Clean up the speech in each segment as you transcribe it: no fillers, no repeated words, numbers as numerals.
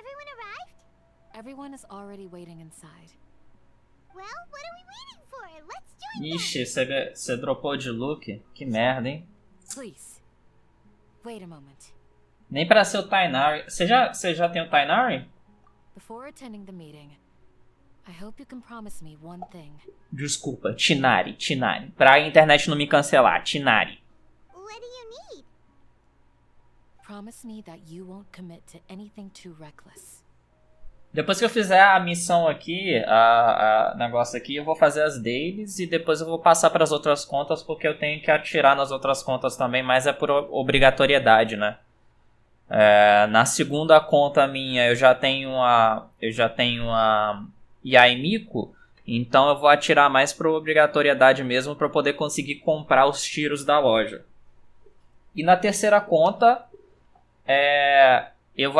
everyone arrived? Everyone is already waiting inside. Well, what are we waiting for? Let's join them. Ixi, você dropou de look? Que merda, hein? Please, wait a moment. Nem pra ser o Tainari. Você já tem o Tainari? Before attending the meeting, I hope you can promise me one thing. Desculpa, Tinari. Pra internet não me cancelar, Tinari. What do you need? Promise me that you won't commit to anything too reckless. Depois que eu fizer a missão aqui, a negócio aqui, eu vou fazer as dailies e depois eu vou passar para as outras contas porque eu tenho que atirar nas outras contas também, mas é por obrigatoriedade, né? Na segunda conta minha eu já tenho a Yaimiko, então eu vou atirar mais por obrigatoriedade mesmo para poder conseguir comprar os tiros da loja. E na terceira conta eu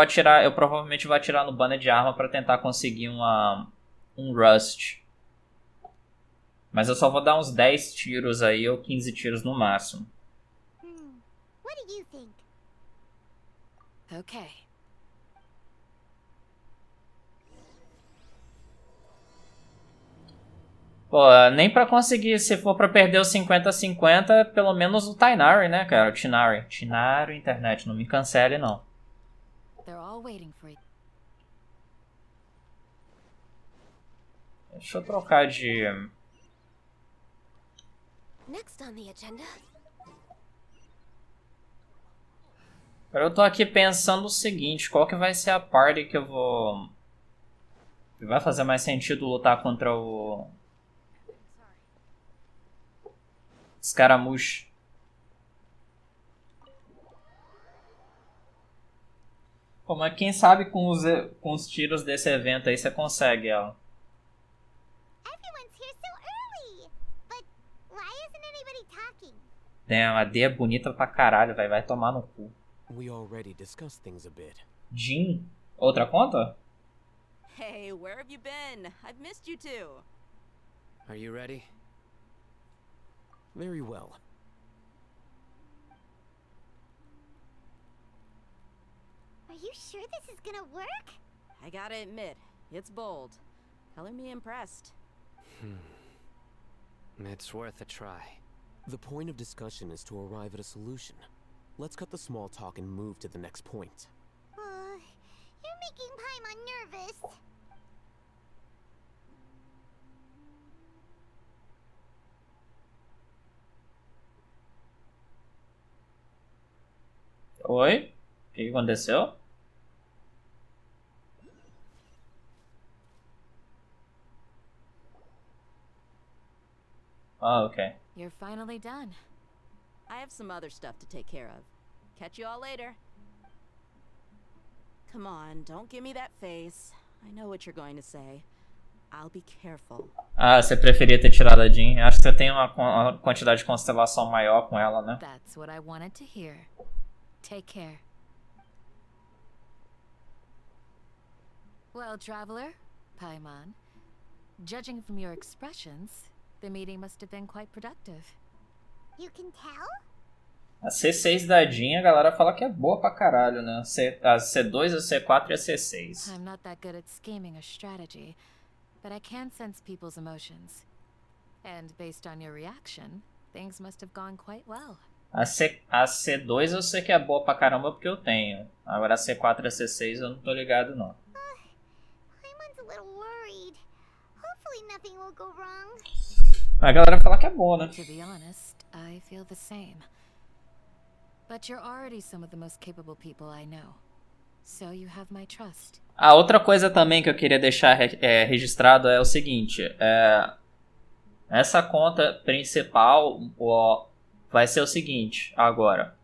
provavelmente vou atirar no banner de arma para tentar conseguir um Rust. Mas eu só vou dar uns 10 tiros aí, ou 15 tiros no máximo. What do you think? Okay. Pô, nem pra conseguir, se for pra perder os 50-50, pelo menos o Tainari, né, cara? O Tinari. Tinari, internet, não me cancele, não. They're all waiting for you. Deixa eu trocar de... Next on the agenda. Eu tô aqui pensando o seguinte, qual que vai ser a party que eu vou... Vai fazer mais sentido lutar contra o... Scaramouche. Pô, mas quem sabe com os tiros desse evento aí você consegue ela. Everyone's here so early. But why isn't anybody talking? Damn, a D é bonita pra caralho, vai tomar no cu. We already discussed things a bit. Jin? Outra conta? Hey, where have you been? I've missed you too. Are you ready? Very well. Are you sure this is gonna work? I gotta admit, it's bold. Color me impressed. It's worth a try. The point of discussion is to arrive at a solution. Let's cut the small talk and move to the next point. You're making Paimon nervous. Oi? O que aconteceu? Ah, ok. You're finally done. I have some other stuff to take care of. Catch you all later. Come on, don't give me that face. I know what you're going to say. I'll be careful. Ah, você preferia ter tirado a Jean. Acho que você tem uma quantidade de constelação maior com ela, né? That's what I wanted to hear. Take care. Well, traveler, Paimon, judging from your expressions, the meeting must have been quite productive. You can tell? A C6 da Jean, a galera fala que é boa pra caralho, né? A C2, a C4 e a C6. I'm not that good at scheming or strategy, but I can sense people's emotions. And based on your reaction, things must have gone quite well. A C2 eu sei que é boa pra caramba porque eu tenho. Agora a C4 e a C6 eu não tô ligado, não. Paimon's a little worried. Hopefully nothing will go wrong. A galera fala que é boa, né? To be honest, I feel the same. But you're already some of the most capable people I know. So you have my trust. A outra coisa também que eu queria deixar registrado é o seguinte. Essa conta principal vai ser o seguinte agora.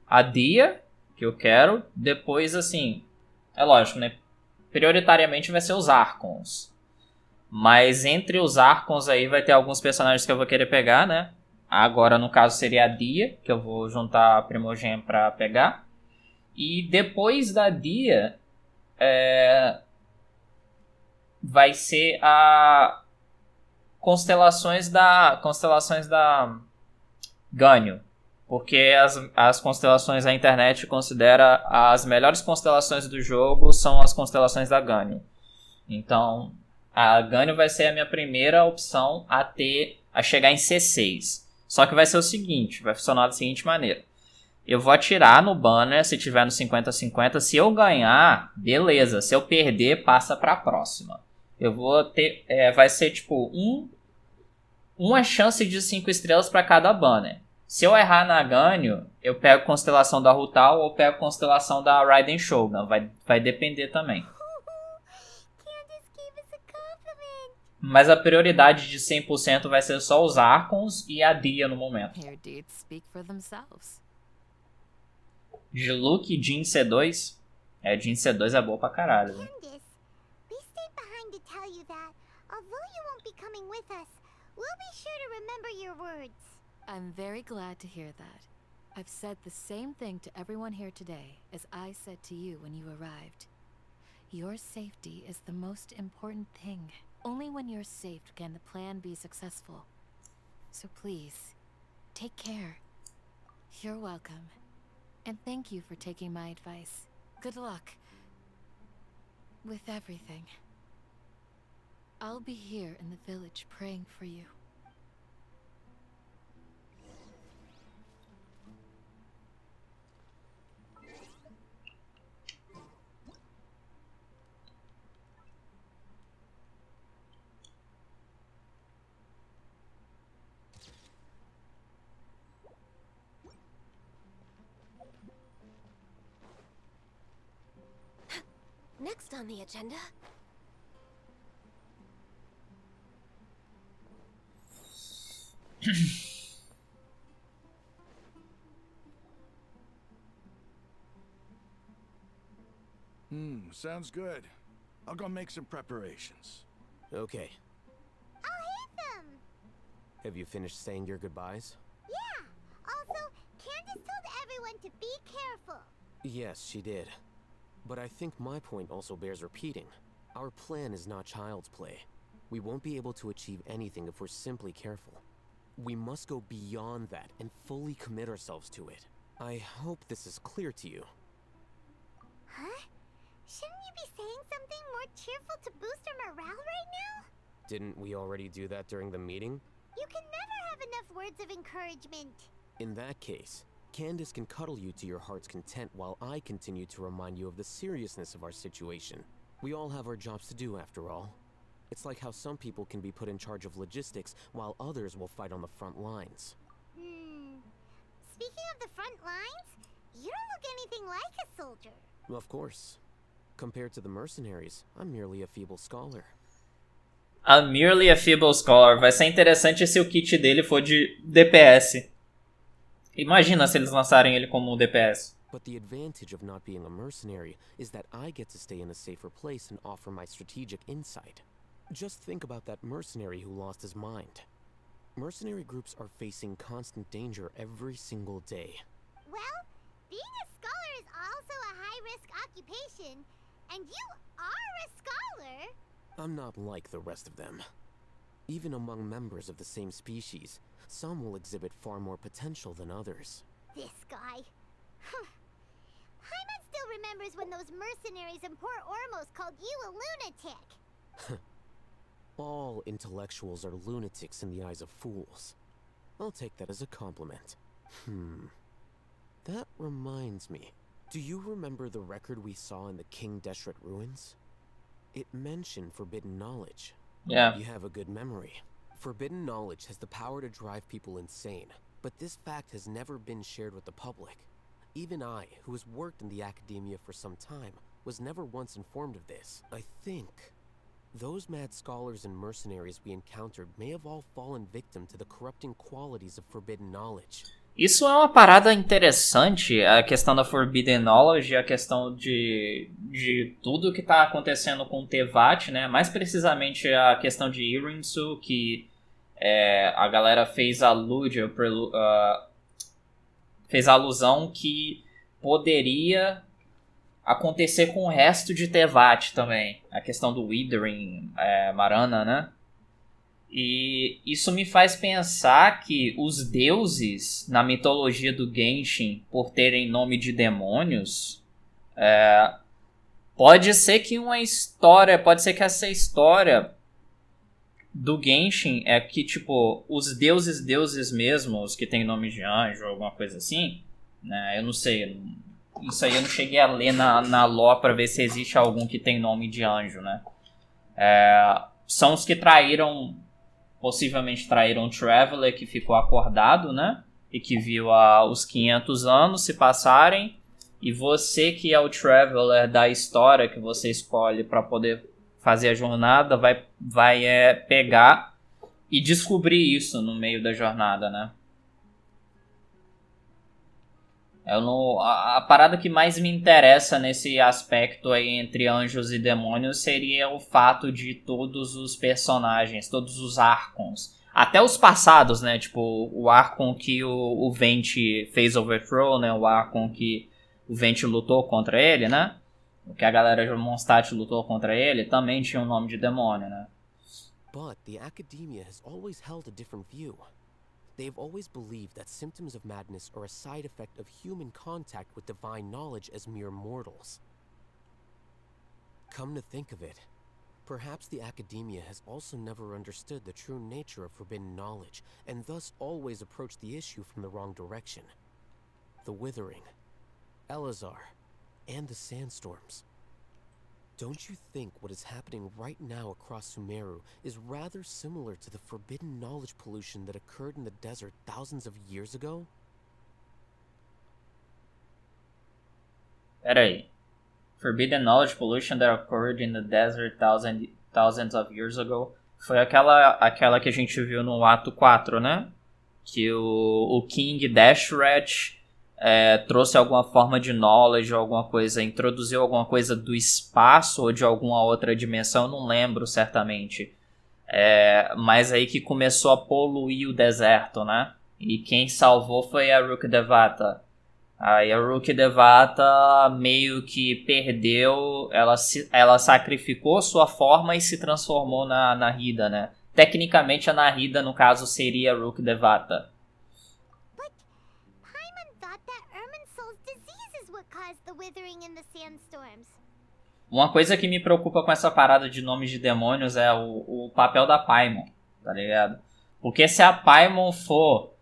A dia que eu quero. Depois, assim... É lógico, né? Prioritariamente vai ser os Archons. Mas entre os Archons aí vai ter alguns personagens que eu vou querer pegar, né? Agora, no caso, seria a Dia, que eu vou juntar a Primogen pra pegar. E depois da Dia, vai ser a constelações da Ganyu. Porque as constelações, a internet considera as melhores constelações do jogo são as constelações da Gânio. Então, a Gânio vai ser a minha primeira opção a chegar em C6. Só que vai ser o seguinte, vai funcionar da seguinte maneira. Eu vou atirar no banner se tiver no 50-50. Se eu ganhar, beleza. Se eu perder, passa para a próxima. Eu vou ter... vai ser tipo uma chance de 5 estrelas para cada banner. Se eu errar na Gânio, eu pego constelação da Rutal ou pego constelação da Raiden Shogun. Vai depender também. Candace gave us a compliment. Mas a prioridade de 100% vai ser só os Archons e a Dia no momento. Your deeds speak for themselves. Diluc e Jin C2. Jin C2 é boa pra caralho. Né? Candace, we stayed behind to tell you that, although you won't be coming with us, we'll be sure to remember your words. I'm very glad to hear that. I've said the same thing to everyone here today as I said to you when you arrived. Your safety is the most important thing. Only when you're safe can the plan be successful. So please, take care. You're welcome. And thank you for taking my advice. Good luck with everything. I'll be here in the village praying for you. Next on the agenda. Sounds good. I'll go make some preparations. Okay. I'll hit them. Have you finished saying your goodbyes? Yeah. Also, Candace told everyone to be careful. Yes, she did. But I think my point also bears repeating. Our plan is not child's play. We won't be able to achieve anything if we're simply careful. We must go beyond that and fully commit ourselves to it. I hope this is clear to you. Huh? Shouldn't you be saying something more cheerful to boost our morale right now? Didn't we already do that during the meeting? You can never have enough words of encouragement. In that case, Candace can cuddle you to your heart's content while I continue to remind you of the seriousness of our situation. We all have our jobs to do after all. It's like how some people can be put in charge of logistics while others will fight on the front lines. Speaking of the front lines, you don't look anything like a soldier. Of course. Compared to the mercenaries, I'm merely a feeble scholar. I'm merely a feeble scholar. Vai ser interessante se o kit dele for de DPS. Imagina se eles lançarem ele como um DPS. But the advantage of not being a mercenary is that I get to stay in a safer place and offer my strategic insight. Just think about that mercenary who lost his mind. Mercenary groups are facing constant danger every single day. Well, being a scholar is also a high-risk occupation, and you are a scholar. I'm not like the rest of them. Even among members of the same species, some will exhibit far more potential than others. This guy. Hyman still remembers when those mercenaries in Port Ormos called you a lunatic. All intellectuals are lunatics in the eyes of fools. I'll take that as a compliment. That reminds me. Do you remember the record we saw in the King Deshret ruins? It mentioned forbidden knowledge. Yeah. You have a good memory. Forbidden knowledge has the power to drive people insane, but this fact has never been shared with the public. Even I, who has worked in the academia for some time, was never once informed of this. I think those mad scholars and mercenaries we encountered may have all fallen victim to the corrupting qualities of forbidden knowledge. Isso é uma parada interessante, a questão da Forbidden Knowledge, a questão de tudo que está acontecendo com o Tevat, né? Mais precisamente a questão de Irinsu, que a galera fez alusão que poderia acontecer com o resto de Tevat também. A questão do Withering, Marana, né? E isso me faz pensar que os deuses na mitologia do Genshin, por terem nome de demônios, pode ser que essa história do Genshin é que, tipo, os deuses mesmo, os que tem nome de anjo ou alguma coisa assim, né? Eu não sei, isso aí eu não cheguei a ler na lore pra ver se existe algum que tem nome de anjo, né? São os que possivelmente traíram o Traveler, que ficou acordado, né? E que viu os 500 anos se passarem. E você, que é o Traveler da história que você escolhe para poder fazer a jornada, vai pegar e descobrir isso no meio da jornada, né? A parada que mais me interessa nesse aspecto aí entre anjos e demônios seria o fato de todos os personagens, todos os Archons, até os passados, né? Tipo, o Archon que o Venti fez overthrow, né? O Archon que o Venti lutou contra ele, né? O que a galera de Mondstadt lutou contra ele também tinha um nome de demônio, né? But the academia has always held a different view. They've always believed that symptoms of madness are a side effect of human contact with divine knowledge as mere mortals. Come to think of it, perhaps the academia has also never understood the true nature of forbidden knowledge, and thus always approached the issue from the wrong direction. The Withering, Elazar, and the Sandstorms. Don't you think what is happening right now across Sumeru is rather similar to the forbidden knowledge pollution that occurred in the desert thousands of years ago? Pera aí. Forbidden knowledge pollution that occurred in the desert thousands of years ago. Foi aquela que a gente viu no ato 4, né? Que o King Dashrat trouxe alguma forma de knowledge, alguma coisa, introduziu alguma coisa do espaço ou de alguma outra dimensão, eu não lembro certamente. Mas aí que começou a poluir o deserto, né? E quem salvou foi a Rook Devata. Aí a Rook Devata meio que perdeu, ela sacrificou sua forma e se transformou na Nahida, né? Tecnicamente a Nahida, no caso, seria a Rook Devata. The withering and the sandstorms. Uma coisa que me preocupa com essa parada de nomes de demônios é o papel da Paimon, tá ligado? Porque se a Paimon for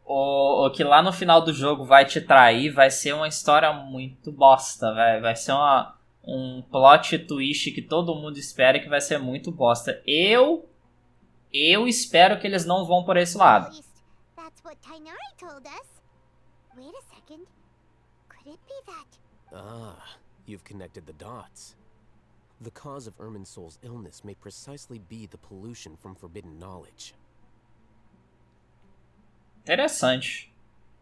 o que lá no final do jogo vai te trair, vai ser uma história muito bosta, vai ser um plot twist que todo mundo espera que vai ser muito bosta. Eu espero que eles não vão por esse lado. At least that's what Tainari told us. Wait a second. Could it be that? Ah, you've connected the dots. The cause of Irminsul's illness may precisely be the pollution from forbidden knowledge. Interessante.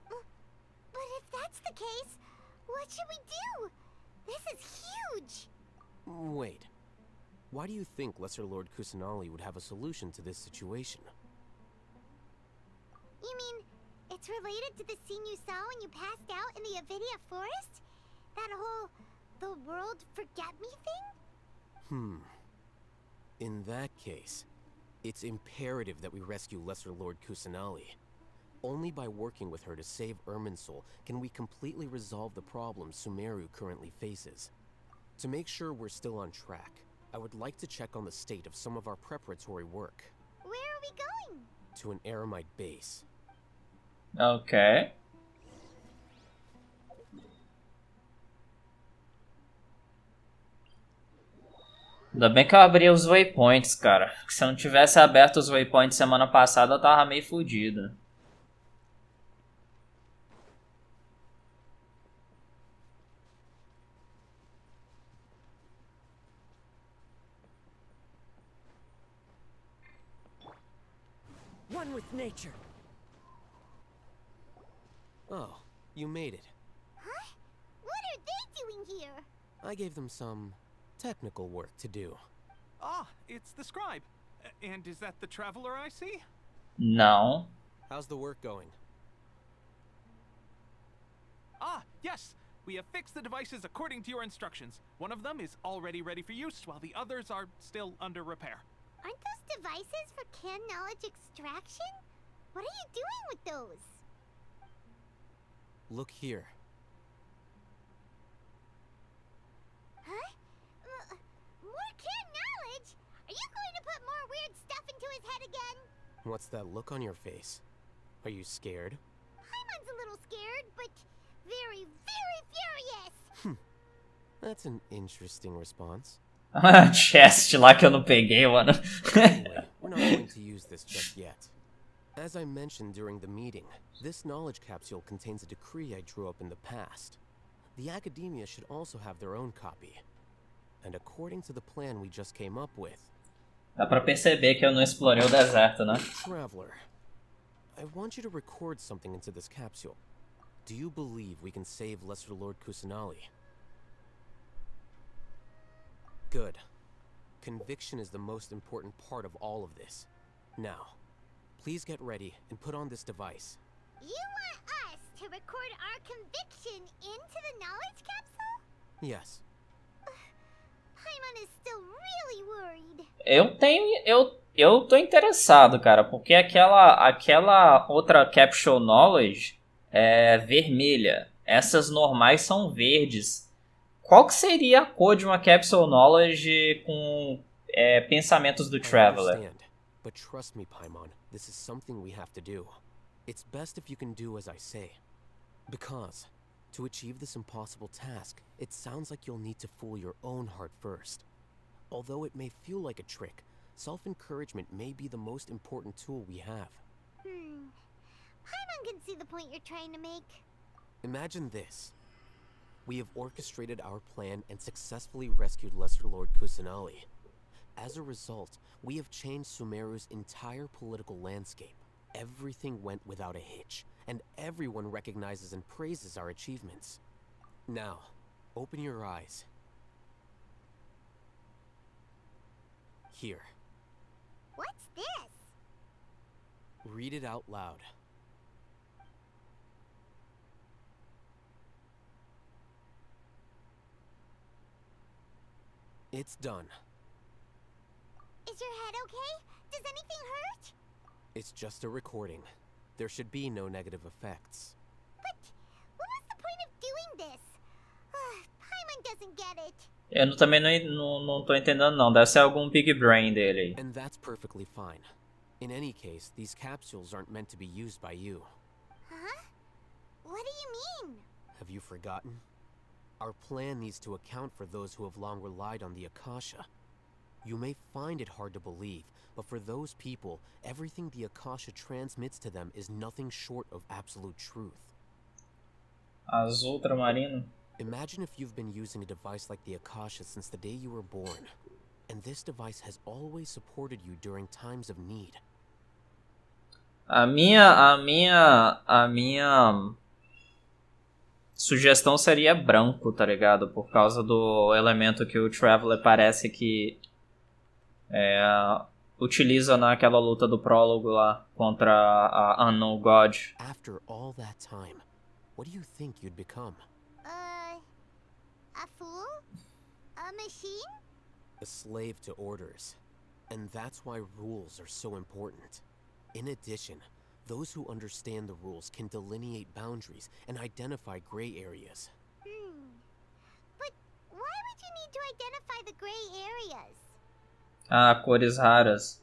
But if that's the case, what should we do? This is huge. Wait. Why do you think Lesser Lord Kusanali would have a solution to this situation? You mean it's related to the scene you saw when you passed out in the Avidia forest? That whole the world forget me thing? In that case, it's imperative that we rescue Lesser Lord Kusanali. Only by working with her to save Irminsul can we completely resolve the problems Sumeru currently faces. To make sure we're still on track, I would like to check on the state of some of our preparatory work. Where are we going? To an Aramite base. Ok. Ainda bem que eu abri os waypoints, cara. Se eu não tivesse aberto os waypoints semana passada, eu tava meio fudido. One with nature. Oh, you made it. Huh? What are they doing here? I gave them some technical work to do. Ah, it's the scribe. And is that the traveler I see? Não. How's the work going? Ah, yes. We have fixed the devices according to your instructions. One of them is already ready for use, while the others are still under repair. Aren't those devices for canned knowledge extraction? What are you doing with those? Look here. Huh? More canned knowledge? Are you going to put more weird stuff into his head again? What's that look on your face? Are you scared? Paimon's a little scared, but very, very furious. That's an interesting response. Chest lá que eu não peguei, mano. Anyway, we're not going to use this just yet. As I mentioned during the meeting, this knowledge capsule contains a decree I drew up in the past. The academia should also have their own copy. And according to the plan we just came up with... Dá pra perceber que eu não explorei o deserto, né? Traveler, I want you to record something into this capsule. Do you believe we can save Lesser Lord Kusanali? Good. Conviction is the most important part of all of this. Now, please get ready and put on this device. You want us to record our conviction into the knowledge capsule? Yes. Paimon is still really worried. Eu tô interessado, cara, porque aquela outra capsule knowledge é vermelha. Essas normais são verdes. Qual que seria a cor de uma capsule knowledge com pensamentos do Traveler? I understand, but trust me, Paimon, this is something we have to do. It's best if you can do as I say. Because, to achieve this impossible task, it sounds like you'll need to fool your own heart first. Although it may feel like a trick, self-encouragement may be the most important tool we have. Paimon can see the point you're trying to make. Imagine this. We have orchestrated our plan and successfully rescued Lesser Lord Kusanali. As a result, we have changed Sumeru's entire political landscape. Everything went without a hitch, and everyone recognizes and praises our achievements. Now, open your eyes. Here. What's this? Read it out loud. It's done. Is your head okay? Does anything hurt? It's just a recording. There should be no negative effects. But what was the point of doing this? Paimon doesn't get it. Eu também não tô entendendo, não. Deve ser algum big brain dele aí. And that's perfectly fine. In any case, these capsules aren't meant to be used by you. Huh? What do you mean? Have you forgotten? Our plan needs to account for those who have long relied on the Akasha. You may find it hard to believe, but for those people, everything the Akasha transmits to them is nothing short of absolute truth. Azul ultramarino. Imagine if you've been using a device like the Akasha since the day you were born, and this device has always supported you during times of need. A minha sugestão seria branco, tá ligado? Por causa do elemento que o Traveler parece que utiliza naquela luta do prólogo lá contra a Unknown God. After all that time, what do you think you'd become? A fool? A machine? A slave to orders. And that's why rules are so important. In addition, those who understand the rules can delineate boundaries and identify gray areas. But why would you need to identify the gray areas? Cores raras.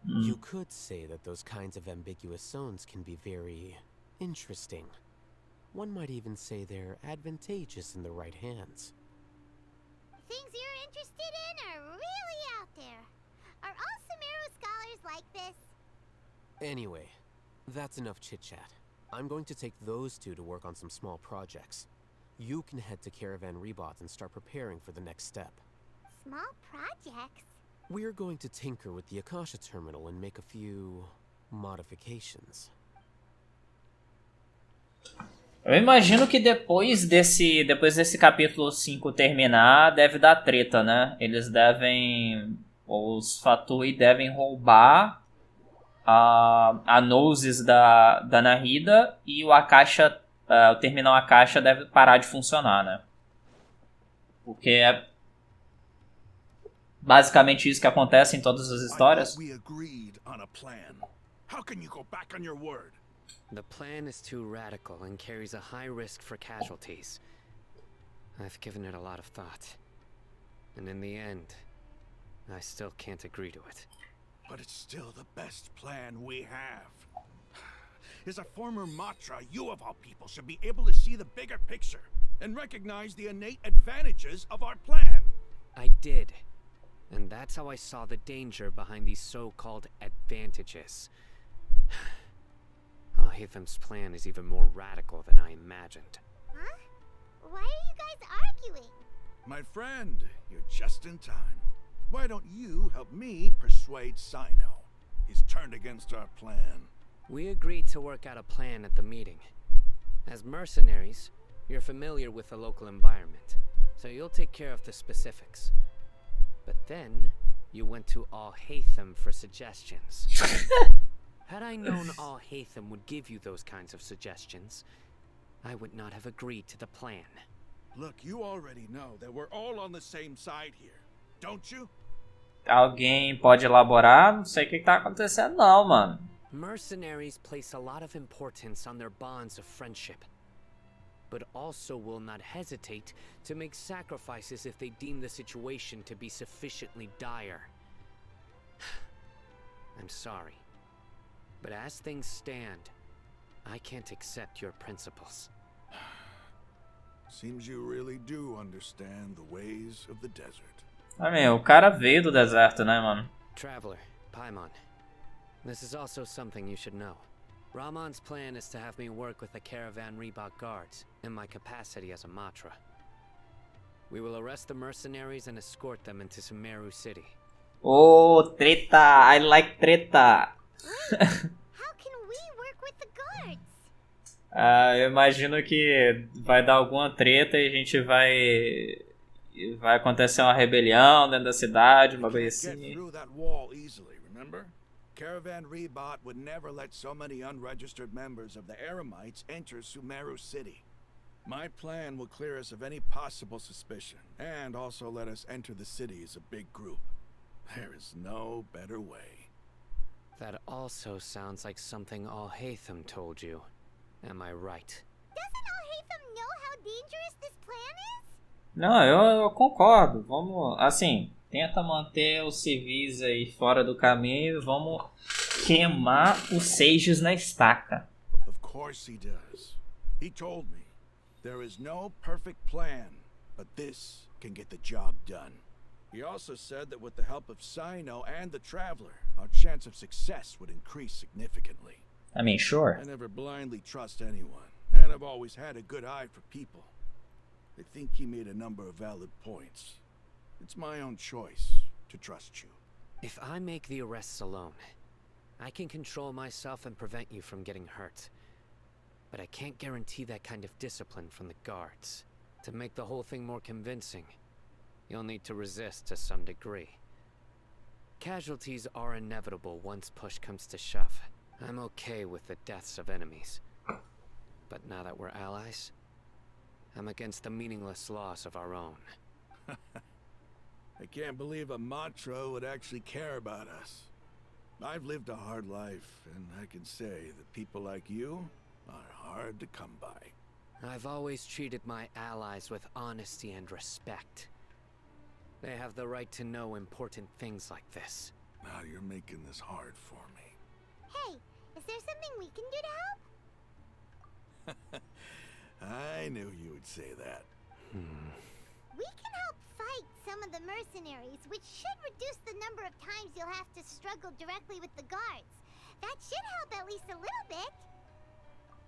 You could say that those kinds of ambiguous zones can be very interesting. One might even say they're advantageous in the right hands. Things you're interested in are really out there. Are all Sumeru scholars like this? Anyway, that's enough chit-chat. I'm going to take those two to work on some small projects. You can head to Caravan Rebot and start preparing for the next step. Small projects? We're going to tinker with the Akasha terminal and make a few modifications. Eu imagino que depois desse capítulo 5 terminar, deve dar treta, né? Os Fatui devem roubar a Noses da Nahida e o Akasha, o terminal Akasha deve parar de funcionar, né? Porque basicamente isso que acontece em todas as I histórias? thought we agreed on a plan. How can you go back on your word? The plan is too radical and carries a high risk for casualties. I've given it a lot of thought. And in the end, I still can't agree to it. But it's still the best plan we have. As a former Matra, you of all people should be able to see the bigger picture and recognize the innate advantages of our plan. I did. And that's how I saw the danger behind these so-called advantages. Al-Haytham's plan is even more radical than I imagined. Huh? Why are you guys arguing? My friend, you're just in time. Why don't you help me persuade Sino? He's turned against our plan. We agreed to work out a plan at the meeting. As mercenaries, you're familiar with the local environment, so you'll take care of the specifics. But then, you went to Al-Haytham for suggestions. Had I known Al-Haytham would give you those kinds of suggestions, I would not have agreed to the plan. Look, you already know that we're all on the same side here, don't you? Alguém pode elaborar? Não sei o que tá acontecendo não, mano. Mercenaries place a lot of importance on their bonds of friendship, but also will not hesitate to make sacrifices if they deem the situation to be sufficiently dire. I'm sorry, but as things stand, I can't accept your principles. Seems you really do understand the ways of the desert. O cara veio do deserto, né, mano? Traveler, Paimon, this is also something you should know. Ramon's plan is to have me work with the Caravan Reebok guards in my capacity as a Matra. We will arrest the mercenaries and escort them into Sumeru City. Oh, treta! I like treta! How can we work with the guards? Eu imagino que vai dar alguma treta e a gente vai acontecer uma rebelião dentro da cidade, uma coisa Get assim. through that wall easily, remember? Caravan Reebok would never let so many unregistered members of the Eremites enter Sumeru City. My plan will clear us of any possible suspicion, and also let us enter the city as a big group. There is no better way. That also sounds like something Al-Haytham told you. Am I right? Doesn't Al-Haytham know how dangerous this plan is? Não, eu concordo. Vamos, assim, tenta manter os civis aí fora do caminho e vamos queimar os sages na estaca. Of course he does. He told me, there is no perfect plan, but this can get the job done. He also said that with the help of Sino and the Traveler, our chance of success would increase significantly. I mean, sure. I never blindly trust anyone, and I've always had a good eye for people. I think he made a number of valid points. It's my own choice to trust you. If I make the arrests alone, I can control myself and prevent you from getting hurt. But I can't guarantee that kind of discipline from the guards. To make the whole thing more convincing, you'll need to resist to some degree. Casualties are inevitable once push comes to shove. I'm okay with the deaths of enemies. But now that we're allies, I'm against the meaningless loss of our own. I can't believe a Matra would actually care about us. I've lived a hard life, and I can say that people like you are hard to come by. I've always treated my allies with honesty and respect. They have the right to know important things like this. Now you're making this hard for me. Hey, is there something we can do to help? I knew you would say that. We can help fight some of the mercenaries, which should reduce the number of times you'll have to struggle directly with the guards. That should help at least a little bit.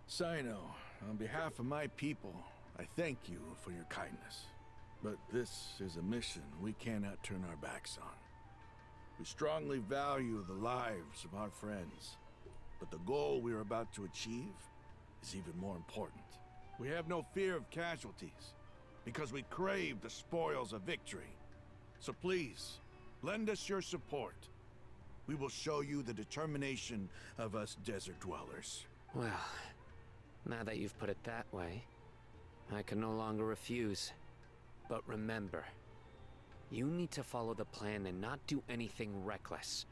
Sino, on behalf of my people, I thank you for your kindness. But this is a mission we cannot turn our backs on. We strongly value the lives of our friends, but the goal we are about to achieve is even more important. We have no fear of casualties, because we crave the spoils of victory. So please, lend us your support. We will show you the determination of us desert dwellers. Well, now that you've put it that way, I can no longer refuse. But remember, You need to follow the plan and not do anything reckless.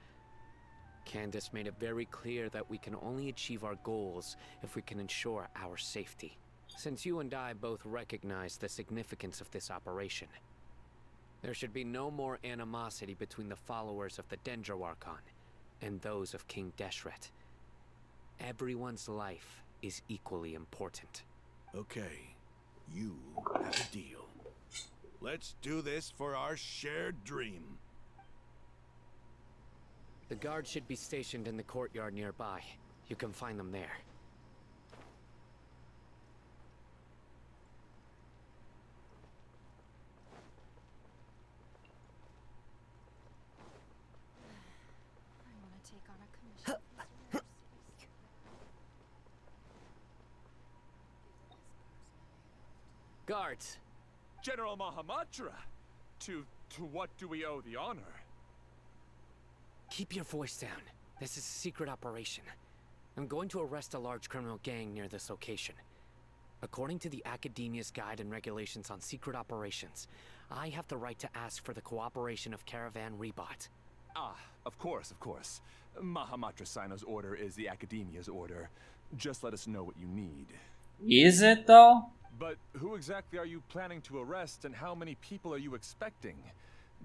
Candace made it very clear that we can only achieve our goals if we can ensure our safety. Since you and I both recognize the significance of this operation, there should be no more animosity between the followers of the Dendroarchon and those of King Deshret. Everyone's life is equally important. Okay, you have a deal. Let's do this for our shared dream. The guards should be stationed in the courtyard nearby. You can find them there. Guards! General Mahamatra! To what do we owe the honor? Keep your voice down. This is a secret operation. I'm going to arrest a large criminal gang near this location. According to the Academia's Guide and Regulations on Secret Operations, I have the right to ask for the cooperation of Caravan Rebot. Ah, of course, of course. Mahamatra Sino's order is the Academia's order. Just let us know what you need. Is it though? But who exactly are you planning to arrest, and how many people are you expecting?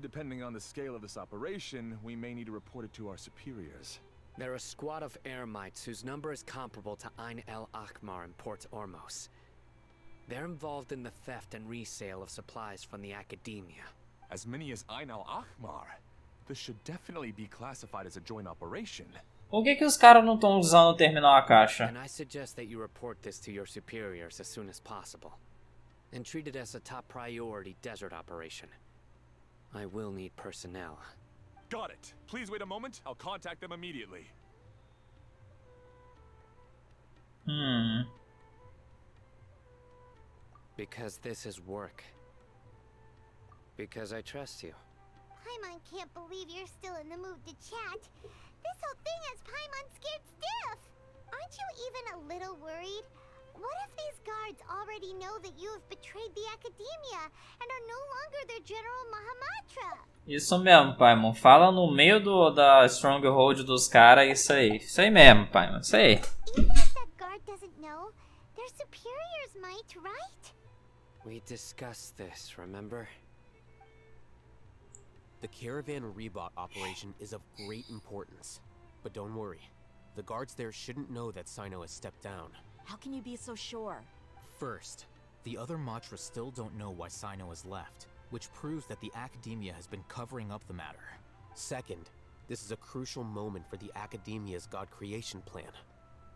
Depending on the scale of this operation, we may need to report it to our superiors. They're a squad of Eremites whose number is comparable to Ain el Akhmar in Port Ormos. They're involved in the theft and resale of supplies from the Academia. As many as Ain el Akhmar? This should definitely be classified as a joint operation. Por que os caras não estão usando o terminal Akasha? And I suggest that you report this to your superiors as soon as possible. And treat it as a top priority desert operation. I will need personnel. Got it. Please wait a moment. I'll contact them immediately. Because this is work. Because I trust you. Paimon can't believe you're still in the mood to chat. This whole thing has Paimon scared stiff. Aren't you even a little worried? What if these guards already know that you have betrayed the Academia and are no longer their General Mahamatra? Isso mesmo, Paimon. Fala no meio da Stronghold dos caras, isso aí. Isso aí mesmo, Paimon. Isso aí. Even if that guard doesn't know, their superiors might, right? We discussed this, remember? The Caravan Rebot operation is of great importance. But don't worry, the guards there shouldn't know that Sino has stepped down. How can you be so sure? First, the other Matra still don't know why Sino has left, which proves that the Academia has been covering up the matter. Second, this is a crucial moment for the Academia's God creation plan.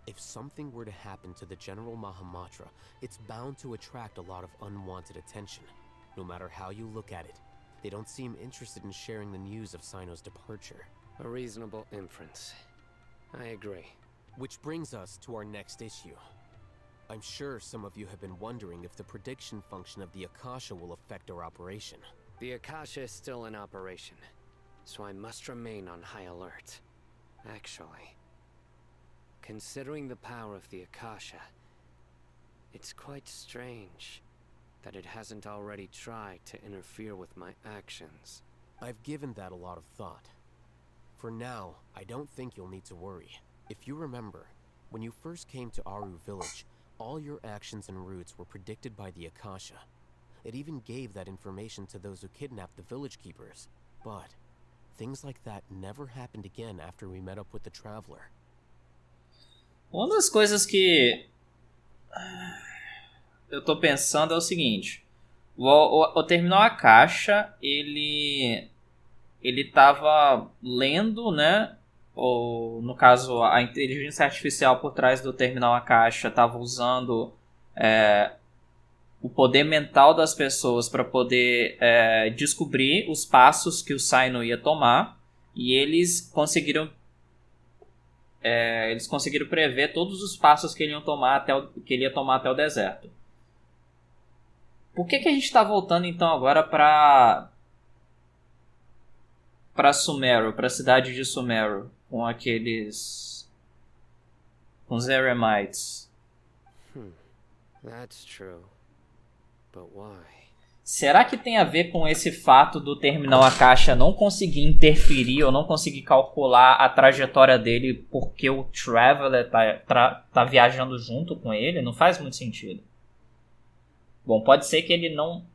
If something were to happen to the General Mahamatra, it's bound to attract a lot of unwanted attention. No matter how you look at it, they don't seem interested in sharing the news of Sino's departure. A reasonable inference. I agree. Which brings us to our next issue. I'm sure some of you have been wondering if the prediction function of the Akasha will affect our operation. The Akasha is still in operation, so I must remain on high alert. Actually, considering the power of the Akasha, it's quite strange that it hasn't already tried to interfere with my actions. I've given that a lot of thought. For now, I don't think you'll need to worry. If you remember, when you first came to Aru village, all your actions and routes were predicted by the Akasha. It even gave that information to those who kidnapped the village keepers. But things like that never happened again after we met up with the Traveler. Uma das coisas que eu tô pensando é o seguinte. O terminal Akasha, ele tava lendo, né? Ou, no caso, a inteligência artificial por trás do terminal Akasha estava usando o poder mental das pessoas para poder descobrir os passos que o Sino ia tomar, e eles conseguiram prever todos os passos que ele ia tomar até o deserto. Por que a gente está voltando então agora para Sumeru, para a cidade de Sumeru, com os Eremites? That's true. But why? Será que tem a ver com esse fato do terminal Akasha não conseguir interferir ou não conseguir calcular a trajetória dele porque o Traveler tá viajando junto com ele? Não faz muito sentido. Bom, pode ser que ele não...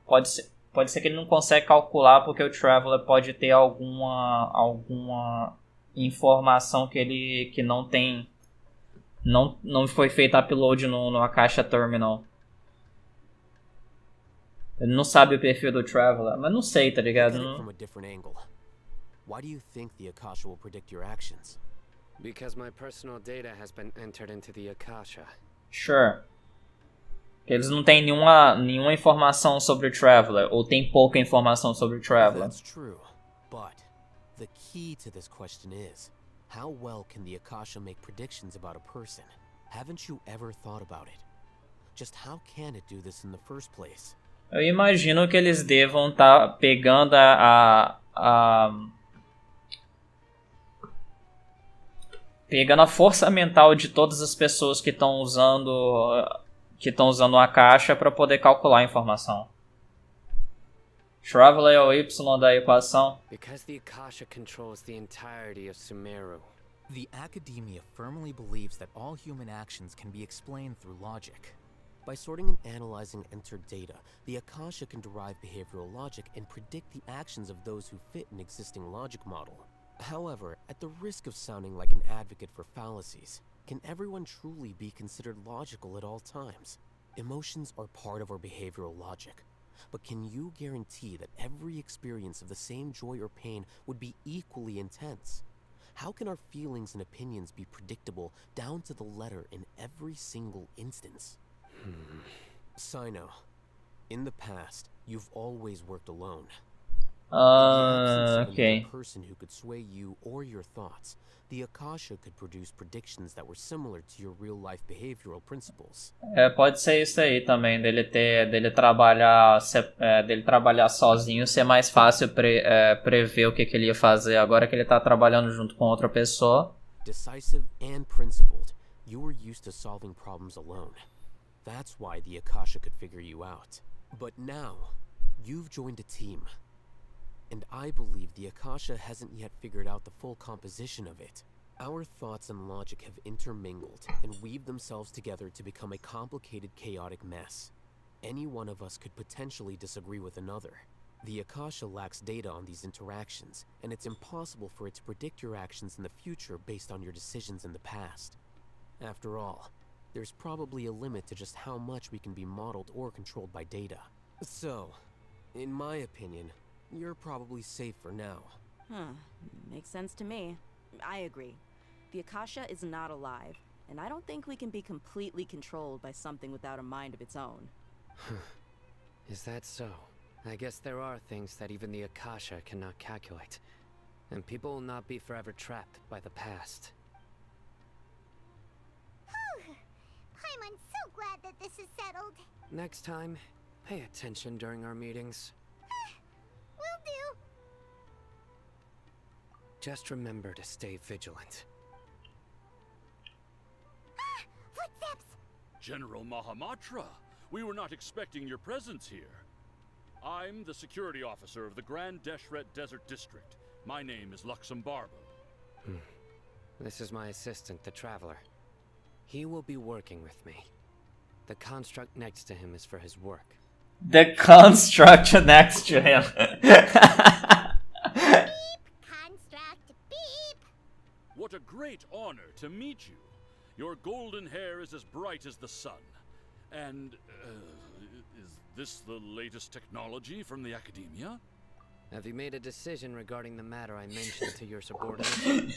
Pode ser que ele não consegue calcular porque o Traveler pode ter alguma informação que não tem... Não foi feito upload no Akasha Terminal. Ele não sabe o perfil do Traveler, mas não sei, tá ligado? From a different angle. Why do you think the Akasha will predict your actions? Because my personal data has been entered into the Akasha. Sure. Eles não têm nenhuma informação sobre o Traveler, ou tem pouca informação sobre o Traveler. That's true, but the key to this question is, how well can the Akasha make predictions about a person? Haven't you ever thought about it? Just how can it do this in the first place? Eu imagino que eles devam estar pegando pegando a força mental de todas as pessoas que estão usando o Akasha para poder calcular a informação. Traveler é o Y da equação. Because the Akasha controls the entirety of Sumeru. The academia firmly believes that all human actions can be explained through logic. By sorting and analyzing entered data, the Akasha can derive behavioral logic and predict the actions of those who fit an existing logic model. However, at the risk of sounding like an advocate for fallacies, can everyone truly be considered logical at all times? Emotions are part of our behavioral logic, but can you guarantee that every experience of the same joy or pain would be equally intense? How can our feelings and opinions be predictable down to the letter in every single instance? Sino, in the past, you've always worked alone. Ok. A person who could sway you or your thoughts, the Akasha could produce predictions that were similar to your real-life behavioral principles. Pode ser isso aí também, dele trabalhar sozinho, ser mais fácil prever o que ele ia fazer agora que ele tá trabalhando junto com outra pessoa. Decisive and principled, you were used to solving problems alone. That's why the Akasha could figure you out. But now, you've joined a team. And I believe the Akasha hasn't yet figured out the full composition of it. Our thoughts and logic have intermingled and weaved themselves together to become a complicated, chaotic mess. Any one of us could potentially disagree with another. The Akasha lacks data on these interactions, and it's impossible for it to predict your actions in the future based on your decisions in the past. After all, there's probably a limit to just how much we can be modeled or controlled by data. So, in my opinion, you're probably safe for now. Makes sense to me. I agree. The Akasha is not alive, and I don't think we can be completely controlled by something without a mind of its own. Is that so? I guess there are things that even the Akasha cannot calculate, and people will not be forever trapped by the past. I'm so glad that this is settled. Next time, pay attention during our meetings. Will do. Just remember to stay vigilant. Footsteps! General Mahamatra, we were not expecting your presence here. I'm the security officer of the Grand Deshret Desert District. My name is Luxembarbo. This is my assistant, the Traveler. He will be working with me. The construct next to him is for his work. The construct next to him. Beep! Construct, beep! What a great honor to meet you. Your golden hair is as bright as the sun. And, is this the latest technology from the Academia? Have you made a decision regarding the matter I mentioned to your subordinate?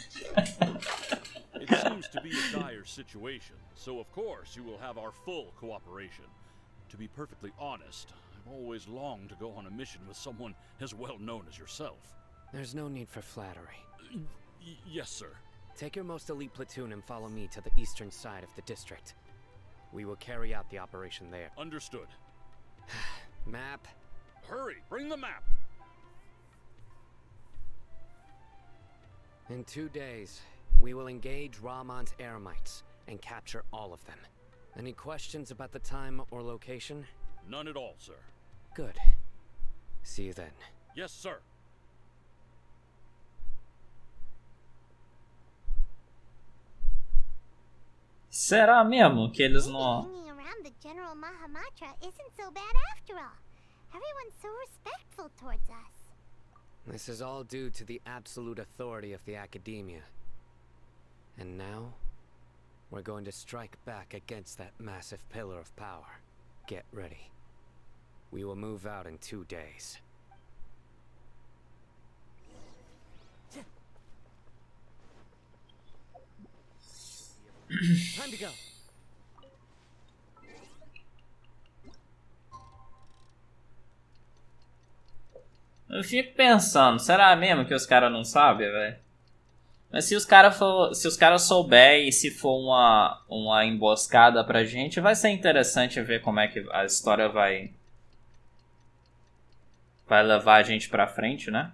It seems to be a dire situation, so of course you will have our full cooperation. To be perfectly honest, I've always longed to go on a mission with someone as well known as yourself. There's no need for flattery. Yes, sir. Take your most elite platoon and follow me to the eastern side of the district. We will carry out the operation there. Understood. Map. Hurry, bring the map! In 2 days, we will engage Rahman's Eremites and capture all of them. Any questions about the time or location? None at all, sir. Good. See you then. Yes, sir. Será mesmo que eles não... Hanging around the General Mahamatra isn't so bad after all. Everyone's so respectful towards us. This is all due to the absolute authority of the academia. And now, we're going to strike back against that massive pillar of power. Get ready. We will move out in 2 days. Time to go. Eu fico pensando, será mesmo que os caras não sabem, velho? Mas se os caras souber e se for uma emboscada pra gente, vai ser interessante ver como é que a história vai levar a gente pra frente, né?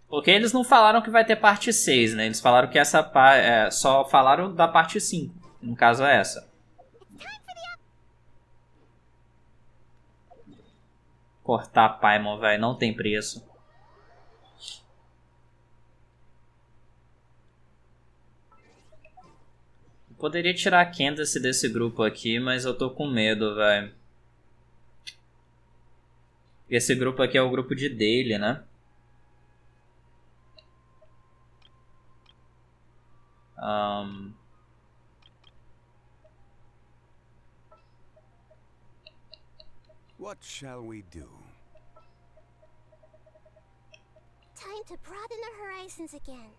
Porque eles não falaram que vai ter parte 6, né? Eles falaram que essa só falaram da parte 5. No caso é essa. Cortar Paimon, velho, não tem preço. Eu poderia tirar a Candace desse grupo aqui, mas eu tô com medo, velho. Esse grupo aqui é o grupo de Daily, né? What shall we do? Time to broaden the horizons again.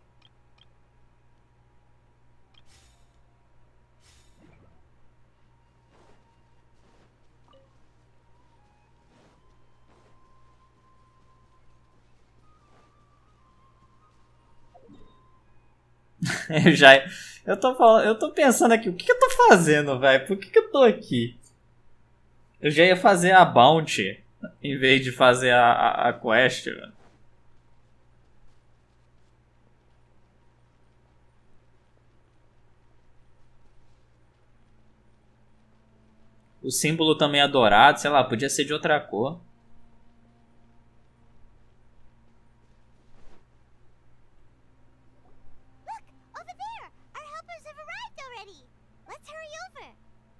Eu tô pensando aqui, o que eu tô fazendo, velho? Por que eu tô aqui? Eu já ia fazer a bounty em vez de fazer a quest, velho. O símbolo também é dourado, sei lá, podia ser de outra cor.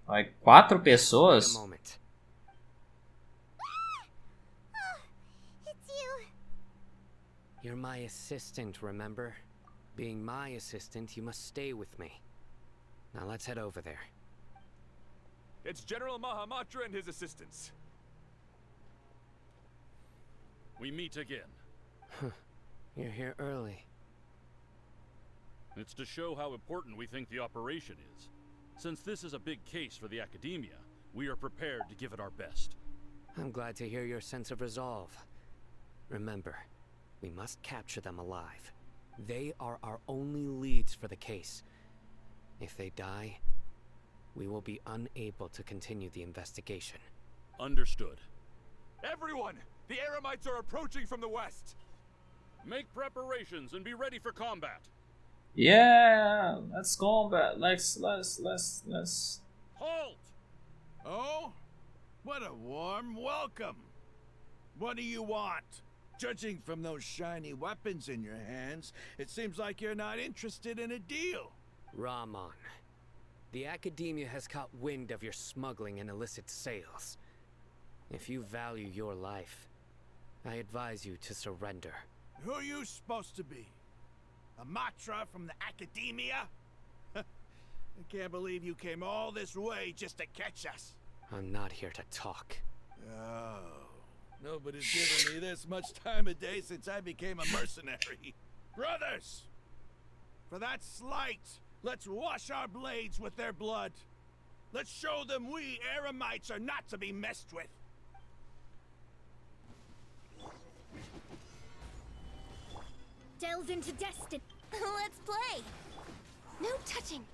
Vai, 4 pessoas? It's you. You're my assistant, remember? Being my assistant, you must stay with me. Now let's head over there. It's General Mahamatra and his assistants. We meet again. You're here early. It's to show how important we think the operation is. Since this is a big case for the academia, we are prepared to give it our best. I'm glad to hear your sense of resolve. Remember, we must capture them alive. They are our only leads for the case. If they die, we will be unable to continue the investigation. Understood. Everyone! The Eremites are approaching from the west! Make preparations and be ready for combat. Yeah, let's combat. Let's. Halt! Oh? What a warm welcome. What do you want? Judging from those shiny weapons in your hands, it seems like you're not interested in a deal. Rahman, the academia has caught wind of your smuggling and illicit sales. If you value your life, I advise you to surrender. Who are you supposed to be? A Matra from the academia? I can't believe you came all this way just to catch us. I'm not here to talk. Oh, nobody's given me this much time of day since I became a mercenary. Brothers! For that slight, let's wash our blades with their blood. Let's show them we Eremites are not to be messed with. Delve into destiny. Let's play. No touching.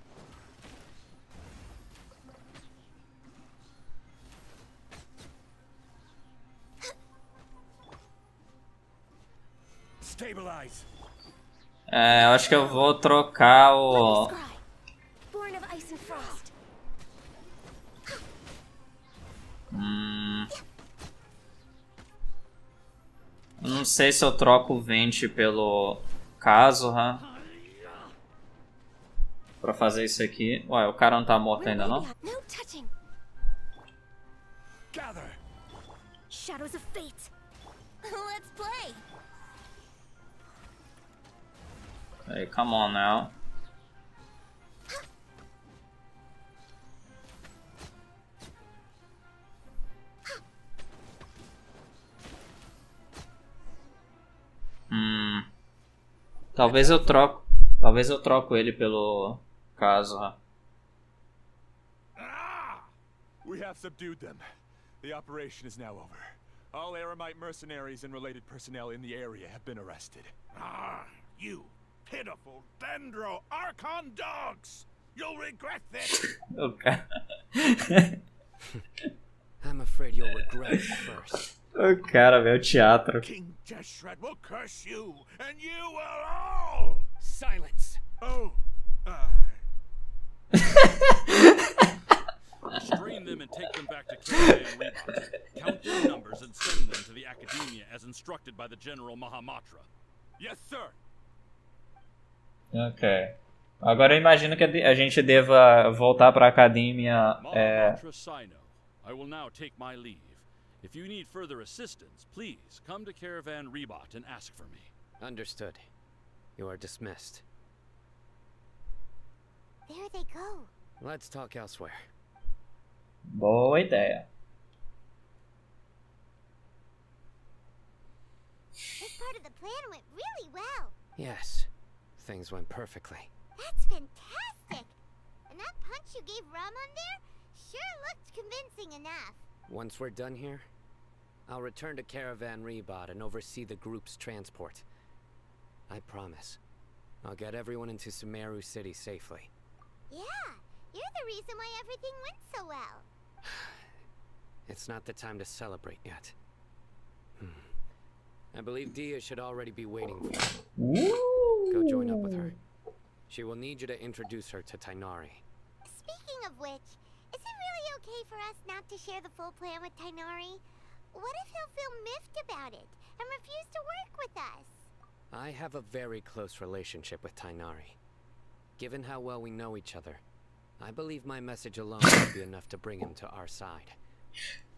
Stabilize. Eu acho que eu vou trocar o... Não sei se eu troco o Vente pelo Kazuha pra fazer isso aqui. Ué, o cara não tá morto ainda não? No touching. Gather! Shadows of fate. Let's play. Hey, come on now. Talvez eu troco ele pelo Kazuha. We have subdued them. The operation is now over. All Aramite mercenaries and related personnel in the area have been arrested. Ah, you pitiful Dendro Archon dogs! You'll regret this! Okay. I'm afraid you'll regret it first. O cara, velho, teatro. King Jeshred will curse you, and you will all! Silence! Oh, Restrain them and take them back to Caravan Rebot. Count their numbers and send them to the Academia as instructed by the General Mahamatra. Yes, sir. Ok. Agora eu imagino que a gente deva voltar pra academia. Mahamatra Sino, I will now take my leave. If you need further assistance, please come to Caravan Rebot and ask for me. Understood. You are dismissed. There they go. Let's talk elsewhere. Boa ideia. This part of the plan went really well. Yes, things went perfectly. That's fantastic. And that punch you gave Ram on there sure looked convincing enough. Once we're done here, I'll return to Caravan Rebot and oversee the group's transport. I promise. I'll get everyone into Sumeru City safely. Yeah, you're the reason why everything went so well. It's not the time to celebrate yet. I believe Dia should already be waiting for you. Go join up with her. She will need you to introduce her to Tainari. Speaking of which, is it really okay for us not to share the full plan with Tainari? What if he'll feel miffed about it and refuse to work with us? I have a very close relationship with Tainari. Given how well we know each other, I believe my message alone will be enough to bring him to our side.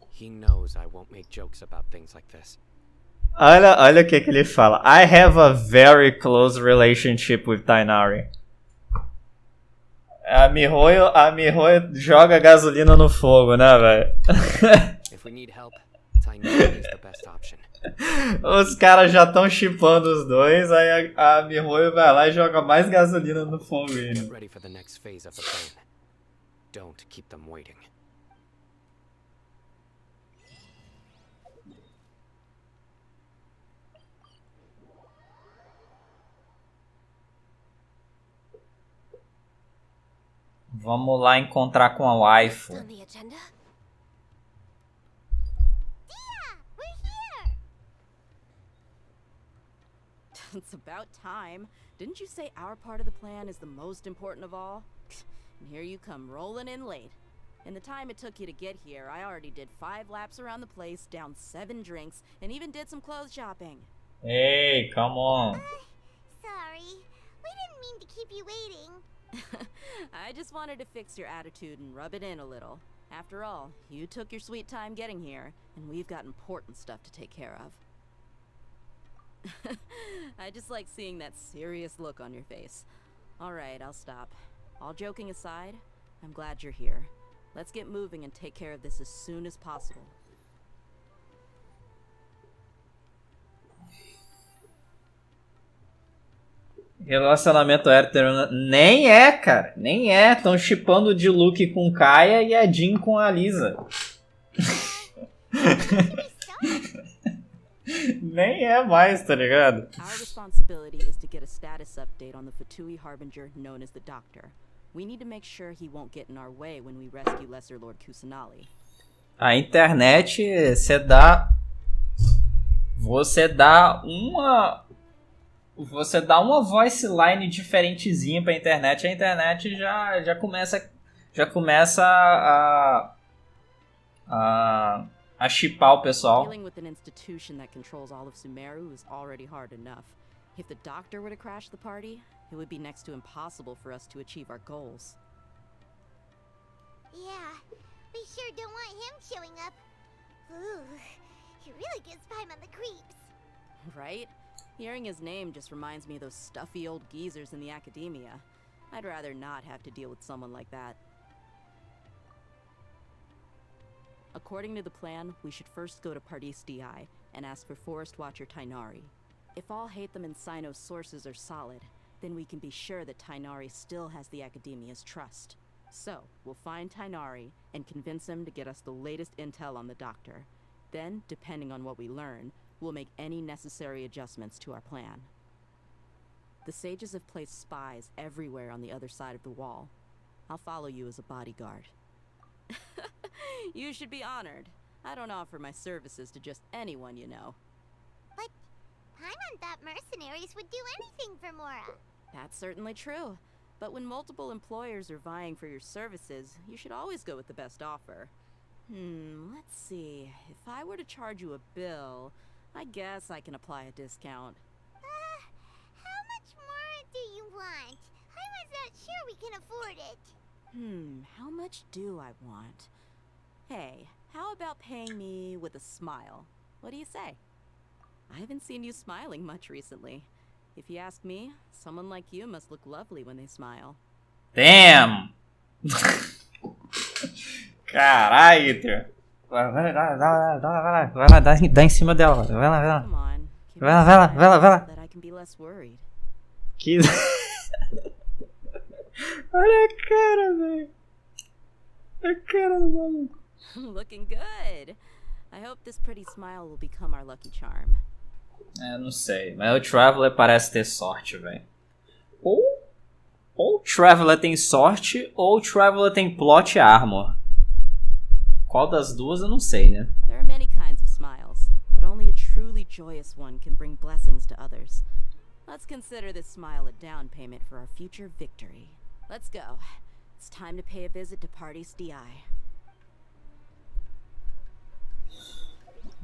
He knows I won't make jokes about things like this. Olha o que ele fala. I have a very close relationship with Tainari. A Mihoyo joga gasolina no fogo, né, velho? If we need help, Tainari is the best option. Os caras já estão shippando os dois, aí a Mihoyo vai lá e joga mais gasolina no fogo ainda. Get ready for the next phase of the plan. Don't keep them waiting. Vamos lá encontrar com a waifu. On the agenda? Dia, we're here. It's about time. Didn't you say our part of the plan is the most important of all? And here you come rolling in late. In the time it took you to get here, I already did 5 laps around the place, downed 7 drinks, and even did some clothes shopping. Hey, come on. Sorry, we didn't mean to keep you waiting. I just wanted to fix your attitude and rub it in a little. After all, you took your sweet time getting here, and we've got important stuff to take care of. I just like seeing that serious look on your face. Alright, I'll stop. All joking aside, I'm glad you're here. Let's get moving and take care of this as soon as possible. Relacionamento hétero nem é, cara. Nem é. Estão shippando o Diluc com Kaia e a Jin com a Lisa. Nem é mais, tá ligado? Our responsibility is to get a status update on the Fatui Harbinger known as the Doctor. We need to make sure he won't get in our way when we rescue Lesser Lord Kusanali. A internet, você dá uma voice line diferentezinha pra internet, a internet já começa a shippar o pessoal. Dealing with an institution that controls all of Sumeru is already hard enough. If the doctor were to crash the party, it would be next to impossible for us to achieve our goals. Yeah, we sure don't want him showing up. Ooh, he really gives Paimon the creeps. Right? Hearing his name just reminds me of those stuffy old geezers in the academia. I'd rather not have to deal with someone like that. According to the plan, we should first go to Pardis DI and ask for Forest Watcher Tainari. If all Hatham and Sino's sources are solid, then we can be sure that Tainari still has the academia's trust. So, we'll find Tainari and convince him to get us the latest intel on the doctor. Then, depending on what we learn, we'll make any necessary adjustments to our plan. The sages have placed spies everywhere on the other side of the wall. I'll follow you as a bodyguard. You should be honored. I don't offer my services to just anyone you know. But Paimon thought mercenaries would do anything for Mora. That's certainly true. But when multiple employers are vying for your services, you should always go with the best offer. Let's see. If I were to charge you a bill, I guess I can apply a discount. How much more do you want? Paimon's not sure we can afford it. How much do I want? Hey, how about paying me with a smile? What do you say? I haven't seen you smiling much recently. If you ask me, someone like you must look lovely when they smile. Damn! Caralho, Ether. Vai lá, dá em cima dela. Vai lá, vai lá. Come on. give Vai lá, me vai lá, a vai lá, vai lá. That I can be less worried. Que... Olha a cara, velho. A cara do maluco. Looking good. I hope this pretty smile will become our lucky charm. Não sei. Mas o Traveler parece ter sorte, velho. Ou o Traveler tem sorte, ou o Traveler tem plot armor. Qual das duas eu não sei, né? There are many kinds of smiles, but only a truly joyous one can bring blessings to others. Let's consider this smile a down payment for our future victory. Let's go. It's time to pay a visit to Pardis DI.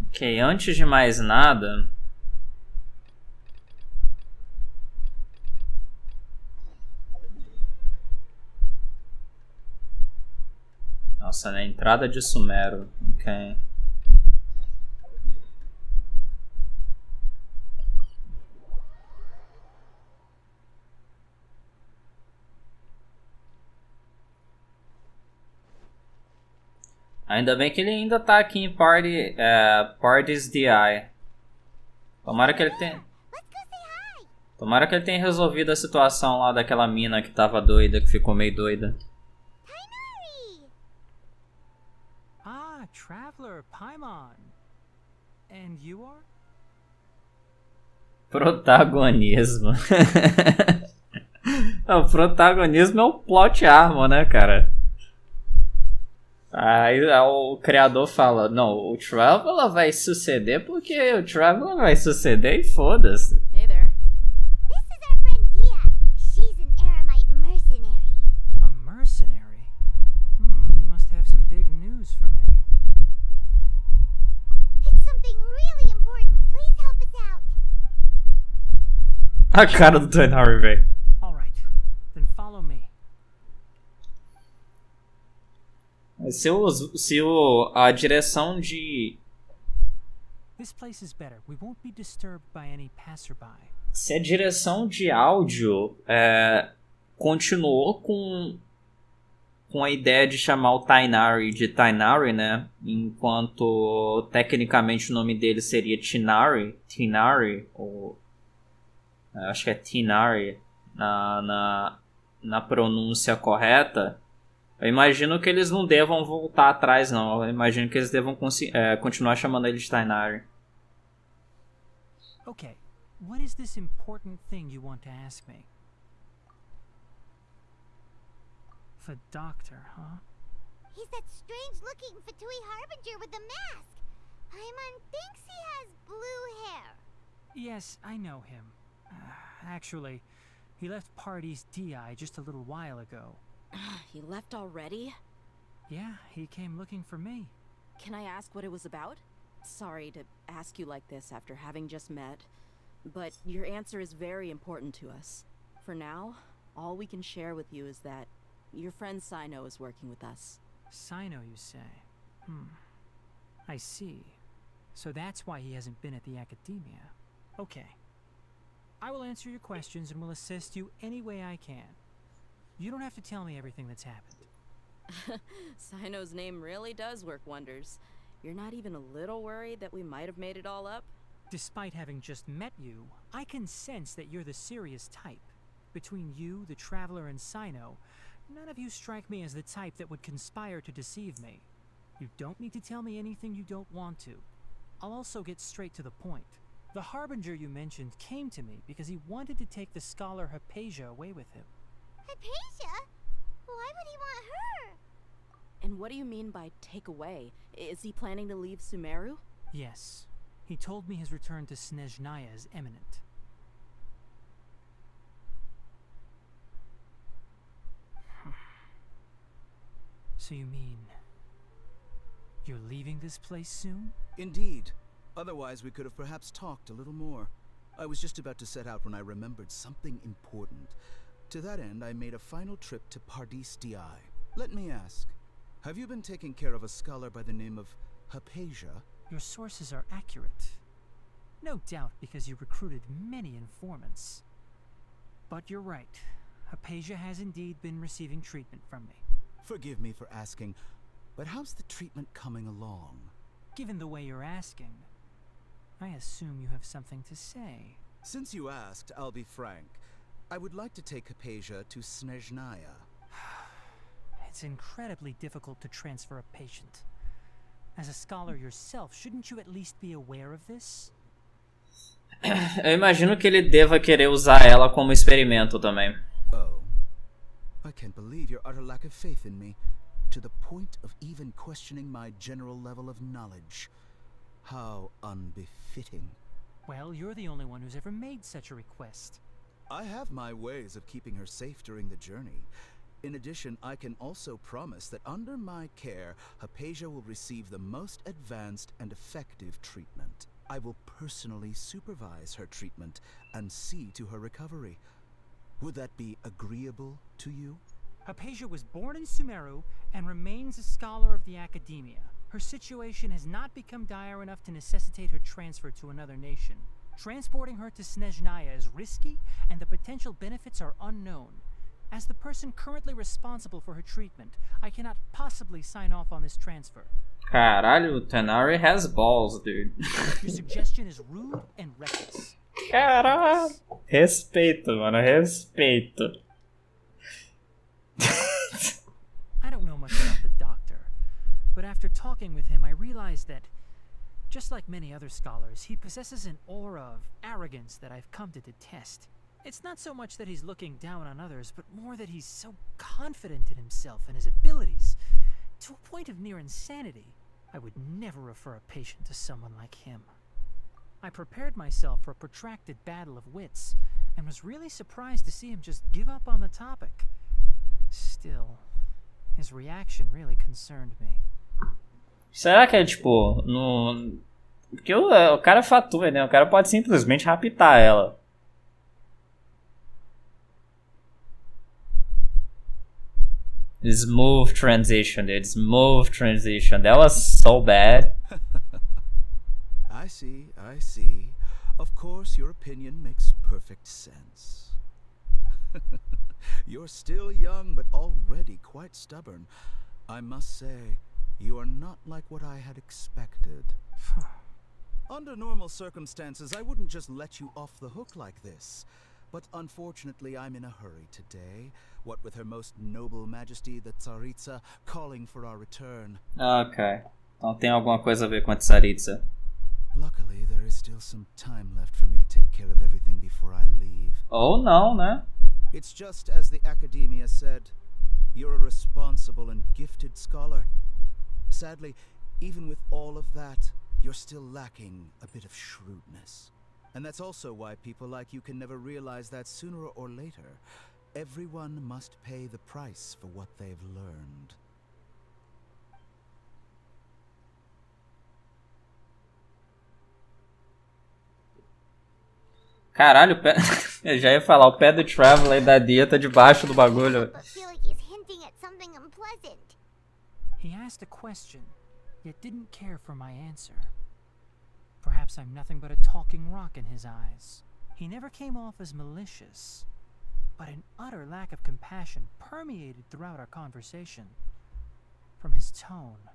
Ok, antes de mais nada... Nossa, na entrada de Sumero. Ok. Ainda bem que ele ainda tá aqui em Pardis DI. Tomara que ele tenha... Tomara que ele tenha resolvido a situação lá daquela mina que tava doida, que ficou meio doida. Ah, Traveler, Paimon. And you are? Protagonismo. O protagonismo é o plot armor, né, cara? Aí o criador fala, não, o Traveler vai suceder porque o Traveler vai suceder e foda-se. Hey there. This is our friend Tia. She's an Aramite mercenary. A mercenary? You must have some big news for me. It's something really important. Please help us out. A cara do Tainari, velho. All right, then follow me. A direção de... This place is better. We won't be disturbed by any passerby. Se a direção de áudio continuou com a ideia de chamar o Tainari de Tainari, né? Enquanto tecnicamente o nome dele seria Tinari, ou acho que é Tinari na pronúncia correta. Eu imagino que eles não devam voltar atrás, não. Eu imagino que eles devam continuar chamando ele de Tainari. Okay, what is this important thing you want to ask me? The doctor, huh? He's that strange-looking Fatui Harbinger with the mask. Paimon thinks he has blue hair. Yes, I know him. Actually, he left Pardis DI just a little while ago. He left already? Yeah, he came looking for me. Can I ask what it was about? Sorry to ask you like this after having just met, but your answer is very important to us. For now, all we can share with you is that your friend Sino is working with us. Sino, you say? I see. So that's why he hasn't been at the academia. Okay. I will answer your questions and will assist you any way I can. You don't have to tell me everything that's happened. Sino's name really does work wonders. You're not even a little worried that we might have made it all up? Despite having just met you, I can sense that you're the serious type. Between you, the Traveler, and Sino, none of you strike me as the type that would conspire to deceive me. You don't need to tell me anything you don't want to. I'll also get straight to the point. The Harbinger you mentioned came to me because he wanted to take the scholar Hypatia away with him. Hypatia? Why would he want her? And what do you mean by take away? Is he planning to leave Sumeru? Yes. He told me his return to Snezhnaya is imminent. So you mean you're leaving this place soon? Indeed. Otherwise, we could have perhaps talked a little more. I was just about to set out when I remembered something important. To that end, I made a final trip to Pardis Di. Let me ask, have you been taking care of a scholar by the name of Hypatia? Your sources are accurate. No doubt because you recruited many informants. But you're right. Hypatia has indeed been receiving treatment from me. Forgive me for asking, but how's the treatment coming along? Given the way you're asking, I assume you have something to say. Since you asked, I'll be frank. I would like to take Hypatia to Snezhnaya. It's incredibly difficult to transfer a patient. As a scholar yourself, shouldn't you at least be aware of this? Eu imagino que ele deva querer usar ela como experimento também. Oh. I can't believe your utter lack of faith in me, to the point of even questioning my general level of knowledge. How unbefitting. Well, you're the only one who's ever made such a request. I have my ways of keeping her safe during the journey. In addition, I can also promise that under my care, Hypatia will receive the most advanced and effective treatment. I will personally supervise her treatment and see to her recovery. Would that be agreeable to you? Hypatia was born in Sumeru and remains a scholar of the academia. Her situation has not become dire enough to necessitate her transfer to another nation. Transporting her to Snezhnaya is risky, and the potential benefits are unknown. As the person currently responsible for her treatment, I cannot possibly sign off on this transfer. Caralho, Tenari has balls, dude. Your suggestion is rude and reckless. Caralho. Respeito, mano, respeito. I don't know much about the doctor, but after talking with him, I realized that, just like many other scholars, he possesses an aura of arrogance that I've come to detest. It's not so much that he's looking down on others, but more that he's so confident in himself and his abilities, to a point of near insanity. I would never refer a patient to someone like him. I prepared myself for a protracted battle of wits, and was really surprised to see him just give up on the topic. Still, his reaction really concerned me. Será que é tipo, no... Porque o cara fatua, né? O cara pode simplesmente raptar ela. Smooth transition, dude. Smooth transition. That was so bad. I see, I see. Of course, your opinion makes perfect sense. You're still young, but already quite stubborn. I must say, you are not like what I had expected. Under normal circumstances, I wouldn't just let you off the hook like this. But unfortunately, I'm in a hurry today. What with Her Most Noble Majesty, the Tsaritsa, calling for our return. Ok. Então tem alguma coisa a ver com a Tsaritsa. Luckily, there is still some time left for me to take care of everything before I leave. Ou não, né? It's just as the academia said. You're a responsible and gifted scholar. Sadly, even with all of that, you're still lacking a bit of shrewdness. And that's also why people like you can never realize that sooner or later, everyone must pay the price for what they've learned. Caralho, o pé... Eu já ia falar, o pé do Traveler da Dia tá debaixo do bagulho. But feel like he's hinting at something unpleasant. He asked a question, yet didn't care for my answer. Perhaps I'm nothing but a talking rock in his eyes. He never came off as malicious, but an utter lack of compassion permeated throughout our conversation. From his tone,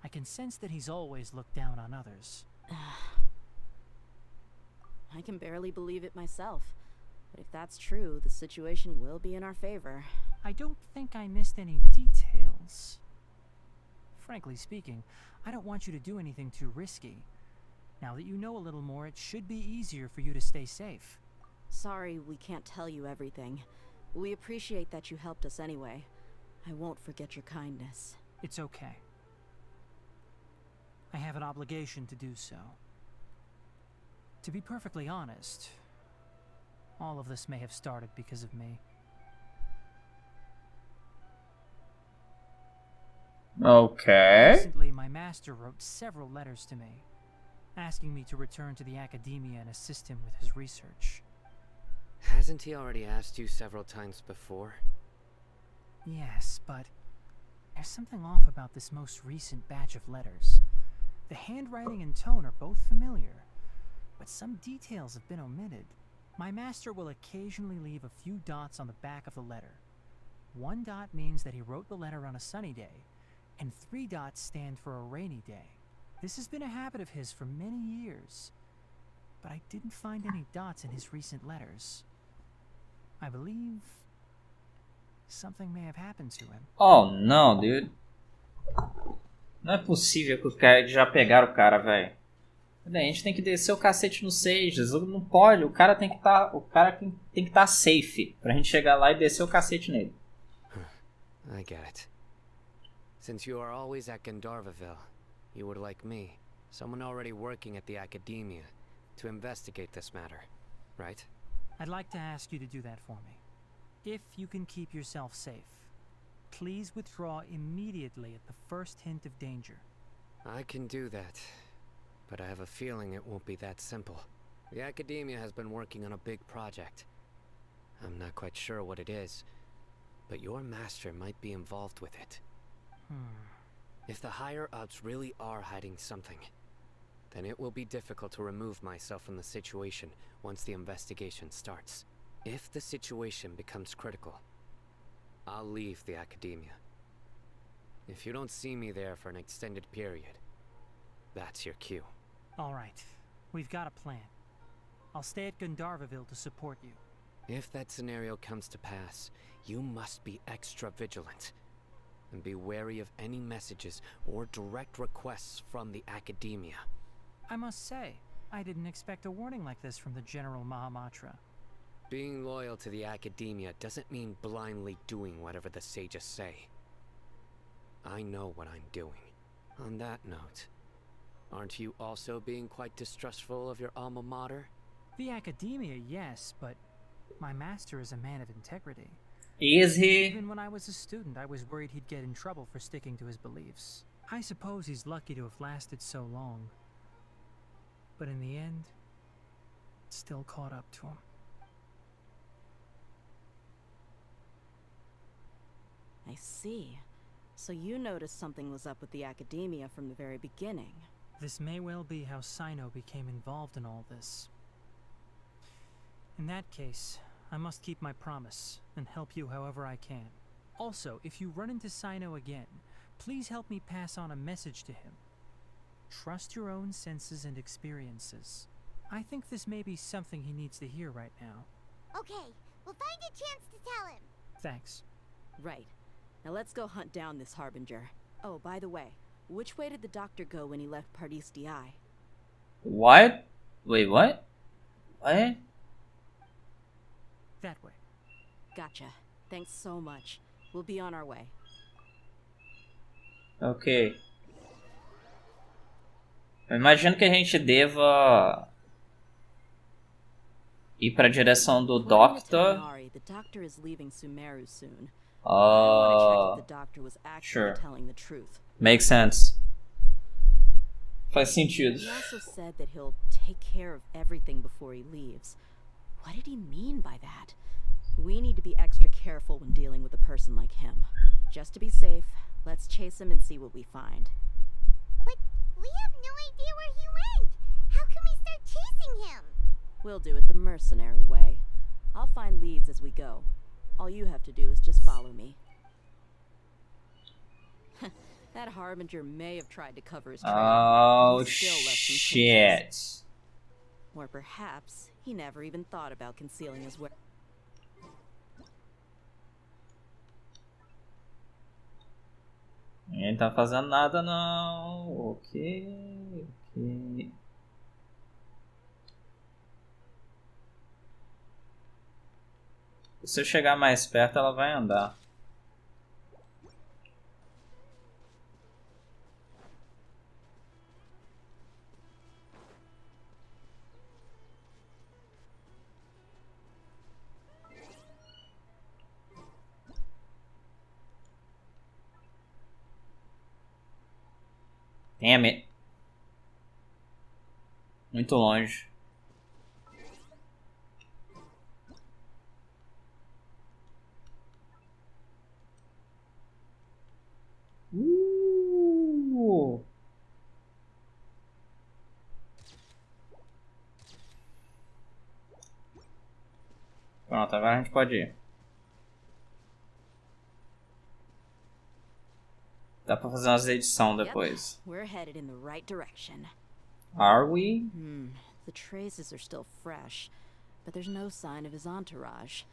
I can sense that he's always looked down on others. I can barely believe it myself. But if that's true, the situation will be in our favor. I don't think I missed any details. Frankly speaking, I don't want you to do anything too risky. Now that you know a little more, it should be easier for you to stay safe. Sorry we can't tell you everything. We appreciate that you helped us anyway. I won't forget your kindness. It's okay. I have an obligation to do so. To be perfectly honest, all of this may have started because of me. Okay. Recently, my master wrote several letters to me, asking me to return to the academia and assist him with his research. Hasn't he already asked you several times before? Yes, but there's something off about this most recent batch of letters. The handwriting and tone are both familiar, but some details have been omitted. My master will occasionally leave a few dots on the back of the letter. 1 dot means that he wrote the letter on a sunny day, and 3 dots stand for a rainy day. This has been a habit of his for many years, but I didn't find any dots in his recent letters. I believe something may have happened to him. Oh, não, dude. Não é possível que os caras já pegaram o cara, velho. A gente tem que descer o cacete no Sages. Não pode, o cara tem que estar, tem que estar safe pra gente chegar lá e descer o cacete nele. I get it. Since you are always at Gandharvaville, you would like me, someone already working at the academia, to investigate this matter, right? I'd like to ask you to do that for me. If you can keep yourself safe, please withdraw immediately at the first hint of danger. I can do that, but I have a feeling it won't be that simple. The academia has been working on a big project. I'm not quite sure what it is, but your master might be involved with it. If the higher-ups really are hiding something, then it will be difficult to remove myself from the situation once the investigation starts. If the situation becomes critical, I'll leave the academia. If you don't see me there for an extended period, that's your cue. All right, we've got a plan. I'll stay at Gandharvaville to support you. If that scenario comes to pass, you must be extra vigilant. And be wary of any messages or direct requests from the academia. I must say, I didn't expect a warning like this from the General Mahamatra. Being loyal to the academia doesn't mean blindly doing whatever the sages say. I know what I'm doing. On that note, aren't you also being quite distrustful of your alma mater? The academia, yes, but my master is a man of integrity. Is he? Even when I was a student, I was worried he'd get in trouble for sticking to his beliefs. I suppose he's lucky to have lasted so long. But in the end, it still caught up to him. I see. So you noticed something was up with the academia from the very beginning. This may well be how Sino became involved in all this. In that case, I must keep my promise and help you however I can. Also, if you run into Sino again, please help me pass on a message to him. Trust your own senses and experiences. I think this may be something he needs to hear right now. Okay, we'll find a chance to tell him. Thanks. Right. Now let's go hunt down this Harbinger. Oh, by the way, which way did the doctor go when he left Pardis Di? What? Wait, what? What? That way. Gotcha. Thanks so much. We'll be on our way. Ok. Eu imagino que a gente deva ir para a direção do Doctor. The doctor is leaving Sumeru soon. I want to check if the doctor was actually telling the truth. Makes sense. Faz sentido. He also said that he'll take care of everything before he leaves. What did he mean by that? We need to be extra careful when dealing with a person like him. Just to be safe, let's chase him and see what we find. But we have no idea where he went. How can we start chasing him? We'll do it the mercenary way. I'll find leads as we go. All you have to do is just follow me. That Harbinger may have tried to cover his trail. Oh, but he still left some shit. traces. Or perhaps he never even thought about concealing his where. Ele tá fazendo nada não. Ok, ok. Se eu chegar mais perto, ela vai andar. Damn it. Muito longe. Pronto, agora a gente pode ir. Dá pra fazer umas edição depois. We're headed in the right direction. Are we? The traces are still fresh, but there's no sign of his entourage.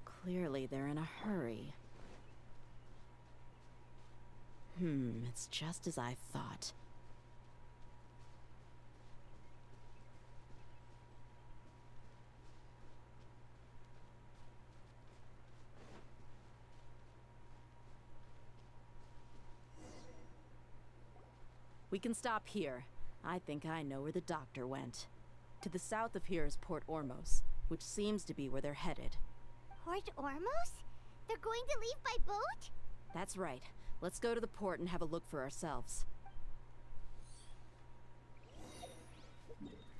Clearly they're in a hurry. It's just as I thought. We can stop here. I think I know where the doctor went. To the south of here is Port Ormos, which seems to be where they're headed. Port Ormos? They're going to leave by boat? That's right. Let's go to the port and have a look for ourselves.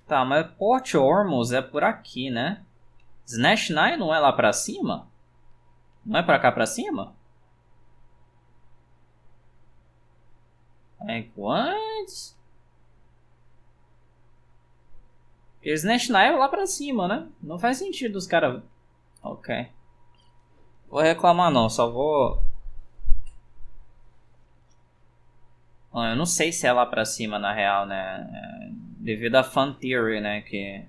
Tá, mas Port Ormos é por aqui, né? Snatchnai não é lá pra cima? Não é pra cá pra cima? Like, what? Porque Snatchnai é lá pra cima, né? Não faz sentido os caras... Ok. Vou reclamar não, só vou... Eu não sei se é lá pra cima na real, né? Devido à fan theory, né? Que...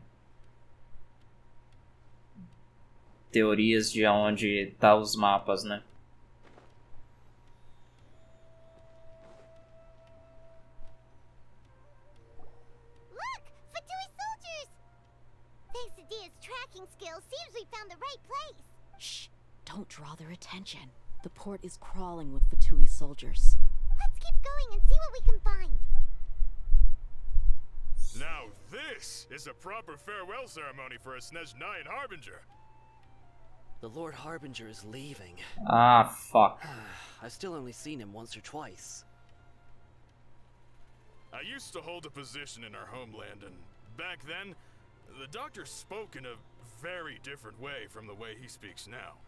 Teorias de onde tá os mapas, né? Look! Fatui soldiers! Thanks to Dia's tracking skills, seems we found the right place. Shh! Don't draw their attention. The port is crawling with Fatui soldiers. Let's keep going and see what we can find. Now this is a proper farewell ceremony for a Snezhnayan Harbinger. The Lord Harbinger is leaving. Ah, fuck. I've still only seen him once or twice. I used to hold a position in our homeland, and back then, the doctor spoke in a very different way from the way he speaks now.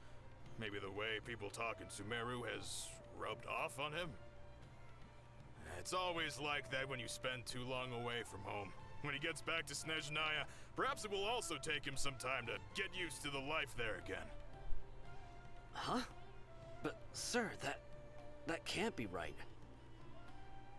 Maybe the way people talk in Sumeru has rubbed off on him? It's always like that when you spend too long away from home. When he gets back to Snezhnaya, perhaps it will also take him some time to get used to the life there again. Huh? But, sir, that can't be right.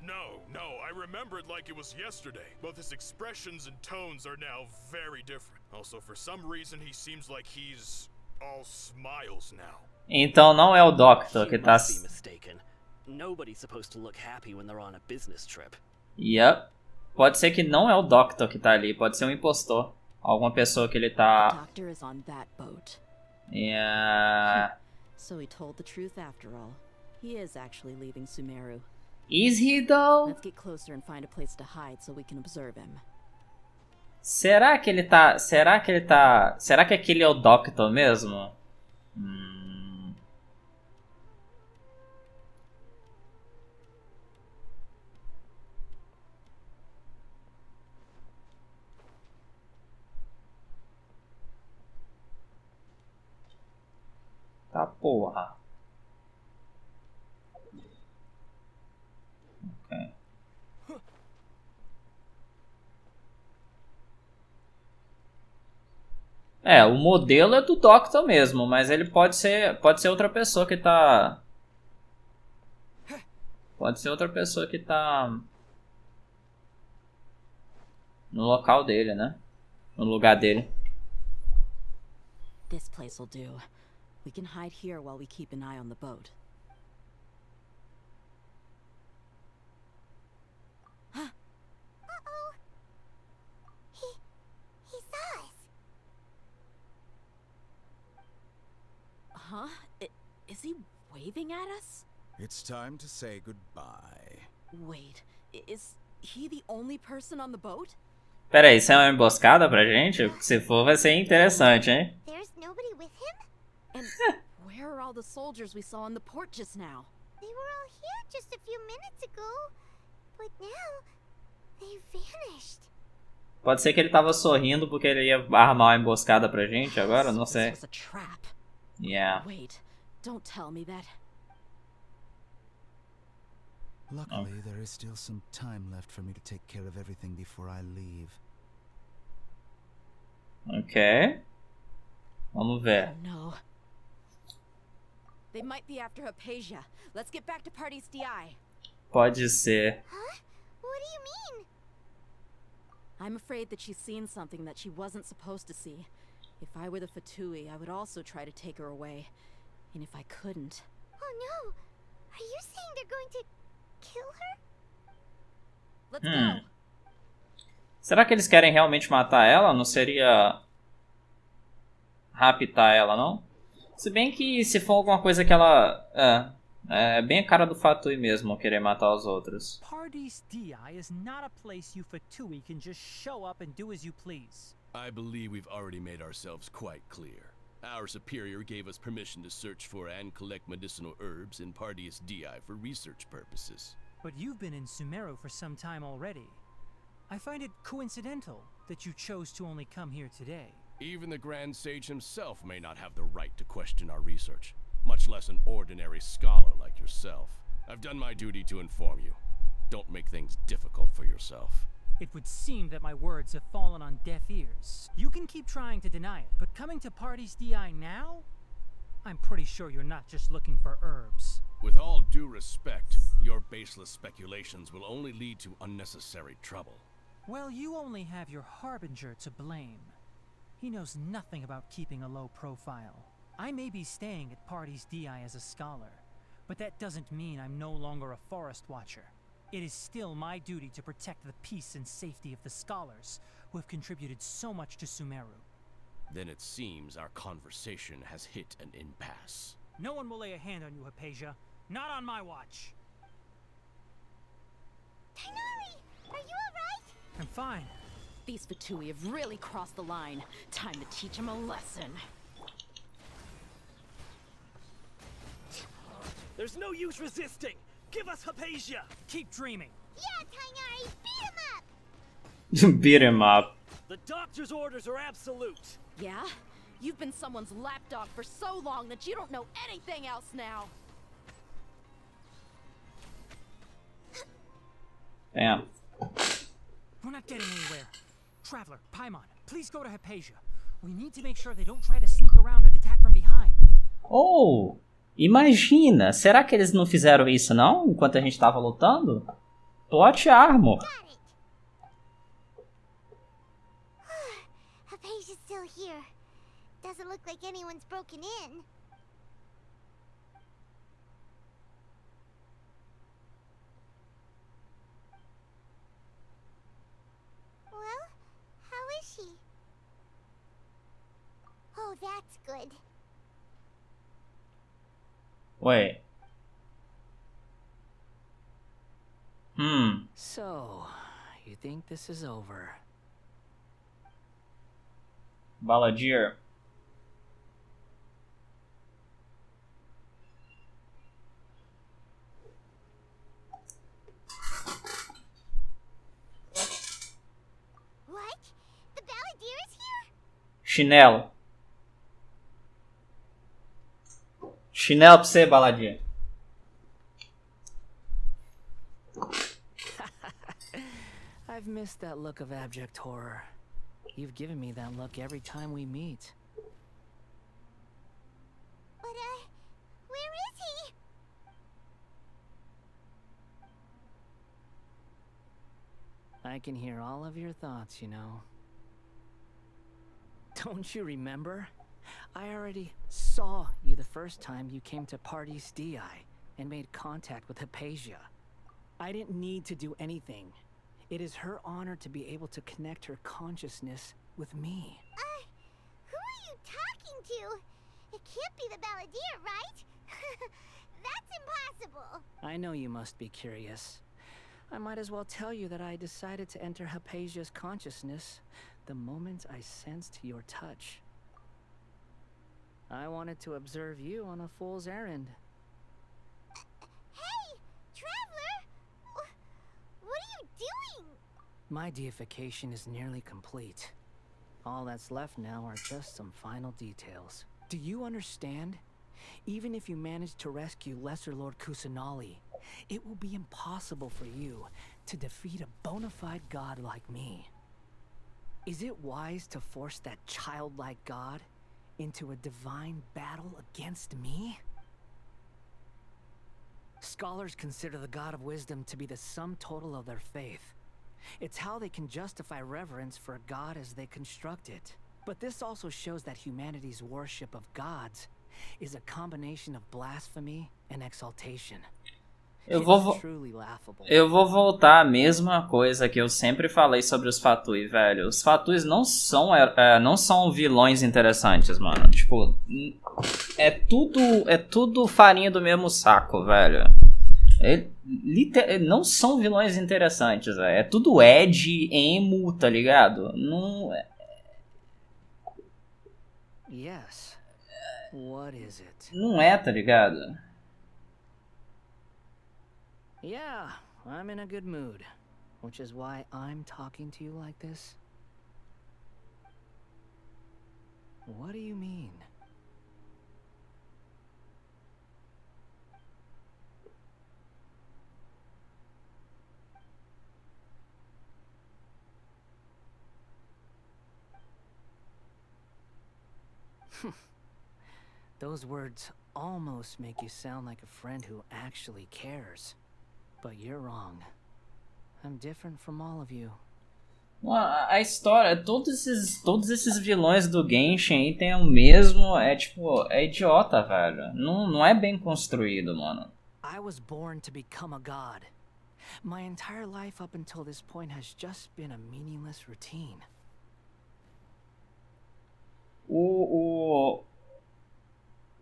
No, I remember it like it was yesterday. Both his expressions and tones are now very different. Also, for some reason, he seems like he's all smiles now. Então não é o Doctor que tá... Be mistaken. Nobody's supposed to look happy when they're on a business trip. Yep. Pode ser que não é o Doctor que tá ali, pode ser um impostor. Alguma pessoa que ele tá... The doctor is on that boat. Yeah. So he told the truth after all. He is actually leaving Sumeru. Is he though? Let's get closer and find a place to hide so we can observe him. Será que ele tá... Será que aquele é o Doctor mesmo? porra. Ok. É, o modelo é do Doctor mesmo, mas ele pode ser outra pessoa que tá... Pode ser outra pessoa que tá... no local dele, né? No lugar dele. This place will do. We can hide here while we keep an eye on the boat. Uh-oh. He saw us. Huh? Is he waving at us? It's time to say goodbye. Wait, is he the only person on the boat? Pera aí, isso é uma emboscada pra gente? Se for, vai ser interessante, hein? There's nobody with him? And where are all the soldiers we saw in the port just now? They were all here just a few minutes ago, but now they vanished. Pode ser que ele tava sorrindo porque ele ia armar uma emboscada pra gente agora? Não sei. This was a trap. Yeah. Wait, don't tell me that. Luckily, there is still some time left for me to take care of everything before I leave. Ok. Vamos ver. Oh no. They might be after Hypatia. Let's get back to Party's DI. Pode ser. Huh? What do you mean? I'm afraid that she's seen something that she wasn't supposed to see. If I were the Fatui, I would also try to take her away. And if I couldn't... Oh no! Are you saying they're going to kill her? Let's go! Será que eles querem realmente matar ela? Não seria raptar ela, não? Se bem que se for alguma coisa que ela... É bem a cara do Fatui mesmo querer matar os outros. Party's DI is not a place you Fatui can just show up and do as you please. I believe we've already made ourselves quite clear. Our superior gave us permission to search for and collect medicinal herbs in Party's DI for research purposes. But you've been in Sumeru for some time already. I find it coincidental that you chose to only come here today. Even the Grand Sage himself may not have the right to question our research, much less an ordinary scholar like yourself. I've done my duty to inform you. Don't make things difficult for yourself. It would seem that my words have fallen on deaf ears. You can keep trying to deny it, but coming to Party's DI now? I'm pretty sure you're not just looking for herbs. With all due respect, your baseless speculations will only lead to unnecessary trouble. Well, you only have your Harbinger to blame. He knows nothing about keeping a low profile. I may be staying at Party's DI as a scholar, but that doesn't mean I'm no longer a forest watcher. It is still my duty to protect the peace and safety of the scholars who have contributed so much to Sumeru. Then it seems our conversation has hit an impasse. No one will lay a hand on you, Hypatia. Not on my watch. Tainari, are you alright? I'm fine. These Fatui have really crossed the line. Time to teach them a lesson. There's no use resisting! Give us Hypatia! Keep dreaming. Yeah, Tainari, beat him up! Beat him up. The doctor's orders are absolute! Yeah? You've been someone's lapdog for so long that you don't know anything else now! Damn. We're not getting anywhere. Traveler, Paimon, please go to Hypatia. We need to make sure they don't try to sneak around and attack from behind. Oh, imagina. Será que eles não fizeram isso não? Enquanto a gente tava lutando? Plot armor. Hypatia's still here. Doesn't look like anyone's broken in. Well, how is she? Oh, that's good. Wait. So, you think this is over? Balladeer. What? The Balladeer is here? Chinelo. Chinelo pra você, baladinha. I've missed that look of abject horror. You've given me that look every time we meet. But, where is he? I can hear all of your thoughts, you know. Don't you remember? I already saw you the first time you came to Party's DI and made contact with Hypatia. I didn't need to do anything. It is her honor to be able to connect her consciousness with me. Who are you talking to? It can't be the Balladeer, right? That's impossible. I know you must be curious. I might as well tell you that I decided to enter Hypatia's consciousness the moment I sensed your touch. I wanted to observe you on a fool's errand. Hey, Traveler! What are you doing? My deification is nearly complete. All that's left now are just some final details. Do you understand? Even if you manage to rescue Lesser Lord Kusanali, it will be impossible for you to defeat a bona fide god like me. Is it wise to force that childlike god into a divine battle against me? Scholars consider the god of wisdom to be the sum total of their faith. It's how they can justify reverence for a god as they construct it. But this also shows that humanity's worship of gods is a combination of blasphemy and exaltation. Eu vou voltar à mesma coisa que eu sempre falei sobre os Fatui, velho. Os Fatuis não são vilões interessantes, mano. Tipo, é tudo farinha do mesmo saco, velho. Não são vilões interessantes, velho. É tudo Ed, emo, tá ligado? Não. Yes. What is it? Não é, tá ligado? Yeah, I'm in a good mood, which is why I'm talking to you like this. What do you mean? Those words almost make you sound like a friend who actually cares. But you're wrong. I'm different from all of you. A história, todos esses vilões do Genshin aí tem o mesmo, é idiota, velho. Não é bem construído, mano. I was born to become a god. My entire life up until this point has just been a meaningless routine.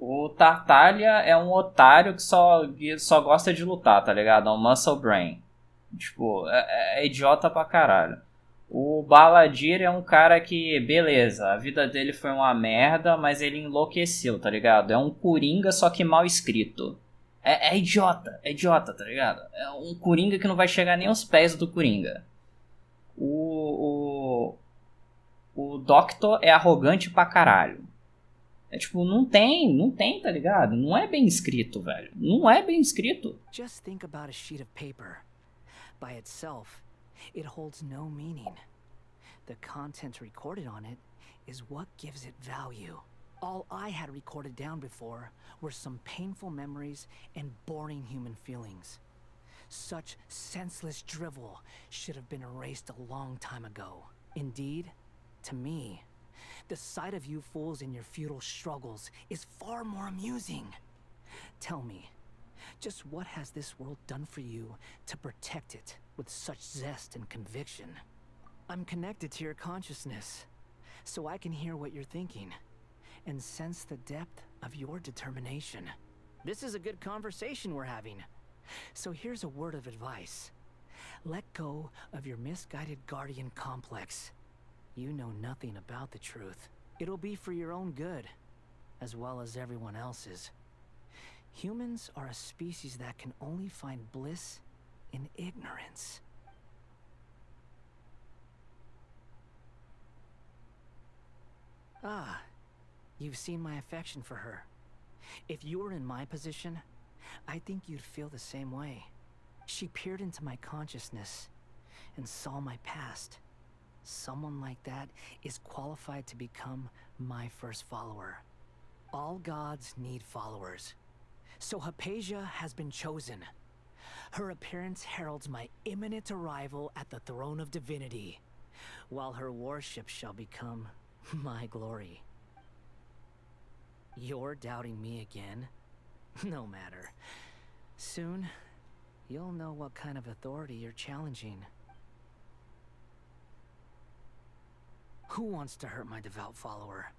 O Tartaglia é um otário que só gosta de lutar, tá ligado? É um muscle brain. Tipo, é idiota pra caralho. O Balladeer é um cara que, beleza, a vida dele foi uma merda, mas ele enlouqueceu, tá ligado? É um Coringa, só que mal escrito. É idiota, tá ligado? É um Coringa que não vai chegar nem aos pés do Coringa. O Doctor é arrogante pra caralho. É tipo, não tem, tá ligado? Não é bem escrito, velho. Não é bem escrito. Just think about a sheet of paper. By itself, it holds no meaning. The content recorded on it is what gives it value. All I had recorded down before were some painful memories and boring human feelings. Such senseless drivel should have been erased a long time ago. Indeed, to me, the sight of you fools in your futile struggles is far more amusing. Tell me, just what has this world done for you to protect it with such zest and conviction? I'm connected to your consciousness, so I can hear what you're thinking and sense the depth of your determination. This is a good conversation we're having. So here's a word of advice. Let go of your misguided guardian complex. You know nothing about the truth. It'll be for your own good, as well as everyone else's. Humans are a species that can only find bliss in ignorance. Ah, you've seen my affection for her. If you were in my position, I think you'd feel the same way. She peered into my consciousness and saw my past. Someone like that is qualified to become my first follower. All gods need followers. So Hypatia has been chosen. Her appearance heralds my imminent arrival at the throne of divinity, while her worship shall become my glory. You're doubting me again? No matter. Soon, you'll know what kind of authority you're challenging. Who wants to hurt my devout follower?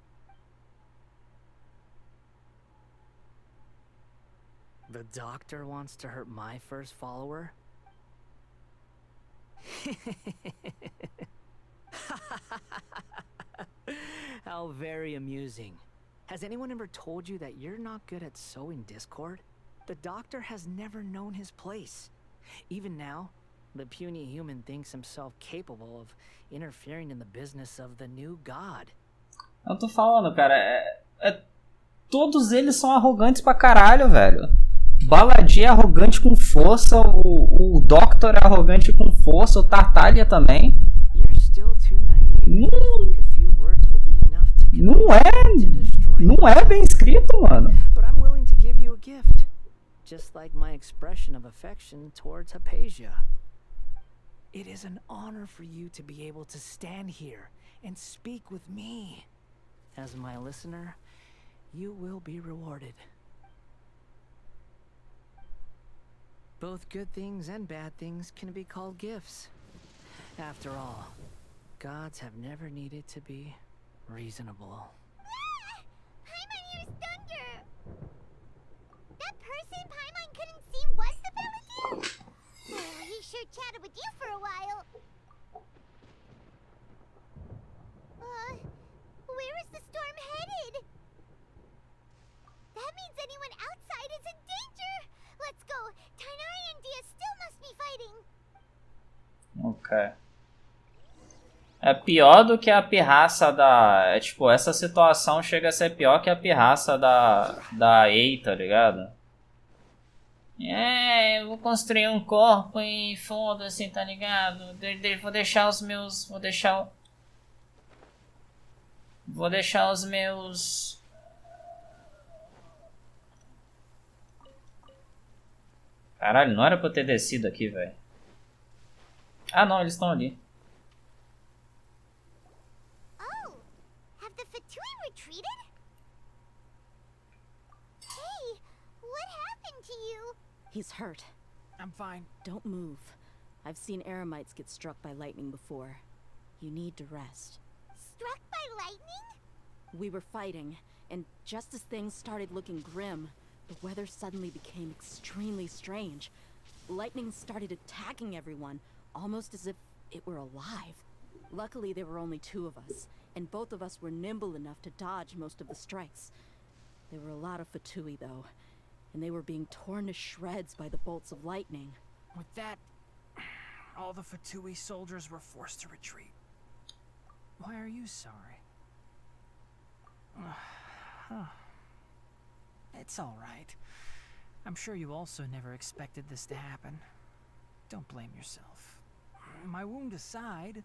The doctor wants to hurt my first follower? How very amusing. Has anyone ever told you that you're not good at sowing discord? The doctor has never known his place. Even now, the puny human thinks himself capable of interfering in the business of the new god. Eu tô falando, cara, todos eles são arrogantes pra caralho, velho. Baladir é arrogante com força, o Doctor é arrogante com força, o Tartaglia também. Não é bem escrito, mano. But I'm willing to give you a gift, just like my expression of affection towards Hypatia. It is an honor for you to be able to stand here and speak with me. As my listener, you will be rewarded. Both good things and bad things can be called gifts. After all, gods have never needed to be reasonable. Paimon hears thunder! That person Paimon couldn't see was the Paladin? Oh, he sure chatted with you for a while. Where is the storm headed? That means anyone outside is in danger! Let's go! Tainari and Dia still must be fighting! Ok. É pior do que a pirraça da... tipo, essa situação chega a ser pior que a pirraça da Ei, tá ligado? Eu vou construir um corpo e foda-se, tá ligado? Vou deixar os meus... Vou deixar os meus... Caralho, não era pra eu ter descido aqui, velho. Ah, não, eles estão ali. Oh, have the Fatui retreated? Hey, what happened to you? He's hurt. I'm fine. Don't move. I've seen Eremites get struck by lightning before. You need to rest. Struck by lightning? We were fighting, and just as things started looking grim, the weather suddenly became extremely strange. Lightning started attacking everyone, almost as if it were alive. Luckily, there were only two of us, and both of us were nimble enough to dodge most of the strikes. There were a lot of Fatui, though, and they were being torn to shreds by the bolts of lightning. With that, all the Fatui soldiers were forced to retreat. Why are you sorry? It's all right. I'm sure you also never expected this to happen. Don't blame yourself. My wound aside,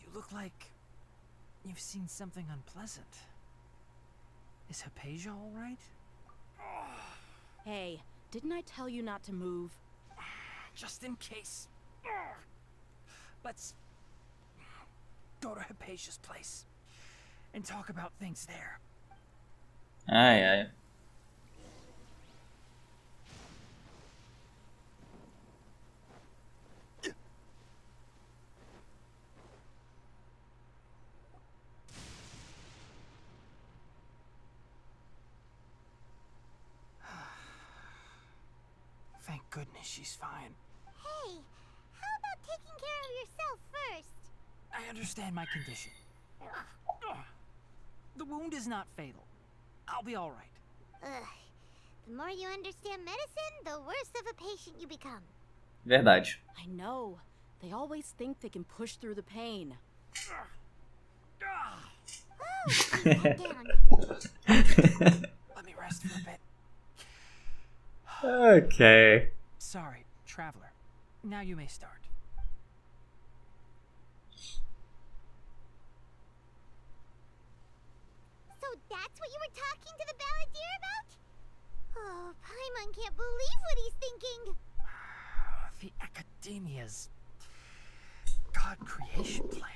you look like you've seen something unpleasant. Is Hypatia all right? Hey, didn't I tell you not to move? Just in case. Let's go to Hypatia's place and talk about things there. Ai, ai. Thank goodness she's fine. Hey, how about taking care of yourself first? I understand my condition. The wound is not fatal. I'll be all right. Ugh. The more you understand medicine, the worse of a patient you become. Verdade. I know. They always think they can push through the pain. Oh, calm down. Let me rest for a bit. Okay. Sorry, traveler. Now you may start. So that's what you were talking to the balladeer about? Oh, Paimon can't believe what he's thinking. The Academia's God creation plan.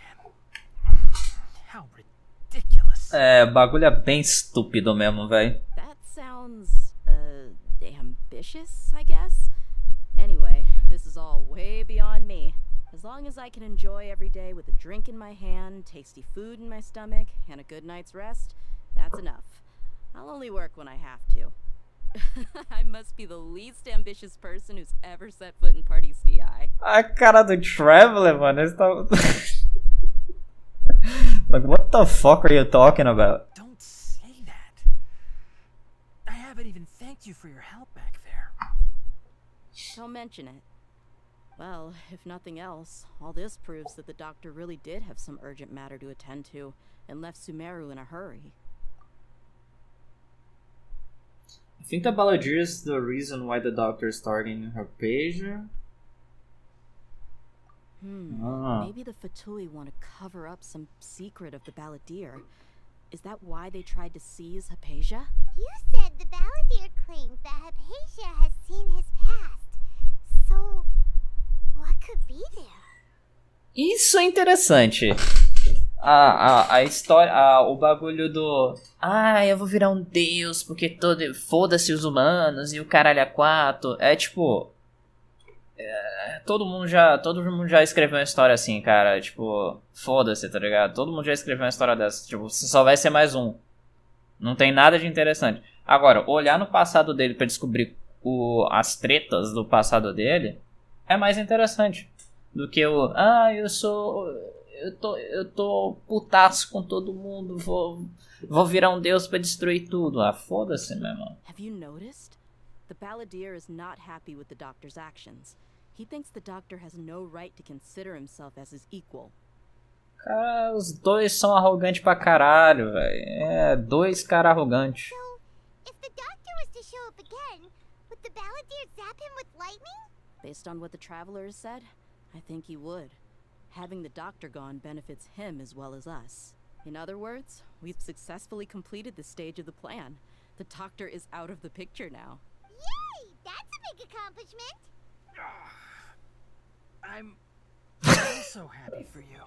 How ridiculous. É, o bagulho é bem estúpido mesmo, velho. That sounds, ambitious, I guess? Anyway, this is all way beyond me. As long as I can enjoy every day with a drink in my hand, tasty food in my stomach, and a good night's rest, that's enough. I'll only work when I have to. I must be the least ambitious person who's ever set foot in Party's DI. A cara do Traveler, mano. Eles tão... Like, what the fuck are you talking about? Don't say that. I haven't even thanked you for your help back there. Don't mention it. Well, if nothing else, all this proves that the doctor really did have some urgent matter to attend to and left Sumeru in a hurry. I think the balladeer is the reason why the doctor is targeting her page. Maybe the Fatui want to cover up some secret of the balladeer. Is that why they tried to seize Hypatia? You said the balladeer claimed that Hypatia has seen his past. So, what could be there? Isso é interessante. A história, o bagulho do... eu vou virar um deus porque foda-se os humanos e o caralho a quatro. É tipo... todo mundo já escreveu uma história assim, cara. Tipo, foda-se, tá ligado? Todo mundo já escreveu uma história dessa. Tipo, só vai ser mais um. Não tem nada de interessante. Agora, olhar no passado dele pra descobrir as tretas do passado dele é mais interessante do que eu tô putaço com todo mundo, vou virar um deus pra destruir tudo. Foda-se, meu irmão. Have you noticed? The balladeer is not happy with the doctor's actions. He thinks the doctor has no right to consider himself as his equal. Cara, os dois são arrogantes pra caralho, velho. Dois caras arrogantes. So, if the doctor was to show up again, would the balladeer zap him with lightning? Based on what the traveler has said, I think he would. Having the doctor gone benefits him as well as us. In other words, we've successfully completed this stage of the plan. The doctor is out of the picture now. Yay! That's a big accomplishment! I'm so happy for you.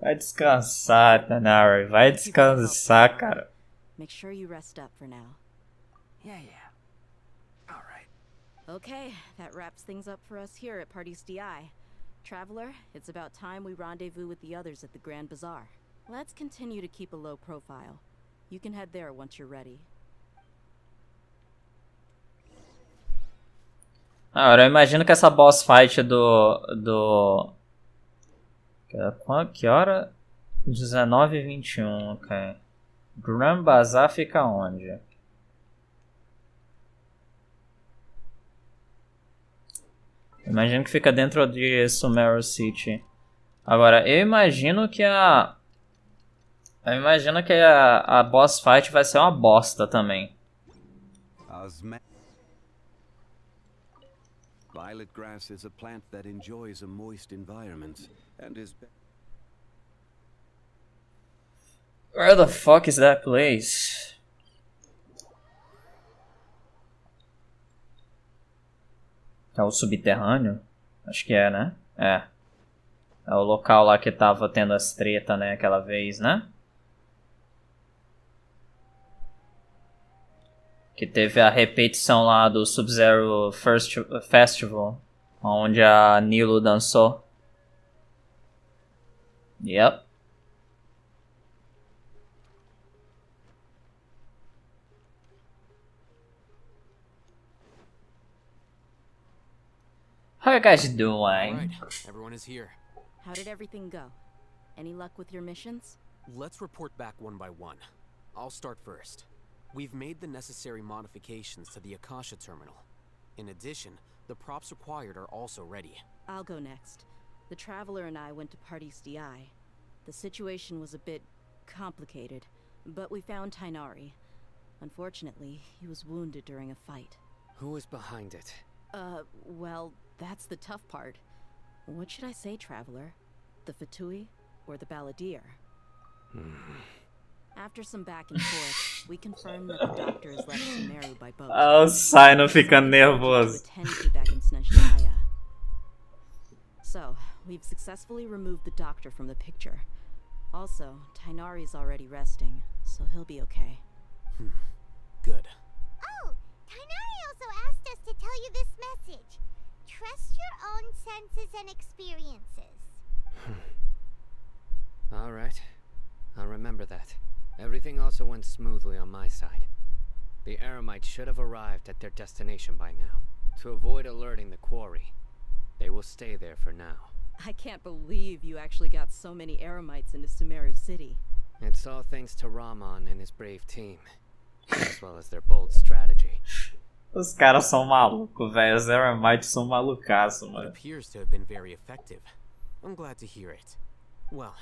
Vai descansar, Tanari. Vai descansar, cara. Make sure you rest up for now. Yeah. All right. Okay, that wraps things up for us here at Party's DI. Traveler, it's about time we rendezvous with the others at the Grand Bazaar. Let's continue to keep a low profile. You can head there once you're ready. Eu imagino que essa boss fight que hora? 19h21, ok. Grand Bazaar fica onde? Imagino que fica dentro de Sumeru City. Agora, eu imagino que a boss fight vai ser uma bosta também. Violet grass is a plant that enjoys a moist environment and is... Where the fuck is that place? É o subterrâneo? Acho que é, né? É. É o local lá que tava tendo as tretas, né? Aquela vez, né? Que teve a repetição lá do Sub-Zero Festival, onde a Nilo dançou. Yep. How are you guys doing? Alright, everyone is here. How did everything go? Any luck with your missions? Let's report back one by one. I'll start first. We've made the necessary modifications to the Akasha terminal. In addition, the props required are also ready. I'll go next. The Traveler and I went to Party's DI. The situation was a bit complicated, but we found Tainari. Unfortunately, he was wounded during a fight. Who was behind it? Well, that's the tough part. What should I say, Traveler? The Fatui or the Balladeer? After some back and forth, we confirmed that the doctor has left Sumeru by boat. O Sino fica nervoso. So, we've successfully removed the doctor from the picture. Also, Tainari's already resting, so he'll be okay. Good. Oh, Tainari also asked us to tell you this message. Trust your own senses and experiences. Alright. I'll remember that. Everything also went smoothly on my side. The Eremites should have arrived at their destination by now. To avoid alerting the quarry, they will stay there for now. I can't believe you actually got so many Eremites into Sumeru City. It's all thanks to Rahman and his brave team, as well as their bold strategy. Os caras são malucos, velho. Os Eremites são malucaço, It mano. appears to have been very effective. I'm glad to hear it. Well,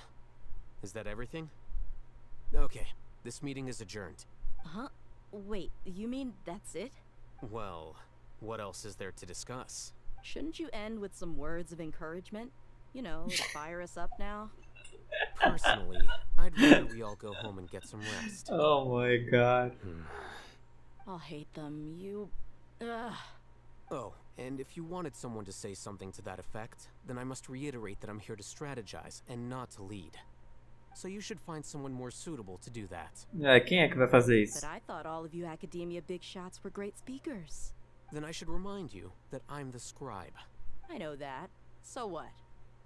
is that everything? Okay, this meeting is adjourned. Huh? Wait, you mean that's it? Well, what else is there to discuss? Shouldn't you end with some words of encouragement? You know, to fire us up now? Personally, I'd rather we all go home and get some rest. Oh my god. I'll hate them. You... Ugh. Oh, and if you wanted someone to say something to that effect, then I must reiterate that I'm here to strategize and not to lead. So you should find someone more suitable to do that. Quem é que vai fazer isso? But I thought all of you academia big shots were great speakers. Then I should remind you that I'm the scribe. I know that. So what?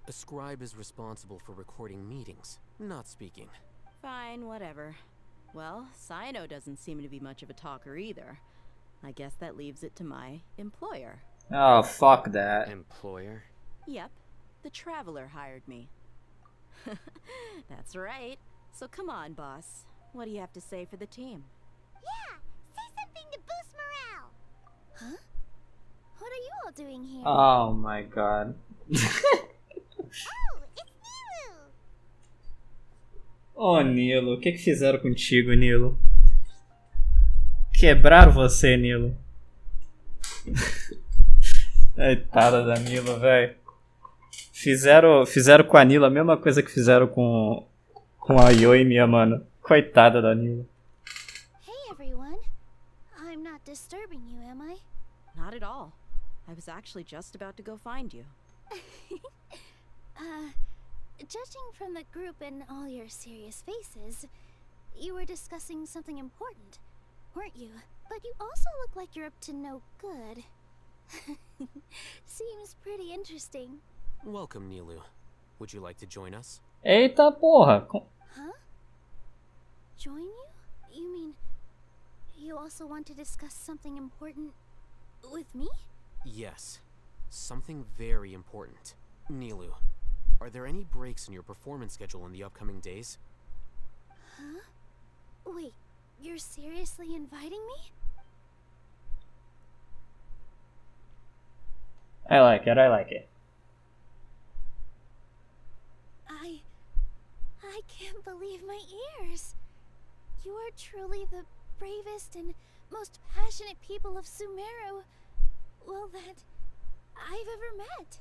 A scribe is responsible for recording meetings, not speaking. Fine, whatever. Well, Sino doesn't seem to be much of a talker either. I guess that leaves it to my employer. Oh, fuck that. Employer? Yep. The Traveler hired me. That's right. So come on, boss. What do you have to say for the team? Yeah, say something to boost morale. Huh? What are you all doing here? Oh my god. Oh, it's Nilo! Oh, Nilo, o que fizeram contigo, Nilo? Quebraram você, Nilo. Coitada da Nilo, velho. Fizeram com a Nilo a mesma coisa que fizeram com a Yoimiya, mano. Coitada da Nilo. Hey everyone. I'm not disturbing you, am I? Not at all. I was actually just about to go find you. Judging from the group and all your serious faces, you were discussing something important, weren't you? But you also look like you're up to no good. Seems pretty interesting. Welcome, Nilu. Would you like to join us? Eita porra! Huh? Join you? You mean you also want to discuss something important with me? Yes. Something very important. Nilu, are there any breaks in your performance schedule in the upcoming days? Huh? Wait, you're seriously inviting me? I like it, I like it. I can't believe my ears. You are truly the bravest and most passionate people of Sumeru, well, that I've ever met.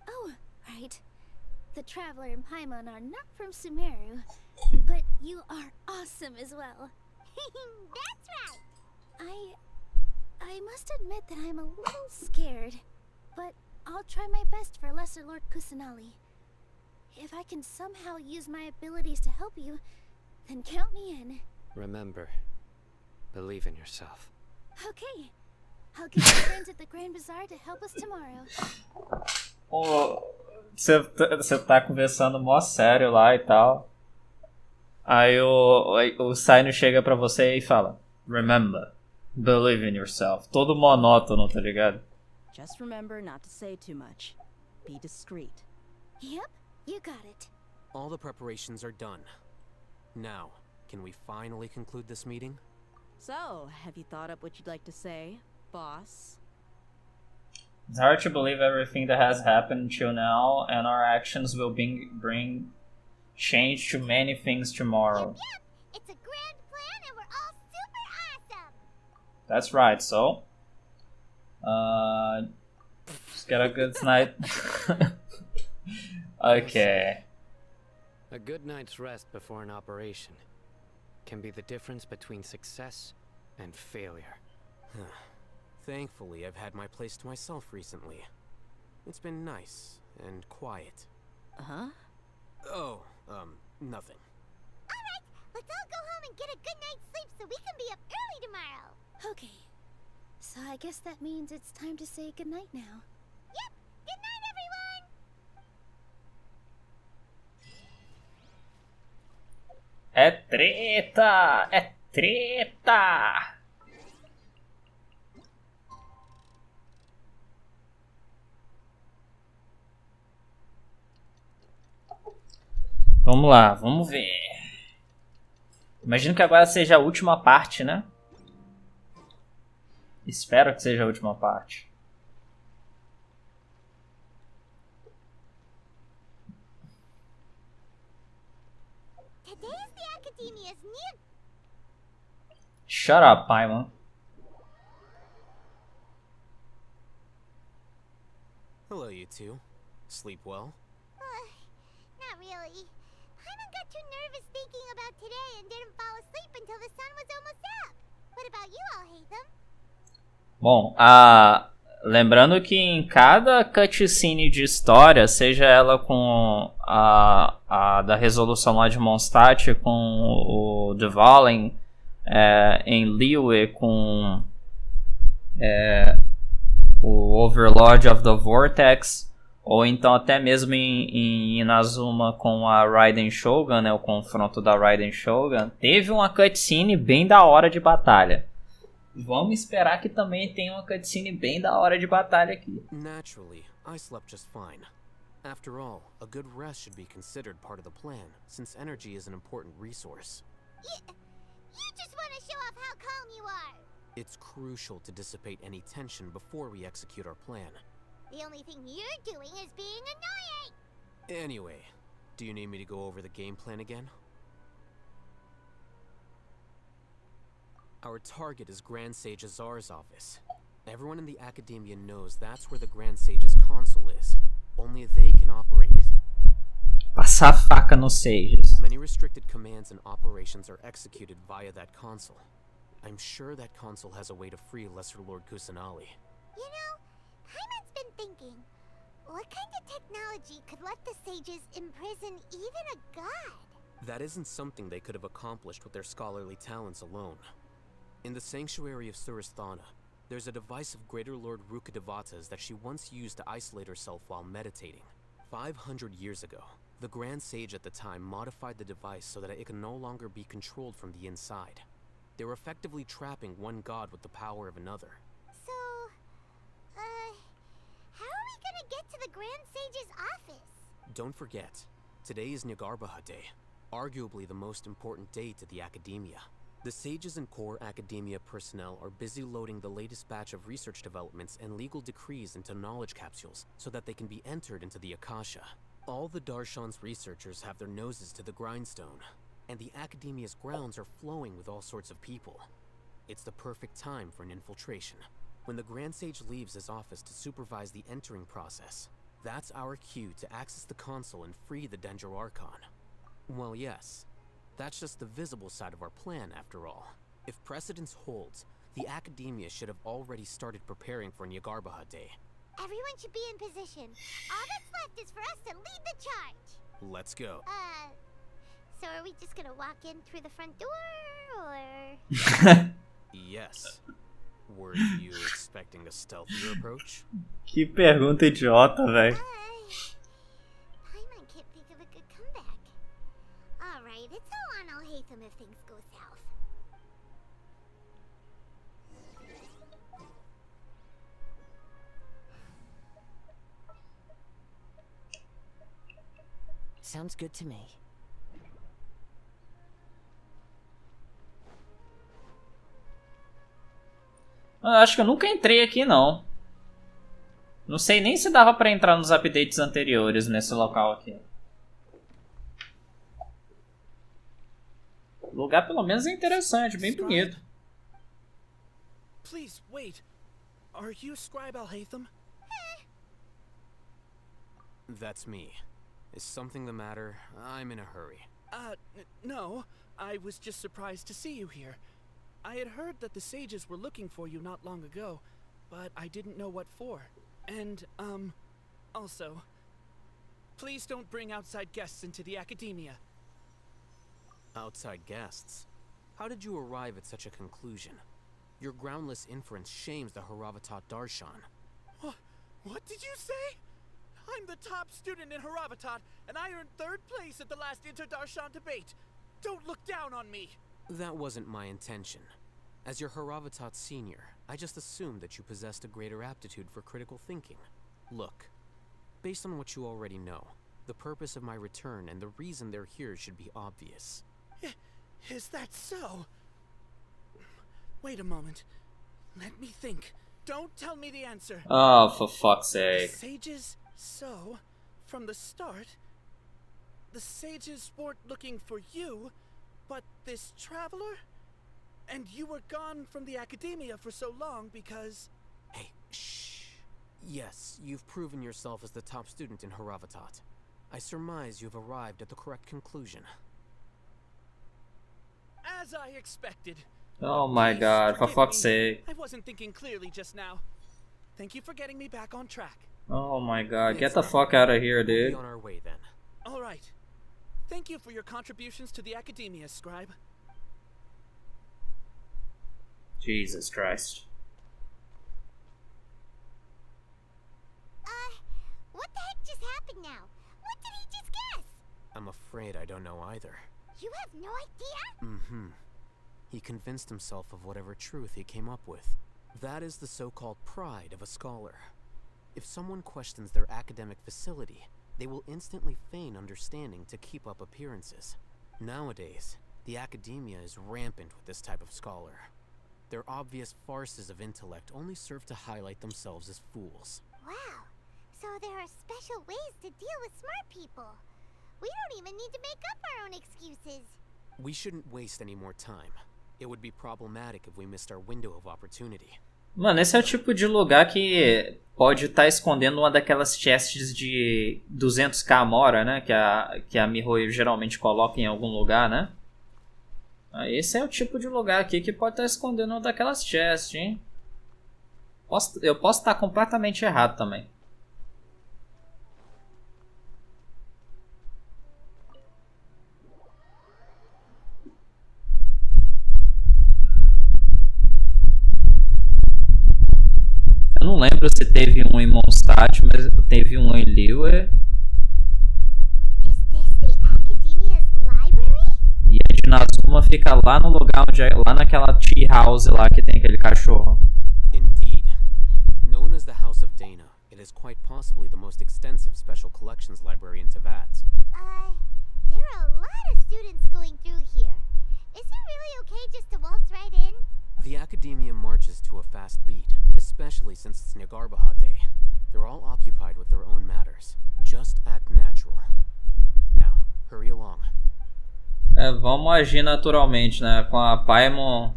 Oh, right. The Traveler and Paimon are not from Sumeru, but you are awesome as well. That's right. I must admit that I'm a little scared, but I'll try my best for Lesser Lord Kusanali. If I can somehow use my abilities to help you, then count me in. Remember, believe in yourself. Okay. I'll get my friends at the Grand Bazaar to help us tomorrow. Você tá conversando mó sério lá e tal. Aí o Sino chega pra você e fala: Remember, believe in yourself. Todo monótono, tá ligado? Just remember not to say too much. Be discreet. Yep, you got it. All the preparations are done. Now, can we finally conclude this meeting? So, have you thought up what you'd like to say, boss? It's hard to believe everything that has happened till now, and our actions will bring change to many things tomorrow. Yep, it's a grand plan and we're all That's right, so... just get a good night. Okay. A good night's rest before an operation can be the difference between success and failure. Thankfully, I've had my place to myself recently. It's been nice and quiet. Huh? Oh, nothing. Alright, let's all go home and get a good night's sleep so we can be up early tomorrow. Okay. So I guess that means it's time to say goodnight now. Yep, good night everyone! É treta! É treta! Vamos lá, vamos ver. Imagino que agora seja a última parte, né? Espero que seja a última parte. Today is the Academia's new... Shut up, Paimon. Hello, you two. Sleep well? Not really. Paimon got too nervous thinking about today and didn't fall asleep until the sun was almost up. What about you all, Haytham? Bom, lembrando que em cada cutscene de história, seja ela com a da resolução lá de Mondstadt, com o Dvalin, em Liyue, com o Overlord of the Vortex, ou então até mesmo em Inazuma com a Raiden Shogun, né, o confronto da Raiden Shogun, teve uma cutscene bem da hora de batalha. Vamos esperar que também tenha uma cutscene bem da hora de batalha aqui. Naturally, I slept just fine. After all, a good rest should be considered part of the plan, since energy is an important resource. You just want to show off how calm you are. It's crucial to dissipate any tension before we execute our plan. The only thing you're doing is being annoying. Anyway, do you need me to go over the game plan again? Our target is Grand Sage Azar's office. Everyone in the Academia knows that's where the Grand Sage's console is. Only they can operate it. Passar a faca nos Sages. Many restricted commands and operations are executed via that console. I'm sure that console has a way to free Lesser Lord Kusanali. You know, Paimon's been thinking, what kind of technology could let the Sages imprison even a god? That isn't something they could have accomplished with their scholarly talents alone. In the Sanctuary of Suristhana, there's a device of Greater Lord Rukkhadevata's that she once used to isolate herself while meditating. 500 years ago, the Grand Sage at the time modified the device so that it can no longer be controlled from the inside. They were effectively trapping one god with the power of another. So, how are we gonna get to the Grand Sage's office? Don't forget, today is Nagarbaha Day, arguably the most important day to the Academia. The Sages and core Academia personnel are busy loading the latest batch of research developments and legal decrees into knowledge capsules so that they can be entered into the Akasha. All the Darshan's researchers have their noses to the grindstone, and the Academia's grounds are flowing with all sorts of people. It's the perfect time for an infiltration. When the Grand Sage leaves his office to supervise the entering process, that's our cue to access the console and free the Dendro Archon. Well, yes. That's just the visible side of our plan, after all. If precedence holds, the Academia should have already started preparing for Nagarbaha Day. Everyone should be in position. All that's left is for us to lead the charge. Let's go. So are we just gonna walk in through the front door, or...? Yes. Were you expecting a stealthier approach? Que pergunta idiota, velho. Paimon can't think of a good comeback. Alright, it's all on Haytham if things go south. Sounds good to me. Eu acho que eu nunca entrei aqui, não. Não sei nem se dava pra entrar nos updates anteriores nesse local aqui. O lugar pelo menos é interessante, bem bonito. Please, wait. Are you Scribe Alhaitham? That's me. Is something the matter? I'm in a hurry. No. I was just surprised to see you here. I had heard that the sages were looking for you not long ago, but I didn't know what for. And, also, please don't bring outside guests into the academia. Outside guests? How did you arrive at such a conclusion? Your groundless inference shames the Haravatat Darshan. What did you say? I'm the top student in Haravatat, and I earned 3rd place at the last Inter-Darshan debate. Don't look down on me! That wasn't my intention. As your Haravatat senior, I just assumed that you possessed a greater aptitude for critical thinking. Look, based on what you already know, the purpose of my return and the reason they're here should be obvious. Is that so? Wait a moment. Let me think. Don't tell me the answer. Oh, for fuck's sake. The sages, from the start, the sages weren't looking for you, but this traveler? And you were gone from the academia for so long because... Hey, shh. Yes, you've proven yourself as the top student in Haravatat. I surmise you've arrived at the correct conclusion. As I expected. Oh my god, for fuck's sake. I wasn't thinking clearly just now. Thank you for getting me back on track. Oh my god, get the fuck out of here, dude. We'll be on our way then. All right. Thank you for your contributions to the academia, Scribe. Jesus Christ. What the heck just happened now? What did he just guess? I'm afraid I don't know either. You have no idea? Mm-hmm. He convinced himself of whatever truth he came up with. That is the so-called pride of a scholar. If someone questions their academic facility, they will instantly feign understanding to keep up appearances. Nowadays, the academia is rampant with this type of scholar. Their obvious farces of intellect only serve to highlight themselves as fools. Wow, so there are special ways to deal with smart people. We don't even need to make up our own excuses. We shouldn't waste any more time. It would be problematic if we missed our window of opportunity. Mano, esse é o tipo de lugar que pode estar escondendo uma daquelas chests de 200k mora, né? Que a Miho geralmente coloca em algum lugar, né? Esse é o tipo de lugar aqui que pode estar escondendo uma daquelas chests, hein? Eu posso estar completamente errado também. Eu não lembro se teve um em Mondstadt, mas teve um em Buer. E a de Nazuma fica lá no lugar onde lá naquela tea house lá que tem aquele cachorro. Indeed. Known as the House of Dana, it is quite possibly the most extensive special collections library in Teyvat. There are a lot of students going through here. Is it really okay just to waltz right in? The academia marches to a fast beat, especially since it's Nagarbaha Day. They're all occupied with their own matters. Just act natural. Now, hurry along. Vamos agir naturalmente, né? Com a Paimon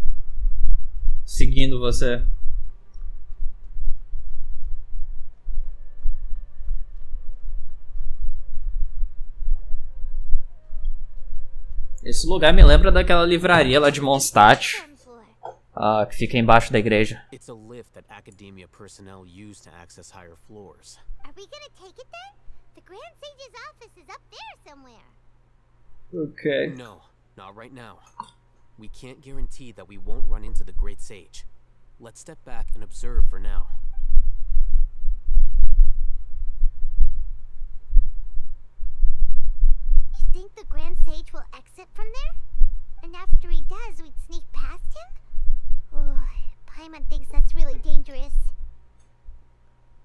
seguindo você. Esse lugar me lembra daquela livraria lá de Mondstadt. Que fica embaixo da igreja. It's a lift that academia personnel use to access higher floors. Are we gonna take it then? The Grand Sage's office is up there somewhere. Okay. No, not right now. We can't guarantee that we won't run into the Great Sage. Let's step back and observe for now. You think the Grand Sage will exit from there? And after he does, we'd sneak past him? Paimon thinks that's really dangerous.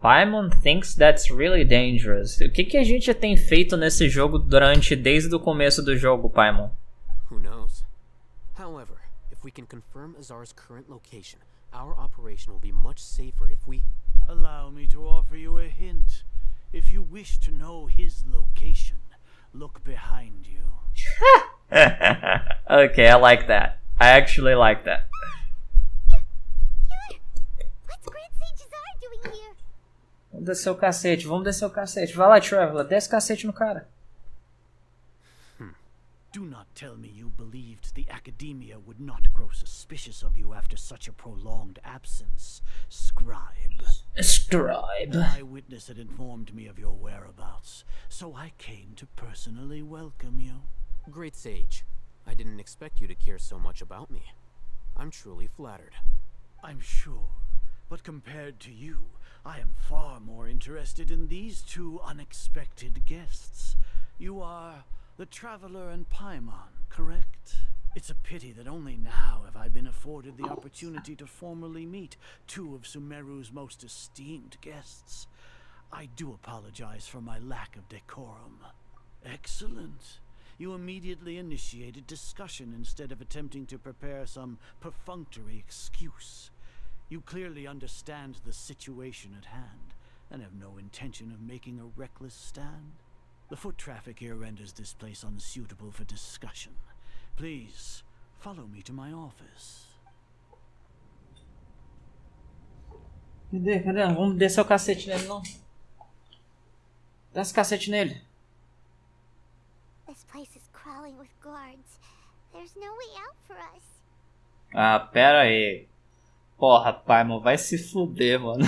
Paimon thinks that's really dangerous. O que a gente tem feito nesse jogo desde o começo do jogo, Paimon? Who knows? However, if we can confirm Azar's current location, our operation will be much safer if we... Allow me to offer you a hint. If you wish to know his location, look behind you. Okay, I like that. I actually like that. descer o cacete, vamos descer o cacete. Vai lá, Traveler, desce o cacete no cara. Do not tell me you believed the academia would not grow suspicious of you after such a prolonged absence, scribe. Scribe. An eyewitness had informed me of your whereabouts, so I came to personally welcome you. Great sage. I didn't expect you to care so much about me. I'm truly flattered. I'm sure, but compared to you, I am far more interested in these two unexpected guests. You are the Traveler and Paimon, correct? It's a pity that only now have I been afforded the opportunity to formally meet two of Sumeru's most esteemed guests. I do apologize for my lack of decorum. Excellent. You immediately initiated discussion instead of attempting to prepare some perfunctory excuse. You clearly understand the situation at hand, and have no intention of making a reckless stand. The foot traffic here renders this place unsuitable for discussion. Please, follow me to my office. Cadê? Não vamos descer o cacete nele, não. Desce o cacete nele. This place is crawling with guards. There's no way out for us. Ah, pera aí. Porra, Paimon, vai se fuder, mano.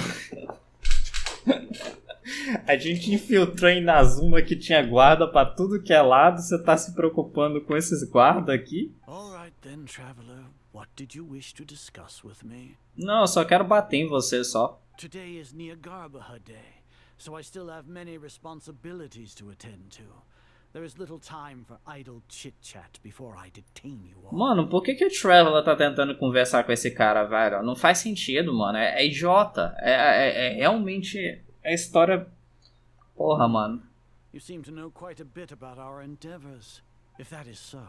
A gente infiltrou em Nazuma que tinha guarda pra tudo que é lado. Você tá se preocupando com esses guardas aqui? Alright then, Traveler. What did you wish to discuss with me? Não, eu só quero bater em você só. Today is Niagarbaha Day, so I still have many responsibilities to attend to. There is little time for idle chit-chat before I detain you all. Mano, por que o Traveler tá tentando conversar com esse cara, velho? Não faz sentido, mano. É idiota. É realmente a história... Porra, mano. You seem to know quite a bit about our endeavors. If that is so,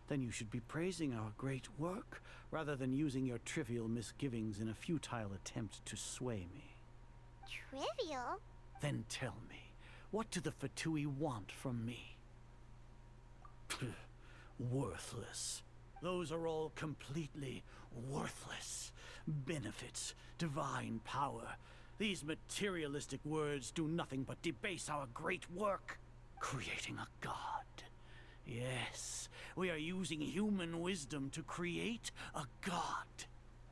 then you should be praising our great work, rather than using your trivial misgivings in a futile attempt to sway me. Trivial? Then tell me, what do the Fatui want from me? Worthless. Those are all completely worthless. Benefits, divine power. These materialistic words do nothing but debase our great work. Creating a god. Yes, we are using human wisdom to create a god.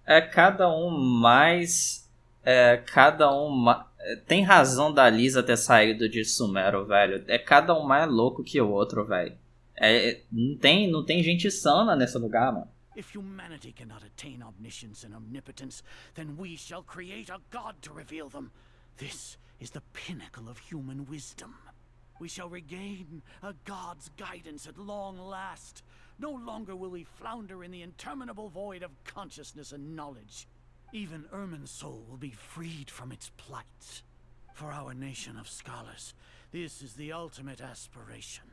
É cada um mais... Tem razão da Lisa ter saído de Sumero, velho. É cada um mais louco que o outro, velho. Não tem gente sana nesse lugar, mano. If humanity cannot attain omniscience and omnipotence, then we shall create a god to reveal them. This is the pinnacle of human wisdom. We shall regain a god's guidance at long last. No longer will we flounder in the interminable void of consciousness and knowledge. Even Ermin's soul will be freed from its plight. For our nation of scholars, this is the ultimate aspiration.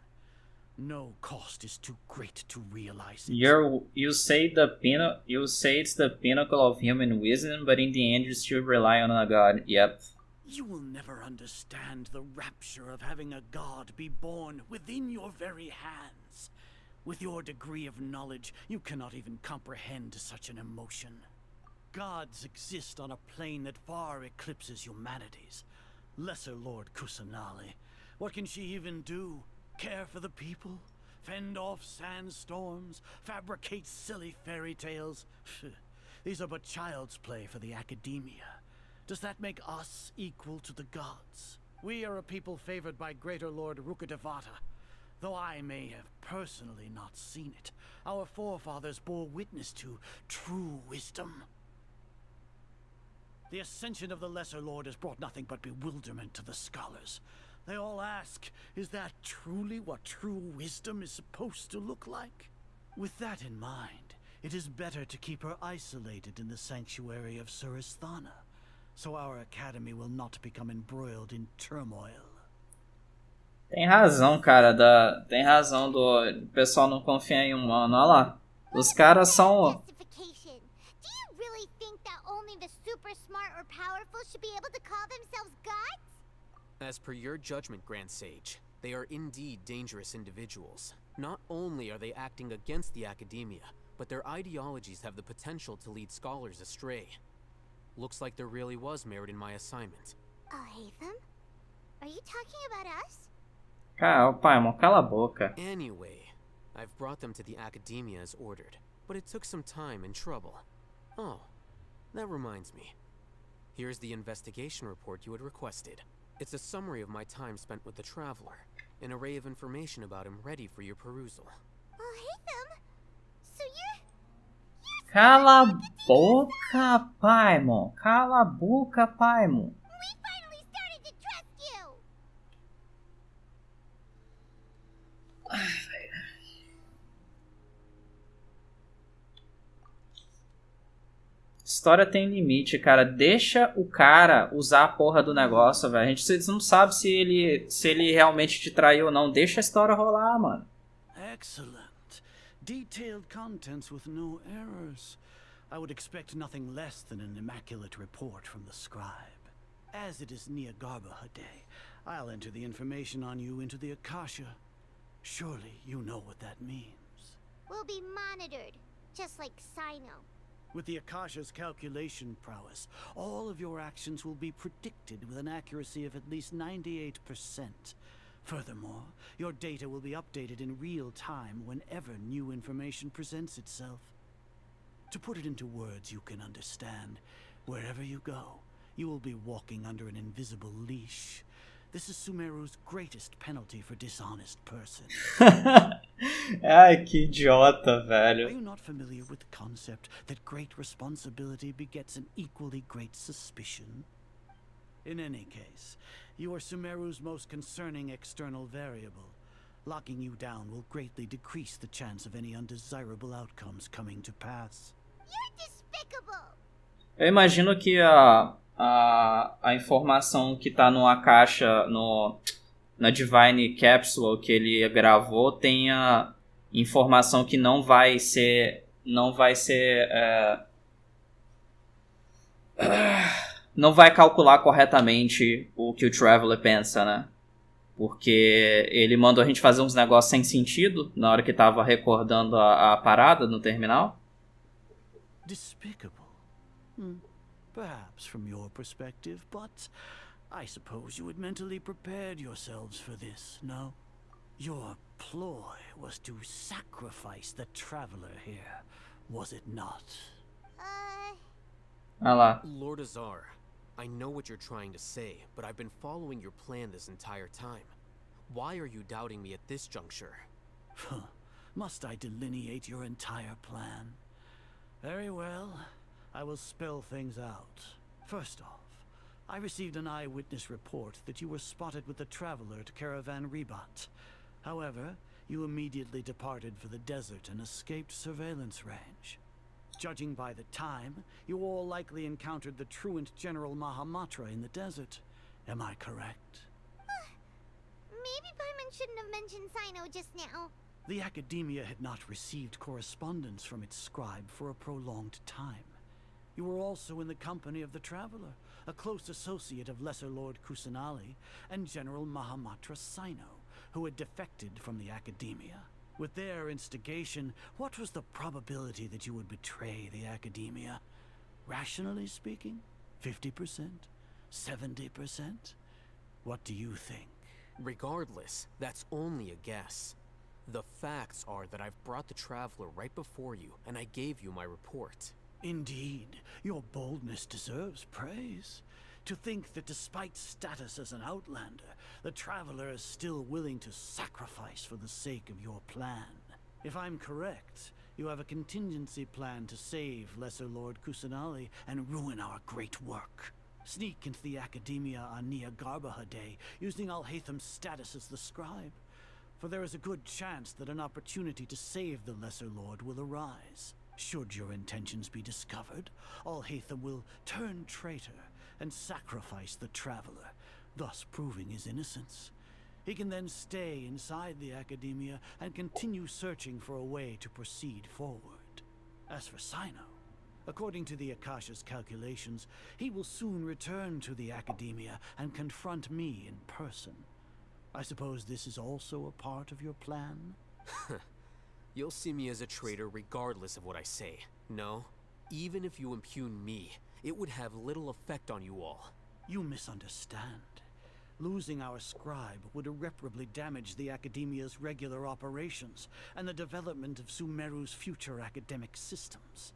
No cost is too great to realize it. You say it's the pinnacle of human wisdom, but in the end you still rely on a god. Yep. You will never understand the rapture of having a god be born within your very hands. With your degree of knowledge, you cannot even comprehend such an emotion. Gods exist on a plane that far eclipses humanity's. Lesser Lord Kusanali, what can she even do? Care for the people? Fend off sandstorms? Fabricate silly fairy tales? These are but child's play for the academia. Does that make us equal to the gods? We are a people favored by Greater Lord Rukadevata. Though I may have personally not seen it, our forefathers bore witness to true wisdom. The ascension of the Lesser Lord has brought nothing but bewilderment to the scholars. They all ask, is that truly what true wisdom is supposed to look like? With that in mind, it is better to keep her isolated in the sanctuary of Suristhana, so our academy will not become embroiled in turmoil. Tem razão, cara. Tem razão do pessoal não confiar em humano. Olha lá. Os caras são... Do you really think that only the super smart or powerful should be able to call themselves gods? As per your judgment, Grand Sage, they are indeed dangerous individuals. Not only are they acting against the academia, but their ideologies have the potential to lead scholars astray. Looks like there really was merit in my assignment. Oh, Hatham? Are you talking about us? Cara, Paimon, cala a boca. Anyway, I've brought them to the academia as ordered, but it took some time and trouble. Oh, that reminds me. Here's the investigation report you had requested. It's a summary of my time spent with the Traveler, an array of information about him ready for your perusal. Oh, Hatham? So you're... Cala a boca, Paimon. Cala a boca, Paimon. We finally started to trust you! História tem limite, cara. Deixa o cara usar a porra do negócio, velho. A gente não sabe se ele realmente te traiu ou não. Deixa a história rolar, mano. Excellent. Detailed contents with no errors. I would expect nothing less than an immaculate report from the scribe. As it is Niagarbaha Day, I'll enter the information on you into the Akasha. Surely you know what that means. We'll be monitored, just like Sino. With the Akasha's calculation prowess, all of your actions will be predicted with an accuracy of at least 98%. Furthermore, your data will be updated in real time whenever new information presents itself. To put it into words you can understand, wherever you go, you will be walking under an invisible leash. This is Sumeru's greatest penalty for dishonest persons. Ai, que idiota, velho. Are you not familiar with the concept that great responsibility begets an equally great suspicion? In any case, you are Sumeru's most concerning external variable. Locking you down will greatly decrease the chance of any undesirable outcomes coming to pass. You're despicable! Eu imagino que a informação que tá no Akasha, na Divine Capsule que ele gravou, tenha informação que não vai ser não vai calcular corretamente o que o Traveler pensa, né? Porque ele mandou a gente fazer uns negócios sem sentido na hora que tava recordando a parada no terminal. Despicable. Perhaps from your perspective, but I suppose you had mentally prepared yourselves for this, no? Your ploy was to sacrifice the Traveler here, was it not? Olha lá. Lord Azar, I know what you're trying to say, but I've been following your plan this entire time. Why are you doubting me at this juncture? Must I delineate your entire plan? Very well. I will spell things out. First off, I received an eyewitness report that you were spotted with the Traveler at Caravan Rebat. However, you immediately departed for the desert and escaped surveillance range. Judging by the time, you all likely encountered the truant General Mahamatra in the desert. Am I correct? Maybe Paimon shouldn't have mentioned Sino just now. The Academia had not received correspondence from its scribe for a prolonged time. You were also in the company of the Traveler, a close associate of Lesser Lord Kusanali and General Mahamatra Sino, who had defected from the Academia. With their instigation, what was the probability that you would betray the Academia? Rationally speaking, 50%? 70%? What do you think? Regardless, that's only a guess. The facts are that I've brought the Traveler right before you, and I gave you my report. Indeed, your boldness deserves praise. To think that despite status as an outlander, the Traveler is still willing to sacrifice for the sake of your plan. If I'm correct, you have a contingency plan to save Lesser Lord Kusanali and ruin our great work. Sneak into the Academia on Niagarbaha Day, using Alhatham's status as the scribe. For there is a good chance that an opportunity to save the Lesser Lord will arise. Should your intentions be discovered, Alhatham will turn traitor and sacrifice the Traveler, thus proving his innocence. He can then stay inside the Academia and continue searching for a way to proceed forward. As for Sino, according to the Akasha's calculations, he will soon return to the Academia and confront me in person. I suppose this is also a part of your plan? You'll see me as a traitor regardless of what I say. No, even if you impugn me, it would have little effect on you all. You misunderstand. Losing our scribe would irreparably damage the Academia's regular operations and the development of Sumeru's future academic systems.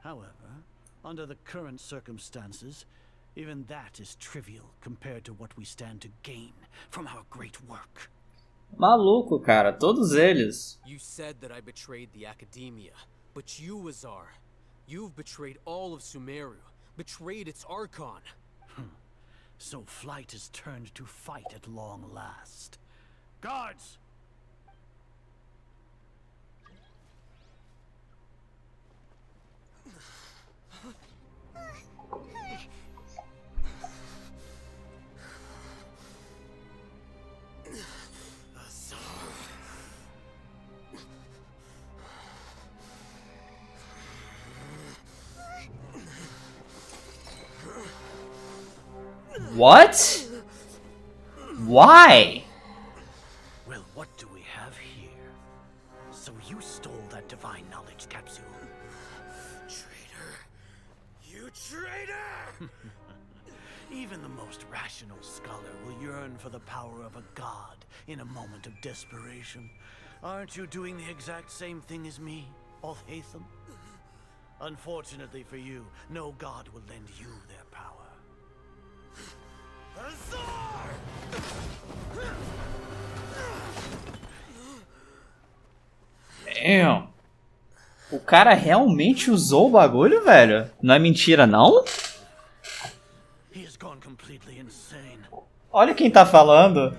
However, under the current circumstances, even that is trivial compared to what we stand to gain from our great work. Maluco, cara, todos eles. You said that I betrayed the Academia, but you, Azar, you've betrayed all of Sumeru, betrayed its Archon. So flight has turned to fight at long last. Guards! What? Why? Well, what do we have here? So you stole that divine knowledge capsule. Traitor! You traitor! Even the most rational scholar will yearn for the power of a god in a moment of desperation. Aren't you doing the exact same thing as me, Alhaitham? Unfortunately for you, no god will lend you their power. Damn. O cara realmente usou o bagulho, velho? Não é mentira, não? Olha quem tá falando.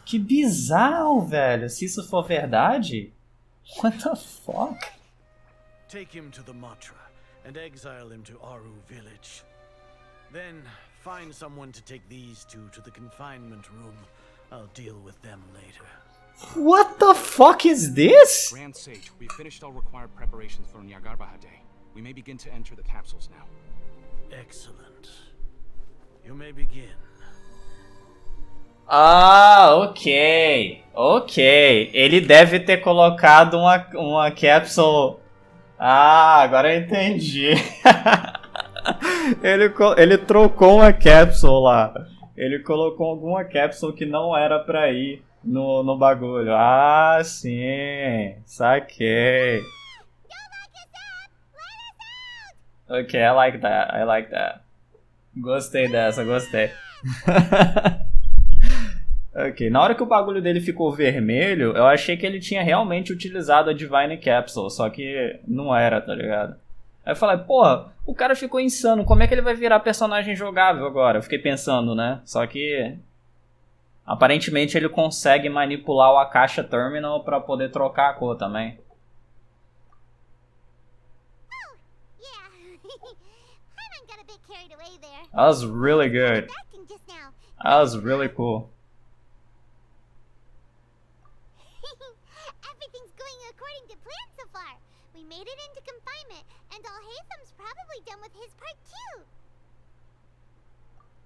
Que bizarro, velho. Se isso for verdade. What the fuck? Take him to the Matra and exile him to Aru village. Then find someone to take these two to the confinement room. I'll deal with them later. What the fuck is this? Grand Sage, we've finished all required preparations for Nyagarbha Day. We may begin to enter the capsules now. Excellent. You may begin. Ah, ok. Ok. Ele deve ter colocado uma capsule. Ah, agora eu entendi. Ele trocou uma capsule lá. Ele colocou alguma capsule que não era pra ir no bagulho. Ah, sim. Saquei. Ok, I like that. I like that. Gostei dessa, gostei. Ok, na hora que o bagulho dele ficou vermelho, eu achei que ele tinha realmente utilizado a Divine Capsule, só que não era, tá ligado? Aí eu falei, porra, o cara ficou insano, como é que ele vai virar personagem jogável agora? Eu fiquei pensando, né? Só que aparentemente ele consegue manipular o Akasha Terminal pra poder trocar a cor também. That was really good. That was really cool. Everything's going according to plan so far. We made it into confinement, and Alhaitham's probably done with his part too.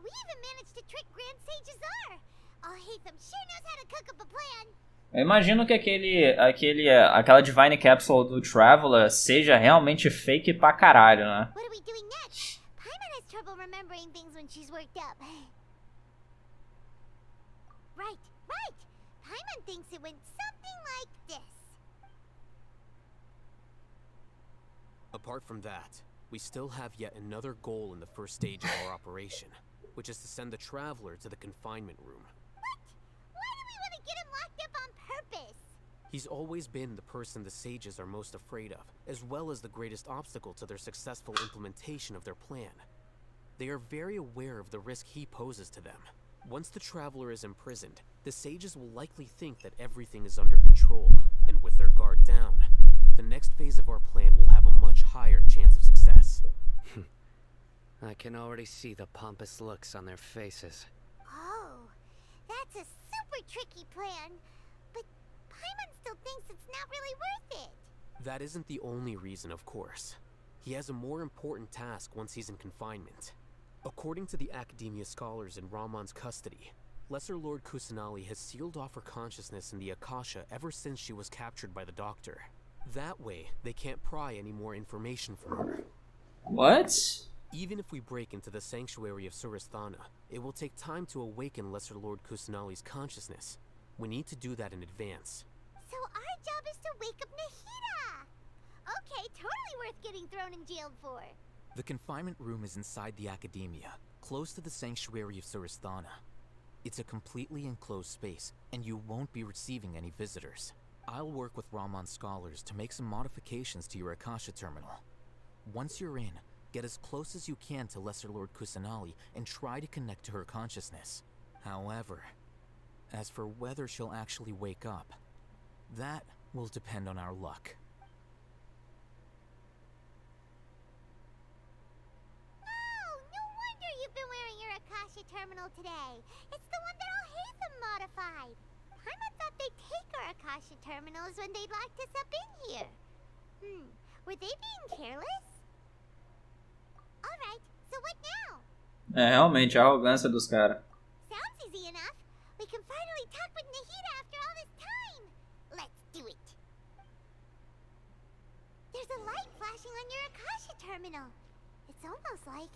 We even managed to trick Grand Sage Azar. Alhaitham sure knows how to cook up a plan. Eu imagino que aquela Divine Capsule do Traveler seja realmente fake pra caralho, né? What are we doing next? Paimon has trouble remembering things when she's worked up. Right. Paimon thinks it went something like this. Apart from that, we still have yet another goal in the first stage of our operation, which is to send the Traveler to the confinement room. What? Why do we want to get him locked up on purpose? He's always been the person the sages are most afraid of, as well as the greatest obstacle to their successful implementation of their plan. They are very aware of the risk he poses to them. Once the Traveler is imprisoned, the sages will likely think that everything is under control, and with their guard down, the next phase of our plan will have a much higher chance of success. I can already see the pompous looks on their faces. Oh, that's a super tricky plan. But Paimon still thinks it's not really worth it. That isn't the only reason, of course. He has a more important task once he's in confinement. According to the Academia scholars in Ramon's custody, Lesser Lord Kusanali has sealed off her consciousness in the Akasha ever since she was captured by the Doctor. That way, they can't pry any more information from her. What? Even if we break into the sanctuary of Suristhana, it will take time to awaken Lesser Lord Kusanali's consciousness. We need to do that in advance. So our job is to wake up Nahida! Okay, totally worth getting thrown in jail for. The confinement room is inside the academia, close to the sanctuary of Suristhana. It's a completely enclosed space, and you won't be receiving any visitors. I'll work with Raman scholars to make some modifications to your Akasha terminal. Once you're in, get as close as you can to Lesser Lord Kusanali and try to connect to her consciousness. However, as for whether she'll actually wake up, that will depend on our luck. Oh, no wonder you've been wearing your Akasha terminal today. It's the one that all Hatham modified. Paimon thought they'd take our Akasha terminals when they locked us up in here. Were they being careless? Alright, so what now? É realmente a arrogância dos caras. Sounds easy enough. We can finally talk with Nahida after all this time. Let's do it. There's a light flashing on your Akasha terminal. It's almost like...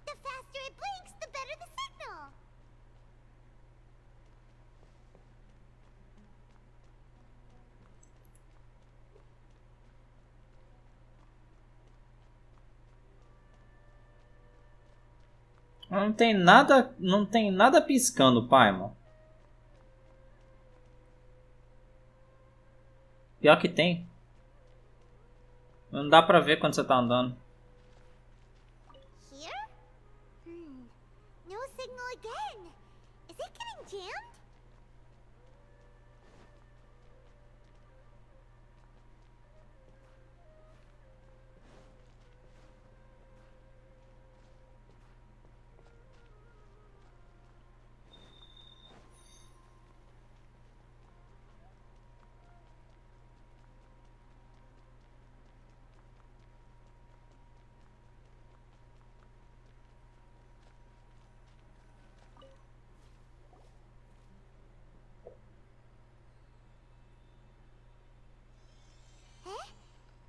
the faster it blinks, the better the signal. Não tem nada piscando, Paimon. Pior que tem. Não dá pra ver quando você tá andando. Here? No signal again. Is it getting jammed?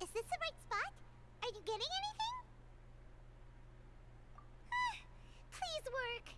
Is this the right spot? Are you getting anything? Please work.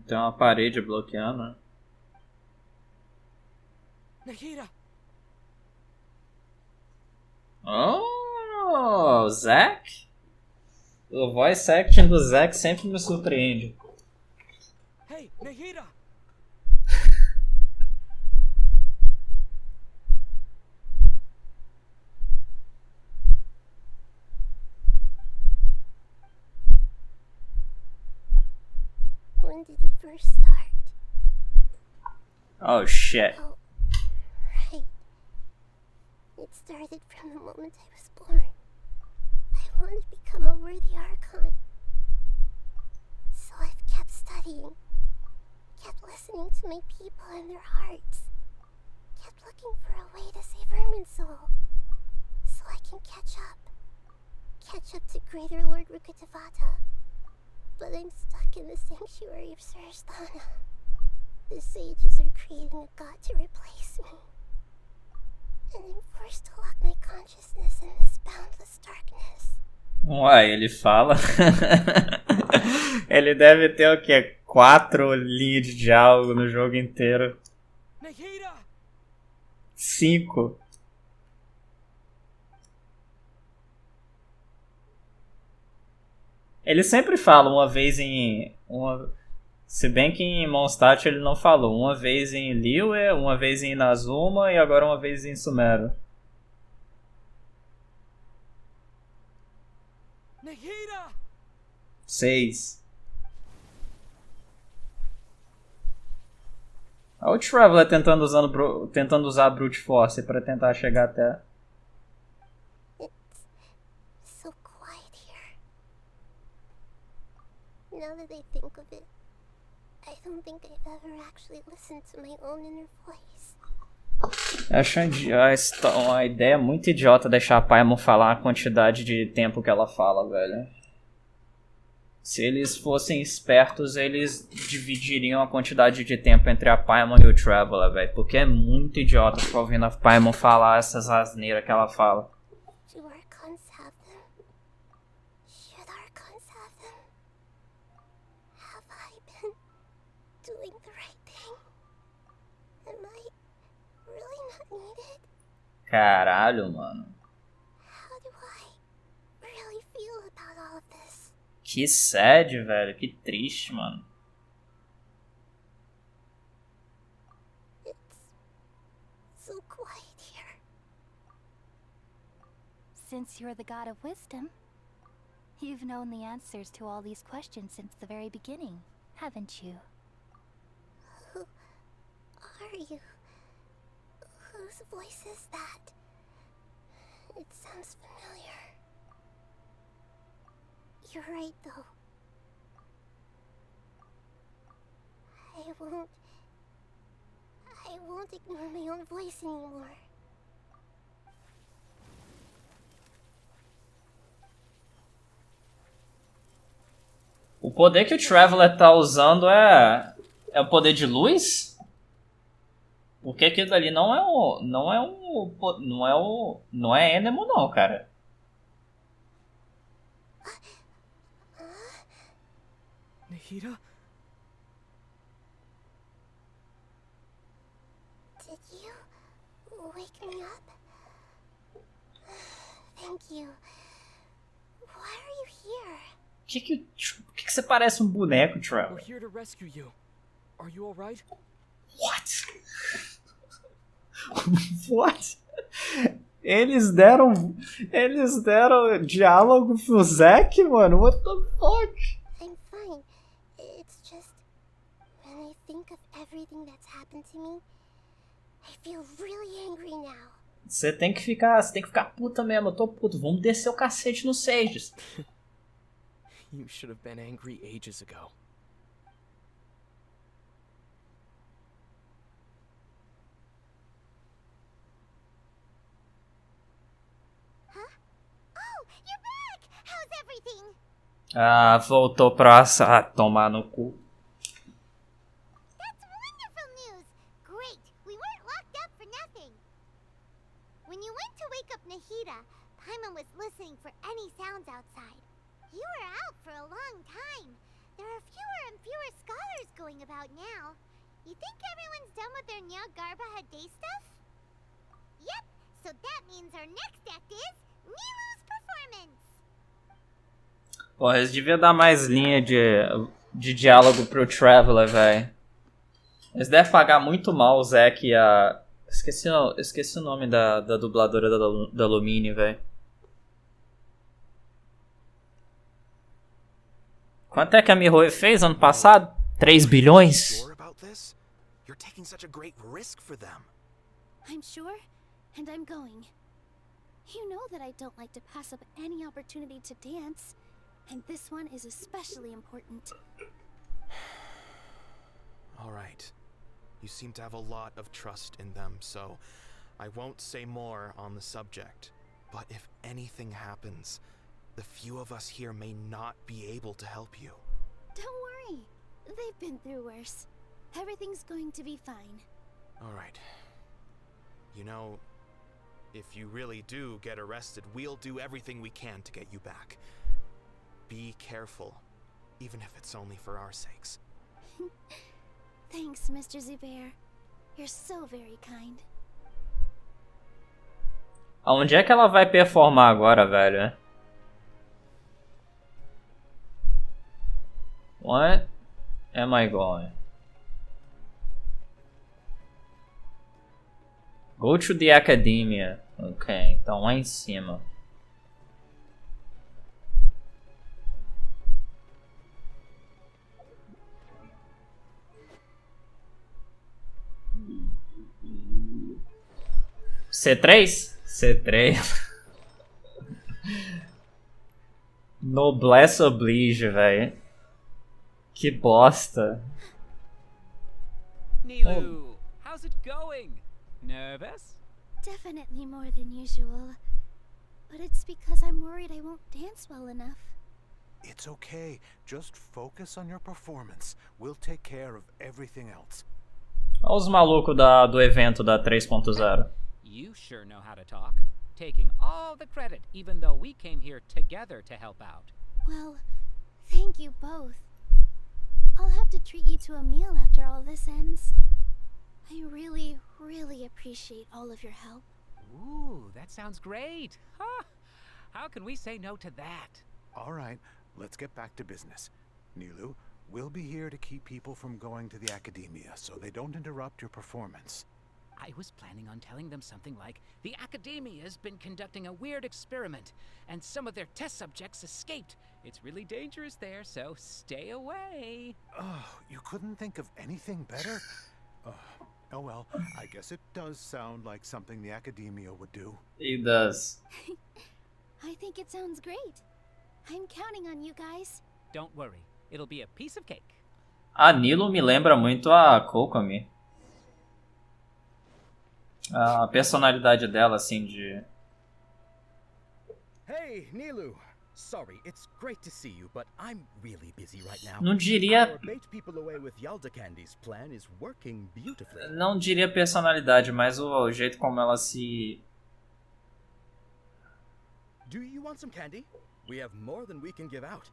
Tem uma parede bloqueando, né? Nahida! Oh, Zack? O voice acting do Zack sempre me surpreende. Hey, Nahida! When did it first start? Oh shit. Oh, right. It started from the moment I was born. I wanted to become a worthy Archon. So I've kept studying, kept listening to my people and their hearts, kept looking for a way to save Irminsul, so I can catch up to Greater Lord Rukkhadevata. But I'm stuck in the sanctuary of Suristhana. The sages are creating a god to replace me. And I'm forced to lock my consciousness in this boundless darkness. Uai, ele fala. Ele deve ter o quê? 4 linhas de diálogo no jogo inteiro. 5. Ele sempre fala uma vez em... Se bem que em Mondstadt ele não falou. Uma vez em Liyue, uma vez em Inazuma e agora uma vez em Sumeru. Nahida! 6. Olha o Traveler tentando usar a Brute Force pra tentar chegar até... It's so quiet here. Now that I think of it, I don't think I've ever actually listened to my own inner voice. Eu acho uma ideia muito idiota deixar a Paimon falar a quantidade de tempo que ela fala, velho. Se eles fossem espertos, eles dividiriam a quantidade de tempo entre a Paimon e o Traveler, velho. Porque é muito idiota ficar ouvindo a Paimon falar essas asneiras que ela fala. Do Archons have them? Should Archons have them? Have I been doing the right thing? Am I really not needed? Caralho, mano. How do I really feel about all of this? Que sad, velho. Que triste, mano. So quiet here. Since you're the god of wisdom, you've known the answers to all these questions since the very beginning, haven't you? Who are you? Whose voice is that? It sounds familiar. You're right, though. I won't ignore my own voice anymore. O poder que o Traveler tá usando é o poder de luz? Porque aquilo ali não é Enemo não, cara. Nahida? Did you wake me up? Thank you. Why are you here? Por que você parece um boneco, Traveler? We're here to rescue you. Are you all right? What? What? Eles deram diálogo pro Zack, mano? What the fuck? I'm fine. It's just when I think of everything that's happened to me, I feel really angry now. Você tem que ficar puta mesmo. Eu tô puto. Vamos descer o cacete no Sages. You should have been angry ages ago. Ah, voltou pra tomar no cu. That's wonderful news! Great! We weren't locked up for nothing! When you went to wake up Nahida, Paimon was listening for any sounds outside. You were out for a long time. There are fewer and fewer scholars going about now. You think everyone's done with their Nyagarbaha day stuff? Yep, so that means our next act is Milu's performance! Porra, eles deviam dar mais linha de diálogo pro Traveler, velho. Eles devem pagar muito mal o Zack e a... Esqueci o nome da dubladora da Lumine, velho. Quanto é que a Mihoe fez ano passado? 3 bilhões? You're taking such a great risk for them. I'm sure, and I'm going. You know that I don't like to pass up any opportunity to dance. And this one is especially important. All right. You seem to have a lot of trust in them, so I won't say more on the subject. But if anything happens, the few of us here may not be able to help you. Don't worry. They've been through worse. Everything's going to be fine. All right. You know, if you really do get arrested, we'll do everything we can to get you back. Be careful, even if it's only for our sakes. Thanks, Mr. Zubair. You're so very kind. Aonde é que ela vai performar agora, velho? What am I going? Go to the academia. Ok, então lá em cima. C3? C3. Noblesse oblige, velho. Que bosta. Nilu, how's it going? Nervous? Definitely more than usual. But it's because I'm worried I won't dance well enough. It's okay. Just focus on your performance. We'll take care of everything else. Olha os malucos do evento da 3.0. You sure know how to talk. Taking all the credit, even though we came here together to help out. Well, thank you both. I'll have to treat you to a meal after all this ends. I really, really appreciate all of your help. Ooh, that sounds great. Huh. How can we say no to that? All right, let's get back to business. Nilu, we'll be here to keep people from going to the academia so they don't interrupt your performance. I was planning on telling them something like, the Academia's been conducting a weird experiment, and some of their test subjects escaped. It's really dangerous there, so stay away. Oh, you couldn't think of anything better? Oh well, I guess it does sound like something the Academia would do. It does. I think it sounds great. I'm counting on you guys. Don't worry, it'll be a piece of cake. A Nilo me lembra muito a Kokomi. A personalidade dela, assim, de... Hey, Nilu. Sorry, it's great to see you, but I'm really busy right now. Não diria... Our bait people away with Yalda Candy's plan is working beautifully. Não diria personalidade, mas o jeito como ela se... Do you want some candy? We have more than we can give out.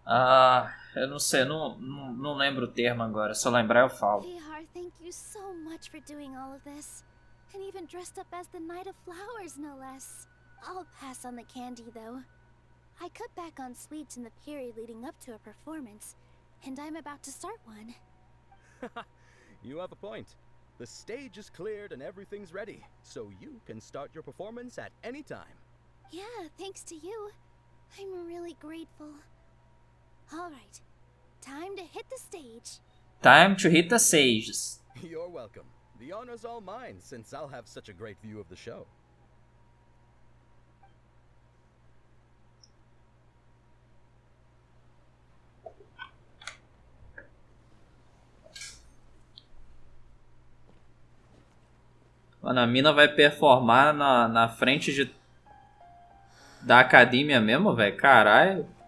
Ah, eu não sei, não lembro o termo agora. Se eu lembrar, eu falo. Behar, thank you so much for doing all of this. And even dressed up as the Knight of Flowers, no less. I'll pass on the candy, though. I cut back on sweets in the period leading up to a performance, and I'm about to start one. You have a point. The stage is cleared and everything's ready, so you can start your performance at any time. Yeah, thanks to you. I'm really grateful. All right, time to hit the stage. Time to hit the stages. You're welcome. The honor's all mine, since I'll have such a great view of the show. Mano, a mina vai performar na frente da academia mesmo, velho? Caralho.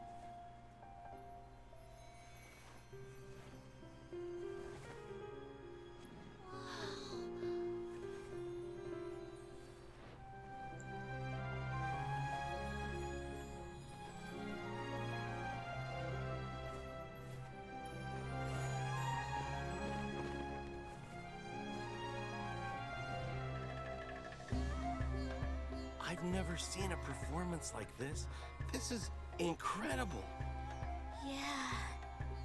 I've never seen a performance like this. This is incredible. Yeah,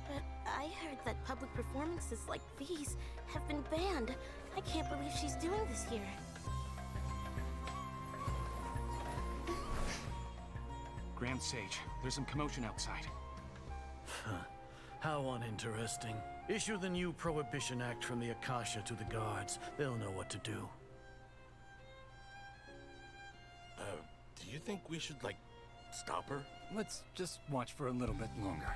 but I heard that public performances like these have been banned. I can't believe she's doing this here. Grand Sage, there's some commotion outside. How uninteresting. Issue the new Prohibition Act from the Akasha to the guards. They'll know what to do. Do you think we should, like, stop her? Let's just watch for a little bit longer.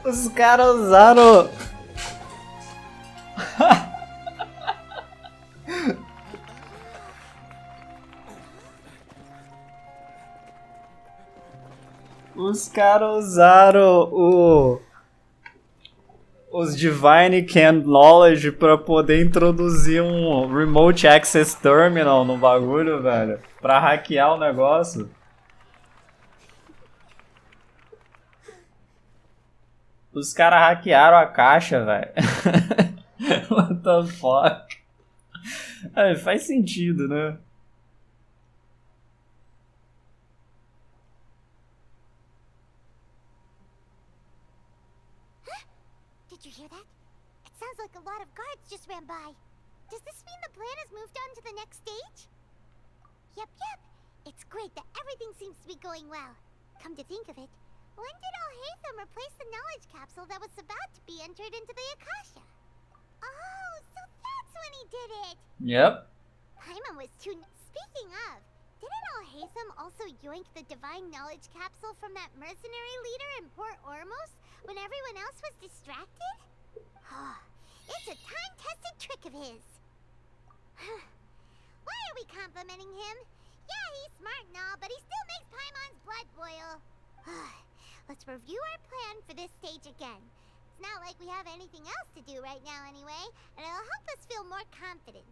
Os caras usaram... Os caras usaram os Divine Can Knowledge pra poder introduzir um Remote Access Terminal no bagulho, velho. Pra hackear o negócio. Os caras hackearam a caixa, velho. What the fuck? É, faz sentido, né? Did you hear that? It sounds like a lot of guards just ran by. Does this mean the plan has moved on to the next stage? Yep. It's great that everything seems to be going well. Come to think of it, when did Al-Haytham replace the knowledge capsule that was about to be entered into the Akasha? Oh, so that's when he did it! Yep. Paimon was too... Speaking of, didn't Al-Haytham also yoink the divine knowledge capsule from that mercenary leader in Port Ormos when everyone else was distracted? Oh, it's a time-tested trick of his. Why are we complimenting him? Yeah, he's smart and all, but he still makes Paimon's blood boil. Let's review our plan for this stage again. It's not like we have anything else to do right now anyway, and it'll help us feel more confident.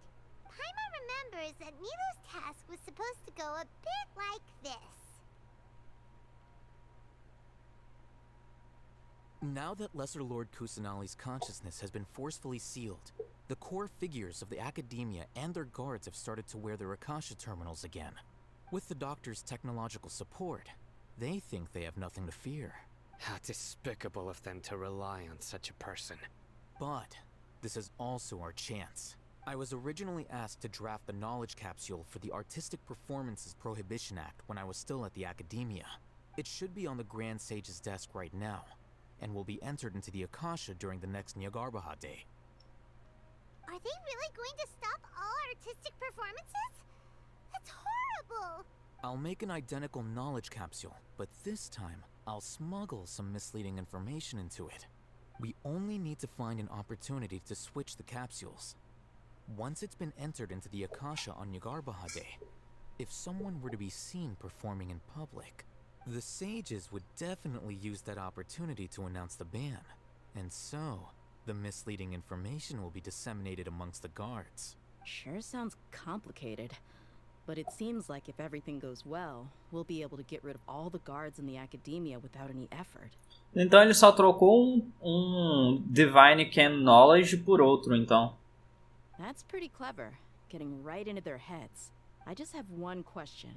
Paimon remembers that Nilu's task was supposed to go a bit like this. Now that Lesser Lord Kusanali's consciousness has been forcefully sealed, the core figures of the Academia and their guards have started to wear their Akasha terminals again. With the Doctor's technological support, they think they have nothing to fear. How despicable of them to rely on such a person. But this is also our chance. I was originally asked to draft the knowledge capsule for the Artistic Performances Prohibition Act when I was still at the Academia. It should be on the Grand Sage's desk right now, and will be entered into the Akasha during the next Nyagarbha Day. Are they really going to stop all artistic performances? That's horrible! I'll make an identical knowledge capsule, but this time, I'll smuggle some misleading information into it. We only need to find an opportunity to switch the capsules. Once it's been entered into the Akasha on Nyagarbha Day, if someone were to be seen performing in public, the sages would definitely use that opportunity to announce the ban. And so, the misleading information will be disseminated amongst the guards. Sure sounds complicated. But it seems like if everything goes well, we'll be able to get rid of all the guards in the Academia without any effort. Então ele só trocou Divine Can Knowledge por outro, então. That's pretty clever, getting right into their heads. I just have one question.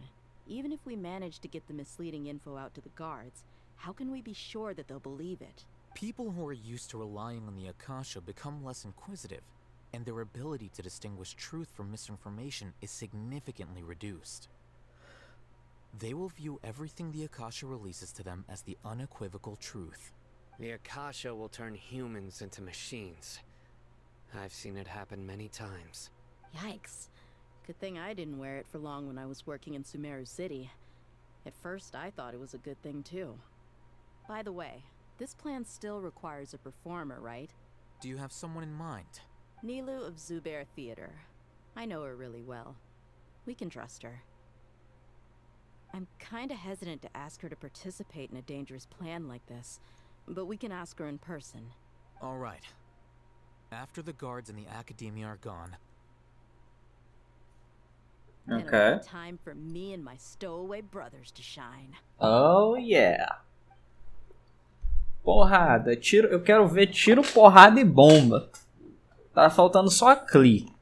Even if we manage to get the misleading info out to the guards, how can we be sure that they'll believe it? People who are used to relying on the Akasha become less inquisitive, and their ability to distinguish truth from misinformation is significantly reduced. They will view everything the Akasha releases to them as the unequivocal truth. The Akasha will turn humans into machines. I've seen it happen many times. Yikes. Good thing I didn't wear it for long when I was working in Sumeru City. At first, I thought it was a good thing too. By the way, this plan still requires a performer, right? Do you have someone in mind? Nilu of Zubair Theater. I know her really well. We can trust her. I'm kinda hesitant to ask her to participate in a dangerous plan like this, but we can ask her in person. All right. After the guards in the Academia are gone. Okay. Time for me and my stowaway brothers to shine. Oh yeah. Porrada, tiro, eu quero ver tiro, porrada e bomba. Tá faltando só a Klee.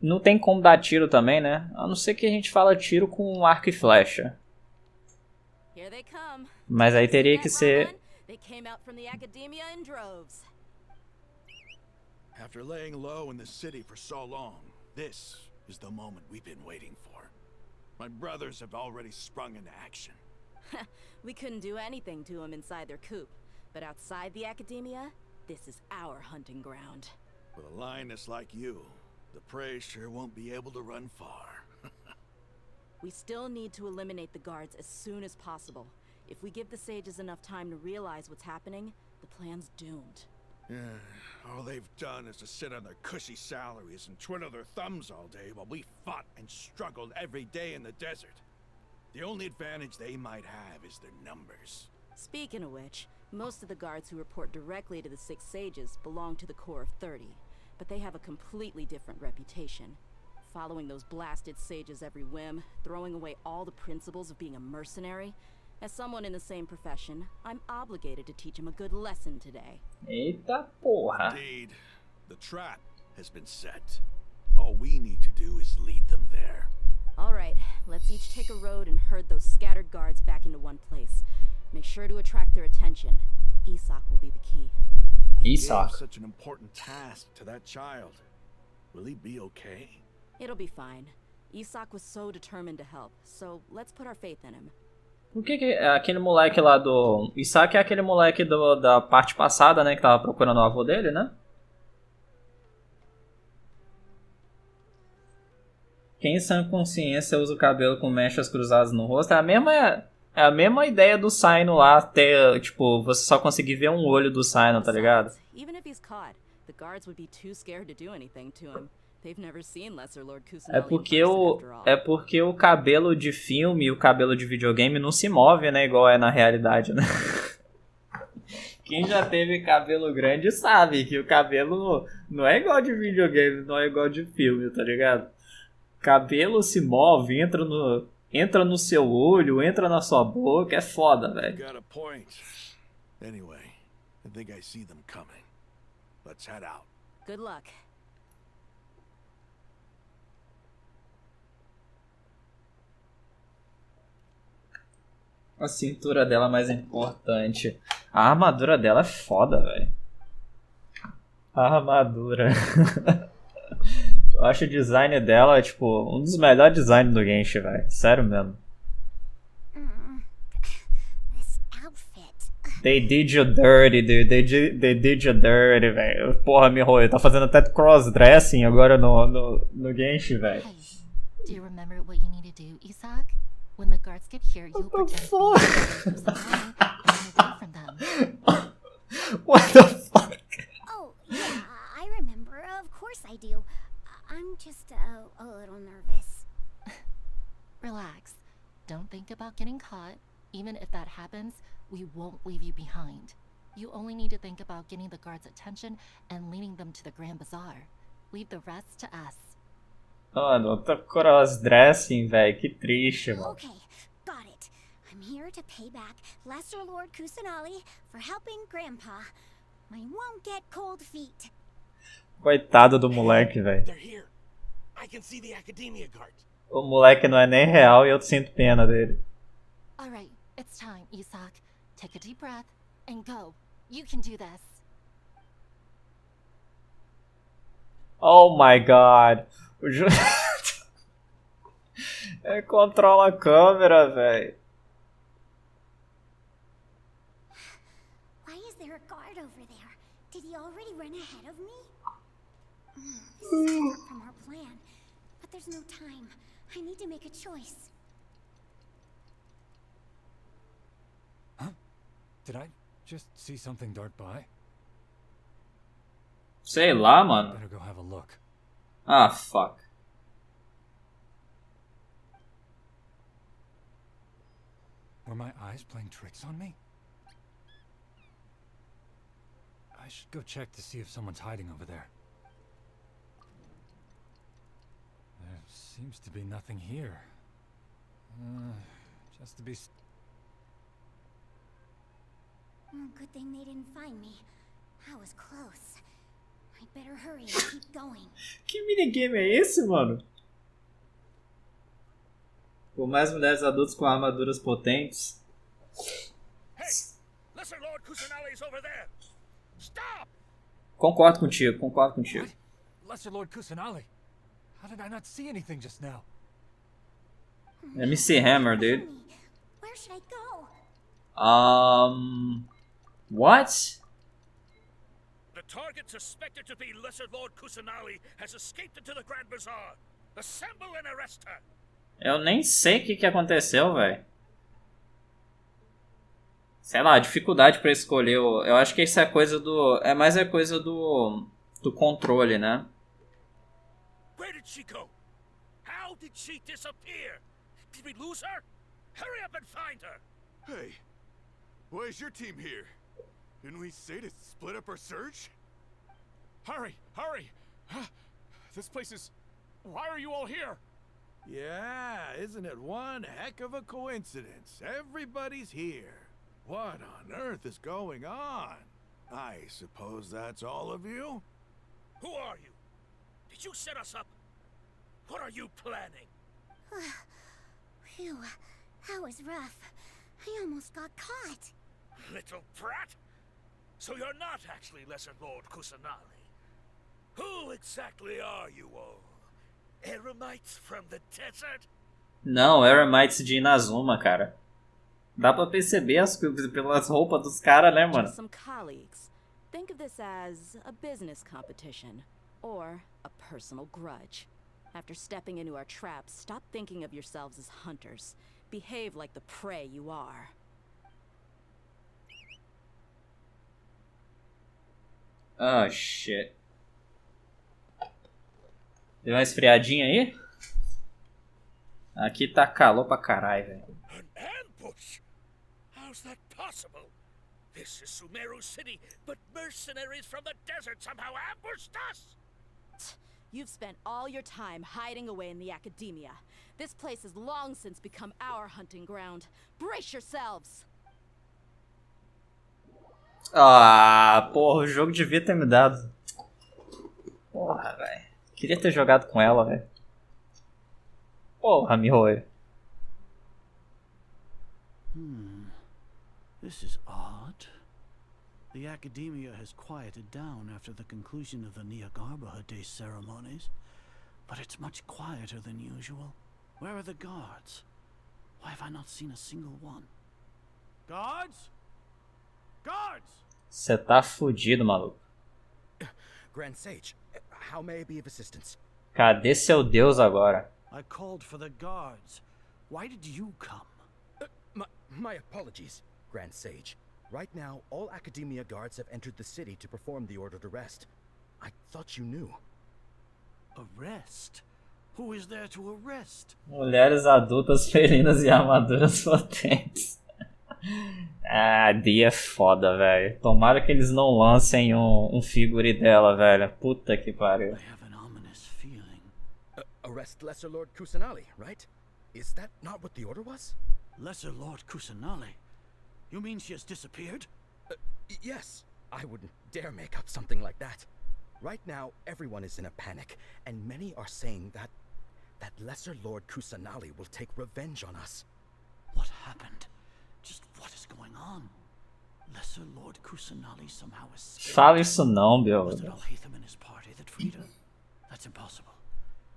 Não tem como dar tiro também, né? A não ser que a gente fala tiro com arco e flecha. Mas aí teria que ser... They came out from the Academia in droves. After laying low in the city for so long, this is the moment we've been waiting for. My brothers have already sprung into action. We couldn't do anything to them inside their coop, but outside the Academia, this is our hunting ground. With a lioness like you, the prey sure won't be able to run far. We still need to eliminate the guards as soon as possible. If we give the sages enough time to realize what's happening, the plan's doomed. Yeah, all they've done is to sit on their cushy salaries and twiddle their thumbs all day while we fought and struggled every day in the desert. The only advantage they might have is their numbers. Speaking of which, most of the guards who report directly to the Six Sages belong to the Corps of 30, but they have a completely different reputation. Following those blasted sages every whim, throwing away all the principles of being a mercenary. As someone in the same profession, I'm obligated to teach him a good lesson today. Eita porra. Indeed, the trap has been set. All we need to do is lead them there. All right, let's each take a road and herd those scattered guards back into one place. Make sure to attract their attention. Isak will be the key. Isak. Such an important task to that child. Will he be okay? It'll be fine. Isak was so determined to help, so let's put our faith in him. O que é aquele moleque lá do... Isaac é aquele moleque da parte passada, né? Que tava procurando o avô dele, né? Quem em sã consciência usa o cabelo com mechas cruzadas no rosto é a mesma ideia do Sino lá, ter, tipo, você só conseguir ver um olho do Sino, tá ligado? Even if he's caught, the guards would be too scared to do anything to him. They've never seen Lesser Lord Kusanali É porque o cabelo de filme e o cabelo de videogame não se move, né? Igual é na realidade, né? Quem já teve cabelo grande sabe que o cabelo não é igual de videogame, não é igual de filme, tá ligado? Cabelo se move, entra no seu olho, entra na sua boca, é foda, velho. Got a point. Anyway, I think I see them coming. Let's head out. Good luck. A cintura dela é mais importante. A armadura dela é foda, velho. A armadura. Eu acho o design dela, tipo, um dos melhores designs do Genshin, velho. Sério mesmo. They did you dirty, dude. They did you dirty, velho. Porra, Mihoyo, tá fazendo até crossdressing agora no Genshin, velho. Do you remember what you need to do, Isak? When the guards get here, you'll pretend to be and run away from them. What the fuck? Oh, yeah, I remember. Of course I do. I'm just a little nervous. Relax. Don't think about getting caught. Even if that happens, we won't leave you behind. You only need to think about getting the guards' attention and leading them to the Grand Bazaar. Leave the rest to us. Mano, tô crossdressing, velho. Que triste, mano. Okay, got it. I'm here to pay back Lesser Lord Kusanali for helping Grandpa. I won't get cold feet. Coitado do moleque, velho. They're here. I can see the academia guards. O moleque não é nem real e eu sinto pena dele. All right, it's time, Isak. Take a deep breath and go. You can do this. Oh my god. Controla a câmera, velho. Why is there a guard over there? Did he already run ahead of me? This is different from our plan, but there's no time. I need to make a choice. Huh? Did I just see something dart by? Sei lá, mano. Better go have a look. Ah, fuck. Were my eyes playing tricks on me? I should go check to see if someone's hiding over there. There seems to be nothing here. Just to be... Good thing they didn't find me. I was close. I better hurry and keep going. Que minigame é esse, mano? Por mais mulheres adultas com armaduras potentes. Hey, Lesser Lord Kusanali's over there. Stop! Concordo contigo. What? Lesser Lord Kusanali? How did I not see anything just now? MC Hammer, dude. Where should I go? What? The target suspected to be Lesser Lord Kusanali has escaped into the Grand Bazaar. Assemble and arrest her. Eu nem sei o que aconteceu, velho. Sei lá, dificuldade pra escolher. Eu acho que isso é coisa do... É mais coisa do controle, né? Where did she go? How did she disappear? Did we lose her? Hurry up and find her. Hey, why is your team here? Didn't we say to split up our search? Hurry! Hurry! This place is... Why are you all here? Yeah, isn't it one heck of a coincidence? Everybody's here. What on earth is going on? I suppose that's all of you? Who are you? Did you set us up? What are you planning? Phew, that was rough. I almost got caught. Little brat! So you're not actually Lesser Lord Kusanali. Who exactly are you all? Eremites from the desert? Não, Eremites de Inazuma, cara. Dá pra perceber as coisas pelas roupas dos caras, né, mano? Just some colleagues. Think of this as a business competition or a personal grudge. After stepping into our traps, stop thinking of yourselves as hunters. Behave like the prey you are. Oh, shit. Deu uma esfriadinha aí? Aqui tá calor pra caralho, velho. An ambush? How's that possible? This is Sumeru City, but mercenaries from the desert somehow ambushed us! You've spent all your time hiding away in the academia. This place has long since become our hunting ground. Brace yourselves! Ah, porra, o jogo devia ter me dado. Porra, velho. Queria ter jogado com ela, velho. Porra, Mihoyo. This is odd. The academia has quieted down after the conclusion of the Niagarbaha Day ceremonies, but it's much quieter than usual. Where are the guards? Why have I not seen a single one? Guards? Guards! Você tá fudido, maluco. Grand Sage, how may I be of assistance? Cadê seu Deus agora? I called for the guards. Why did you come? My apologies, Grand Sage. Right now, all Academia guards have entered the city to perform the ordered arrest. I thought you knew. Arrest? Who is there to arrest? Mulheres adultas, felinas e armaduras potentes. Ah, Dia é foda, velho. Tomara que eles não lancem um figure dela, velho. Puta que pariu. Arrest Lesser Lord Kusanali, right? Is that not what the order was? Lesser Lord Kusanali? You mean she has disappeared? Yes. I wouldn't dare make up something like that. Right now, everyone is in a panic, and many are saying that Lesser Lord Kusanali will take revenge on us. What happened? Just what is going on? Lesser Lord Kusanali somehow escaped. Fala isso não, Bill. Was it Al-Haytham and his party that freed her? That's impossible.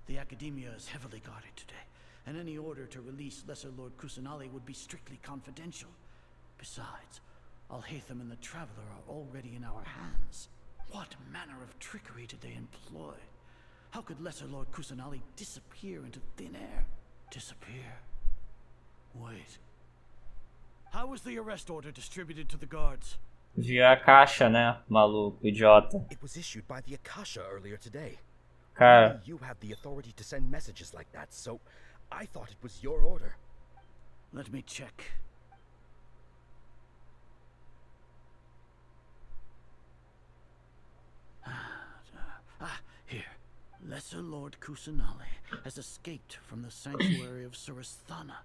The Academia is heavily guarded today, and any order to release Lesser Lord Kusanali would be strictly confidential. Besides, Al-Haytham and the Traveler are already in our hands. What manner of trickery did they employ? How could Lesser Lord Kusanali disappear into thin air? Disappear? Wait. How was the arrest order distributed to the guards? Via a caixa, né, maluco, idiota. It was issued by the Akasha earlier today. Cara. Only you have the authority to send messages like that, so I thought it was your order. Let me check. Here. Lesser Lord Kusanali has escaped from the sanctuary of Surasthana.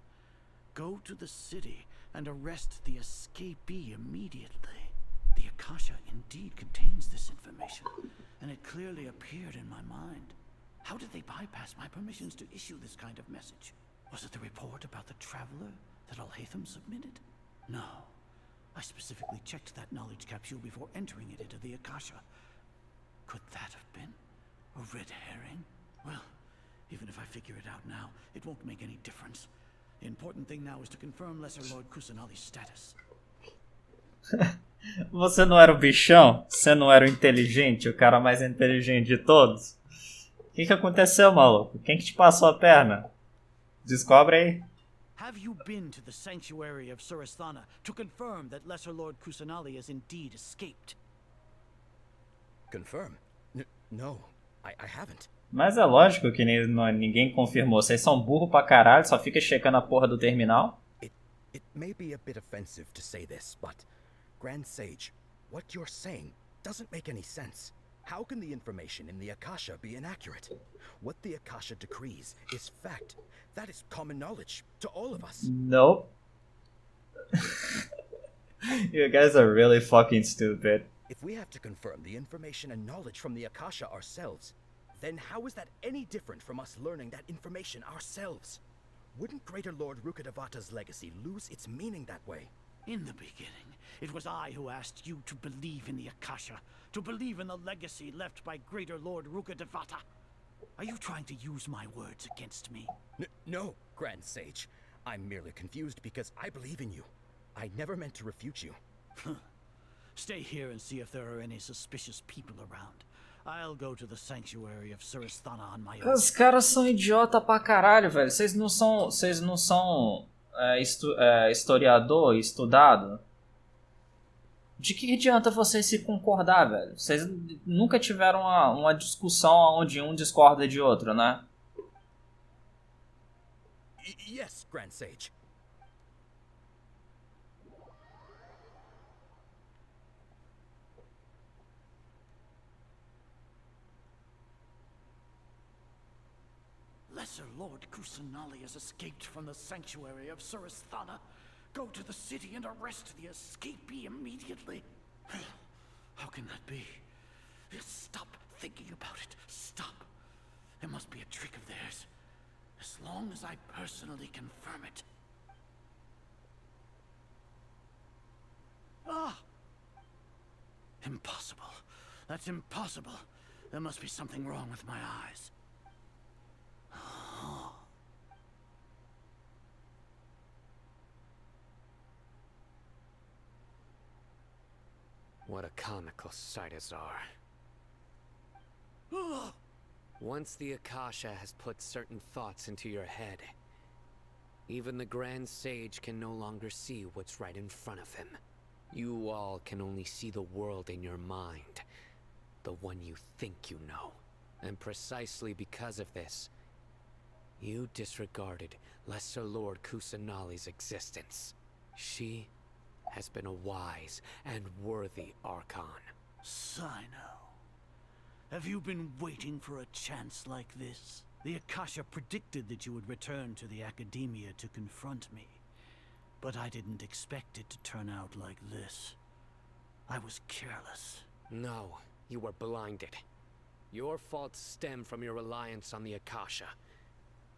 Go to the city and arrest the escapee immediately. The Akasha indeed contains this information, and it clearly appeared in my mind. How did they bypass my permissions to issue this kind of message? Was it the report about the Traveler that Al-Haytham submitted? No. I specifically checked that knowledge capsule before entering it into the Akasha. Could that have been a red herring? Well, even if I figure it out now, it won't make any difference. The important thing now is to confirm Lesser Lord Kusanali's status. Você não era o bichão? Você não era o inteligente? O cara mais inteligente de todos? O que aconteceu, maluco? Quem que te passou a perna? Descobre aí. Have you been to the sanctuary of Surasthana to confirm that Lesser Lord Kusanali has indeed escaped? Confirm? No, I haven't. Mas é lógico que ninguém confirmou. Vocês são burro pra caralho, só fica checando a porra do terminal. It may be a bit offensive to say this, but Grand Sage, what you're saying doesn't make any sense. How can the information in the Akasha be inaccurate? What the Akasha decrees is fact. That is common knowledge to all of us. Nope. You guys are really fucking stupid. If we have to confirm the information and knowledge from the Akasha ourselves, then how is that any different from us learning that information ourselves? Wouldn't Greater Lord Rukkhadevata's legacy lose its meaning that way? In the beginning, it was I who asked you to believe in the Akasha, to believe in the legacy left by Greater Lord Rukkhadevata. Are you trying to use my words against me? No, Grand Sage. I'm merely confused because I believe in you. I never meant to refute you. Stay here and see if there are any suspicious people around. I'll go to the sanctuary of Surasthana on my own. Os caras são idiota pra caralho, velho. Vocês não são historiador, estudado? De que adianta vocês se concordar, velho? Vocês nunca tiveram uma discussão onde um discorda de outro, né? Yes, Grand Sage. Lesser Lord Kusanali has escaped from the sanctuary of Surasthana. Go to the city and arrest the escapee immediately. How can that be? Stop thinking about it. Stop. It must be a trick of theirs. As long as I personally confirm it. Ah! Impossible. That's impossible. There must be something wrong with my eyes. What a comical sight, Azar. Once the Akasha has put certain thoughts into your head, even the Grand Sage can no longer see what's right in front of him. You all can only see the world in your mind, the one you think you know. And precisely because of this, you disregarded Lesser Lord Kusanali's existence. She has been a wise and worthy Archon. Sino, have you been waiting for a chance like this? The Akasha predicted that you would return to the Academia to confront me. But I didn't expect it to turn out like this. I was careless. No, you were blinded. Your faults stem from your reliance on the Akasha.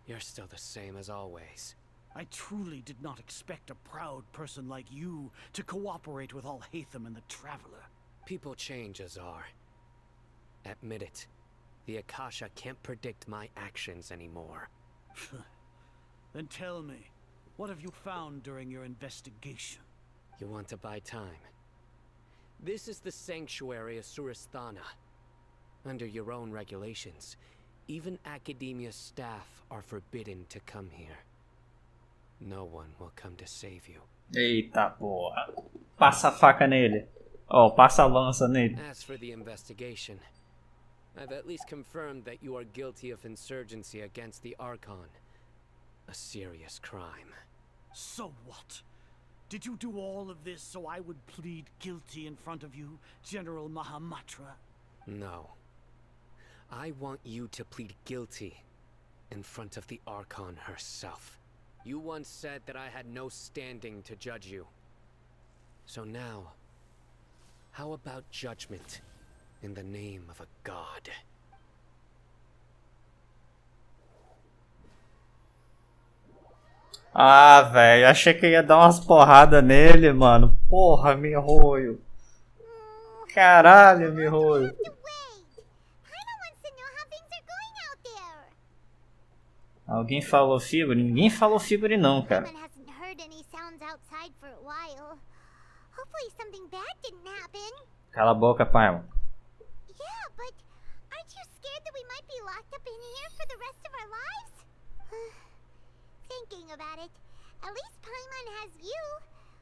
You're still the same as always. I truly did not expect a proud person like you to cooperate with Alhaitham and the Traveler. People change, Azar. Admit it. The Akasha can't predict my actions anymore. Then tell me, what have you found during your investigation? You want to buy time? This is the sanctuary of Surasthana. Under your own regulations, even Academia staff are forbidden to come here. No one will come to save you. Eita porra. Passa a faca nele. Oh, passa a lança nele. As for the investigation, I've at least confirmed that you are guilty of insurgency against the Archon. A serious crime. So what? Did you do all of this so I would plead guilty in front of you, General Mahamatra? No. I want you to plead guilty in front of the Archon herself. You once said that I had no standing to judge you. So now, how about judgment in the name of a god? Ah, velho, achei que ia dar umas porradas nele, mano. Porra, Mihoyo. Caralho, Mihoyo. Alguém falou figure? Ninguém falou figure não, cara. Hasn't heard any sounds outside for a while. Hopefully something bad didn't happen. Cala a boca, Paimon. Yeah, but aren't you scared that we might be locked up in here for the rest of our lives? Thinking about it, at least Paimon has you.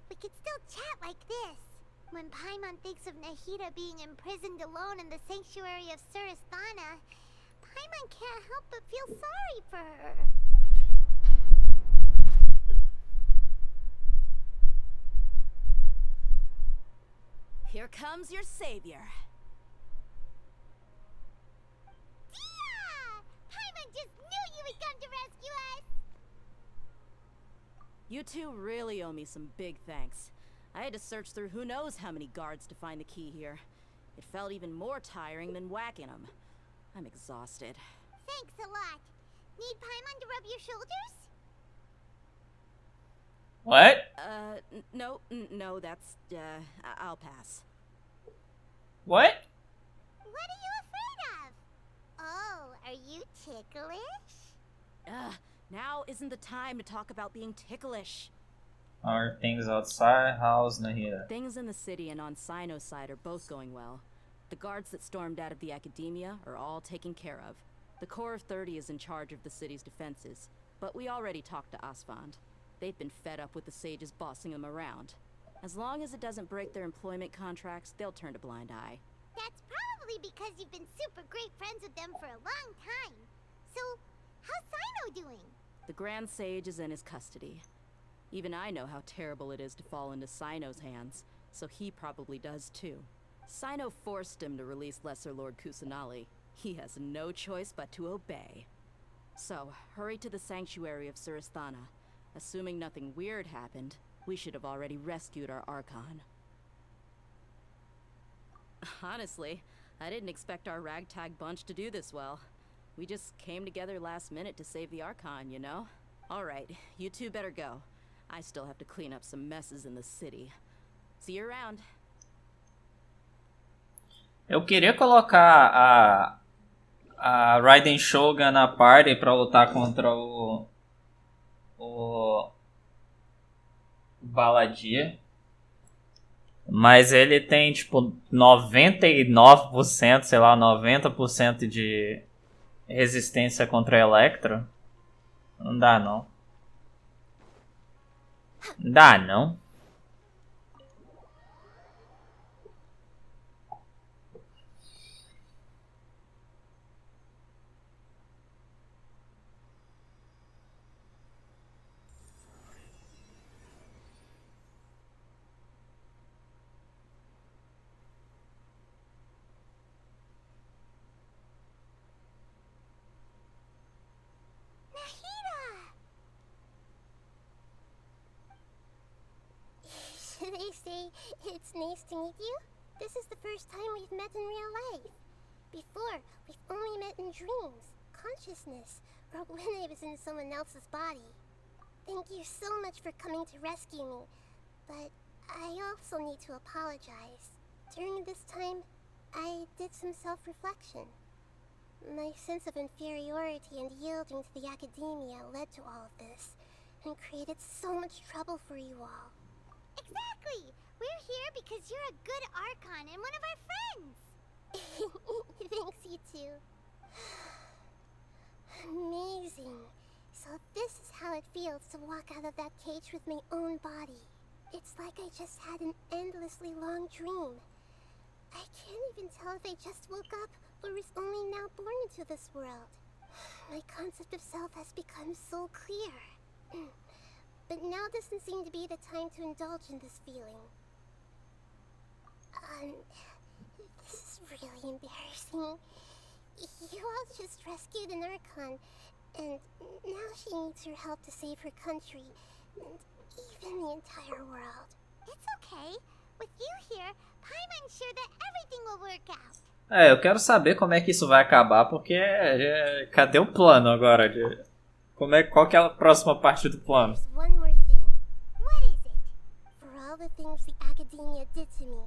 We could still chat like this. When Paimon thinks of Nahida being imprisoned alone in the sanctuary of Surasthana, Paimon can't help but feel sorry for her. Here comes your savior. Yeah! Paimon just knew you would come to rescue us! You two really owe me some big thanks. I had to search through who knows how many guards to find the key here. It felt even more tiring than whacking them. I'm exhausted. Thanks a lot. Need Paimon to rub your shoulders? What? No, that's, I'll pass. What? What are you afraid of? Oh, Are you ticklish? Ugh, now isn't the time to talk about being ticklish. Are things outside? How's Nahida? Things in the city and on Sino's side are both going well. The guards that stormed out of the academia are all taken care of. The Corps of 30 is in charge of the city's defenses, but we already talked to Asfand. They've been fed up with the sages bossing them around. As long as it doesn't break their employment contracts, they'll turn a blind eye. That's probably because you've been super great friends with them for a long time. So, how's Sino doing? The Grand Sage is in his custody. Even I know how terrible it is to fall into Sino's hands, so he probably does too. Sino forced him to release Lesser Lord Kusanali. He has no choice but to obey. So, hurry to the sanctuary of Surasthana. Assuming nothing weird happened, we should have already rescued our Archon. Honestly, I didn't expect our ragtag bunch to do this well. We just came together last minute to save the Archon, you know? Alright, you two better go. I still have to clean up some messes in the city. See you around. Eu queria colocar a Raiden Shogun na party pra lutar contra o Baladir. Mas ele tem tipo 99%, sei lá, 90% de resistência contra a Electro. Não dá não. Não dá não. They say it's nice to meet you. This is the first time we've met in real life. Before, we've only met in dreams, consciousness, or when I was in someone else's body. Thank you so much for coming to rescue me, but I also need to apologize. During this time, I did some self-reflection. My sense of inferiority and yielding to the academia led to all of this, and created so much trouble for you all. Exactly! We're here because you're a good Archon and one of our friends! Thanks, you two. Amazing. So this is how it feels to walk out of that cage with my own body. It's like I just had an endlessly long dream. I can't even tell if I just woke up or was only now born into this world. My concept of self has become so clear. But now doesn't seem to be the time to indulge in this feeling. This is really embarrassing. You all just rescued an Archon, and now she needs your help to save her country, and even the entire world. It's okay. With you here, Paimon's sure that everything will work out. Eu quero saber como é que isso vai acabar, porque cadê o plano agora? Qual que é a próxima parte do plano? One more thing. What is it? For all the things the academia did to me,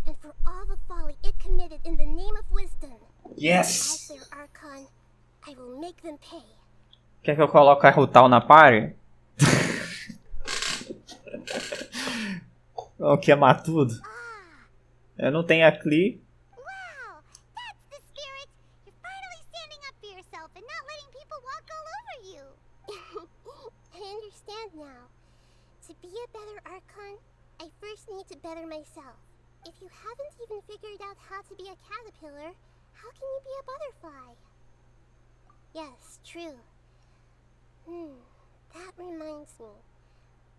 and for all the folly it committed in the name of wisdom. Yes! As their Archon, I will make them pay. Quer que eu coloque a Rutal na party? Vamos queimar tudo. Eu não tenho a Klee. Wow! That's the spirit! You're finally standing up for yourself and not letting people walk all over you! I understand now. To be a better Archon, I first need to better myself. If you haven't even figured out how to be a caterpillar, how can you be a butterfly? Yes, true. That reminds me.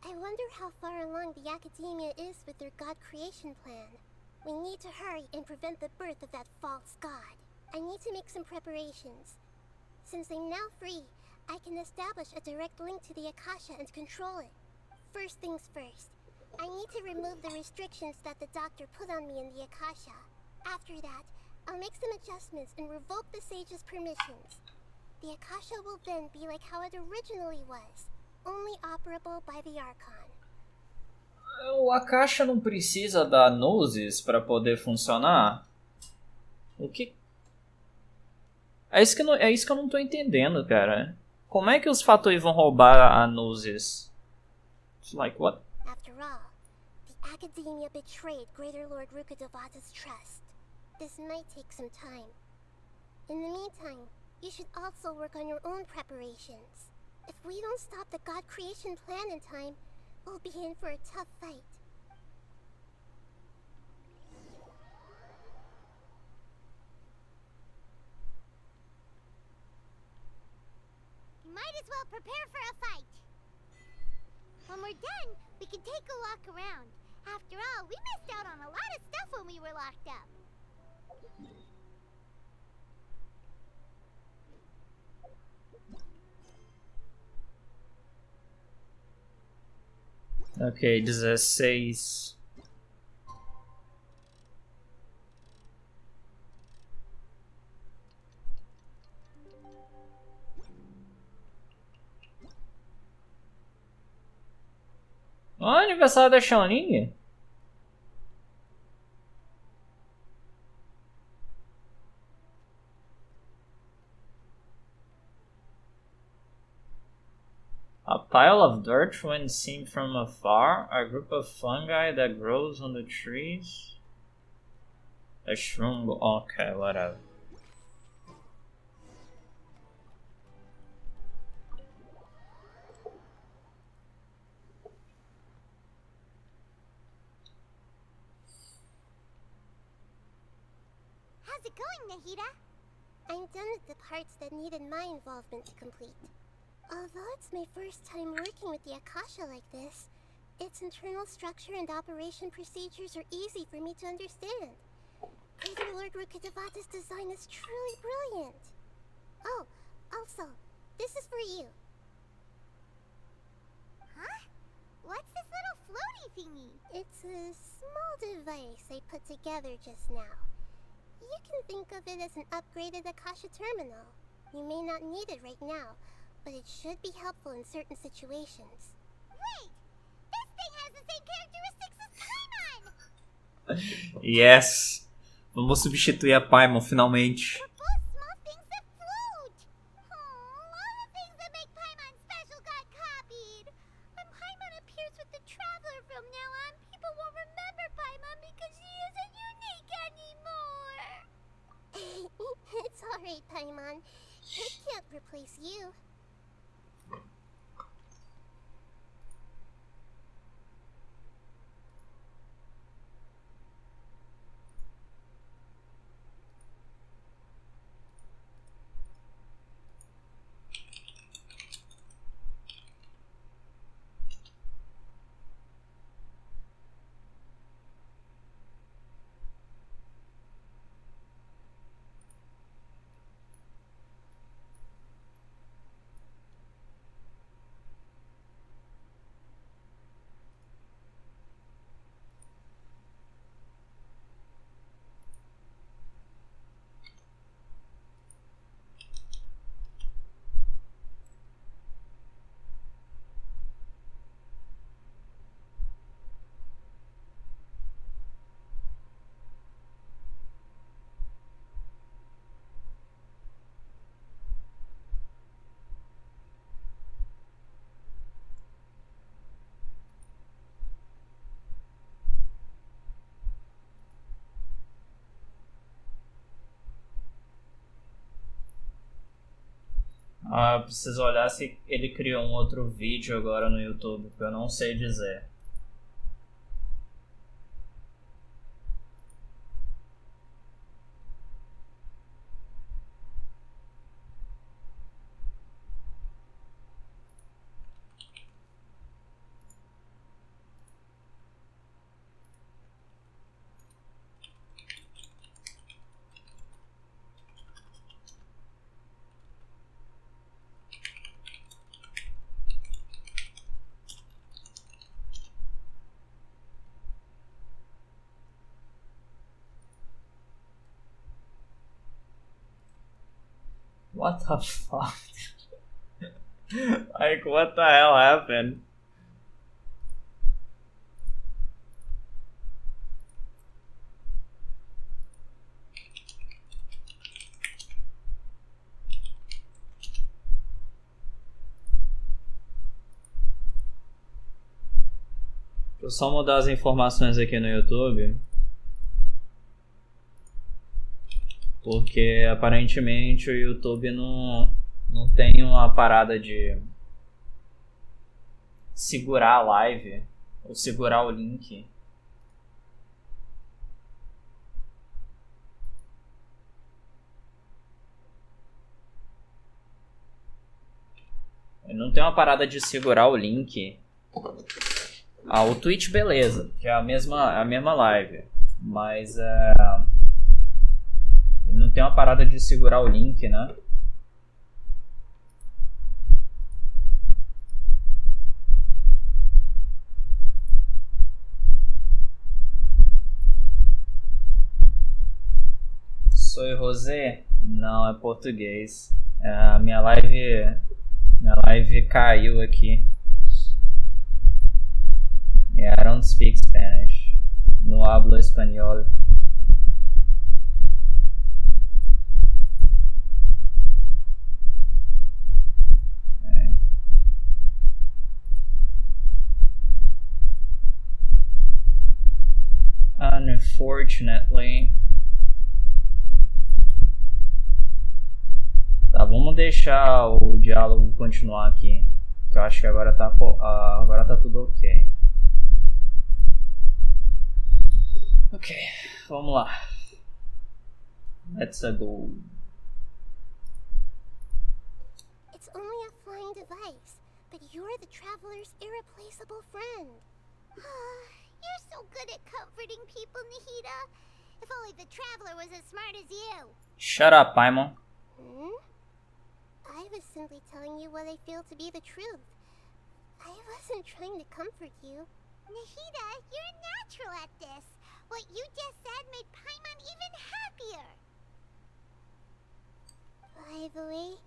I wonder how far along the academia is with their god creation plan. We need to hurry and prevent the birth of that false god. I need to make some preparations. Since I'm now free, I can establish a direct link to the Akasha and control it. First things first, I need to remove the restrictions that the doctor put on me in the Akasha. After that, I'll make some adjustments and revoke the sage's permissions. The Akasha will then be like how it originally was, only operable by the Archon. O Akasha não precisa da Gnosis para poder funcionar? O que? É isso que eu não tô entendendo, cara. Como é que os Fatui vão roubar a Nuzes? Like, what? After all, the Academia betrayed Greater Lord Rukkhadevata's trust. This might take some time. In the meantime, you should also work on your own preparations. If we don't stop the God creation plan in time, we'll be in for a tough fight. You might as well prepare for a fight. When we're done, we can take a walk around. After all, we missed out on a lot of stuff when we were locked up. Ok, 16. Ó, aniversário da Shaolin. A pile of dirt when seen from afar, a group of fungi that grows on the trees. A shroom. Okay, whatever. How's it going, Nahida? I'm done with the parts that needed my involvement to complete. Although it's my first time working with the Akasha like this, its internal structure and operation procedures are easy for me to understand. Greater Lord Rukkhadevata's design is truly brilliant. Oh, also, this is for you. Huh? What's this little floaty thingy? It's a small device I put together just now. You can think of it as an upgraded Akasha terminal. You may not need it right now, but it should be helpful in certain situations. Wait! This thing has the same characteristics as Paimon! Yes! Vamos substituir a Paimon finalmente. We're both small things that float! Oh, all the things that make Paimon special got copied! When Paimon appears with the Traveler from now on, people won't remember Paimon because she isn't unique anymore! It's alright, Paimon. It can't replace you. Ah, eu preciso olhar se ele criou um outro vídeo agora no YouTube, porque eu não sei dizer. What the fuck? Like, what the hell happened? Vou só mudar as informações aqui no YouTube. Porque aparentemente o YouTube não tem uma parada de segurar a live ou segurar o link. Não tem uma parada de segurar o link. O Twitch beleza, que é a mesma live, mas não tem uma parada de segurar o link, né? Soy José? Não, é português. Minha live caiu aqui. Yeah, I don't speak Spanish. No hablo español. Okay. Unfortunately. Tá, vamos deixar o diálogo continuar aqui. Que eu acho que agora tá tudo ok. Ok, vamos lá. Let's go. It's only a flying device, but you're the traveler's irreplaceable friend. You're so good at comforting people, Nahida. If only the traveler was as smart as you. Shut up, Paimon. I was simply telling you what I feel to be the truth. I wasn't trying to comfort you. Nahida, you're natural at this. What you just said made Paimon even happier. By the way,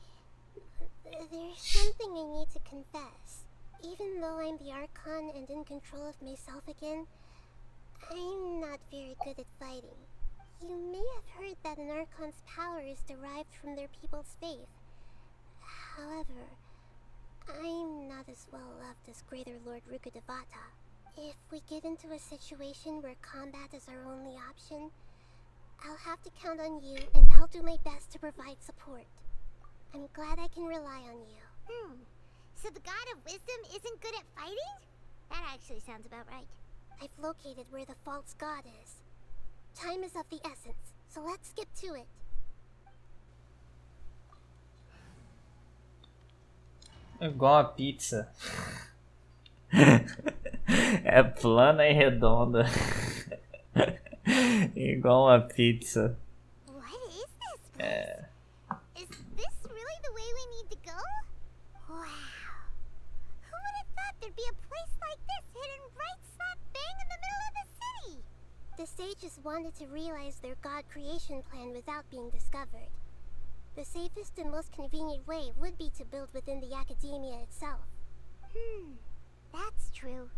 there's something I need to confess. Even though I'm the Archon and in control of myself again, I'm not very good at fighting. You may have heard that an Archon's power is derived from their people's faith. However, I'm not as well loved as Greater Lord Rukudevata. If we get into a situation where combat is our only option, I'll have to count on you, and I'll do my best to provide support. I'm glad I can rely on you. So the God of Wisdom isn't good at fighting? That actually sounds about right. I've located where the false god is. Time is of the essence, so let's skip to it. Igual a pizza. É plana e redonda. Igual uma pizza. What is this place? Is this really the way we need to go? Wow. Who would have thought there'd be a place like this hidden right slap bang in the middle of the city? The sages wanted to realize their god creation plan without being discovered. The safest and most convenient way would be to build within the academia itself. That's true.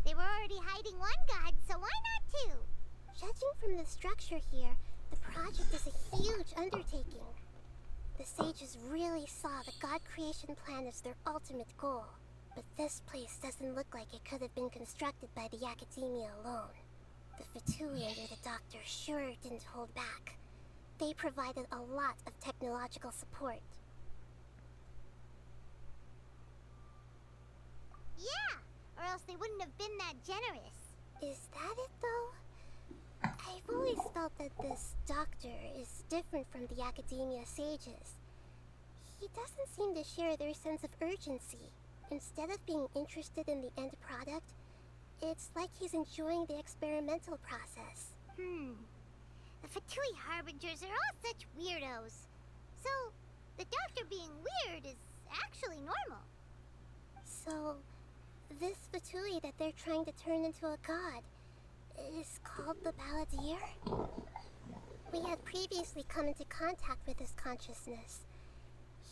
They were already hiding one god, so why not two? Judging from the structure here, the project is a huge undertaking. The sages really saw the god creation plan as their ultimate goal. But this place doesn't look like it could have been constructed by the academia alone. The Fatui under the doctor sure didn't hold back. They provided a lot of technological support. Yeah, or else they wouldn't have been that generous. Is that it, though? I've always felt that this doctor is different from the academia sages. He doesn't seem to share their sense of urgency. Instead of being interested in the end product, it's like he's enjoying the experimental process. The Fatui Harbingers are all such weirdos. So, the doctor being weird is actually normal. So, this Fatui that they're trying to turn into a god is called the Balladeer? We had previously come into contact with his consciousness.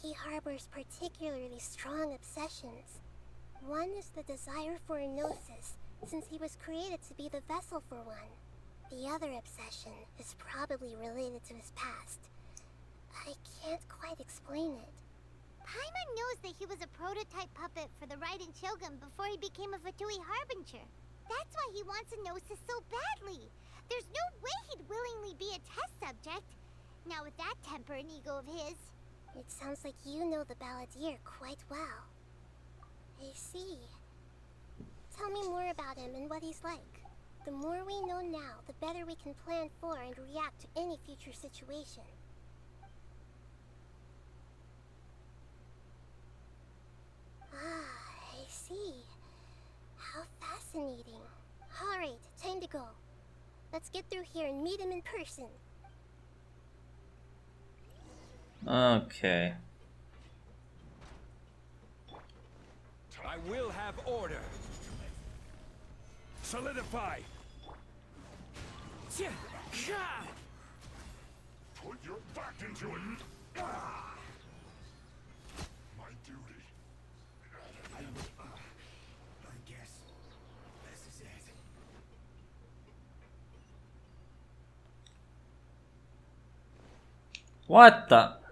He harbors particularly strong obsessions. One is the desire for a gnosis, since he was created to be the vessel for one. The other obsession is probably related to his past. I can't quite explain it. Paimon knows that he was a prototype puppet for the Raiden Shogun before he became a Fatui Harbinger. That's why he wants a gnosis so badly. There's no way he'd willingly be a test subject. Now with that temper and ego of his. It sounds like you know the balladeer quite well. I see. Tell me more about him and what he's like. The more we know now, the better we can plan for and react to any future situation. Ah, I see. How fascinating. Alright, time to go. Let's get through here and meet him in person. Okay. I will have order. Solidify. Put your back into it. My duty. I guess this is it. What the?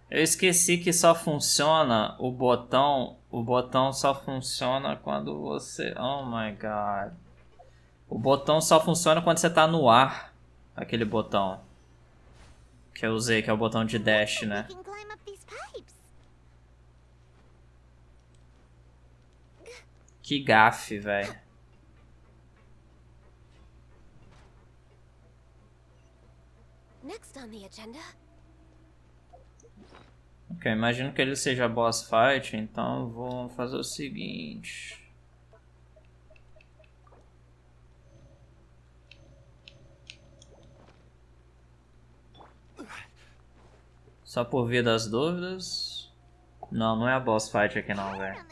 Eu esqueci que só funciona o botão só funciona quando você... Oh my god. O botão só funciona quando você tá no ar. Aquele botão que eu usei, que é o botão de dash, né? Que gafe, velho. Next on the agenda. Ok, imagino que ele seja boss fight, então eu vou fazer o seguinte. Só por via das dúvidas. Não, não é a boss fight aqui não, velho.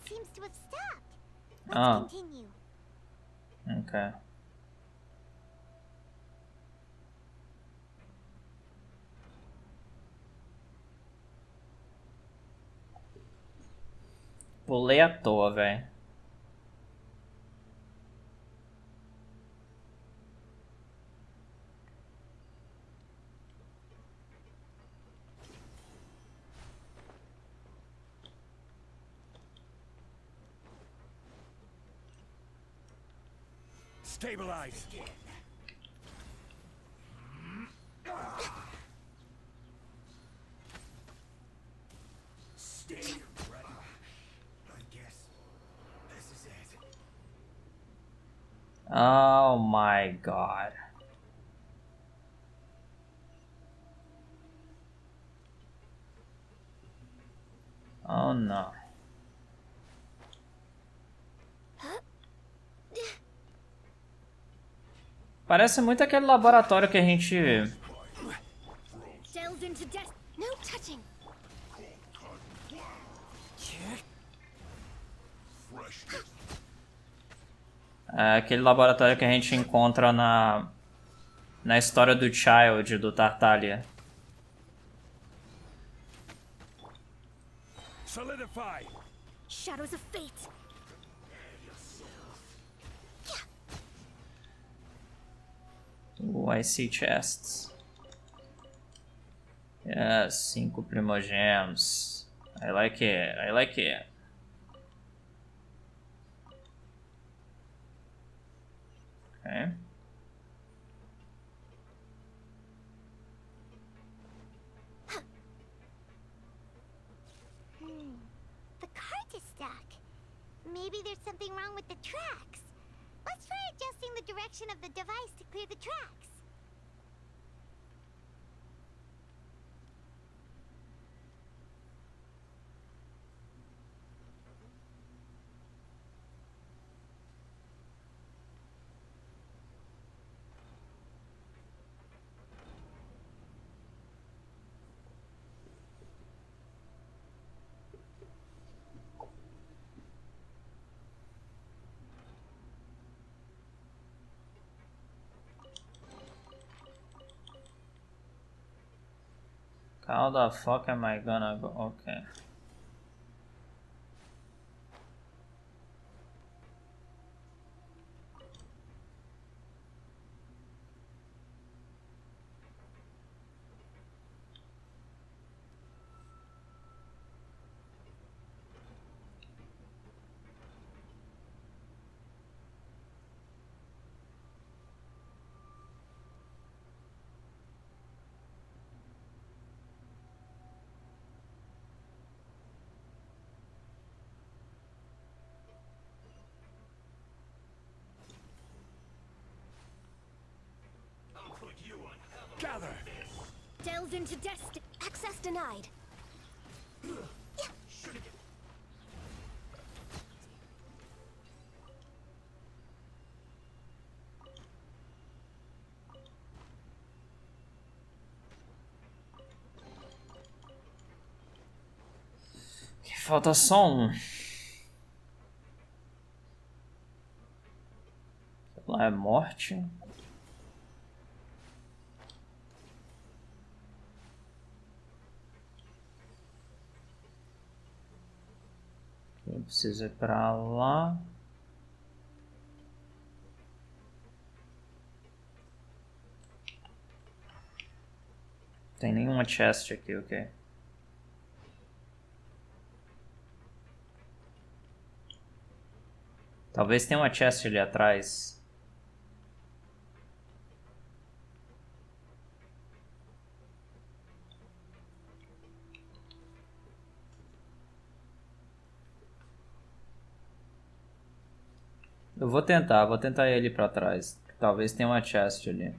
Seems to have stopped. Let's Ah. continue. Ok. Pulei à toa, velho. Stabilize. Stay ready. I guess this is it. Oh my god. Oh no. Parece muito aquele laboratório que a gente... Delved into death. No touching. É aquele laboratório que a gente encontra na história do Child, do Tartaglia. Solidify. Shadows of fate. I see chests. Yes, 5 primogems. I like it, I like it. Okay. The cart is stuck. Maybe there's something wrong with the tracks. Let's try adjusting the direction of the device to clear the tracks. How the fuck am I gonna go? Okay. Gather! Delves into destiny. Access denied. Falta só um. Lá é morte. Eu preciso ir pra lá. Tem nenhuma chest aqui, ok. Talvez tenha uma chest ali atrás. Eu vou tentar ir ali pra trás. Talvez tenha uma chest ali.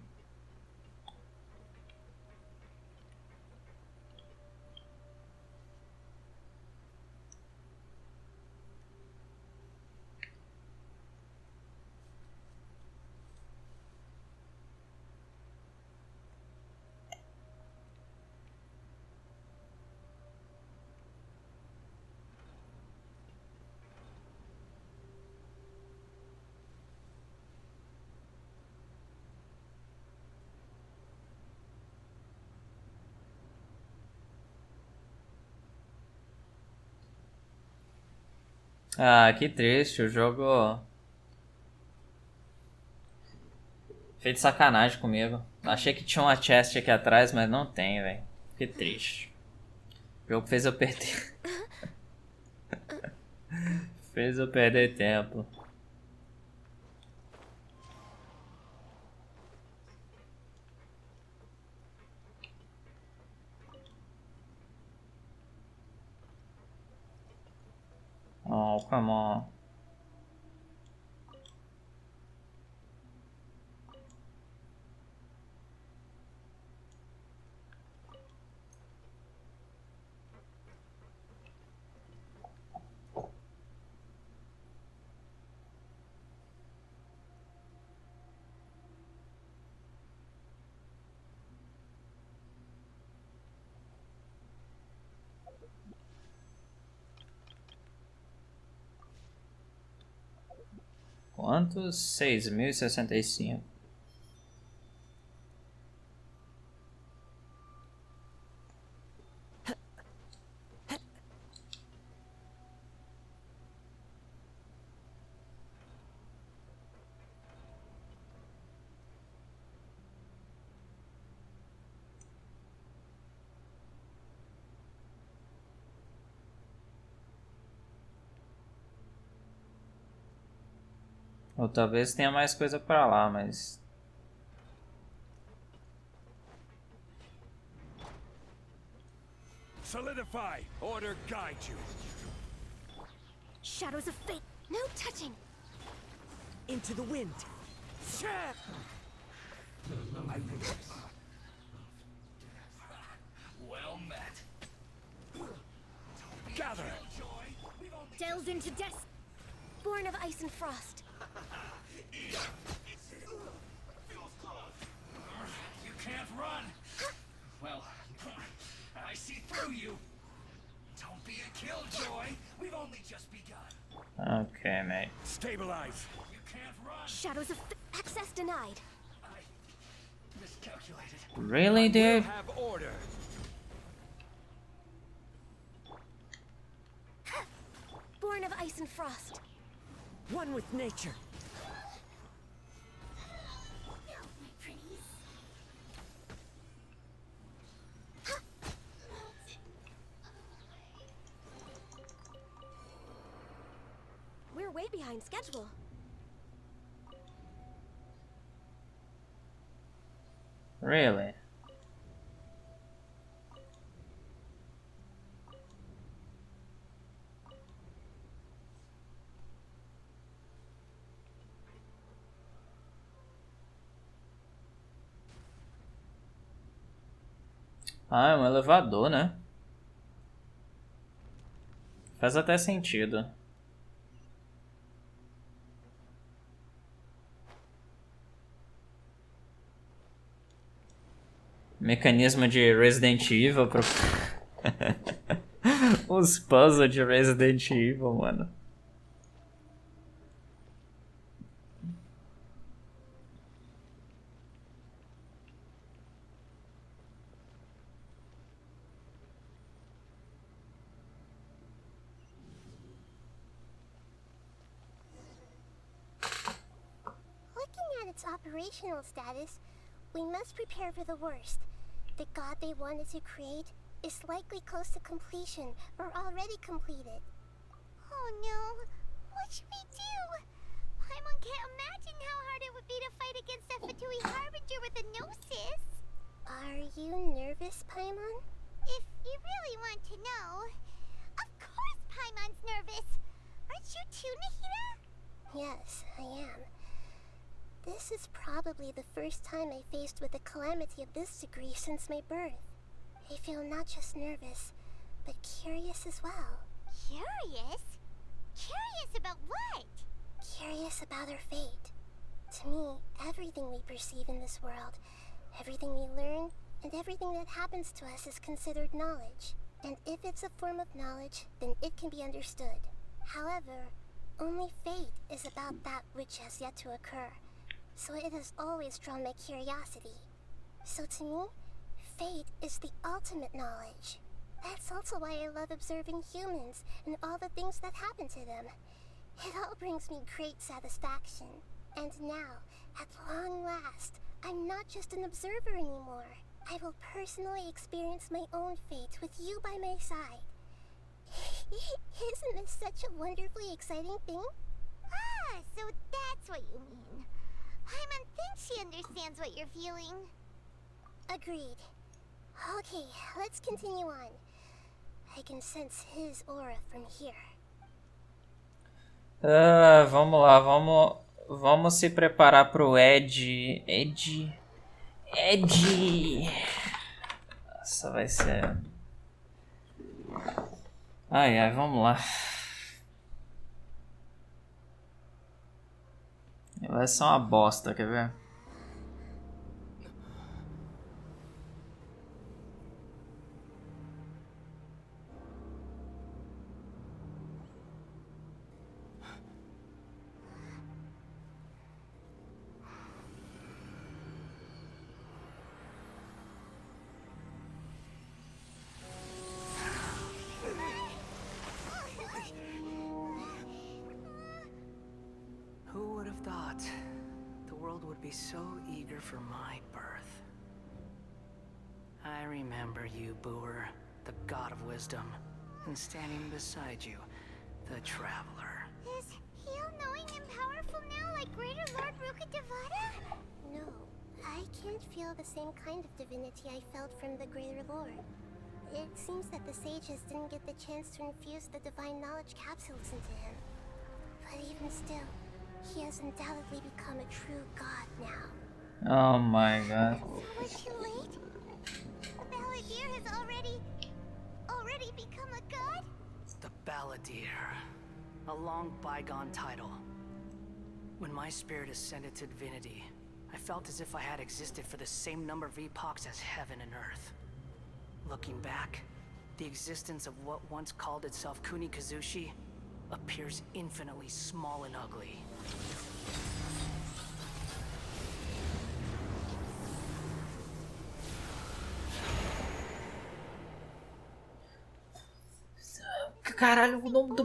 Ah, que triste, o jogo fez de sacanagem comigo. Achei que tinha uma chest aqui atrás, mas não tem, velho. Que triste. O jogo fez eu perder. Fez eu perder tempo. Oh, come on. Quantos? 6.065. Ou talvez tenha mais coisa pra lá, mas... Solidify! Order guide you! Shadows of fate. No touching. Into the wind. Well met. Gather! Delves into death. Born of ice and frost. You can't run! Well, I see through you. Don't be a killjoy. We've only just begun. Okay, mate. Stabilize. You can't run. Shadows of access denied. I miscalculated. Really, dude? Have order. ice and frost. One with nature. We're way behind schedule. Really? Ah, é um elevador, né? Faz até sentido. Mecanismo de Resident Evil pro... Os puzzles de Resident Evil, mano. Looking at its operational status, we must prepare for the worst. The god they wanted to create is likely close to completion or already completed. Oh no, what should we do? Paimon can't imagine how hard it would be to fight against a Fatui Harbinger with a gnosis. Are you nervous, Paimon? If you really want to know, of course Paimon's nervous. Aren't you too, Nahida? Yes, I am. This is probably the first time I faced with a calamity of this degree since my birth. I feel not just nervous, but curious as well. Curious? Curious about what? Curious about our fate. To me, everything we perceive in this world, everything we learn, and everything that happens to us is considered knowledge. And if it's a form of knowledge, then it can be understood. However, only fate is about that which has yet to occur. So it has always drawn my curiosity. So to me, fate is the ultimate knowledge. That's also why I love observing humans and all the things that happen to them. It all brings me great satisfaction. And now, at long last, I'm not just an observer anymore. I will personally experience my own fate with you by my side. Isn't this such a wonderfully exciting thing? Ah, so that's what you mean. Paimon thinks she understands what you're feeling. Agreed. Okay, let's continue on. I can sense his aura from here. Vamos lá, vamos se preparar pro Ed. Nossa, vai ser... Ai, vamos lá. Vai ser uma bosta, quer ver? Who would have thought the world would be so eager for my birth? I remember you, Buer, the god of wisdom, and standing beside you, the traveler. Is he all-knowing and powerful now like Greater Lord Rukkhadevata? No, I can't feel the same kind of divinity I felt from the Greater Lord. It seems that the sages didn't get the chance to infuse the divine knowledge capsules into him. But even still, he has undoubtedly become a true god now. Oh my god. So we're too late? The Balladeer has already become a god? The Balladeer. A long bygone title. When my spirit ascended to divinity, I felt as if I had existed for the same number of epochs as heaven and earth. Looking back, the existence of what once called itself Kunikazushi appears infinitely small and ugly. Caralho, o nome do...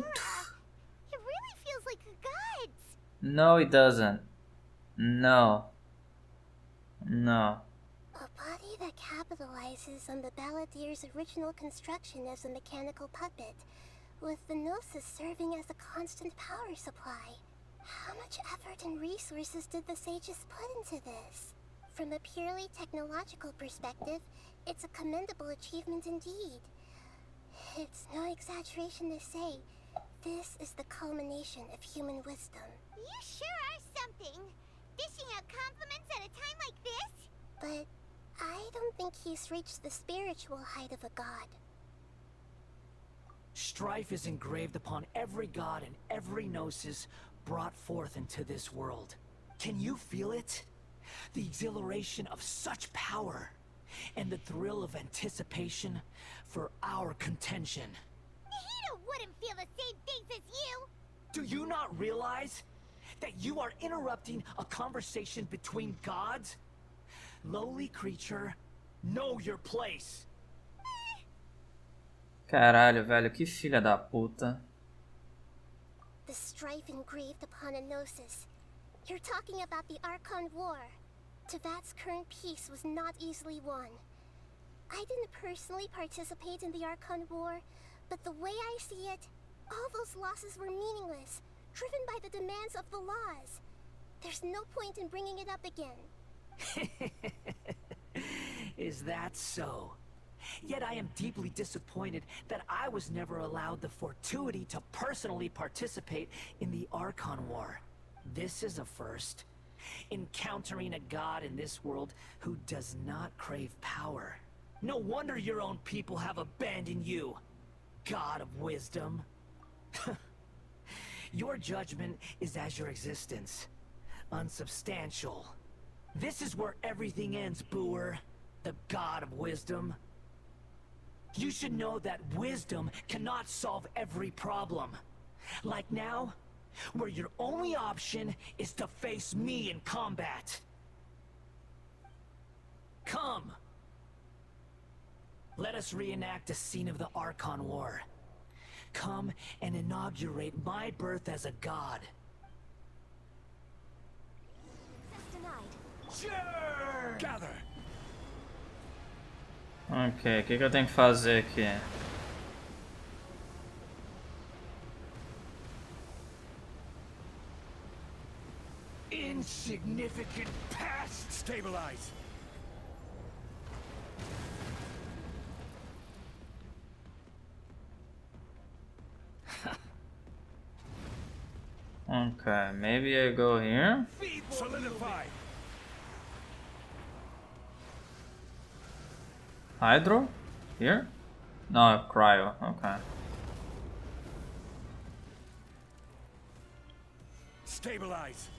It No, it doesn't. No. No. A body that capitalizes on the balladier's original construction as a mechanical puppet, with the gnosis serving as a constant power supply. How much effort and resources did the sages put into this? From a purely technological perspective, it's a commendable achievement indeed. It's no exaggeration to say, this is the culmination of human wisdom. You sure are something. Dishing out compliments at a time like this? But I don't think he's reached the spiritual height of a god. Strife is engraved upon every god and every gnosis brought forth into this world. Can you feel it? The exhilaration of such power, and the thrill of anticipation for our contention. Nahida wouldn't feel the same things as you! Do you not realize that you are interrupting a conversation between gods? Lowly creature, know your place. Caralho, velho, que filha da puta. The strife engraved upon a gnosis. You're talking about the Archon War. Tevat's current peace was not easily won. I didn't personally participate in the Archon War, but the way I see it, all those losses were meaningless, driven by the demands of the laws. There's no point in bringing it up again. Is that so? Yet I am deeply disappointed that I was never allowed the fortuity to personally participate in the Archon War. This is a first. Encountering a god in this world who does not crave power. No wonder your own people have abandoned you, god of wisdom. Your judgment is as your existence, unsubstantial. This is where everything ends, Buer, the god of wisdom. You should know that wisdom cannot solve every problem. Like now, where your only option is to face me in combat. Come! Let us reenact a scene of the Archon War. Come and inaugurate my birth as a god. Sure! Gather! Ok, o que eu tenho que fazer aqui? Insignificant past! Stabilize! Okay, maybe I go here? Solidify! Hydro? Here? No, cryo, okay. Stabilize!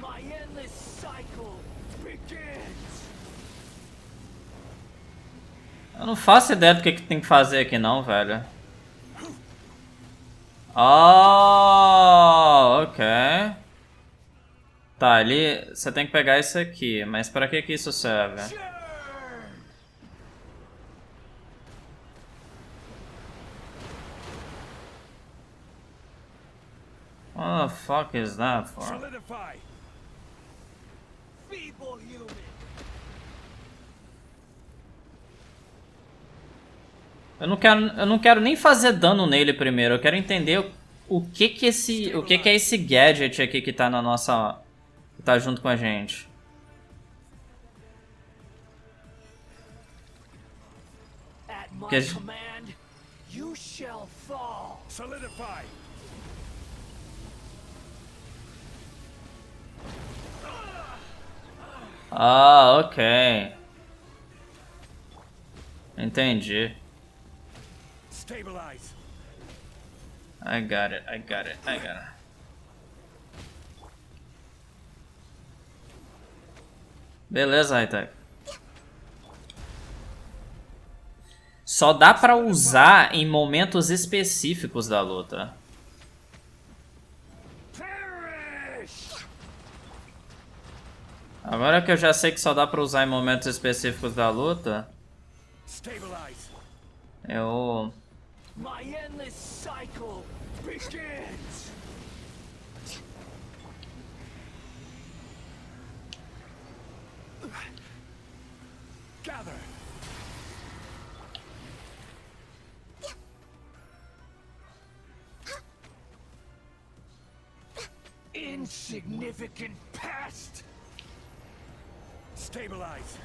My endless cycle begins! Eu não faço ideia do que tem que fazer aqui não, velho. Oh, ok. Tá, ali você tem que pegar isso aqui, mas pra que isso serve? What the fuck is that for? Solidify! Feeble human! Eu não quero nem fazer dano nele primeiro. Eu quero entender o que é esse gadget aqui que tá na nossa, que tá junto com a gente. Que command, you shall fall. Solidify. Ah, ok. Entendi. Stabilize. I got it. Beleza, Hightech. Só dá pra usar em momentos específicos da luta. Agora que eu já sei que só dá pra usar em momentos específicos da luta, eu... My endless cycle begins. Gather. Insignificant pest. Stabilize.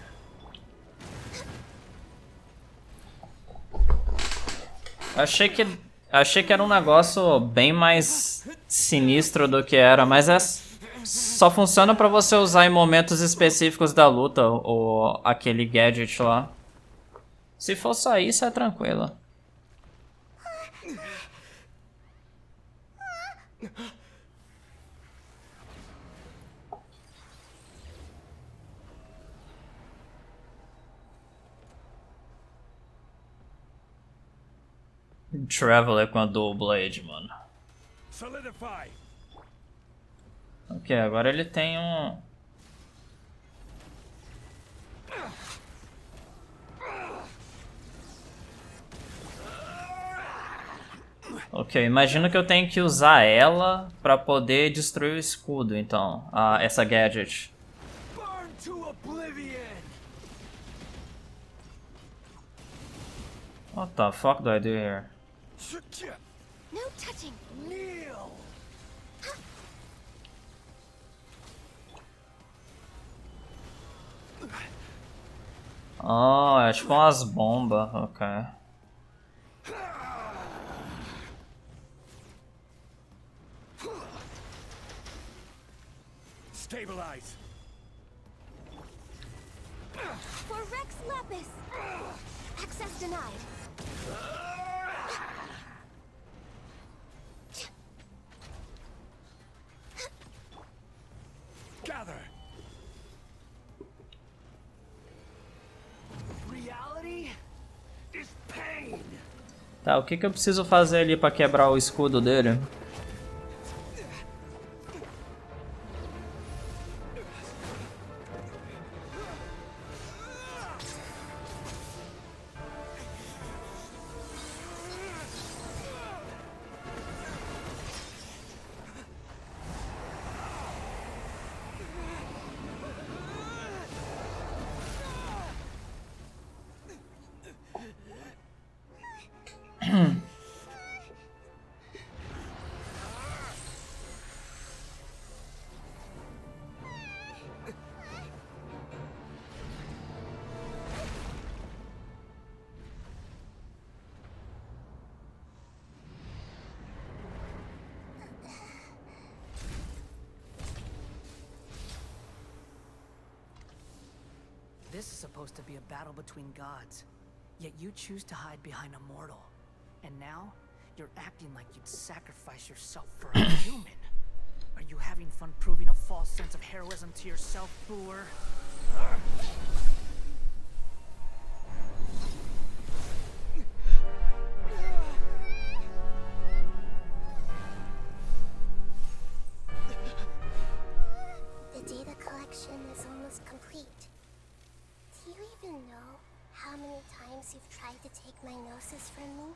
Achei que era um negócio bem mais sinistro do que era, mas só funciona pra você usar em momentos específicos da luta, ou aquele gadget lá. Se for só isso, é tranquilo. Traveler com a Dual Blade, mano. Solidify. Ok, agora ele tem um... Ok, imagino que eu tenho que usar ela pra poder destruir o escudo, então. Essa gadget. Burn to oblivion. What the fuck do I do here? No touching. Kneel. Oh, é tipo umas bombas, ok. Stabilize. For Rex Lapis. Access denied. Gather. Reality is pain. Tá, o que eu preciso fazer ali pra quebrar o escudo dele? This is supposed to be a battle between gods, yet you choose to hide behind a mortal. And now, you're acting like you'd sacrifice yourself for a human. Are you having fun proving a false sense of heroism to yourself, Buer? The data collection is almost complete. Do you even know how many times you've tried to take my gnosis from me?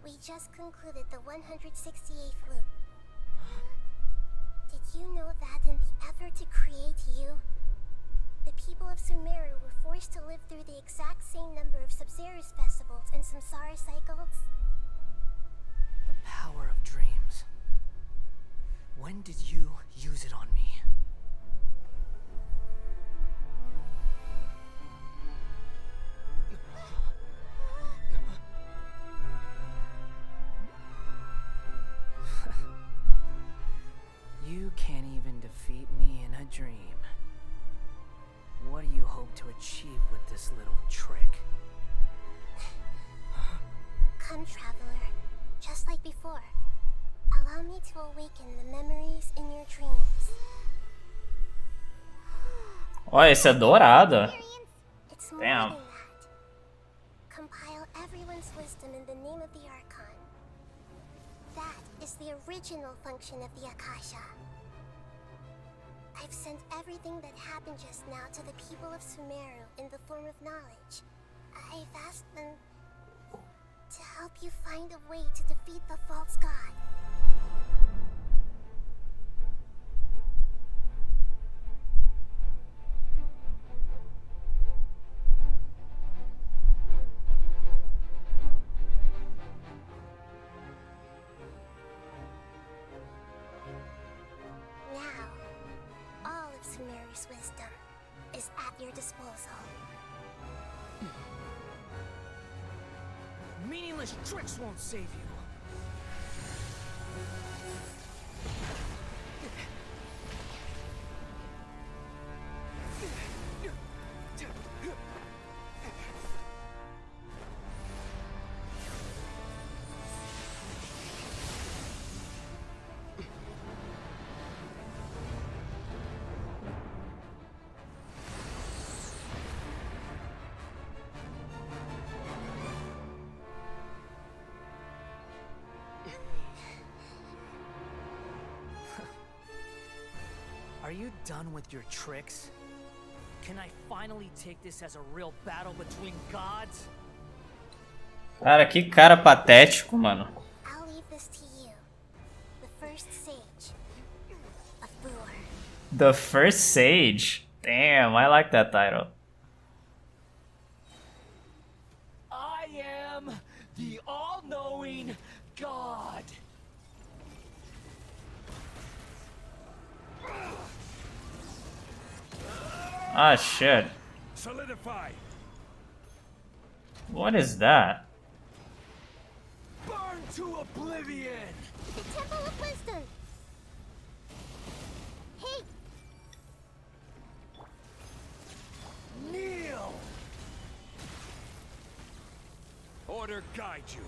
We just concluded the 168th loop. Did you know that in the effort to create you, the people of Sumeru were forced to live through the exact same number of Sub-Zerus festivals and Samsara cycles? The power of dreams. When did you use it on me? You can't even defeat me in a dream. What do you hope to achieve with this little trick? Come, Traveler. Just like before. Allow me to awaken the memories in your dreams. Olha, esse é dourado. It's more Damn. than that. Compile everyone's wisdom in the name of the Archon. That is the original function of the Akasha. I've sent everything that happened just now to the people of Sumeru in the form of knowledge. I've asked them to help you find a way to defeat the false god. Sumeru's wisdom is at your disposal. Meaningless tricks won't save you. Are you done with your tricks? Can I finally take this as a real battle between gods? Cara, que cara patético, mano. I'll leave this to you. The first sage of Buer. The First Sage. Damn, I like that title. I am the all-knowing God. Ah, shit. Solidify. What is that? Burn to oblivion. The Temple of Wisdom. Hey. Kneel. Order guide you.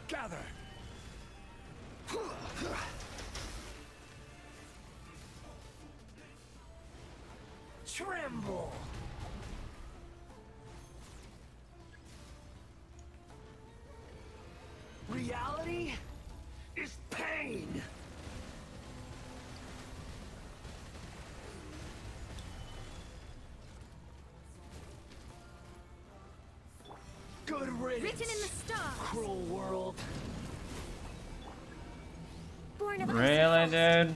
Gather. Tremble. Reality is pain. Good riddance. Written in the stars. Cruel world. Born of Really, dude?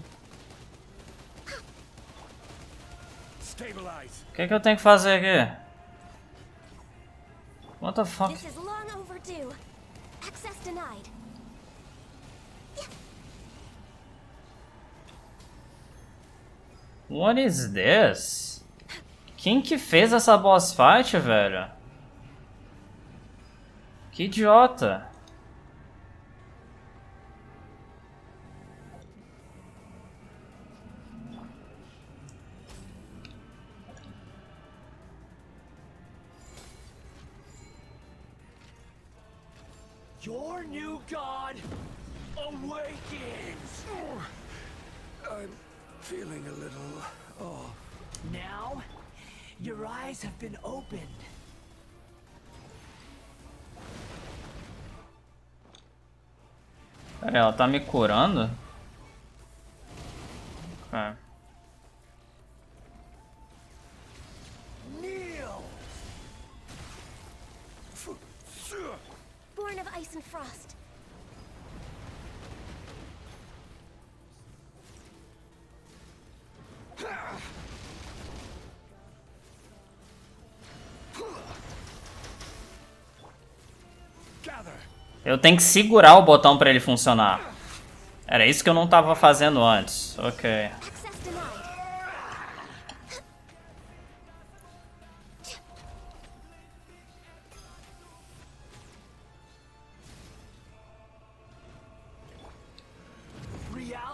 Stabilize. O que eu tenho que fazer aqui? What the fuck? This is long overdue. Access denied. What is this? Quem que fez essa boss fight, velho? Que idiota. Your new god awakens. I'm feeling a little off. Now, your eyes have been opened. Pera, ela tá me curando? Ok. Kneel. Born of ice and frost. Eu tenho que segurar o botão pra ele funcionar. Era isso que eu não tava fazendo antes. Ok.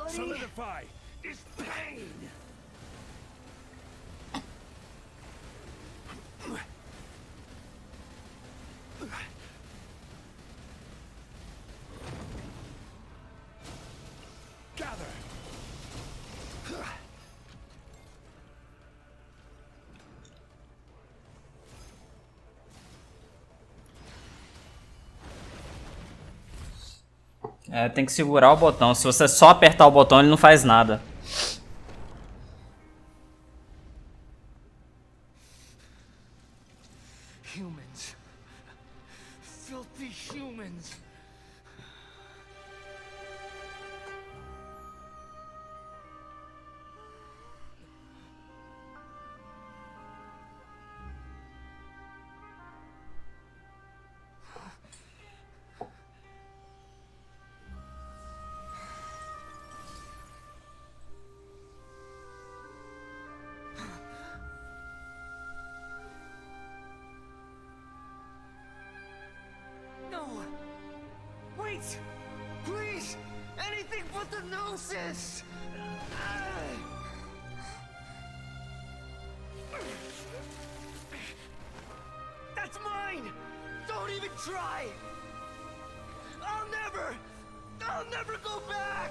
Solidify is pain. Gather. É, tem que segurar o botão. Se você só apertar o botão, ele não faz nada. Humans. Filthy humans. No! Wait! Please! Anything but the gnosis! That's mine! Don't even try! I'll never go back!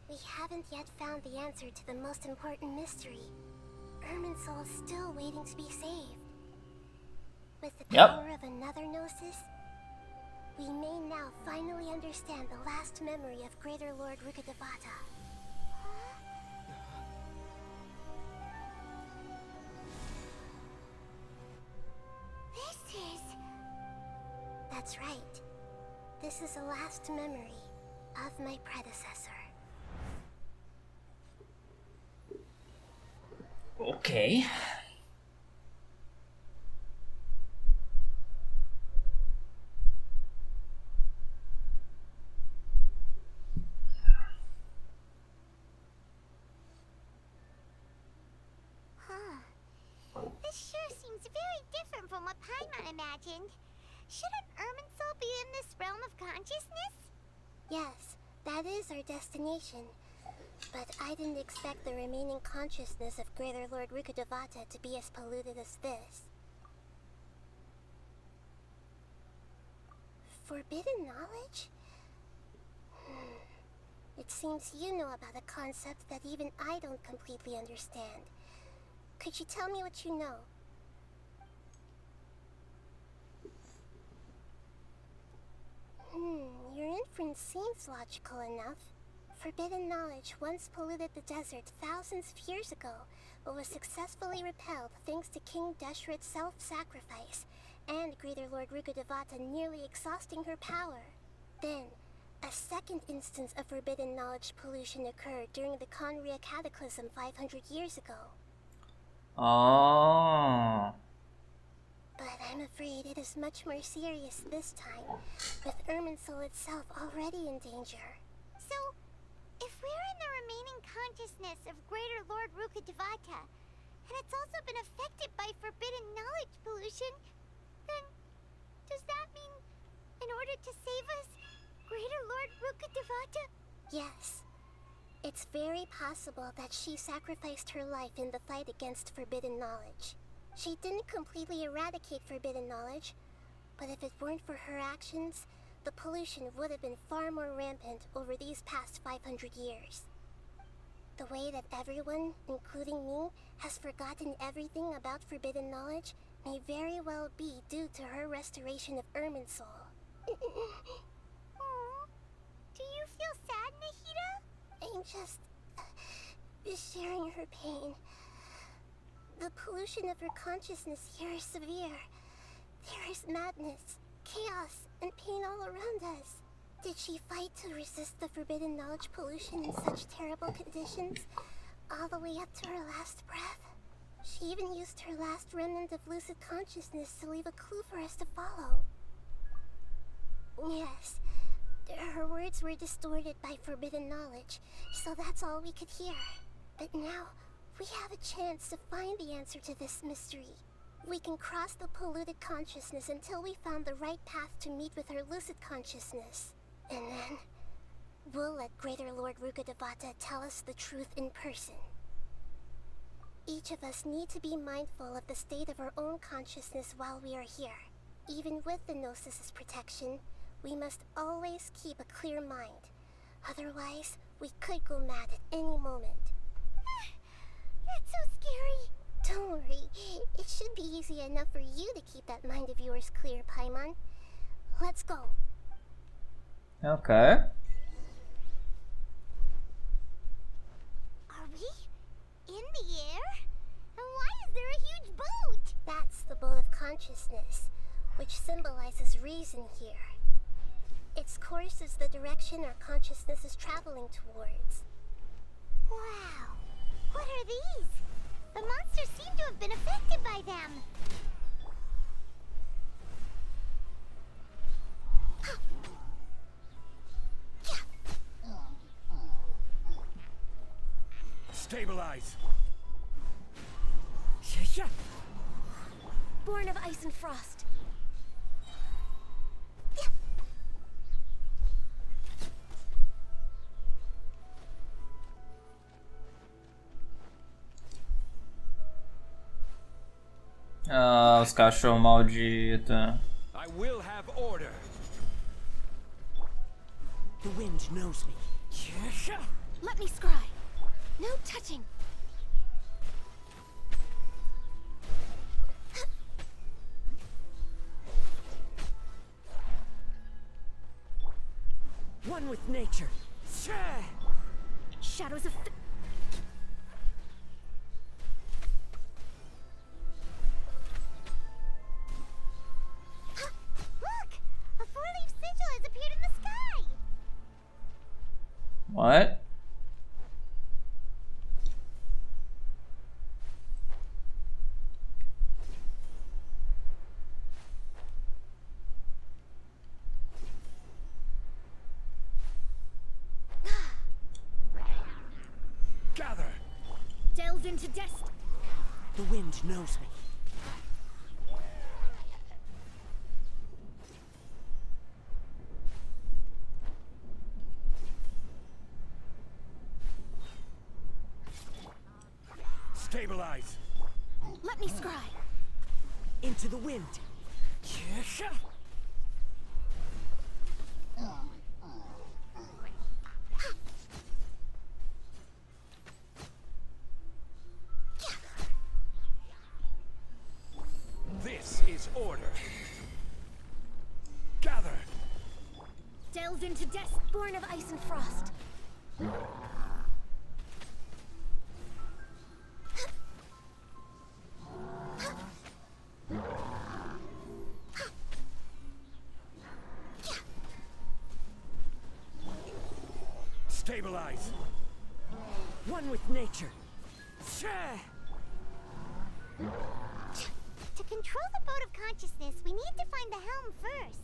We haven't yet found the answer to the most important mystery. Irminsul is still waiting to be saved. With the power of another gnosis, we may now finally understand the last memory of Greater Lord Rukkhadevata. This is... That's right. This is the last memory of my predecessor. Ok. This sure seems very different from what Paimon imagined. Shouldn't Irminsul be in this realm of consciousness? Yes, that is our destination. But I didn't expect the remaining consciousness of Greater Lord Rukkhadevata to be as polluted as this. Forbidden knowledge? It seems you know about a concept that even I don't completely understand. Could you tell me what you know? Your inference seems logical enough. Forbidden knowledge once polluted the desert thousands of years ago, but was successfully repelled thanks to King Deshret's self-sacrifice, and Greater Lord Rukkhadevata nearly exhausting her power. Then, a second instance of forbidden knowledge pollution occurred during the Conria Cataclysm 500 years ago. Oh. But I'm afraid it is much more serious this time, with Irminsul itself already in danger. So, if we're in the remaining consciousness of Greater Lord Rukkhadevata, and it's also been affected by forbidden knowledge pollution, then does that mean, in order to save us, Greater Lord Rukkhadevata? Yes. It's very possible that she sacrificed her life in the fight against forbidden knowledge. She didn't completely eradicate forbidden knowledge, but if it weren't for her actions, the pollution would have been far more rampant over these past 500 years. The way that everyone, including me, has forgotten everything about forbidden knowledge may very well be due to her restoration of Irminsul. Do you feel sad, Nahida? I'm just sharing her pain. The pollution of her consciousness here is severe. There is madness, chaos, and pain all around us. Did she fight to resist the forbidden knowledge pollution in such terrible conditions, all the way up to her last breath? She even used her last remnant of lucid consciousness to leave a clue for us to follow. Yes, her words were distorted by forbidden knowledge, so that's all we could hear. But now, we have a chance to find the answer to this mystery. We can cross the polluted consciousness until we found the right path to meet with her lucid consciousness. And then, we'll let Greater Lord Rukkhadevata tell us the truth in person. Each of us need to be mindful of the state of our own consciousness while we are here. Even with the Gnosis' protection, we must always keep a clear mind. Otherwise, we could go mad at any moment. That's so scary. Don't worry, it should be easy enough for you to keep that mind of yours clear, Paimon. Let's go. Okay. Are we in the air? And why is there a huge boat? That's the boat of consciousness, which symbolizes reason here. Its course is the direction our consciousness is traveling towards. Wow. What are these? The monsters seem to have been affected by them. Stabilize. Born of ice and frost. Ah, os cachorros malditos. I will have order. The wind knows me. Let me scry. No touching. One with nature. Shadows of... Look! A four-leaf sigil has appeared in the sky! What? Gather. Delve into destiny. The wind knows me. Stabilize. Let me scry. Into the wind. This is order. Gather. Delve into destiny. Born of ice and frost. Stabilize. One with nature. To control the boat of consciousness, we need to find the helm first.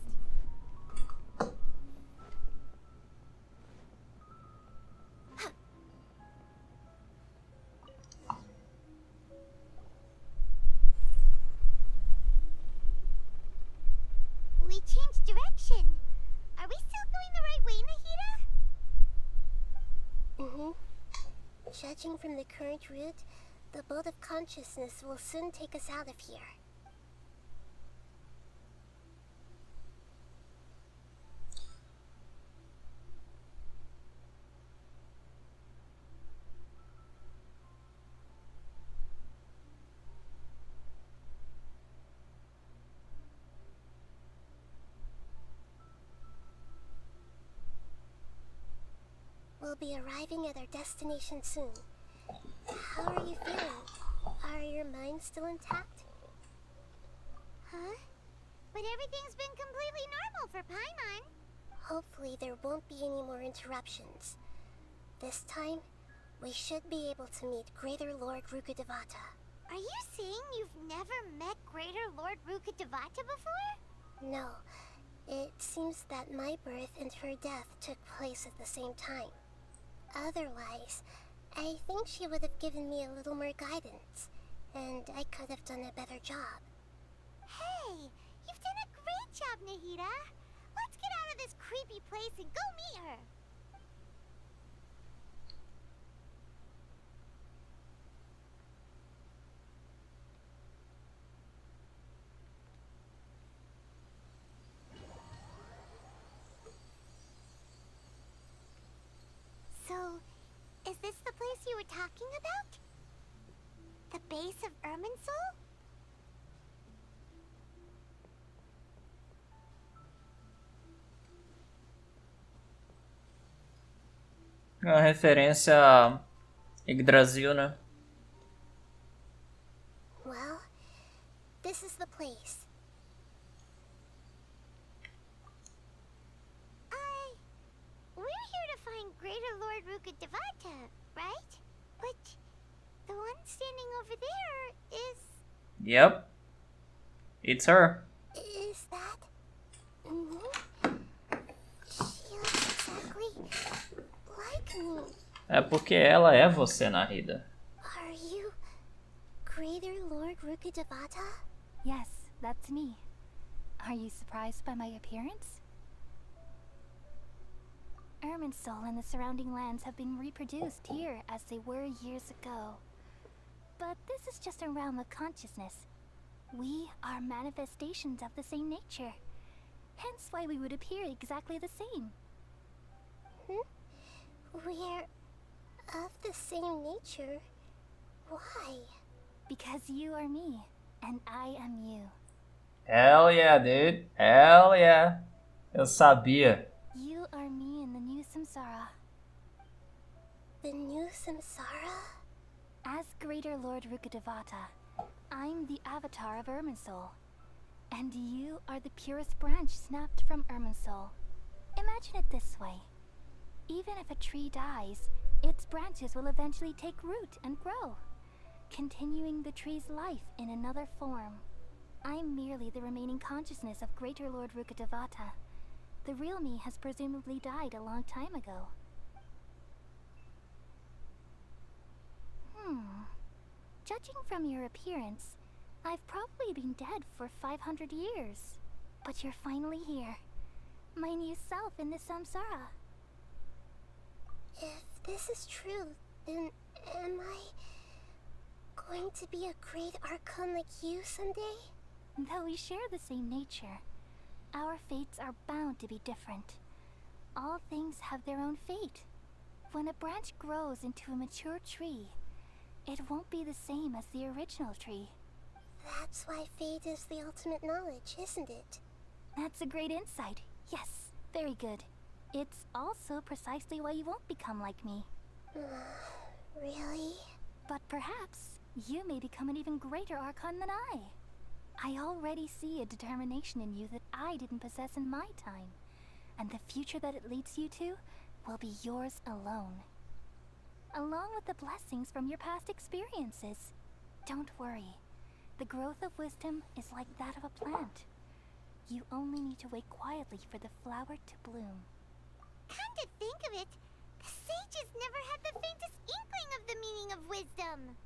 We changed direction. Are we still going the right way, Nahida? Judging from the current route, the boat of consciousness will soon take us out of here. We'll be arriving at our destination soon. How are you feeling? Are your minds still intact? Huh? But everything's been completely normal for Paimon. Hopefully there won't be any more interruptions. This time, we should be able to meet Greater Lord Rukkhadevata. Are you saying you've never met Greater Lord Rukkhadevata before? No. It seems that my birth and her death took place at the same time. Otherwise, I think she would have given me a little more guidance, and I could have done a better job. Hey, you've done a great job, Nahida. Let's get out of this creepy place and go meet her. talking about? The base of Irminsul? É uma referência a Yggdrasil, né? Well, this is the place. We're here to find Greater Lord Rukkhadevata, right? But the one standing over there is... Yep. It's her. Is that... She looks exactly like me. É porque ela é você, Narida. Are you Greater Lord Rukkhadevata? Yes, that's me. Are you surprised by my appearance? Irminsul and the surrounding lands have been reproduced here as they were years ago. But this is just a realm of consciousness. We are manifestations of the same nature. Hence why we would appear exactly the same. We're of the same nature? Why? Because you are me, and I am you. Hell yeah, dude. Hell yeah. Eu sabia. You are me in the new samsara. The new samsara? As Greater Lord Rukkhadevata, I'm the avatar of Irminsul. And you are the purest branch snapped from Irminsul. Imagine it this way. Even if a tree dies, its branches will eventually take root and grow, continuing the tree's life in another form. I'm merely the remaining consciousness of Greater Lord Rukkhadevata. The real me has presumably died a long time ago. Judging from your appearance, I've probably been dead for 500 years. But you're finally here. My new self in the samsara. If this is true, then am I going to be a great archon like you someday? Though we share the same nature, our fates are bound to be different. All things have their own fate. When a branch grows into a mature tree, it won't be the same as the original tree. That's why fate is the ultimate knowledge, isn't it? That's a great insight. Yes, very good. It's also precisely why you won't become like me. Really? But perhaps you may become an even greater archon than I. I already see a determination in you that I didn't possess in my time. And the future that it leads you to will be yours alone. Along with the blessings from your past experiences. Don't worry. The growth of wisdom is like that of a plant. You only need to wait quietly for the flower to bloom. Come to think of it, the sages never had the faintest inkling of the meaning of wisdom.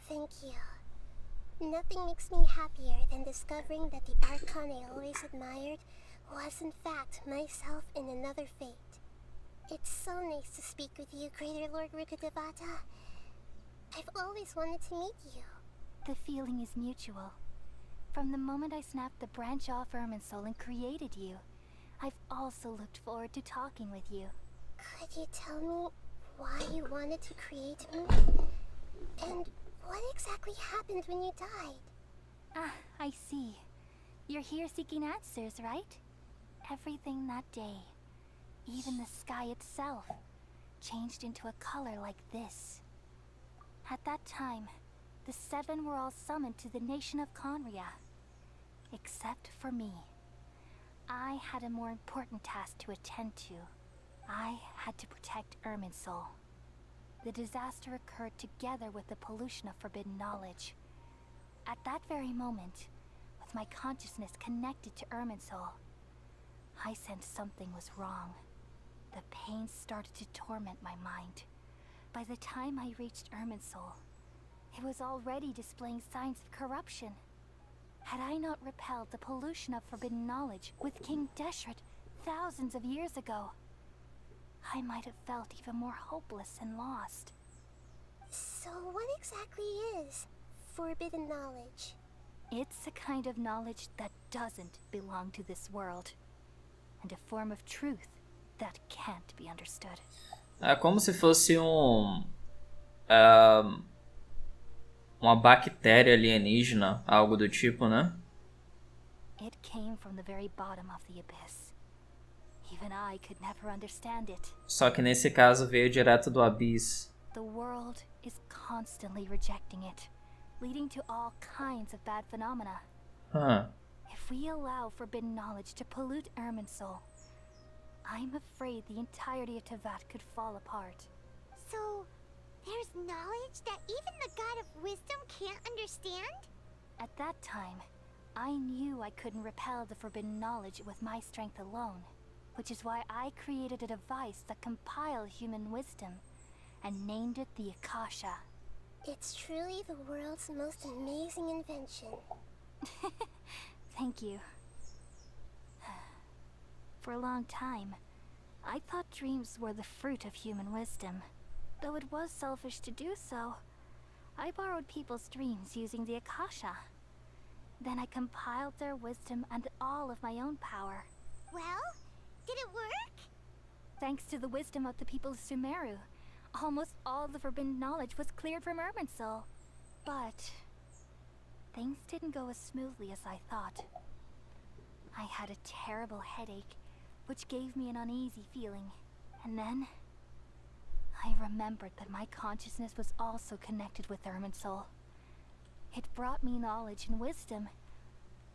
Thank you. Nothing makes me happier than discovering that the archon I always admired was in fact myself in another fate. It's so nice to speak with you, Greater Lord Rukkhadevata. I've always wanted to meet you. The feeling is mutual. From the moment I snapped the branch off Irminsul and created you, I've also looked forward to talking with you. Could you tell me why you wanted to create me? And what exactly happened when you died? Ah, I see. You're here seeking answers, right? Everything that day, even the sky itself, changed into a color like this. At that time, the seven were all summoned to the nation of Conria. Except for me. I had a more important task to attend to. I had to protect Irminsul. The disaster occurred together with the pollution of forbidden knowledge. At that very moment, with my consciousness connected to Irminsul, I sensed something was wrong. The pain started to torment my mind. By the time I reached Irminsul, it was already displaying signs of corruption. Had I not repelled the pollution of forbidden knowledge with King Deshret thousands of years ago, I might have felt even more hopeless and lost. So what exactly is forbidden knowledge? It's a kind of knowledge that doesn't belong to this world, and a form of truth that can't be understood. É como se fosse uma bactéria alienígena, algo do tipo, né? It came from the very bottom of the abyss. Even I could never understand it. Só que nesse caso veio direto do abismo. The world is constantly rejecting it, leading to all kinds of bad phenomena. Huh. If we allow forbidden knowledge to pollute Irminsul, I'm afraid the entirety of Tevat could fall apart. So, there's knowledge that even the God of Wisdom can't understand? At that time, I knew I couldn't repel the forbidden knowledge with my strength alone, which is why I created a device that compiled human wisdom and named it the Akasha. It's truly the world's most amazing invention. Thank you. For a long time, I thought dreams were the fruit of human wisdom. Though it was selfish to do so, I borrowed people's dreams using the Akasha. Then I compiled their wisdom and all of my own power. Well, did it work? Thanks to the wisdom of the people of Sumeru, almost all the forbidden knowledge was cleared from Irminsul. But things didn't go as smoothly as I thought. I had a terrible headache, which gave me an uneasy feeling. And then I remembered that my consciousness was also connected with Irminsul. It brought me knowledge and wisdom,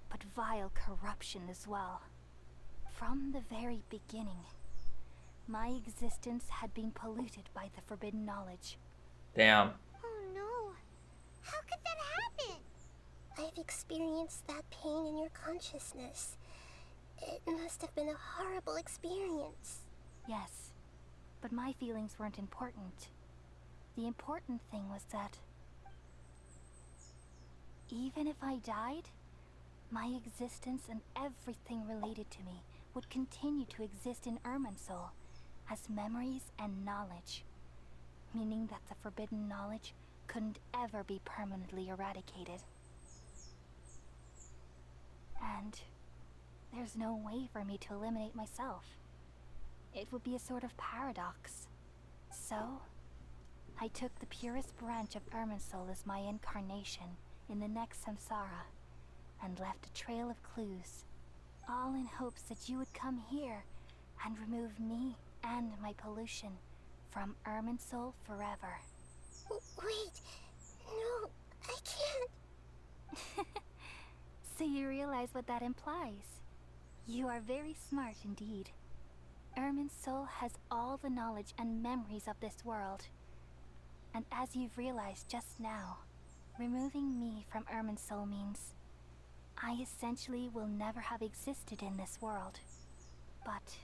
but vile corruption as well. From the very beginning, my existence had been polluted by the forbidden knowledge. Damn. Oh no. How could that happen? I've experienced that pain in your consciousness. It must have been a horrible experience. Yes, but my feelings weren't important. The important thing was that even if I died, my existence and everything related to me would continue to exist in Irminsul as memories and knowledge, meaning that the forbidden knowledge couldn't ever be permanently eradicated. And there's no way for me to eliminate myself. It would be a sort of paradox. So, I took the purest branch of Irminsul as my incarnation in the next samsara, and left a trail of clues, all in hopes that you would come here and remove me and my pollution from Irminsul forever. Wait, no, I can't. So you realize what that implies. You are very smart indeed. Irminsul has all the knowledge and memories of this world. And as you've realized just now, removing me from Irminsul means I essentially will never have existed in this world. But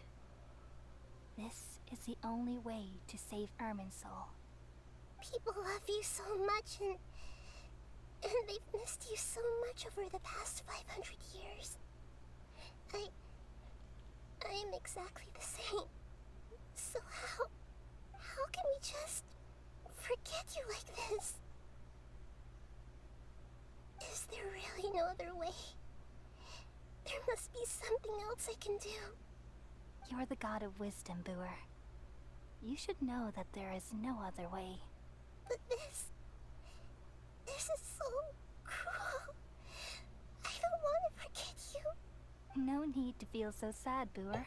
this is the only way to save Irminsul. People love you so much and they've missed you so much over the past 500 years. I am exactly the same. So how can we just forget you like this? Is there really no other way? There must be something else I can do. You're the god of wisdom, Buer. You should know that there is no other way. But this is so cruel. I don't want to forget you. No need to feel so sad, Buer.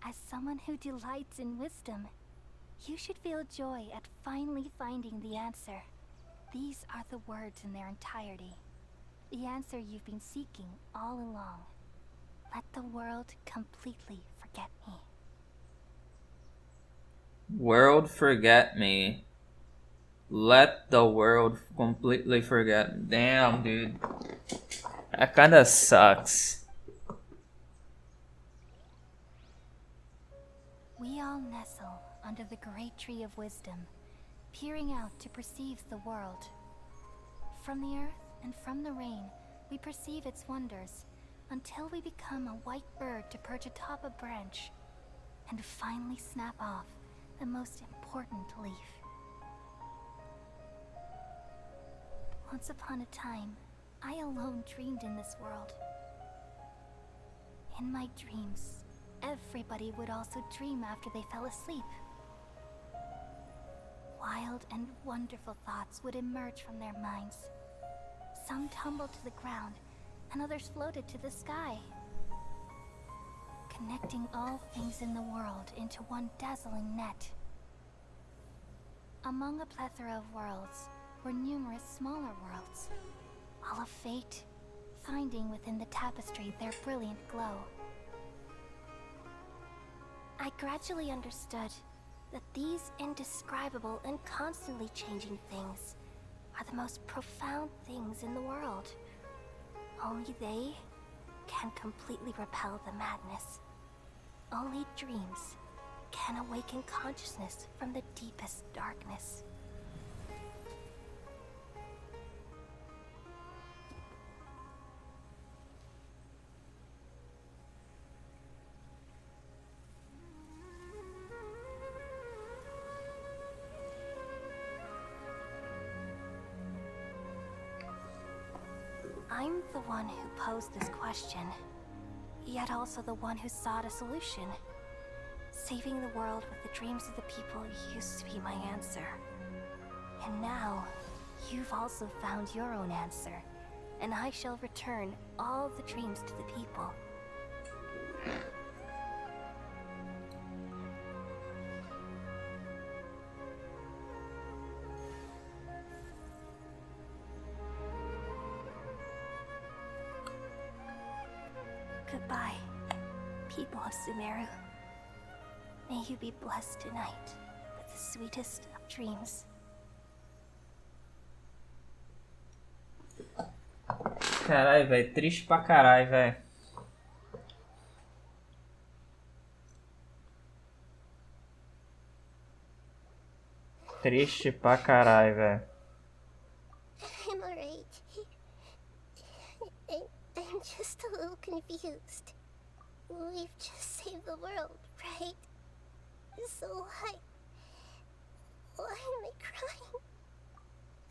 As someone who delights in wisdom, you should feel joy at finally finding the answer. These are the words in their entirety. The answer you've been seeking all along. Let the world completely forget me. World forget me. Let the world completely forget me. Damn, dude. That kinda sucks. We all nestle under the great tree of wisdom, peering out to perceive the world. From the earth and from the rain, we perceive its wonders, until we become a white bird to perch atop a branch, and finally snap off the most important leaf. Once upon a time, I alone dreamed in this world. In my dreams, everybody would also dream after they fell asleep. Wild and wonderful thoughts would emerge from their minds. Some tumbled to the ground, and others floated to the sky, connecting all things in the world into one dazzling net. Among a plethora of worlds were numerous smaller worlds, all of fate, finding within the tapestry their brilliant glow. I gradually understood that these indescribable and constantly changing things are the most profound things in the world. Only they can completely repel the madness. Only dreams can awaken consciousness from the deepest darkness. I'm the one who posed this question, yet also the one who sought a solution. Saving the world with the dreams of the people used to be my answer. And now, you've also found your own answer, and I shall return all the dreams to the people. Goodbye, people of Sumeru. May you be blessed tonight with the sweetest of dreams. Caralho, velho. Triste pra caralho, velho. Triste pra caralho, velho. I'm alright. I'm just a little confused. We've just saved the world, right? So why am I crying?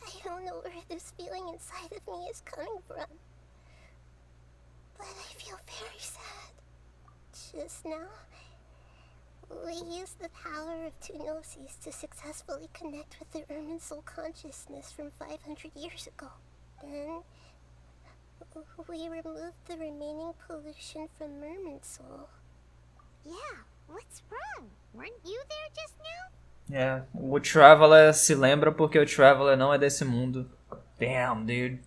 I don't know where this feeling inside of me is coming from. But I feel very sad. Just now, we used the power of two noses to successfully connect with the Ermin soul consciousness from 500 years ago. Then, we removed the remaining pollution from Merman soul. Yeah, what's wrong? Weren't you there just now? É, o Traveler se lembra porque o Traveler não é desse mundo. Damn, dude.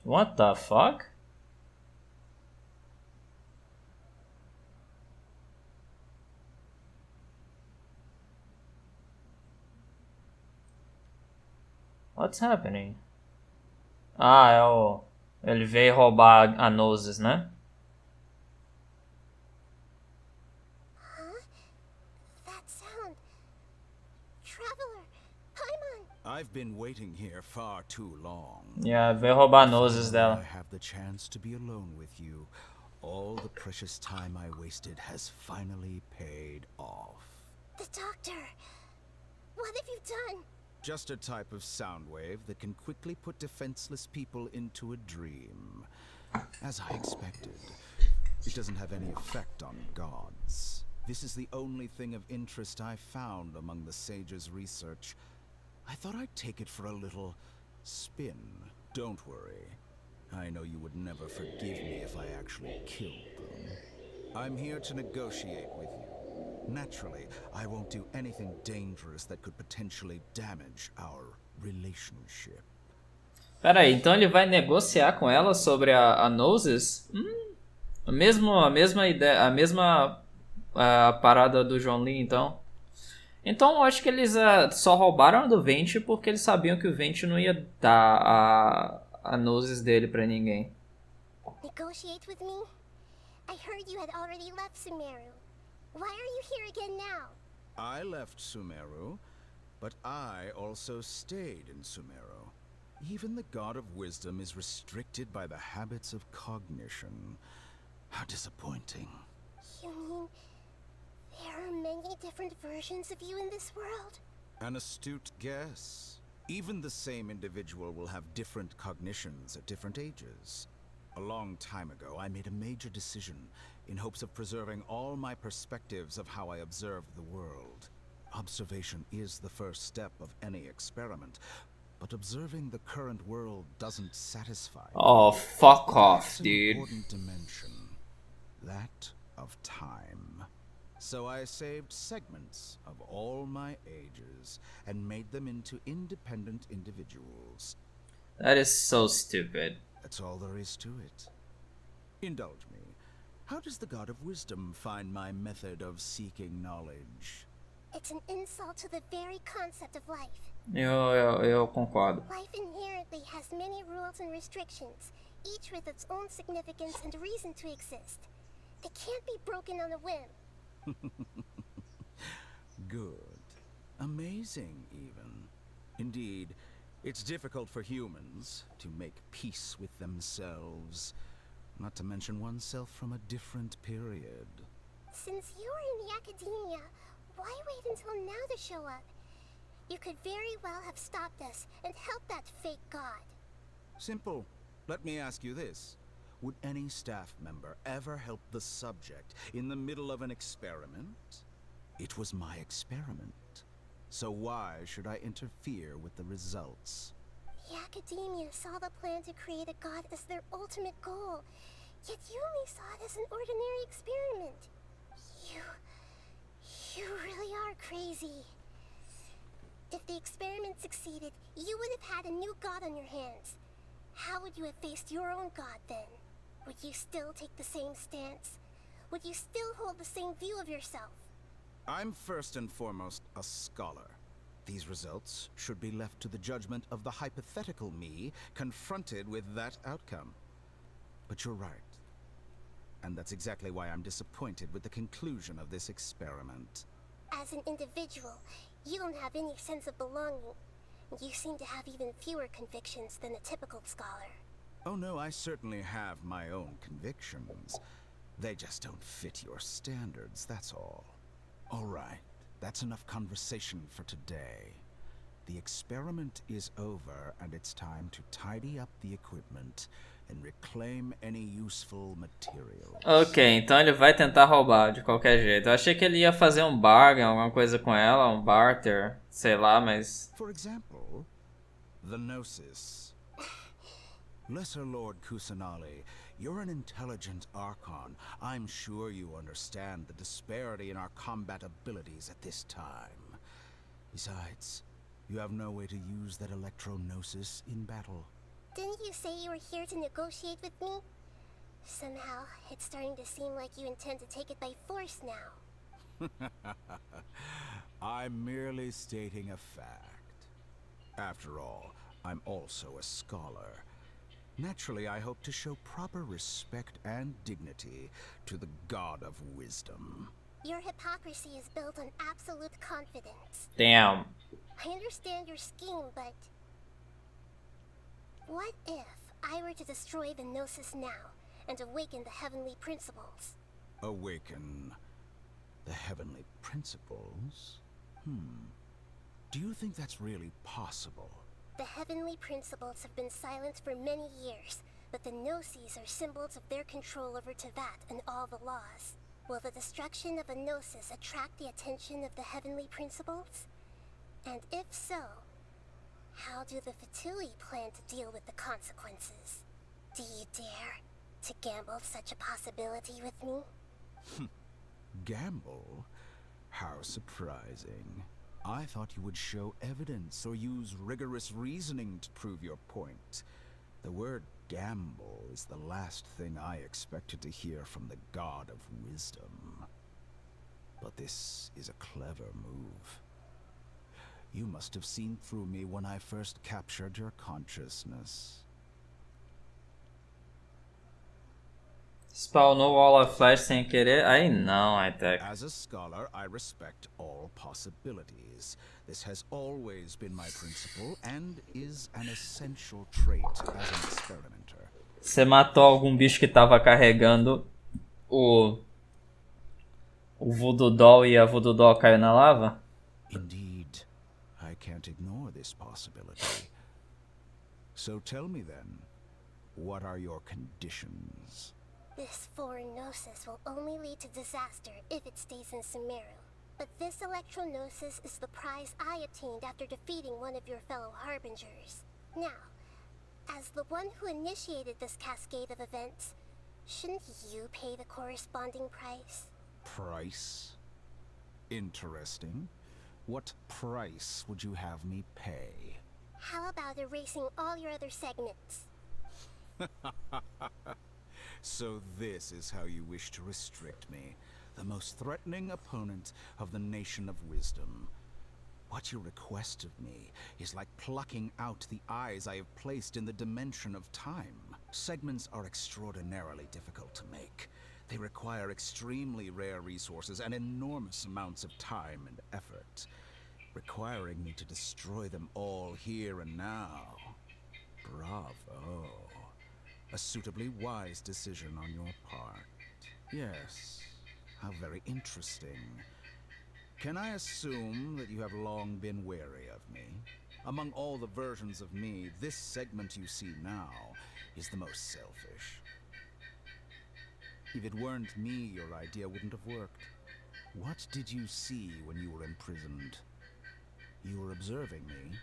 What the fuck? What's happening? Ah, é o... Ele veio roubar a Noses, né? Huh? That sound. Traveler, Paimon. I've been waiting here far too long. Yeah, veio roubar a Noses dela. I have the chance to be alone with you. All the precious time I wasted has finally paid off. The doctor. What have you done? Just a type of sound wave that can quickly put defenseless people into a dream. As I expected, it doesn't have any effect on gods. This is the only thing of interest I found among the sage's research. I thought I'd take it for a little spin. Don't worry. I know you would never forgive me if I actually killed them. I'm here to negotiate with you. Naturally, I won't do anything dangerous that could potentially damage our relationship. Pera aí, então ele vai negociar com ela sobre a Noses? A mesma ideia, a mesma parada do John Lee, então. Então eu acho que eles só roubaram a do Venti porque eles sabiam que o Venti não ia dar a Noses dele pra ninguém. Negotiate with me? I heard you had already left Sumeru. Why are you here again now? I left Sumeru, but I also stayed in Sumeru. Even the god of wisdom is restricted by the habits of cognition. How disappointing. You mean there are many different versions of you in this world? An astute guess. Even the same individual will have different cognitions at different ages. A long time ago, I made a major decision in hopes of preserving all my perspectives of how I observed the world. Observation is the first step of any experiment, but observing the current world doesn't satisfy. Oh, fuck off, An dude. important dimension, that of time. So I saved segments of all my ages and made them into independent individuals. That is so stupid. That's all there is to it. Indulge me. How does the God of Wisdom find my method of seeking knowledge? It's an insult to the very concept of life. Eu concordo. Life inherently has many rules and restrictions, each with its own significance and reason to exist. They can't be broken on a whim. Good. Amazing, even. Indeed, it's difficult for humans to make peace with themselves, not to mention oneself from a different period. Since you are in the academia, why wait until now to show up? You could very well have stopped us and helped that fake god. Simple. Let me ask you this. Would any staff member ever help the subject in the middle of an experiment? It was my experiment. So why should I interfere with the results? The academia saw the plan to create a god as their ultimate goal, yet you only saw it as an ordinary experiment. You really are crazy. If the experiment succeeded, you would have had a new god on your hands. How would you have faced your own god then? Would you still take the same stance? Would you still hold the same view of yourself? I'm first and foremost a scholar. These results should be left to the judgment of the hypothetical me confronted with that outcome. But you're right. And that's exactly why I'm disappointed with the conclusion of this experiment. As an individual, you don't have any sense of belonging. You seem to have even fewer convictions than a typical scholar. Oh no, I certainly have my own convictions. They just don't fit your standards, that's all. All right, that's enough conversation for today. The experiment is over, and it's time to tidy up the equipment and reclaim any useful material. Ok, então ele vai tentar roubar de qualquer jeito. Eu achei que ele ia fazer um bargain, alguma coisa com ela, um barter, sei lá, mas... For example, the Gnosis. Lesser Lord Kusanali, you're an intelligent Archon. I'm sure you understand the disparity in our combat abilities at this time. Besides, you have no way to use that Electro-Gnosis in battle. Didn't you say you were here to negotiate with me? Somehow, it's starting to seem like you intend to take it by force now. I'm merely stating a fact. After all, I'm also a scholar. Naturally, I hope to show proper respect and dignity to the God of Wisdom. Your hypocrisy is built on absolute confidence. Damn. I understand your scheme, but... what if I were to destroy the Gnosis now and awaken the heavenly principles? Awaken the heavenly principles? Do you think that's really possible? The heavenly principles have been silent for many years, but the Gnosis are symbols of their control over Tevat and all the laws. Will the destruction of a Gnosis attract the attention of the heavenly principles? And if so, how do the Fatui plan to deal with the consequences? Do you dare to gamble such a possibility with me? Gamble? How surprising. I thought you would show evidence or use rigorous reasoning to prove your point. The word gamble is the last thing I expected to hear from the God of Wisdom. But this is a clever move. You must have seen through me when I first captured your consciousness. Spawnou Wall of Flash sem querer? Aí não, Hightech. As a scholar, I respect all possibilities. This has always been my principle and is an essential trait as an experimenter. Você matou algum bicho que tava carregando o Voodoo Doll e a Voodoo Doll caiu na lava? Indeed. I can't ignore this possibility. So tell me then, what are your conditions? This foreign gnosis will only lead to disaster if it stays in Sumeru. But this electro-gnosis is the prize I attained after defeating one of your fellow harbingers. Now, as the one who initiated this cascade of events, shouldn't you pay the corresponding price? Price? Interesting. What price would you have me pay? How about erasing all your other segments? So this is how you wish to restrict me, the most threatening opponent of the Nation of Wisdom. What you request of me is like plucking out the eyes I have placed in the dimension of time. Segments are extraordinarily difficult to make. They require extremely rare resources and enormous amounts of time and effort, requiring me to destroy them all here and now. Bravo. A suitably wise decision on your part. Yes, how very interesting. Can I assume that you have long been wary of me? Among all the versions of me, this segment you see now is the most selfish. If it weren't me, your idea wouldn't have worked. What did you see when you were imprisoned? You were observing me,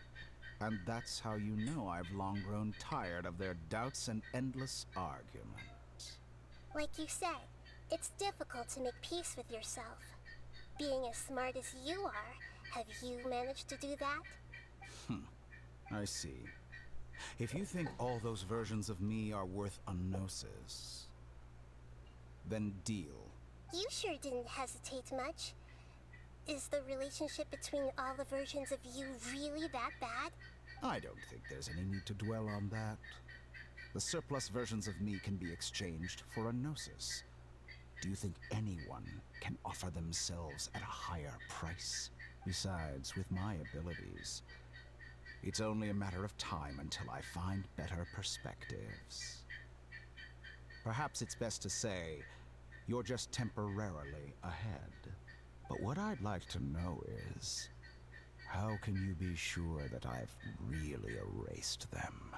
and that's how you know I've long grown tired of their doubts and endless arguments. Like you said, it's difficult to make peace with yourself. Being as smart as you are, have you managed to do that? I see. If you think all those versions of me are worth a gnosis, then deal. You sure didn't hesitate much. Is the relationship between all the versions of you really that bad? I don't think there's any need to dwell on that. The surplus versions of me can be exchanged for a gnosis. Do you think anyone can offer themselves at a higher price? Besides, with my abilities, it's only a matter of time until I find better perspectives. Perhaps it's best to say, you're just temporarily ahead. But what I'd like to know is, how can you be sure that I've really erased them?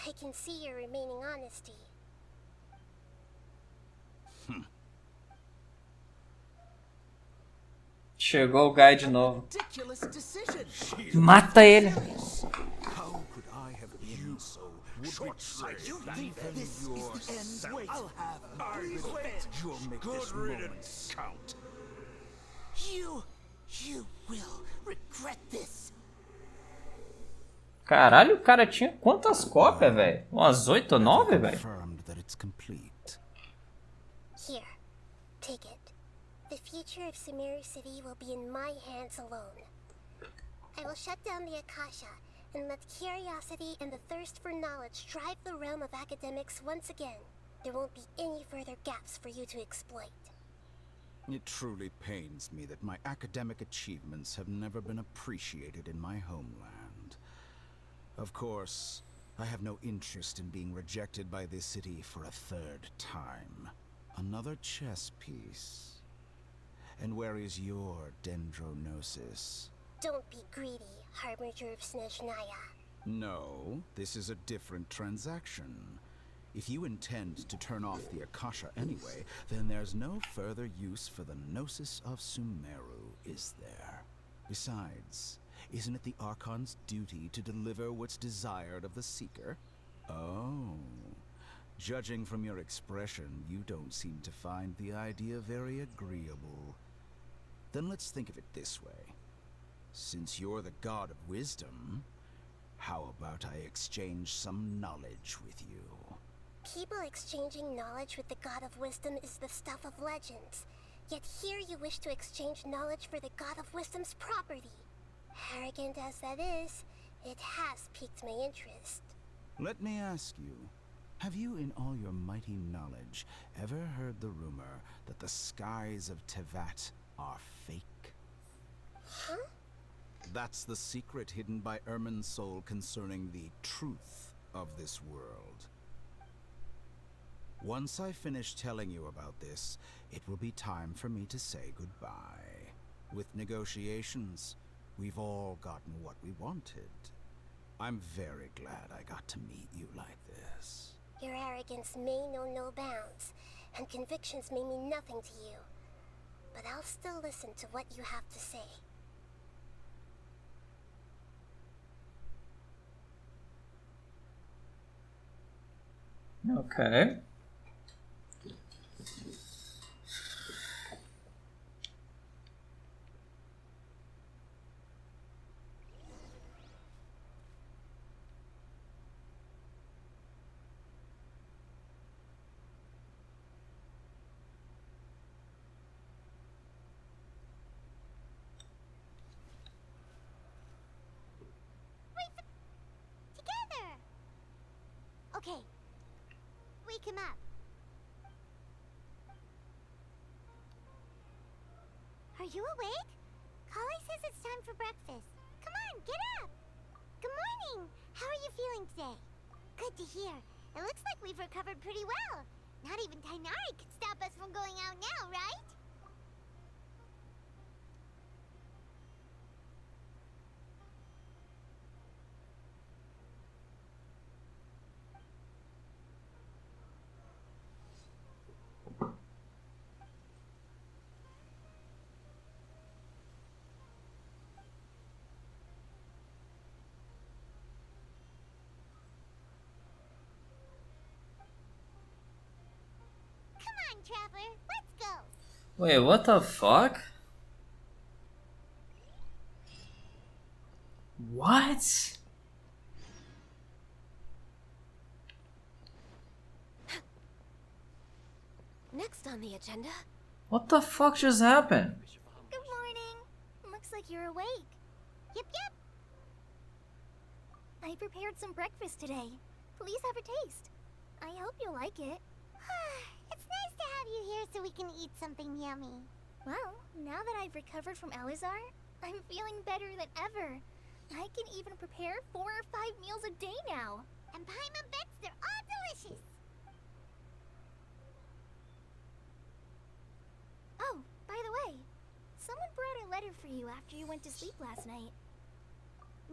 I can see your remaining honesty. Chegou o Guy de novo. Mata ele. How could I have been so short-sighted? You think this is the end? Wait, I'll have You'll make this moment count. You will regret this. Caralho, o cara tinha quantas cópias, velho? Umas 8 ou 9, velho? Here, take it. The future of Sumeru City will be in my hands alone. I will shut down the Akasha and let curiosity and the thirst for knowledge drive the realm of academics once again. There won't be any further gaps for you to exploit. It truly pains me that my academic achievements have never been appreciated in my homeland. Of course, I have no interest in being rejected by this city for a third time. Another chess piece. And where is your dendrognosis? Don't be greedy, Harbinger of Snezhnaya. No, this is a different transaction. If you intend to turn off the Akasha anyway, then there's no further use for the Gnosis of Sumeru, is there? Besides, isn't it the Archon's duty to deliver what's desired of the Seeker? Oh. Judging from your expression, you don't seem to find the idea very agreeable. Then let's think of it this way. Since you're the God of Wisdom, how about I exchange some knowledge with you? People exchanging knowledge with the God of Wisdom is the stuff of legends. Yet here you wish to exchange knowledge for the God of Wisdom's property. Arrogant as that is, it has piqued my interest. Let me ask you, have you in all your mighty knowledge ever heard the rumor that the skies of Tevat are fake? Huh? That's the secret hidden by Ermin's soul concerning the truth of this world. Once I finish telling you about this, it will be time for me to say goodbye. With negotiations, we've all gotten what we wanted. I'm very glad I got to meet you like this. Your arrogance may know no bounds, and convictions may mean nothing to you. But I'll still listen to what you have to say. Okay. Together! Okay. Wake him up. Are you awake? Kali says it's time for breakfast. Come on, get up! Good morning! How are you feeling today? Good to hear. It looks like we've recovered pretty well. Not even Tainari can stop us from going out now, right? Come on, Traveler, let's go! Wait, what the fuck? What? Next on the agenda. What the fuck just happened? Good morning. Looks like you're awake. Yep, yep. I prepared some breakfast today. Please have a taste. I hope you like it. It's nice to have you here so we can eat something yummy. Well, now that I've recovered from Alizar, I'm feeling better than ever. I can even prepare 4 or 5 meals a day now. And Paimon bets they're all delicious. Oh, by the way, someone brought a letter for you after you went to sleep last night.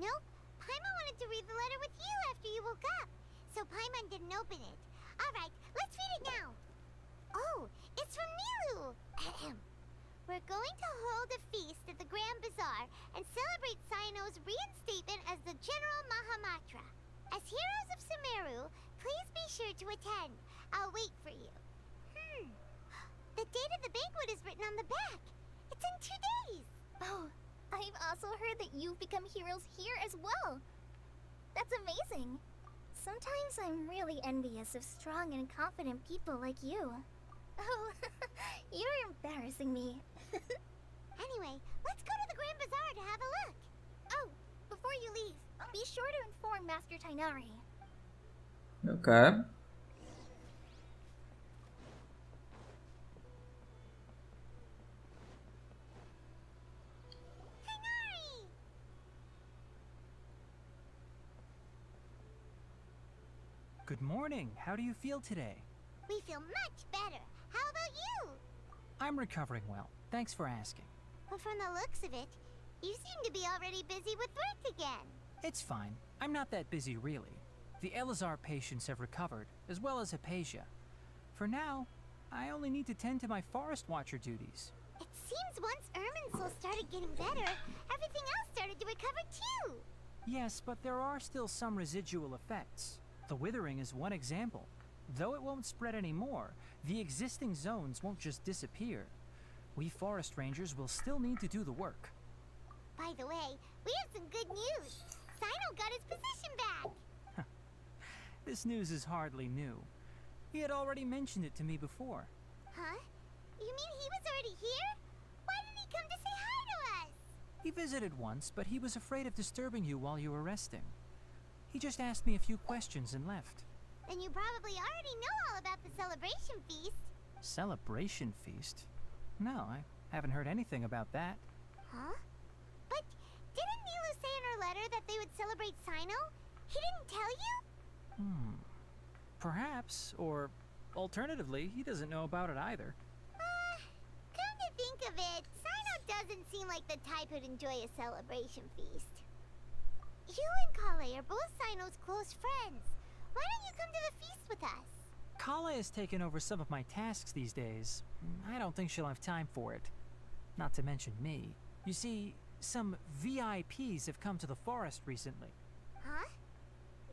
Nope. Paimon wanted to read the letter with you after you woke up. So Paimon didn't open it. Alright, let's read it now. Oh, it's from Nilu. Ahem. We're going to hold a feast at the Grand Bazaar and celebrate Sino's reinstatement as the General Mahamatra. As heroes of Sumeru, please be sure to attend. I'll wait for you. The date of the banquet is written on the back. It's in 2 days. Oh, I've also heard that you've become heroes here as well. That's amazing. Sometimes I'm really envious of strong and confident people like you. Oh, you're embarrassing me. Anyway, let's go to the Grand Bazaar to have a look. Oh, before you leave, be sure to inform Master Tainari. Okay. Good morning. How do you feel today? We feel much better. How about you? I'm recovering well. Thanks for asking. Well, from the looks of it, you seem to be already busy with work again. It's fine. I'm not that busy, really. The Elazar patients have recovered, as well as Hypatia. For now, I only need to tend to my Forest Watcher duties. It seems once Irminsul started getting better, everything else started to recover too. Yes, but there are still some residual effects. The withering is one example. Though it won't spread anymore, the existing zones won't just disappear. We forest rangers will still need to do the work. By the way, we have some good news. Sino got his position back. This news is hardly new. He had already mentioned it to me before. Huh? You mean he was already here? Why didn't he come to say hi to us? He visited once, but he was afraid of disturbing you while you were resting. He just asked me a few questions and left. Then you probably already know all about the celebration feast. Celebration feast? No, I haven't heard anything about that. Huh? But didn't Nilu say in her letter that they would celebrate Sino? He didn't tell you? Perhaps, or alternatively, he doesn't know about it either. Come to think of it, Sino doesn't seem like the type who'd enjoy a celebration feast. You and Kale are both Sino's close friends. Why don't you come to the feast with us? Kala has taken over some of my tasks these days. I don't think she'll have time for it. Not to mention me. You see, some VIPs have come to the forest recently. Huh?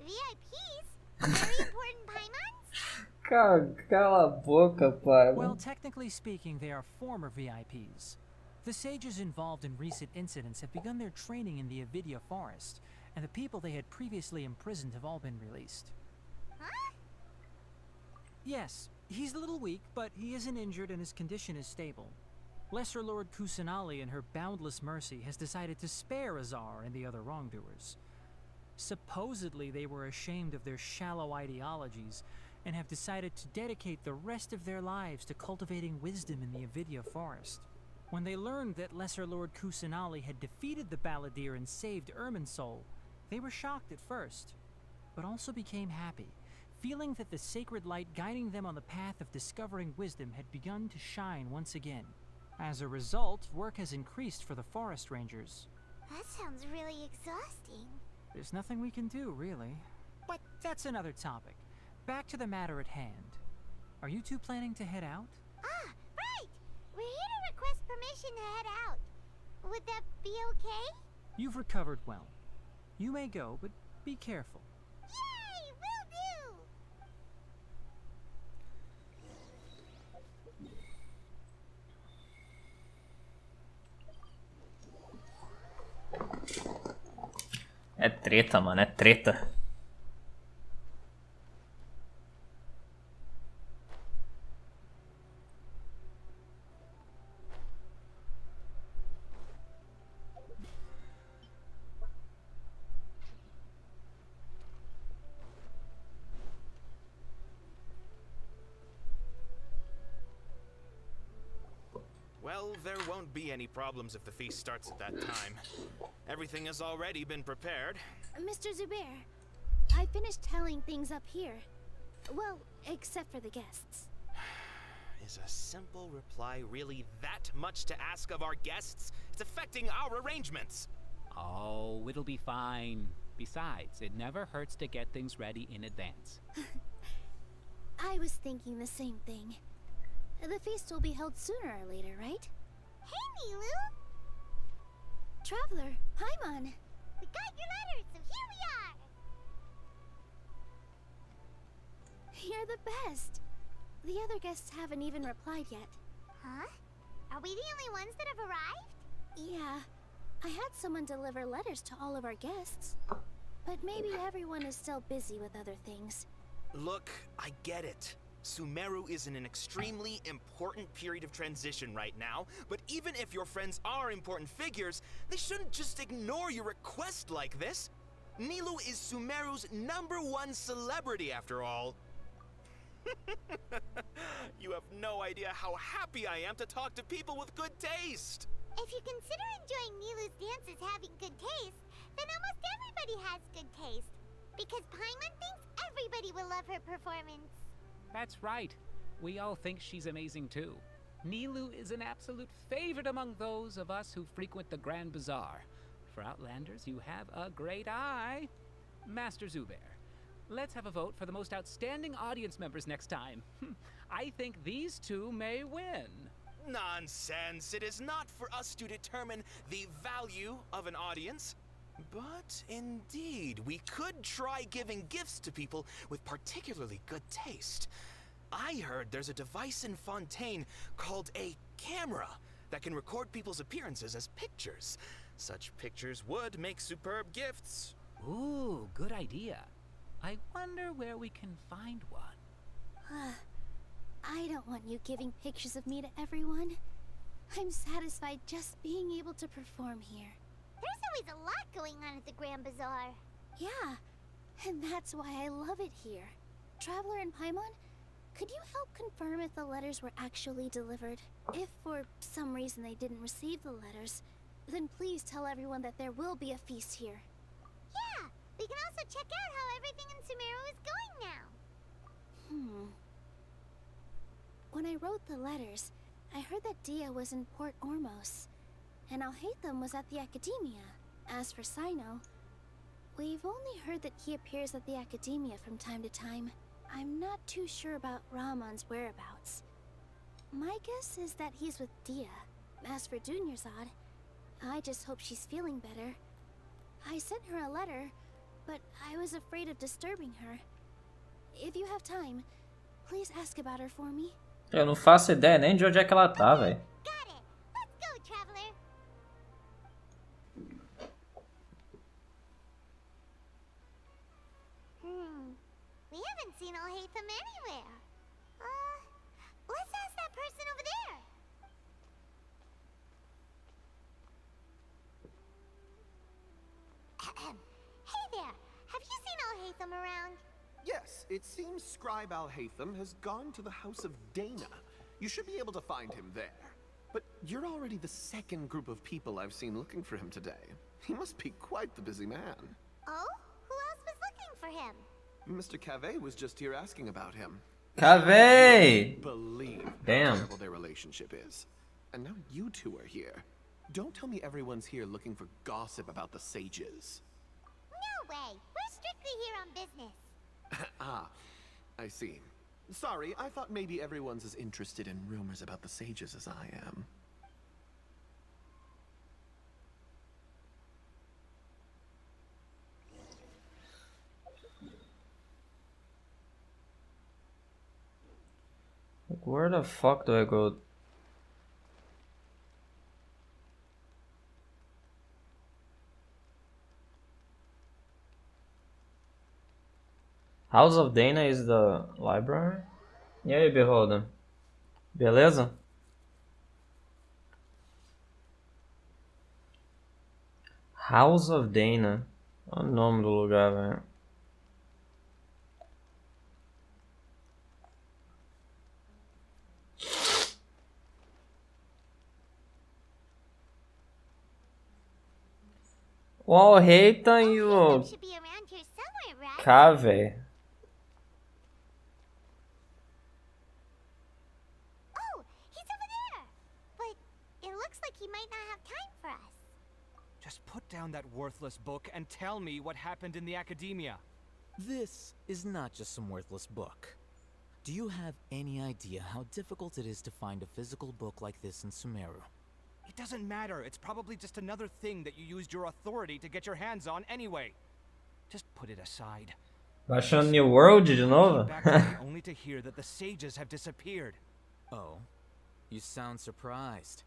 VIPs? Very important Paimons? Cala a boca, pai. Well, technically speaking, they are former VIPs. The sages involved in recent incidents have begun their training in the Avidya forest, and the people they had previously imprisoned have all been released. Huh? Yes, he's a little weak, but he isn't injured and his condition is stable. Lesser Lord Kusanali, in her boundless mercy, has decided to spare Azar and the other wrongdoers. Supposedly, they were ashamed of their shallow ideologies and have decided to dedicate the rest of their lives to cultivating wisdom in the Avidya forest. When they learned that Lesser Lord Kusanali had defeated the Balladeer and saved Irminsul, they were shocked at first, but also became happy, feeling that the sacred light guiding them on the path of discovering wisdom had begun to shine once again. As a result, work has increased for the forest rangers. That sounds really exhausting. There's nothing we can do, really. But that's another topic. Back to the matter at hand. Are you two planning to head out? Ah, right! We're here to request permission to head out. Would that be okay? You've recovered well. You may go, but be careful. Yay! Will do! É treta, mano, é treta. Well, there won't be any problems if the feast starts at that time. Everything has already been prepared. Mr. Zubair, I finished tallying things up here. Well, except for the guests. Is a simple reply really that much to ask of our guests? It's affecting our arrangements. Oh, it'll be fine. Besides, it never hurts to get things ready in advance. I was thinking the same thing. The feast will be held sooner or later, right? Hey, Nilu! Traveler, Paimon! We got your letter, so here we are! You're the best! The other guests haven't even replied yet. Huh? Are we the only ones that have arrived? Yeah. I had someone deliver letters to all of our guests. But maybe everyone is still busy with other things. Look, I get it. Sumeru is in an extremely important period of transition right now, but even if your friends are important figures, they shouldn't just ignore your request like this. Nilu is Sumeru's #1 celebrity after all. You have no idea how happy I am to talk to people with good taste. If you consider enjoying Nilu's dances having good taste, then almost everybody has good taste. Because Paimon thinks everybody will love her performance. That's right. We all think she's amazing too. Nilu is an absolute favorite among those of us who frequent the Grand Bazaar. For Outlanders, you have a great eye. Master Zubair, let's have a vote for the most outstanding audience members next time. I think these two may win. Nonsense! It is not for us to determine the value of an audience. But indeed, we could try giving gifts to people with particularly good taste. I heard there's a device in Fontaine called a camera that can record people's appearances as pictures. Such pictures would make superb gifts. Ooh, good idea. I wonder where we can find one. I don't want you giving pictures of me to everyone. I'm satisfied just being able to perform here. There's always a lot going on at the Grand Bazaar. Yeah, and that's why I love it here. Traveler and Paimon, could you help confirm if the letters were actually delivered? If for some reason they didn't receive the letters, then please tell everyone that there will be a feast here. Yeah, we can also check out how everything in Sumeru is going now. When I wrote the letters, I heard that Dia was in Port Ormos. and Alhaitham was at the Academia. As for Sino, we've only heard that he appears at the Academia from time to time. I'm not too sure about Rahman's whereabouts. My guess is that he's with Dia. As for Dunyarzad, I just hope she's feeling better. I sent her a letter, but I was afraid of disturbing her. If you have time, please ask about her for me. Eu não faço ideia nem de onde é que ela tá, velho. Got it. Let's go, traveler. We haven't seen Alhaitham anywhere. Let's ask that person over there. Hey there. Have you seen Alhaitham around? Yes, it seems Scribe Alhaitham has gone to the House of Dana. You should be able to find him there. But you're already the second group of people I've seen looking for him today. He must be quite the busy man. Oh? Who else was looking for him? Mr. Cave was just here asking about him. Cave! Believe Damn. how terrible their relationship is. And now you two are here. Don't tell me everyone's here looking for gossip about the sages. No way. We're strictly here on business. Ah, I see. Sorry, I thought maybe everyone's as interested in rumors about the sages as I am. Where the fuck do I go? House of Dana is the library? E aí, Beholder? Beleza? House of Dana. Olha o nome do lugar, velho. O Alhaitham e o Cave. Oh, he's over there. But it looks like he might not have time for us. Just put down that worthless book and tell me what happened in the Academia. This is not just some worthless book. Do you have any idea how difficult it is to find a physical book like this in Sumeru? It doesn't matter. It's probably just another thing that you used your authority to get your hands on anyway. Just put it aside. Baixando New World de novo? Back to me only to hear that the sages have disappeared. Oh, you sound surprised.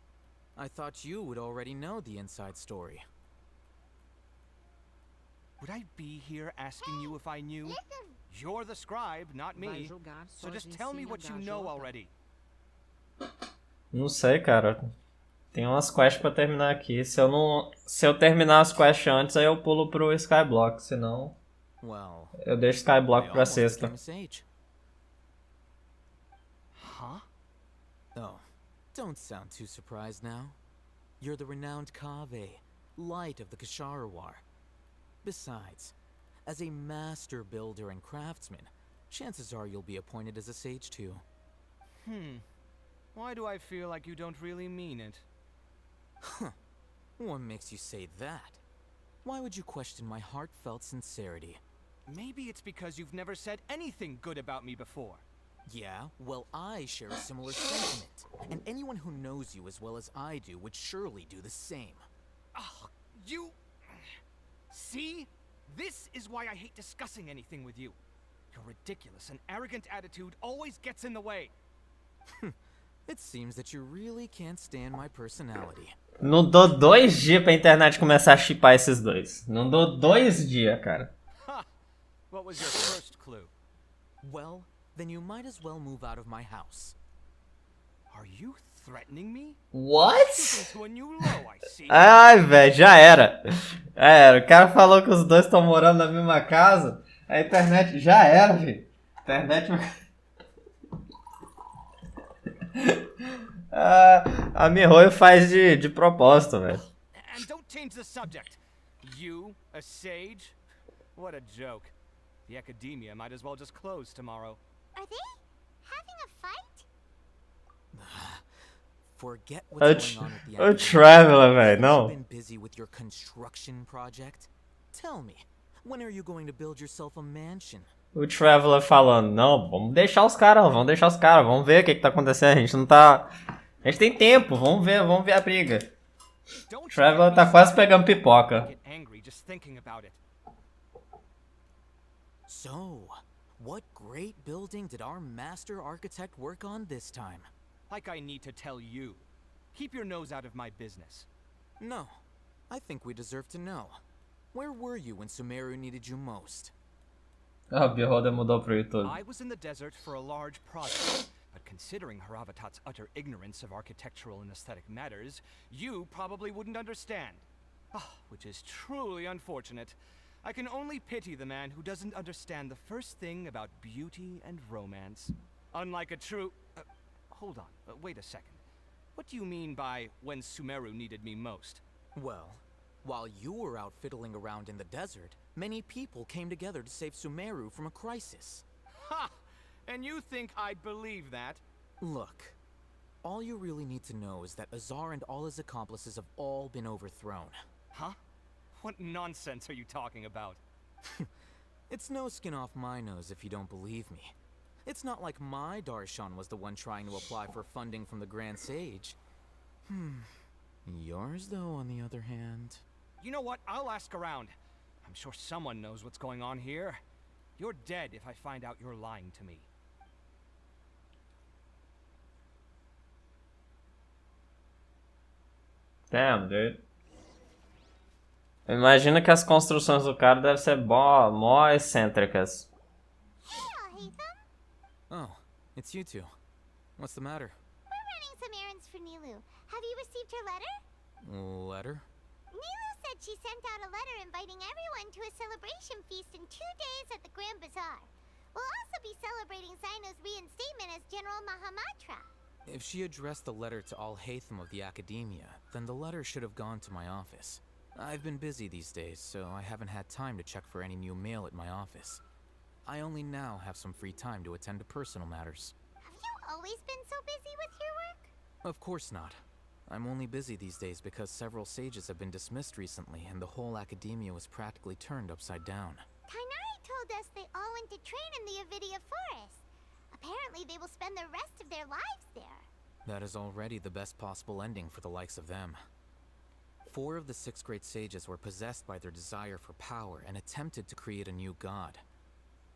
I thought you would already know the inside story. Would I be here asking you if I knew? You're the scribe, not me. So just tell me what you know already. Não sei, cara. Tem umas quests pra terminar aqui. Se eu terminar as quests antes, aí eu pulo pro Skyblock. Senão, eu deixo Skyblock pra sexta. Huh? Oh, don't sound too surprised now. You're the renowned Kaveh, light of the Kasharawar. Besides, as a master builder and craftsman, chances are you'll be appointed as a sage too. Why do I feel like you don't really mean it? Huh. What makes you say that? Why would you question my heartfelt sincerity? Maybe it's because you've never said anything good about me before. Yeah, well, I share a similar sentiment, and anyone who knows you as well as I do would surely do the same. Oh, you... See? This is why I hate discussing anything with you. Your ridiculous and arrogant attitude always gets in the way. It seems that you really can't stand my personality. Não dou 2 dias pra internet começar a shippar esses dois. Não dou 2 dias, cara. What was your first clue? Well, then you might as well move out of my house. Are you threatening me? What? To a new low, I see. Ai, velho, já era. Já era. O cara falou que os dois estão morando na mesma casa. A internet já era, velho. Internet... a Mihoyo faz de propósito, velho. And don't change the subject. You, a sage? What a joke. The Academia might as well just close tomorrow. Are they having a fight? Forget O, what's going on with the o academy. Traveler, velho, Haven't you não. been busy with your construction project? Tell me, when are you going to build yourself a mansion? O Traveler falando, não, vamos deixar os caras, vamos ver o que tá acontecendo, a gente não tá... A gente tem tempo, vamos ver a briga. O Traveler tá quase pegando pipoca. Get angry just thinking about it. So, what great building did our master architect work on this time? Like I need to tell you. Keep your nose out of my business. No, I think we deserve to know. Where were you when Sumeru needed you most? Ah, o Beholder mudou pro YouTube. I was in the desert for a large project, but considering Haravatat's utter ignorance of architectural and aesthetic matters, you probably wouldn't understand. Which is truly unfortunate. I can only pity the man who doesn't understand the first thing about beauty and romance. Unlike a true... hold on, wait a second. What do you mean by when Sumeru needed me most? Well, while you were out fiddling around in the desert, many people came together to save Sumeru from a crisis. Ha! And you think I'd believe that? Look, all you really need to know is that Azar and all his accomplices have all been overthrown. Huh? What nonsense are you talking about? It's no skin off my nose if you don't believe me. It's not like my Darshan was the one trying to apply for funding from the Grand Sage. Yours, though, on the other hand... You know what? I'll ask around. I'm sure someone knows what's going on here. You're dead if I find out you're lying to me. Damn, dude. Imagina que as construções do cara devem ser mó excêntricas. Oh, it's you two. What's the matter? We're running some errands for Nilu. Have you received her letter? Letter? Nilu said she sent out a letter inviting everyone to a celebration feast in 2 days at the Grand Bazaar. We'll also be celebrating Zaino's reinstatement as General Mahamatra. If she addressed the letter to all Hatham of the Academia, then the letter should have gone to my office. I've been busy these days, so I haven't had time to check for any new mail at my office. I only now have some free time to attend to personal matters. Have you always been so busy with your work? Of course not. I'm only busy these days because several sages have been dismissed recently and the whole academia was practically turned upside down. Tainari told us they all went to train in the Avidia Forest. Apparently they will spend the rest of their lives there. That is already the best possible ending for the likes of them. 4 of the 6 great sages were possessed by their desire for power and attempted to create a new god.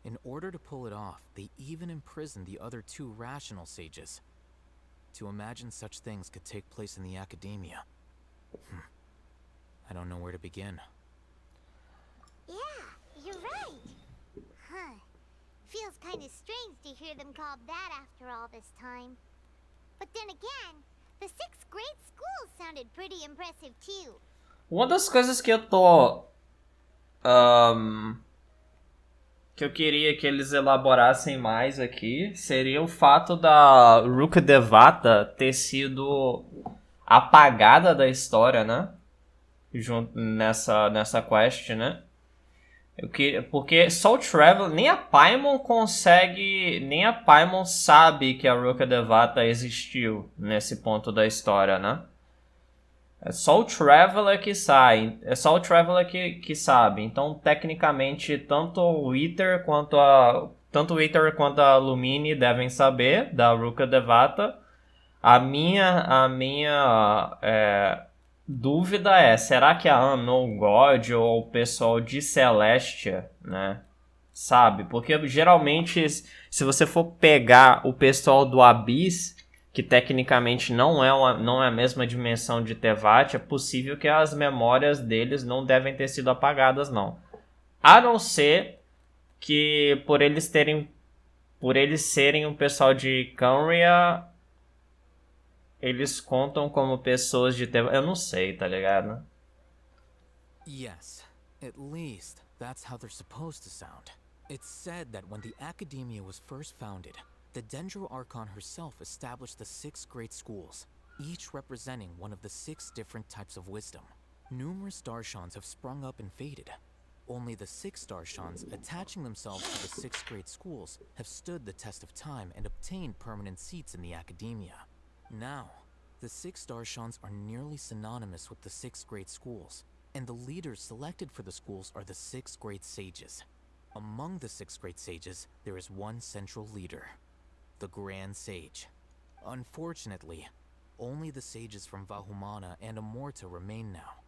In order to pull it off, they even imprisoned the other 2 rational sages. To imagine such things could take place in the academia. I don't know where to begin. Yeah, you're right. Huh. Feels kind of strange to hear them called that after all this time. But then again, the 6 great schools sounded pretty impressive too. Uma das coisas que eu tô... que eu queria que eles elaborassem mais aqui seria o fato da Ruka Devata ter sido apagada da história, né? Junto nessa quest, né? Porque só o Traveler, nem a Paimon consegue, nem a Paimon sabe que a Ruka Devata existiu nesse ponto da história, né? É só o Traveler que sai, é só o Traveler que sabe. Então, tecnicamente, tanto o Wither quanto a Lumine devem saber da Ruka Devata. A minha dúvida é, será que a Unknown God ou o pessoal de Celestia, né, sabe? Porque geralmente, se você for pegar o pessoal do Abyss, que tecnicamente não é a mesma dimensão de Tevat, é possível que as memórias deles não devem ter sido apagadas, não. A não ser que por eles serem um pessoal de Canria, eles contam como pessoas de Tevat. Eu não sei, tá ligado? Yes, at least that's how they're supposed to sound. It's said that when the Academia was first founded, the Dendro Archon herself established the 6 great schools, each representing one of the 6 different types of wisdom. Numerous Darshans have sprung up and faded. Only the 6 Darshans, attaching themselves to the 6 great schools, have stood the test of time and obtained permanent seats in the Academia. Now, The 6 Darshans are nearly synonymous with the 6 great schools, and the leaders selected for the schools are the 6 great sages. Among the 6 great sages, there is one central leader, the Grand Sage. Unfortunately, only the sages from Vahumana and Amorta remain now.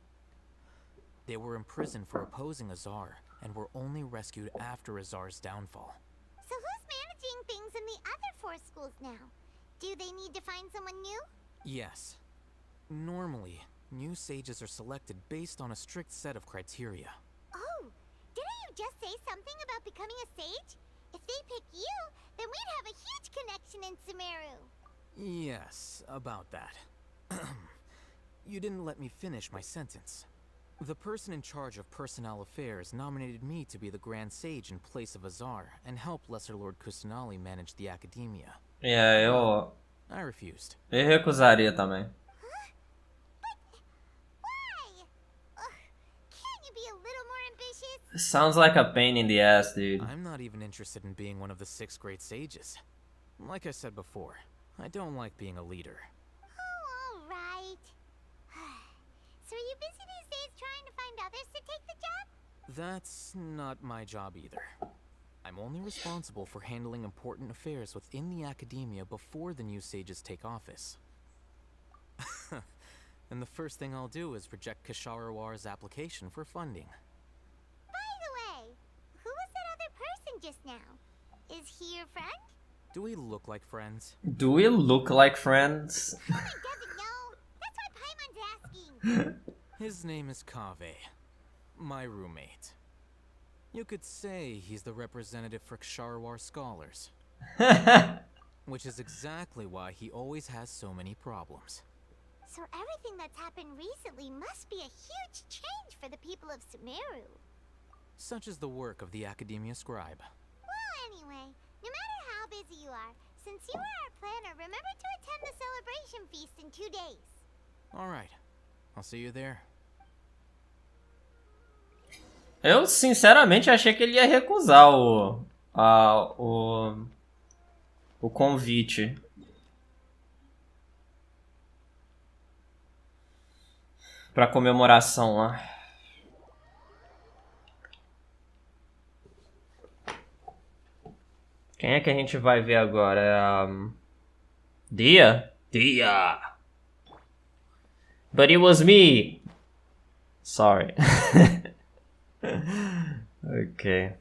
They were imprisoned for opposing Azar, and were only rescued after Azar's downfall. So who's managing things in the other 4 schools now? Do they need to find someone new? Yes. Normally, new sages are selected based on a strict set of criteria. Oh, didn't you just say something about becoming a sage? If they pick you, then we'd have a huge connection in Sumeru. Yes, about that. You didn't let me finish my sentence. The person in charge of personnel affairs nominated me to be the Grand Sage in place of Azar and help Lesser Lord Kusanali manage the academia. Eu I refused. Eu recusaria também. Why? Can't you be a little more ambitious? Sounds like a pain in the ass, dude. I'm not even interested in being one of the 6 great sages. Like I said before, I don't like being a leader. Oh, all right. So are you busy these days trying to find others to take the job? That's not my job either. I'm only responsible for handling important affairs within the academia before the new sages take office. And the first thing I'll do is reject Kasharawar's application for funding. By the way, who was that other person just now? Is he your friend? Do we look like friends? Do we look like friends? He doesn't know. That's why Paimon's asking. His name is Kaveh, my roommate. You could say he's the representative for Ksharawar scholars. Which is exactly why he always has so many problems. So everything that's happened recently must be a huge change for the people of Sumeru. Such is the work of the Academia Scribe. Well, anyway, no matter how busy you are, since you are our planner, remember to attend the celebration feast in 2 days. Alright, I'll see you there. Eu sinceramente achei que ele ia recusar o convite. Pra comemoração lá. Quem é que a gente vai ver agora? É a... Dia? Dia! But it was me! Sorry. Okay.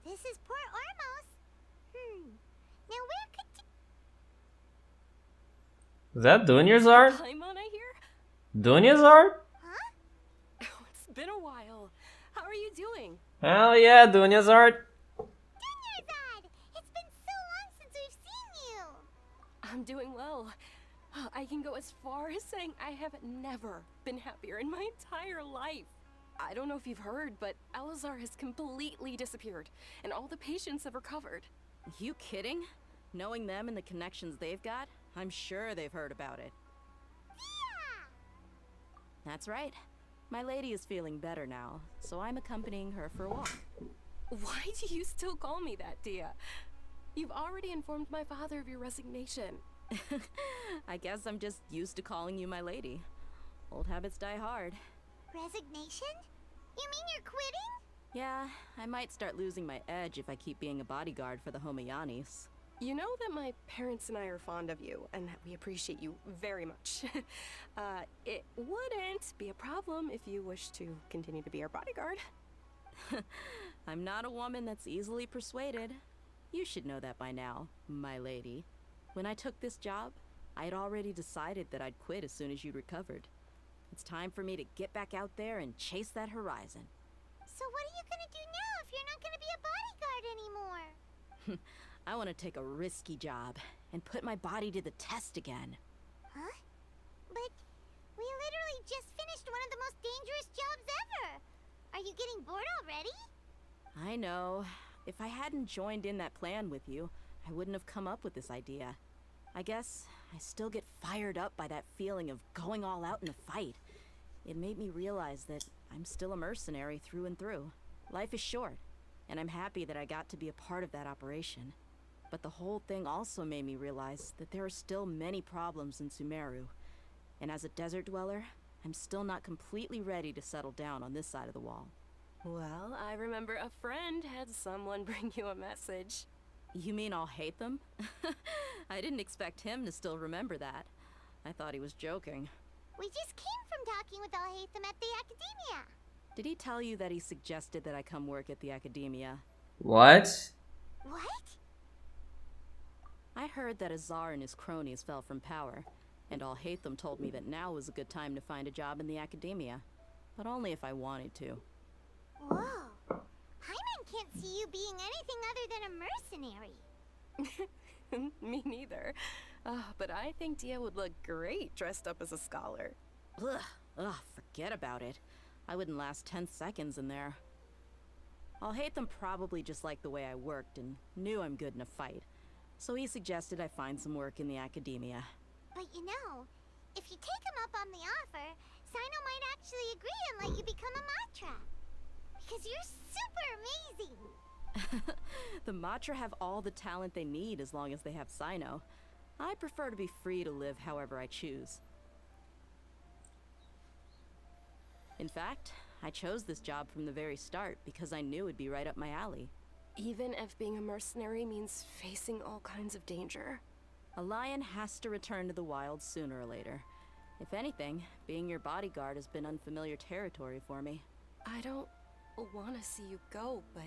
This is Port Ormos. Now where could Is that Dunya's art? Paimon, I hear? Dunya's art? Oh, it's been a while. How are you doing? Hell yeah, Dunya's art. Dunyarzad! It's been so long since we've seen you. I'm doing well. I can go as far as saying I have never been happier in my entire life. I don't know if you've heard, but Elazar has completely disappeared, and all the patients have recovered. You kidding? Knowing them and the connections they've got, I'm sure they've heard about it. Yeah! That's right. My lady is feeling better now, so I'm accompanying her for a walk. Why do you still call me that, Dia? You've already informed my father of your resignation. I guess I'm just used to calling you my lady. Old habits die hard. Resignation? You mean you're quitting? Yeah, I might start losing my edge if I keep being a bodyguard for the Homayanis. You know that my parents and I are fond of you, and that we appreciate you very much. It wouldn't be a problem if you wish to continue to be our bodyguard. I'm not a woman that's easily persuaded. You should know that by now, my lady. When I took this job, I had already decided that I'd quit as soon as you'd recovered. It's time for me to get back out there and chase that horizon. So what are you gonna do now if you're not gonna be a bodyguard anymore? I want to take a risky job and put my body to the test again. Huh? But we literally just finished one of the the most dangerous jobs ever. Are you getting bored already? I know. If I hadn't joined in that plan with you, I wouldn't have come up with this idea. I guess I still get fired up by that feeling of going all out in a fight. It made me realize that I'm still a mercenary through and through. Life is short, and I'm happy that I got to be a part of that operation. But the whole thing also made me realize that there are still many problems in Sumeru. And as a desert dweller, I'm still not completely ready to settle down on this side of the wall. Well, I remember a friend had someone bring you a message. You mean I'll hate them? I didn't expect him to still remember that. I thought he was joking. We just came from talking with Alhaitham at the Academia. Did he tell you that he suggested that I come work at the Academia? What? What? I heard that Azar and his cronies fell from power, and Alhaitham told me that now was a good time to find a job in the Academia. But only if I wanted to. Whoa. Paimon can't see you being anything other than a mercenary. Me neither. But I think Dia would look great dressed up as a scholar. Ugh, forget about it. I wouldn't last 10 seconds in there. Alhaitham probably just liked the way I worked and knew I'm good in a fight. So he suggested I find some work in the Academia. But you know, if you take him up on the offer, Sino might actually agree and let you become a Matra. Because you're super amazing. The Matra have all the talent they need as long as they have Sino. I prefer to be free to live however I choose. In fact, I chose this job from the very start because I knew it'd be right up my alley. Even if being a mercenary means facing all kinds of danger. A lion has to return to the wild sooner or later. If anything, being your bodyguard has been unfamiliar territory for me. I don't want to see you go, but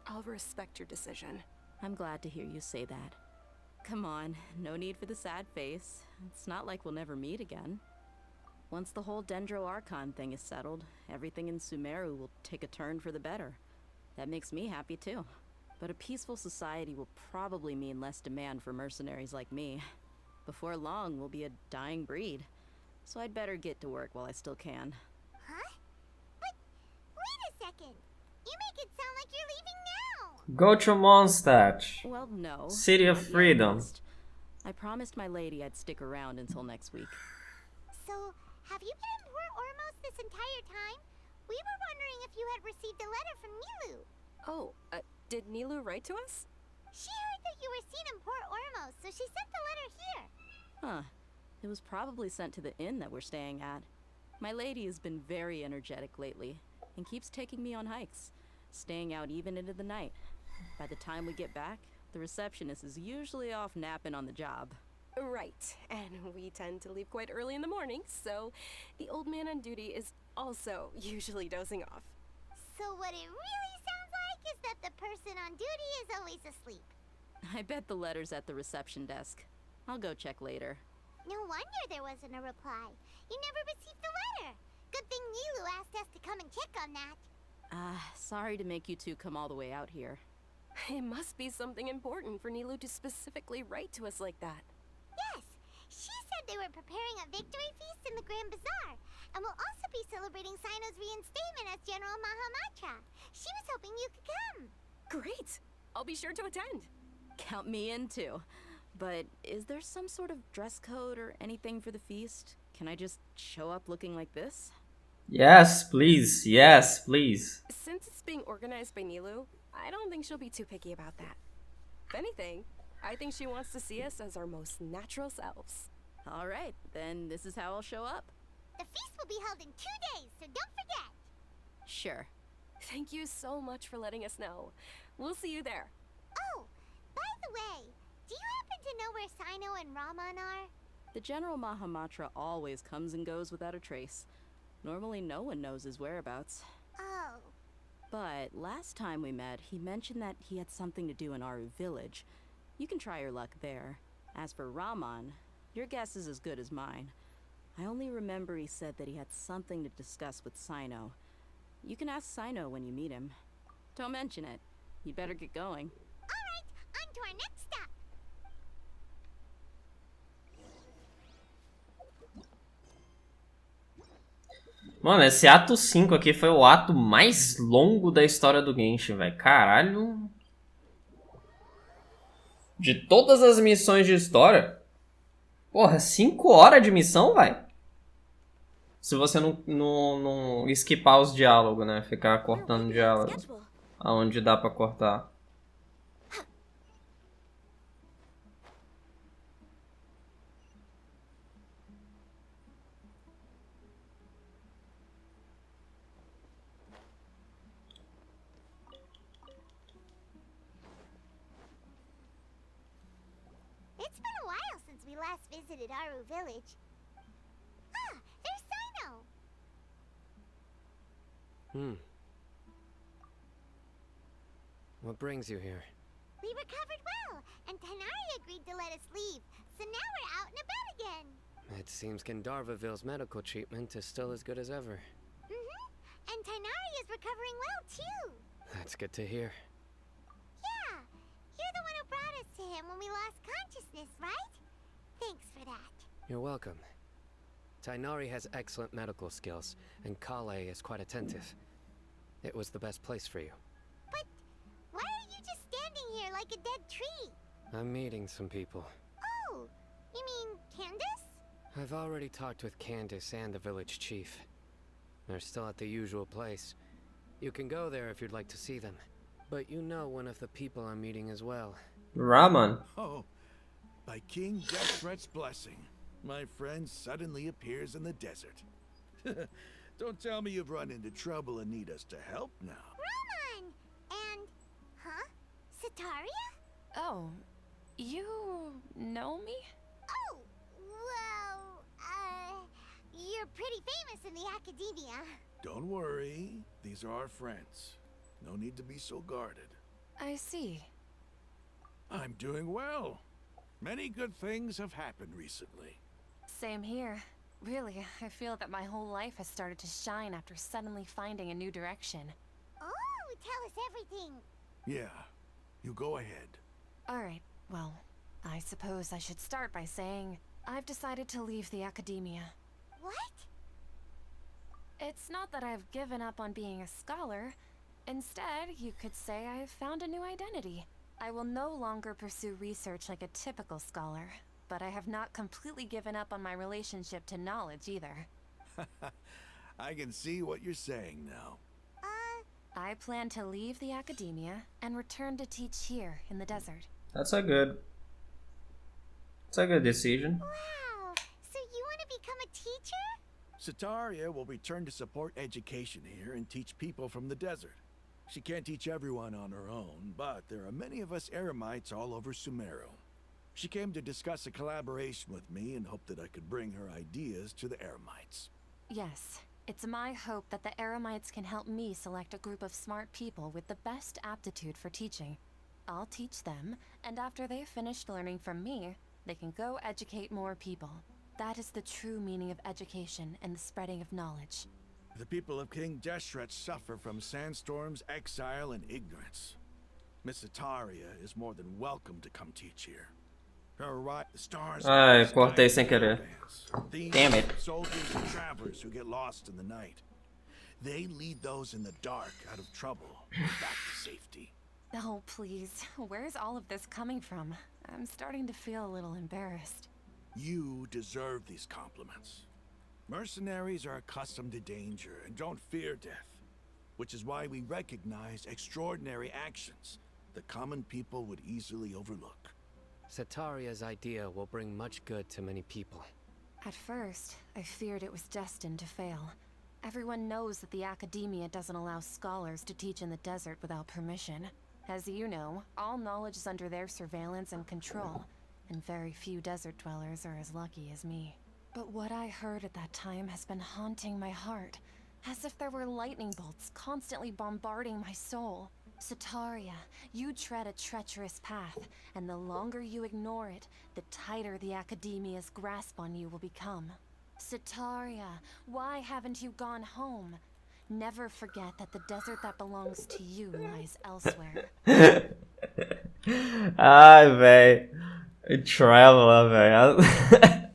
I'll respect your decision. I'm glad to hear you say that. Come on, no need for the sad face. It's not like we'll never meet again. Once the whole Dendro Archon thing is settled, everything in Sumeru will take a turn for the better. That makes me happy too. But a peaceful society will probably mean less demand for mercenaries like me. Before long, we'll be a dying breed. So I'd better get to work while I still can. Huh? But wait a second. You make it sound like you're leaving now. Go to Mondstadt. Well, no. City of Freedom. I promised my lady I'd stick around until next week. So, have you been in Port Ormos this entire time? We were wondering if you had received a letter from Nilu. Oh, did Nilu write to us? She heard that you were seen in Port Ormos, so she sent the letter here. Huh. It was probably sent to the inn that we're staying at. My lady has been very energetic lately, and keeps taking me on hikes, staying out even into the night. By the time we get back, the receptionist is usually off napping on the job. Right, and we tend to leave quite early in the morning, so the old man on duty is also usually dozing off. So what it really sounds like is that the person on duty is always asleep. I bet the letter's at the reception desk. I'll go check later. No wonder there wasn't a reply. You never received the letter. Good thing Nilu asked us to come and check on that. Sorry to make you two come all the way out here. It must be something important for Nilu to specifically write to us like that. Yes, she said they were preparing a victory feast in the Grand Bazaar, and will also be celebrating Sino's reinstatement as General Mahamatra. She was hoping you could come. Great! I'll be sure to attend. Count me in too. But is there some sort of dress code or anything for the feast? Can I just show up looking like this? Yes, please. Yes, please. Since it's being organized by Nilu, I don't think she'll be too picky about that. If anything, I think she wants to see us as our most natural selves. All right, then this is how I'll show up. The feast will be held in 2 days, so don't forget. Sure. Thank you so much for letting us know. We'll see you there. Oh, by the way, do you happen to know where Sino and Raman are? The General Mahamatra always comes and goes without a trace. Normally no one knows his whereabouts. Oh. But last time we met, he mentioned that he had something to do in Aru village. You can try your luck there. As for Raman, your guess is as good as mine. I only remember he said that he had something to discuss with Sino. You can ask Sino when you meet him. Don't mention it. You'd better get going. All right, on to our next stop. Mano, esse ato 5 aqui foi o ato mais longo da história do Genshin, velho. Caralho. De todas as missões de história. Porra, 5 horas de missão, velho. Se você não esquipar os diálogos, né? Ficar cortando diálogo. Aonde dá pra cortar. It's been a while since we last visited Aru village. Ah, there's Sino. What brings you here? We recovered well, and Tanari agreed to let us leave. So now we're out and about again. It seems Gandharvaville's medical treatment is still as good as ever. And Tanari is recovering well too. That's good to hear. Yeah, you're the one who brought us to him when we lost consciousness, right? Thanks for that. You're welcome. Tainari has excellent medical skills, and Kale is quite attentive. It was the best place for you. But why are you just standing here like a dead tree? I'm meeting some people. Oh, you mean Candace? I've already talked with Candace and the village chief. They're still at the usual place. You can go there if you'd like to see them. But you know one of the people I'm meeting as well. Raman. Oh, by King Deshret's blessing, my friend suddenly appears in the desert. Don't tell me you've run into trouble and need us to help now. Raman! And, huh? Sataria? Oh, you know me? Oh, well, you're pretty famous in the academia. Don't worry, these are our friends. No need to be so guarded. I see. I'm doing well. Many good things have happened recently. Same here. Really, I feel that my whole life has started to shine after suddenly finding a new direction. Oh, tell us everything. Yeah, you go ahead. Alright, well, I suppose I should start by saying I've decided to leave the academia. What? It's not that I've given up on being a scholar. Instead, you could say I've found a new identity. I will no longer pursue research like a typical scholar, but I have not completely given up on my relationship to knowledge either. I can see what you're saying now. I plan to leave the academia and return to teach here in the desert. That's a good decision. Wow, so you want to become a teacher? Sataria will return to support education here and teach people from the desert. She can't teach everyone on her own, but there are many of us Eremites all over Sumeru. She came to discuss a collaboration with me and hoped that I could bring her ideas to the Eremites. Yes, it's my hope that the Eremites can help me select a group of smart people with the best aptitude for teaching. I'll teach them, and after they've finished learning from me, they can go educate more people. That is the true meaning of education and the spreading of knowledge. The people of King Deshret suffer from sandstorms, exile, and ignorance. Miss Ataria is more than welcome to come teach here. Her stars. Ai, cortei sem querer. Damn it. Soldiers and travelers who get lost in the night. They lead those in the dark out of trouble back to safety. Oh, please. Where's all of this coming from? I'm starting to feel a little embarrassed. You deserve these compliments. Mercenaries are accustomed to danger and don't fear death, which is why we recognize extraordinary actions that common people would easily overlook. Sataria's idea will bring much good to many people. At first, I feared it was destined to fail. Everyone knows that the academia doesn't allow scholars to teach in the desert without permission. As you know, all knowledge is under their surveillance and control, and very few desert dwellers are as lucky as me. But what I heard at that time has been haunting my heart, as if there were lightning bolts constantly bombarding my soul. Sataria, you tread a treacherous path, and the longer you ignore it, the tighter the academia's grasp on you will become. Sataria, why haven't you gone home? Never forget that the desert that belongs to you lies elsewhere. Ai, véi. O Traveler, véi.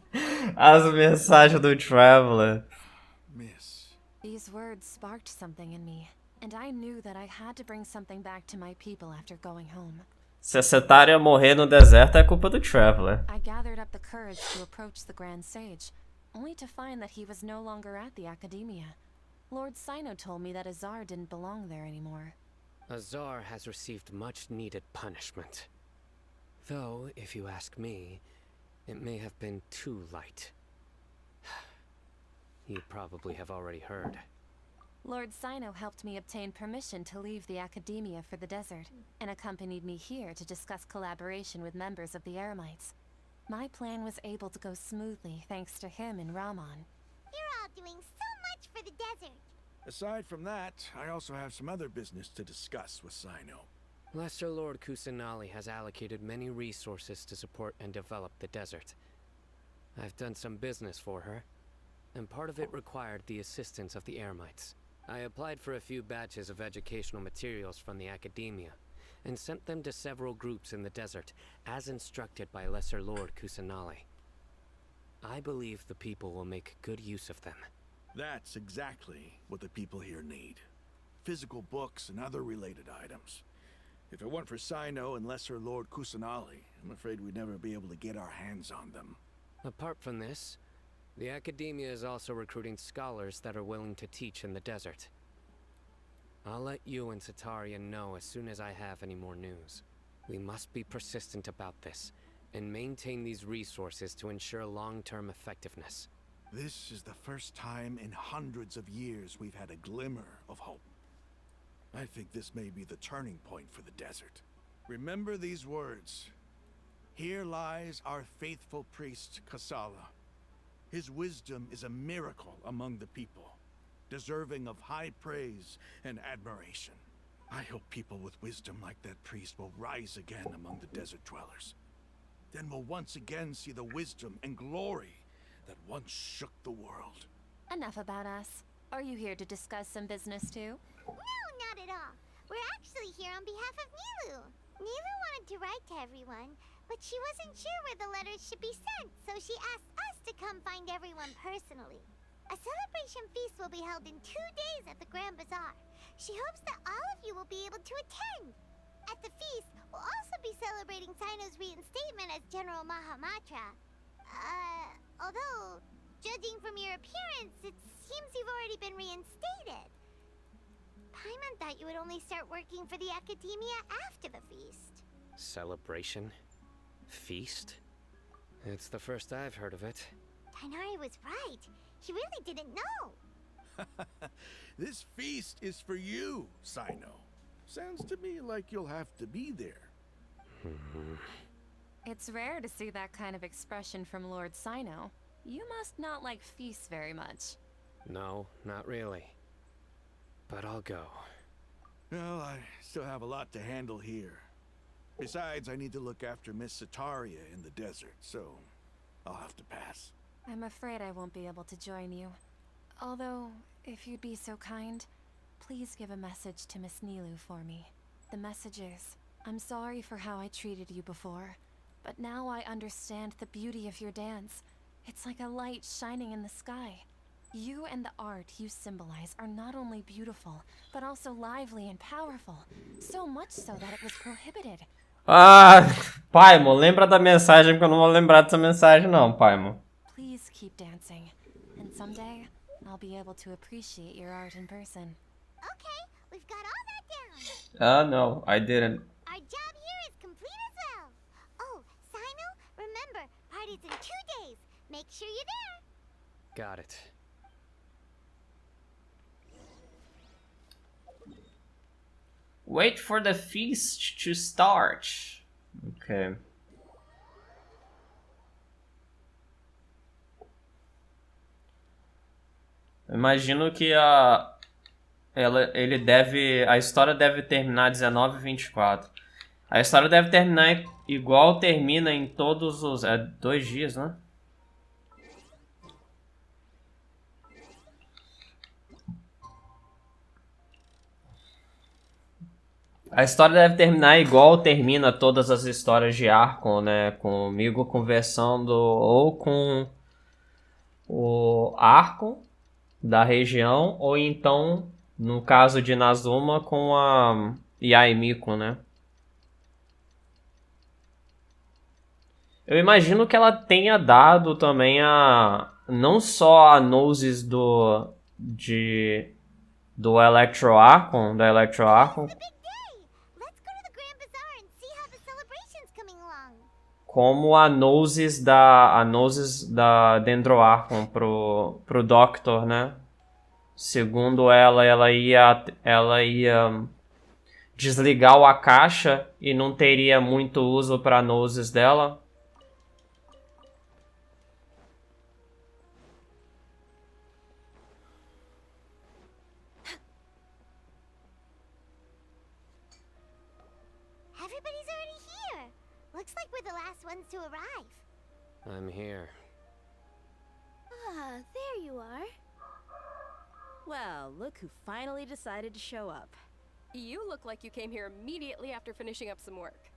As mensagens do Traveler. Miss. birds sparked something in me, and I knew that I had to bring something back to my people after going home. Se a Cetaria morrer no deserto é culpa do Traveler. I gathered up the courage to approach the Grand Sage, only to find that he was no longer at the Academia. Lord Sino told me that Azar didn't belong there anymore. Azar has received much-needed punishment. Though, if you ask me, it may have been too light. You probably have already heard. Lord Sino helped me obtain permission to leave the Academia for the desert, and accompanied me here to discuss collaboration with members of the Eremites. My plan was able to go smoothly thanks to him and Rahman. You're all doing so much for the desert. Aside from that, I also have some other business to discuss with Sino. Lesser Lord Kusanali has allocated many resources to support and develop the desert. I've done some business for her, and part of it required the assistance of the Eremites. I applied for a few batches of educational materials from the Academia, and sent them to several groups in the desert, as instructed by Lesser Lord Kusanali. I believe the people will make good use of them. That's exactly what the people here need. Physical books and other related items. If it weren't for Sino and Lesser Lord Kusanali, I'm afraid we'd never be able to get our hands on them. Apart from this, the Academia is also recruiting scholars that are willing to teach in the desert. I'll let you and Cetaria know as soon as I have any more news. We must be persistent about this, and maintain these resources to ensure long-term effectiveness. This is the first time in hundreds of years we've had a glimmer of hope. I think this may be the turning point for the desert. Remember these words. Here lies our faithful priest, Kasala. His wisdom is a miracle among the people, deserving of high praise and admiration. I hope people with wisdom like that priest will rise again among the desert dwellers. Then we'll once again see the wisdom and glory that once shook the world. Enough about us. Are you here to discuss some business too? No, not at all. We're actually here on behalf of Nilu. Nilu wanted to write to everyone, but she wasn't sure where the letters should be sent, so she asked us to come find everyone personally. A celebration feast will be held in 2 days at the Grand Bazaar. She hopes that all of you will be able to attend. At the feast, we'll also be celebrating Sino's reinstatement as General Mahamatra. Although, judging from your appearance, it seems you've already been reinstated. Paimon thought you would only start working for the Academia after the feast. Celebration? Feast? It's the first I've heard of it. Tainari was right. He really didn't know. This feast is for you, Sino. Sounds to me like you'll have to be there. It's rare to see that kind of expression from Lord Sino. You must not like feasts very much. No, not really. But I'll go. Well, I still have a lot to handle here. Besides, I need to look after Miss Cetaria in the desert, so I'll have to pass. I'm afraid I won't be able to join you. Although, if you'd be so kind, please give a message to Miss Nilu for me. The message is, I'm sorry for how I treated you before, but now I understand the beauty of your dance. It's like a light shining in the sky. You and the art you symbolize are not only beautiful, but also lively and powerful. So much so that it was prohibited. Ah, Paimon, lembra da mensagem, porque eu não vou lembrar dessa mensagem não, Paimon. Please keep dancing, and someday I'll be able to appreciate your art in person. Okay, we've got all that down. Ah, no, I didn't. Our job here is complete as well. Oh, Sino, remember, party's in 2 days. Make sure you're there. Got it. Wait for the feast to start. Ok. Imagino que a história deve terminar 19h24. A história deve terminar igual termina em todos os 2 dias, né? A história deve terminar igual termina todas as histórias de Archon, né? Comigo conversando ou com o Archon da região, ou então, no caso de Inazuma, com a Yaemiko, né? Eu imagino que ela tenha dado também não só a Noses do Electro Archon, como a Noses da Dendro Archon pro Doctor, né? Segundo ela ia desligar o Akasha e não teria muito uso para Noses dela. Everybody's already here. Looks like we're the last ones to arrive. I'm here. Ah, there you are. Well, look who finally decided to show up. You look like you came here immediately after finishing up some work.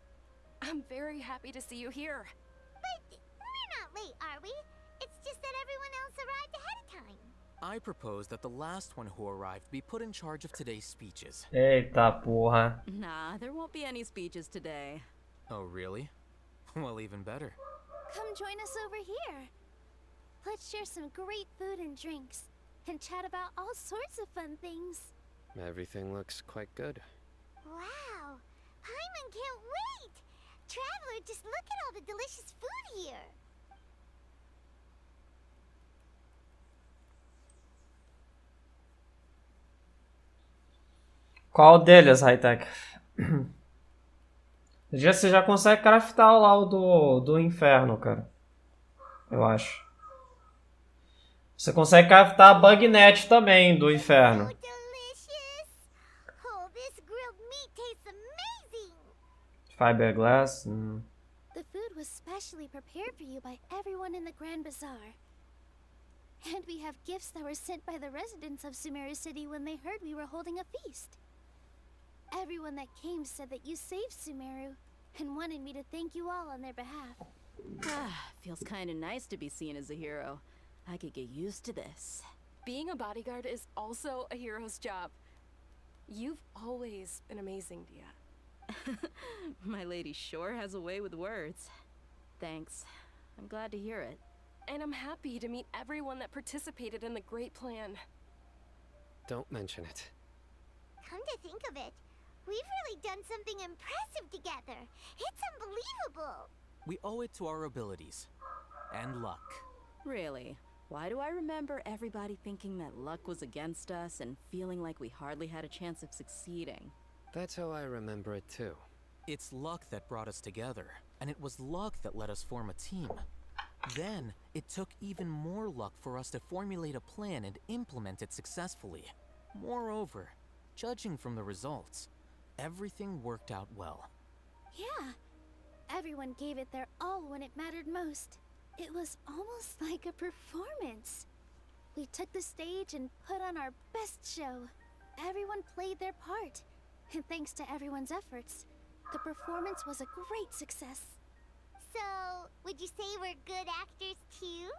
I'm very happy to see you here. But we're not late, are we? It's just that everyone else arrived ahead of time. I propose that the last one who arrived be put in charge of today's speeches. Eita porra. Nah, there won't be any speeches today. Oh, really? Well, even better. Come join us over here. Let's share some great food and drinks, and chat about all sorts of fun things. Everything looks quite good. Wow! Paimon can't wait! Traveler, just look at all the delicious food here! Qual deles, Hightech? Você já consegue craftar lá o do inferno, cara. Eu acho. Você consegue craftar a Bug Net também do inferno. Oh, this grilled meat tastes amazing! Fiberglass. The food was specially prepared for you by everyone in the Grand Bazaar. And we have gifts that were sent by the residents of Sumeru City when they heard we were holding a feast. Everyone that came said that you saved Sumeru and wanted me to thank you all on their behalf. Ah, feels kinda nice to be seen as a hero. I could get used to this. Being a bodyguard is also a hero's job. You've always been amazing, Dia. My lady sure has a way with words. Thanks. I'm glad to hear it. And I'm happy to meet everyone that participated in the great plan. Don't mention it. Come to think of it, we've really done something impressive together. It's unbelievable. We owe it to our abilities. And luck. Really? Why do I remember everybody thinking that luck was against us and feeling like we hardly had a chance of succeeding? That's how I remember it too. It's luck that brought us together, and it was luck that let us form a team. Then, it took even more luck for us to formulate a plan and implement it successfully. Moreover, judging from the results, everything worked out well. Yeah, everyone gave it their all when it mattered most. It was almost like a performance. We took the stage and put on our best show. Everyone played their part, and thanks to everyone's efforts, the performance was a great success. So, would you say we're good actors too?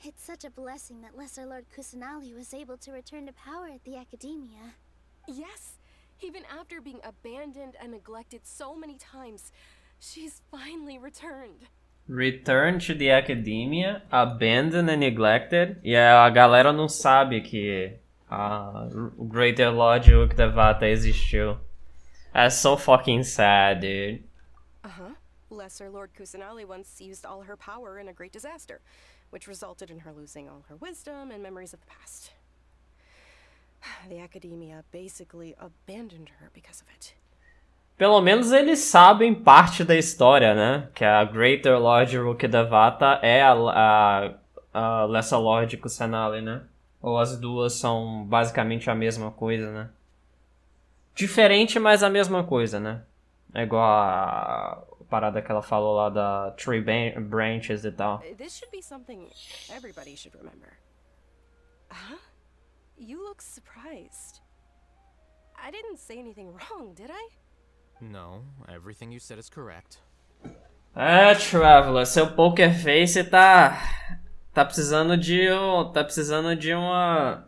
It's such a blessing that Lesser Lord Kusanali was able to return to power at the Academia. Yes, even after being abandoned and neglected so many times, she's finally returned. Return to the Academia, abandoned and neglected. E a galera não sabe que o Greater Lord Ukdevata existiu. That's so fucking sad, dude. Uh-huh. Lesser Lord Kusanali once used all her power in a great disaster, which resulted in her losing all her wisdom and memories of the past. The Academia basically abandoned her because of it. Pelo menos eles sabem parte da história, né? Que a Greater Lord Ukdevata é a Lesser Lord Kusanali, né? Ou as duas são basicamente a mesma coisa, né? Diferente, mas a mesma coisa, né? É igual a parada que ela falou lá da Tree Branches e tal. This should be something everybody should remember. Huh? You look surprised. I didn't say anything wrong, did I? No, everything you said is correct. Traveler, seu poker face tá Tá precisando de tá precisando de uma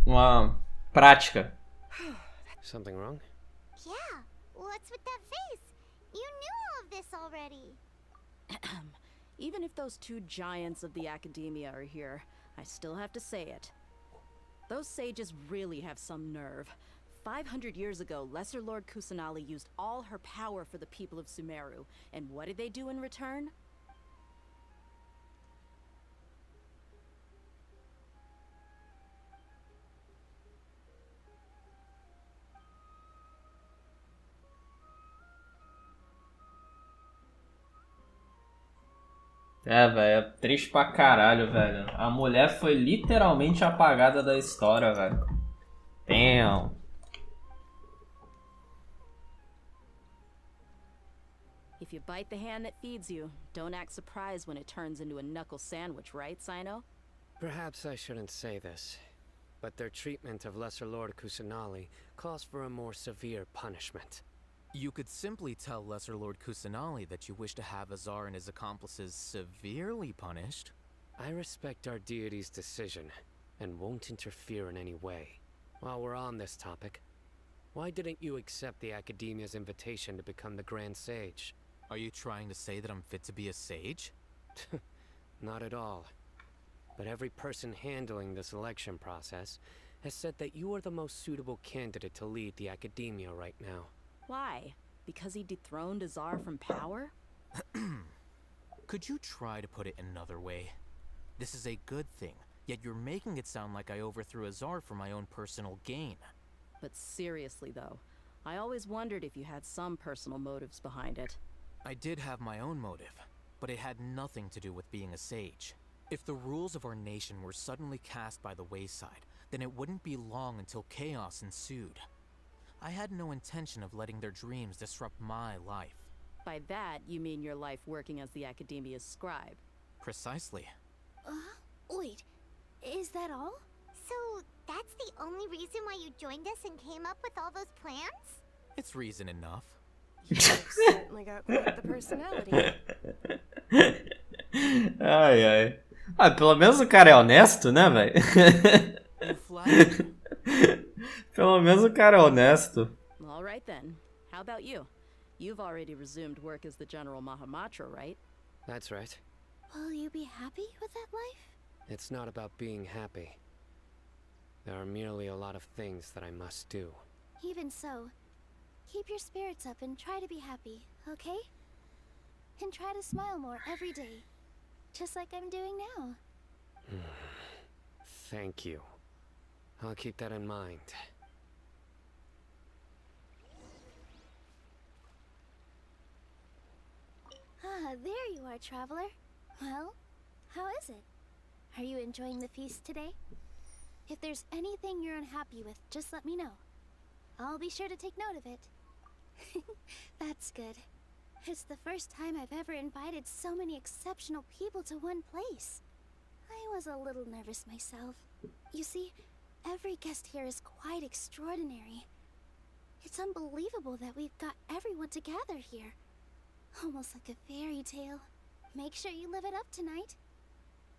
uma prática. Something wrong? Yeah, what's with that face? You knew all of this already. Even if those two giants of the academia are here, I still have to say it. Those sages really have some nerve. 500 years ago, Lesser Lord Kusanali used all her power for the people of Sumeru. And what did they do in return? É, velho, é triste pra caralho, velho. A mulher foi literalmente apagada da história, velho. Damn. If you bite the hand that feeds you, don't act surprised when it turns into a knuckle sandwich, right, Sino? Perhaps I shouldn't say this, but their treatment of Lesser Lord Kusanali calls for a more severe punishment. You could simply tell Lesser Lord Kusanali that you wish to have Azar and his accomplices severely punished. I respect our deity's decision, and won't interfere in any way. While we're on this topic, why didn't you accept the Academia's invitation to become the Grand Sage? Are you trying to say that I'm fit to be a sage? Not at all. But every person handling the selection process has said that you are the most suitable candidate to lead the Academia right now. Why? Because he dethroned Azar from power? Could you try to put it another way? This is a good thing, yet you're making it sound like I overthrew Azar for my own personal gain. But seriously though, I always wondered if you had some personal motives behind it. I did have my own motive, but it had nothing to do with being a sage. If the rules of our nation were suddenly cast by the wayside, then it wouldn't be long until chaos ensued. I had no intention of letting their dreams disrupt my life. By that, you mean your life working as the Academia's scribe. Precisely. Wait, is that all? So, that's the only reason why you joined us and came up with all those plans? It's reason enough. You've certainly got quite the personality. Ai, ai. Ah, pelo menos o cara é honesto, né, velho? Pelo menos o cara é honesto. All right then. How about you? You've already resumed work as the General Mahamatra, right? That's right. Will you be happy with that life? It's not about being happy. There are merely a lot of things that I must do. Even so, keep your spirits up and try to be happy, okay? And try to smile more every day. Just like I'm doing now. Thank you. I'll keep that in mind. Ah, there you are, traveler. Well, how is it? Are you enjoying the feast today? If there's anything you're unhappy with, just let me know. I'll be sure to take note of it. That's good. It's the first time I've ever invited so many exceptional people to one place. I was a little nervous myself. You see, every guest here is quite extraordinary. It's unbelievable that we've got everyone together here. Almost like a fairy tale. Make sure you live it up tonight.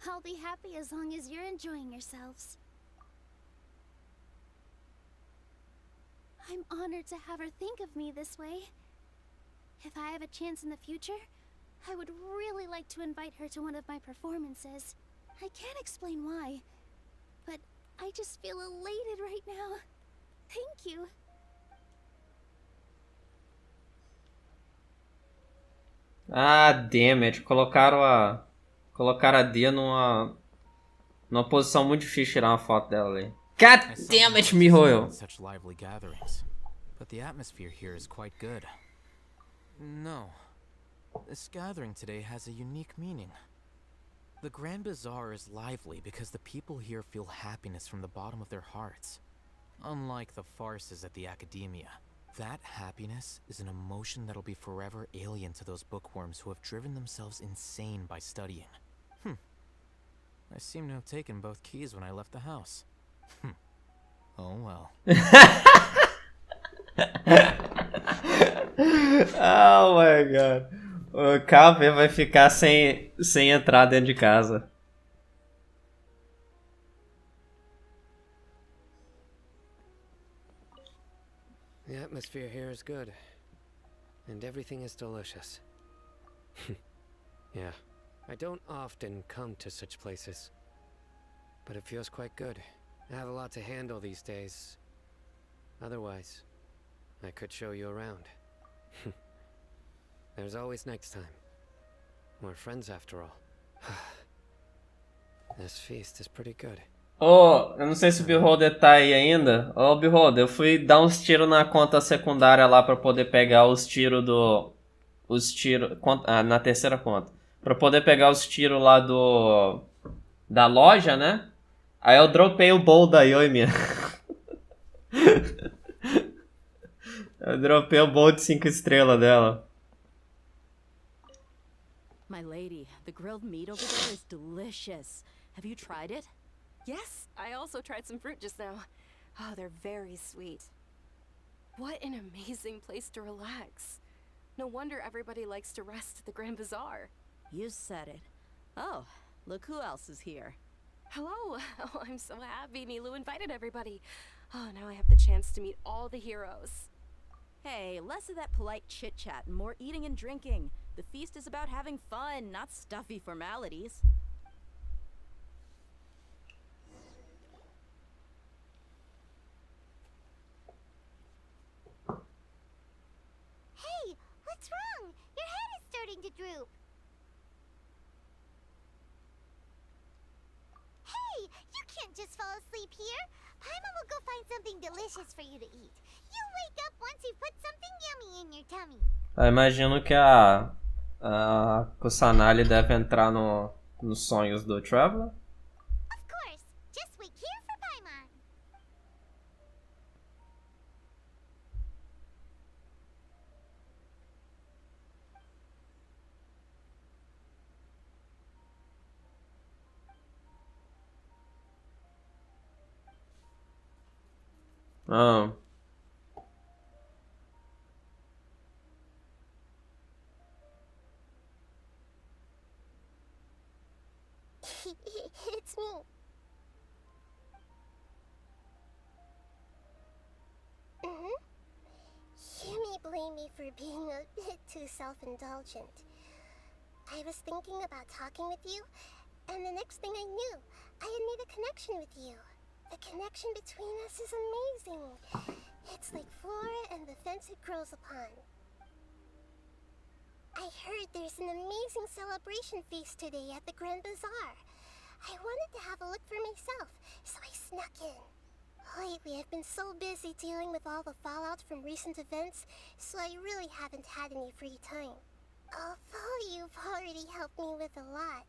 I'll be happy as long as you're enjoying yourselves. I'm honored to have her think of me this way. If I have a chance in the future, I would really like to invite her to one of my performances. I can't explain why, but I just feel elated right now. Thank you. Ah, damn it. Colocaram a Dia numa posição muito difícil tirar uma foto dela ali. God damn it, Mihoyo. Such lively gatherings, but the atmosphere here is quite good. No, this gathering today has a unique meaning. The Grand Bazaar is lively because the people here feel happiness from the bottom of their hearts. Unlike the farces at the Academia, that happiness is an emotion that'll be forever alien to those bookworms who have driven themselves insane by studying. I seem to have taken both keys when I left the house. Oh well. Oh my god. O KV vai ficar sem entrar dentro de casa. The atmosphere here is good, and everything is delicious. Yeah, I don't often come to such places, but it feels quite good. I have a lot to handle these days. Otherwise, I could show you around. There's always next time. We're friends after all. This feast is pretty good. Oh, eu não sei se o Beholder tá aí ainda. Ô, Beholder, eu fui dar uns tiros na conta secundária lá pra poder pegar os tiros do... na terceira conta. Pra poder pegar os tiros lá da loja, né? Aí eu dropei o bowl da Yoimi. Eu dropei o bowl de 5 estrelas dela. My lady, the grilled meat over there is delicious. Have you tried it? Yes, I also tried some fruit just now. Oh, they're very sweet. What an amazing place to relax. No wonder everybody likes to rest at the Grand Bazaar. You said it. Oh, look who else is here. Hello. Oh, I'm so happy Nilu invited everybody. Oh, now I have the chance to meet all the heroes. Hey, less of that polite chit-chat and more eating and drinking. The feast is about having fun, not stuffy formalities. Hey, what's wrong? Your head is starting to droop. Hey, you can't just fall asleep here. Paimon will go find something delicious for you to eat. You wake up once you put something yummy in your tummy. Eu imagino que a Kusanali deve entrar nos sonhos do Traveler. Of course. Just wait here for Paimon. Ah. It's me. You may blame me for being a bit too self-indulgent. I was thinking about talking with you, and the next thing I knew, I had made a connection with you. The connection between us is amazing. It's like flora and the fence it grows upon. I heard there's an amazing celebration feast today at the Grand Bazaar. I wanted to have a look for myself, so I snuck in. Lately, I've been so busy dealing with all the fallout from recent events, so I really haven't had any free time. Although you've already helped me with a lot,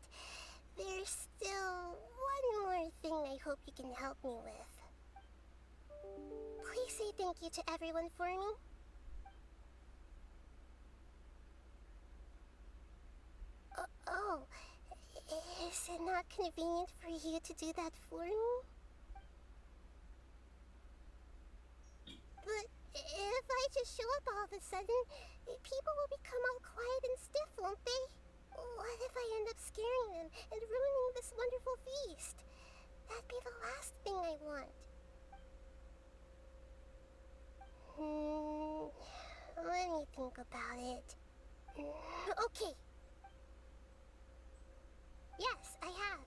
there's still one more thing I hope you can help me with. Please say thank you to everyone for me. Oh, is it not convenient for you to do that for me? But if I just show up all of a sudden, people will become all quiet and stiff, won't they? What if I end up scaring them and ruining this wonderful feast? That'd be the last thing I want. Let me think about it. Okay. Yes, I have.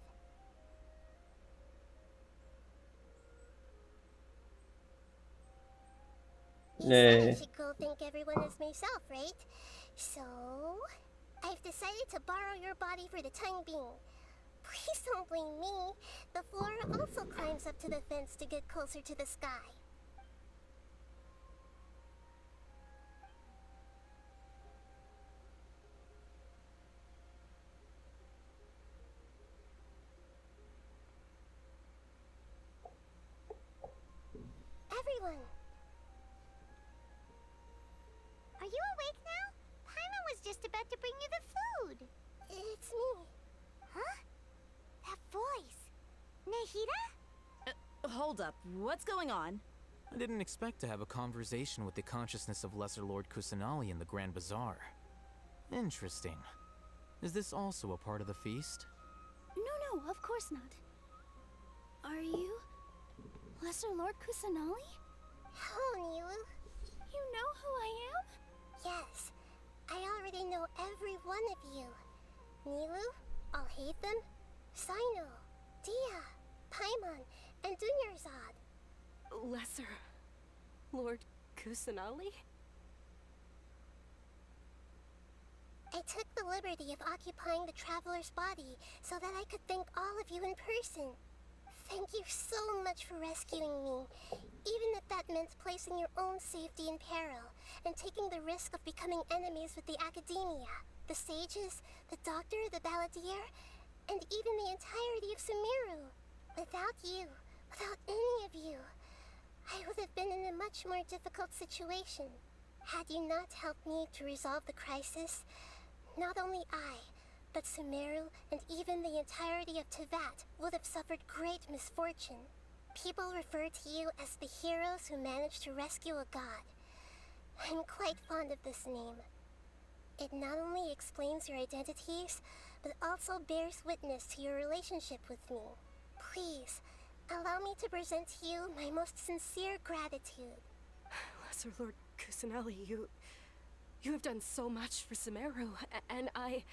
I should go thank everyone as myself, right? So, I've decided to borrow your body for the time being. Please don't blame me. The flora also climbs up to the fence to get closer to the sky. Everyone! Are you awake now? Paimon was just about to bring you the food. It's me. Huh? That voice. Nahida? Hold up. What's going on? I didn't expect to have a conversation with the consciousness of Lesser Lord Kusanali in the Grand Bazaar. Interesting. Is this also a part of the feast? No, of course not. Are you Lesser Lord Kusanali? Hello, Nilu. You know who I am? Yes, I already know every one of you. Nilu, Alhaitham, Sino, Dia, Paimon, and Dunyarzad. Lesser Lord Kusanali? I took the liberty of occupying the Traveler's body so that I could thank all of you in person. Thank you so much for rescuing me, even if that meant placing your own safety in peril and taking the risk of becoming enemies with the Academia, the sages, the doctor, the balladeer, and even the entirety of Sumeru. Without you, without any of you, I would have been in a much more difficult situation. Had you not helped me to resolve the crisis, not only I, but Sumeru and even the entirety of Tevat would have suffered great misfortune. People refer to you as the heroes who managed to rescue a god. I'm quite fond of this name. It not only explains your identities, but also bears witness to your relationship with me. Please, allow me to present to you my most sincere gratitude. Lesser Lord Kusanali, you have done so much for Sumeru, and I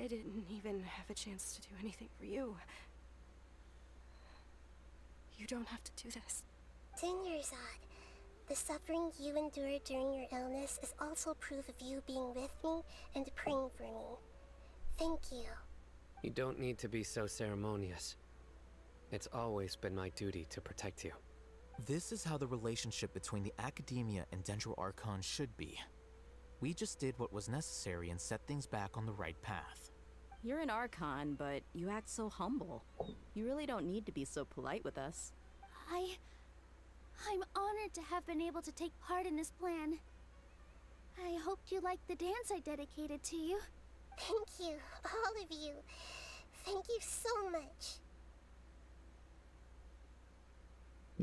didn't even have a chance to do anything for you. You don't have to do this. Dunyarzad, the suffering you endured during your illness is also proof of you being with me and praying for me. Thank you. You don't need to be so ceremonious. It's always been my duty to protect you. This is how the relationship between the Academia and Dendro Archon should be. We just did what was necessary and set things back on the right path. You're an Archon, but you act so humble. You really don't need to be so polite with us. I'm honored to have been able to take part in this plan. I hoped you liked the dance I dedicated to you. Thank you, all of you. Thank you so much.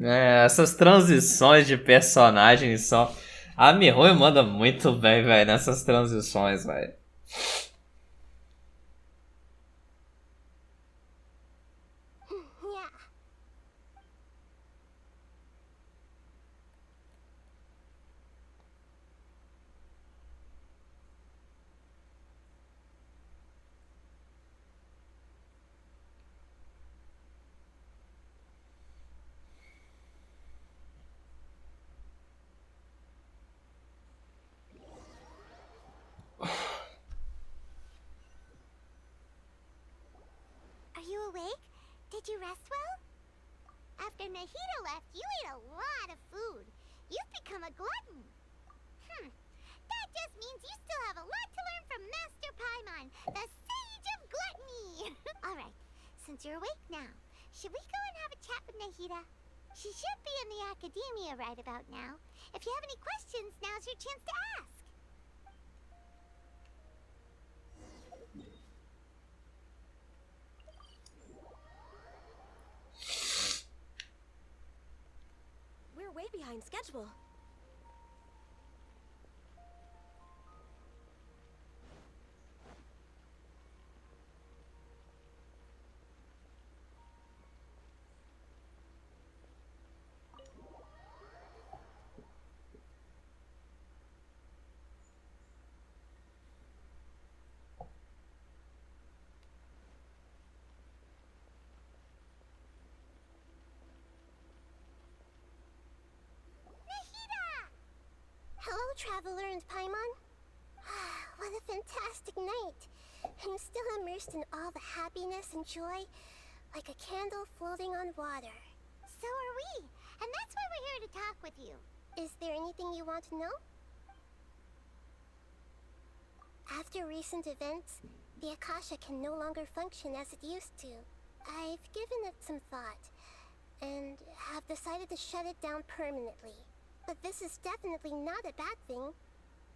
Essas transições de personagens são... A Mihoyo manda muito bem, velho, nessas transições, velho. Are you awake? Did you rest well? After Nahida left, you ate a lot of food. You've become a glutton. That just means you still have a lot to learn from Master Paimon, the Sage of Gluttony. Alright, since you're awake now, should we go and have a chat with Nahida? She should be in the Academia right about now. If you have any questions, now's your chance to ask. We're way behind schedule. Hello, Traveler and Paimon. What a fantastic night. I'm still immersed in all the happiness and joy, like a candle floating on water. So are we, and that's why we're here to talk with you. Is there anything you want to know? After recent events, the Akasha can no longer function as it used to. I've given it some thought, and have decided to shut it down permanently. But this is definitely not a bad thing.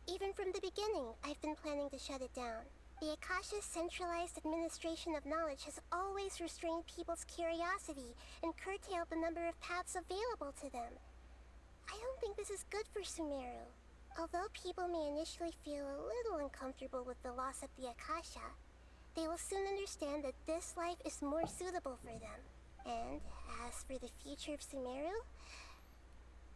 Even from the beginning, I've been planning to shut it down. The Akasha's centralized administration of knowledge has always restrained people's curiosity and curtailed the number of paths available to them. I don't think this is good for Sumeru. Although people may initially feel a little uncomfortable with the loss of the Akasha, they will soon understand that this life is more suitable for them. And as for the future of Sumeru,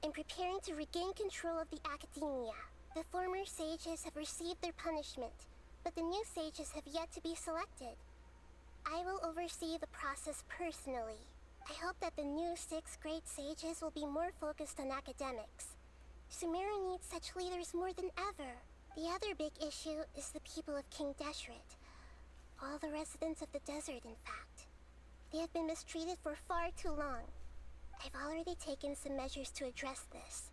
I'm preparing to regain control of the academia. The former sages have received their punishment, but the new sages have yet to be selected. I will oversee the process personally. I hope that the new 6 great sages will be more focused on academics. Sumeru needs such leaders more than ever. The other big issue is the people of King Deshret. All the residents of the desert, in fact. They have been mistreated for far too long. I've already taken some measures to address this.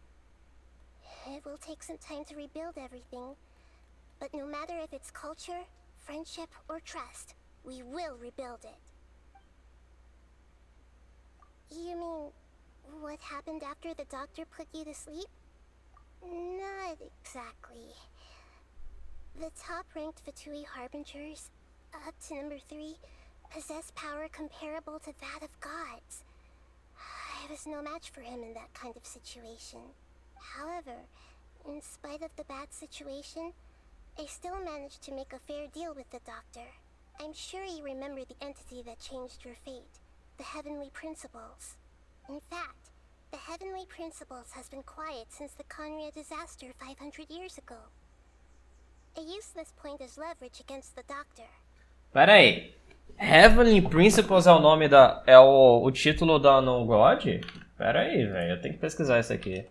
It will take some time to rebuild everything, but no matter if it's culture, friendship, or trust, we will rebuild it. You mean, what happened after the doctor put you to sleep? Not exactly. The top-ranked Fatui Harbingers, up to number 3, possess power comparable to that of gods. I was no match for him in that kind of situation. However, in spite of the bad situation, I still managed to make a fair deal with the doctor. I'm sure you remember the entity that changed your fate, the Heavenly Principles. In fact, the Heavenly Principles has been quiet since the Conria disaster 500 years ago. I used this point as leverage against the doctor. Pera aí. Heavenly Principles é o nome da... é o título da No God? Pera aí, velho. Eu tenho que pesquisar isso aqui.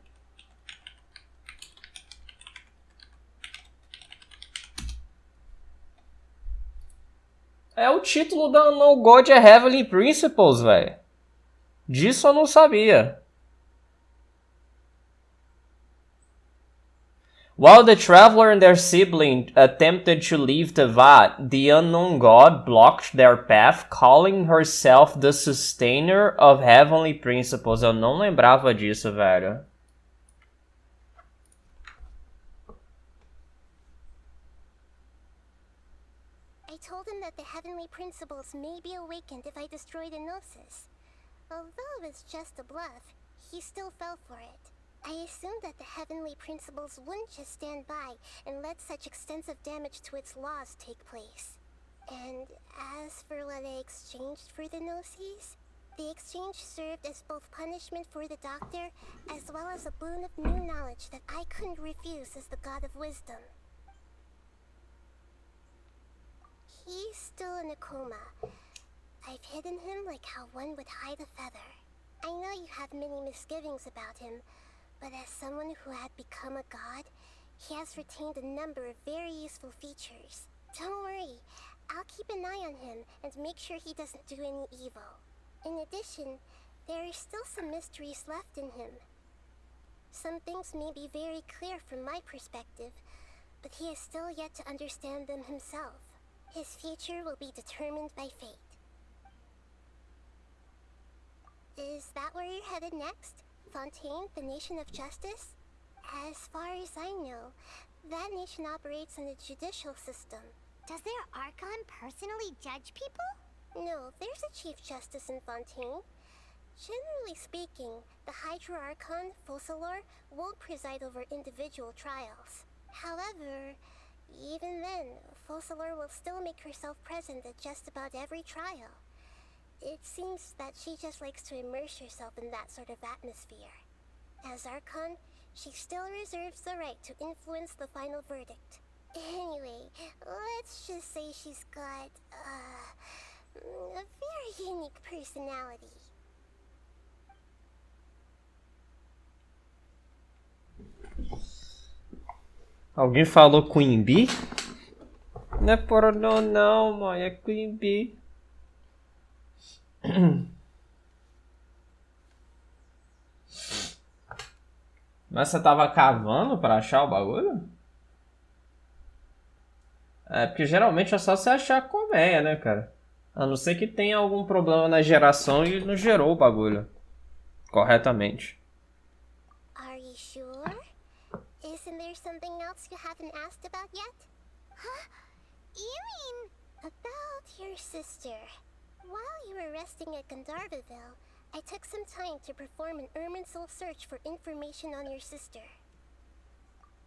É o título da No God é Heavenly Principles, velho. Disso eu não sabia. While the traveler and their sibling attempted to leave the Vat, the unknown god blocked their path, calling herself the sustainer of heavenly principles. Eu não lembrava disso, velho. I told him that the heavenly principles may be awakened if I destroy the Gnosis. Although it was just a bluff, he still fell for it. I assumed that the heavenly principles wouldn't just stand by and let such extensive damage to its laws take place. And as for what I exchanged for the Gnosis, the exchange served as both punishment for the doctor as well as a boon of new knowledge that I couldn't refuse as the god of wisdom. He's still in a coma. I've hidden him like how one would hide a feather. I know you have many misgivings about him, but as someone who had become a god, he has retained a number of very useful features. Don't worry, I'll keep an eye on him and make sure he doesn't do any evil. In addition, there are still some mysteries left in him. Some things may be very clear from my perspective, but he is still yet to understand them himself. His future will be determined by fate. Is that where you're headed next? Fontaine, the nation of justice? As far as I know, that nation operates in a judicial system. Does their Archon personally judge people? No, there's a Chief Justice in Fontaine. Generally speaking, the Hydra Archon, Focalor, won't preside over individual trials. However, even then, Focalor will still make herself present at just about every trial. It seems that she just likes to immerse herself in that sort of atmosphere. As Archon, she still reserves the right to influence the final verdict. Anyway, let's just say she's got, a very unique personality. Alguém falou Queen Bee? Não é pornô não, mãe, é Queen Bee. Mas você tava cavando pra achar o bagulho? É, porque geralmente é só você achar a colmeia, né, cara? A não ser que tenha algum problema na geração e não gerou o bagulho corretamente. Are you sure? Isn't there something else you haven't asked about yet? Huh? You mean... About your sister. While you were resting at Gandharvaville, I took some time to perform an Irminsul search for information on your sister.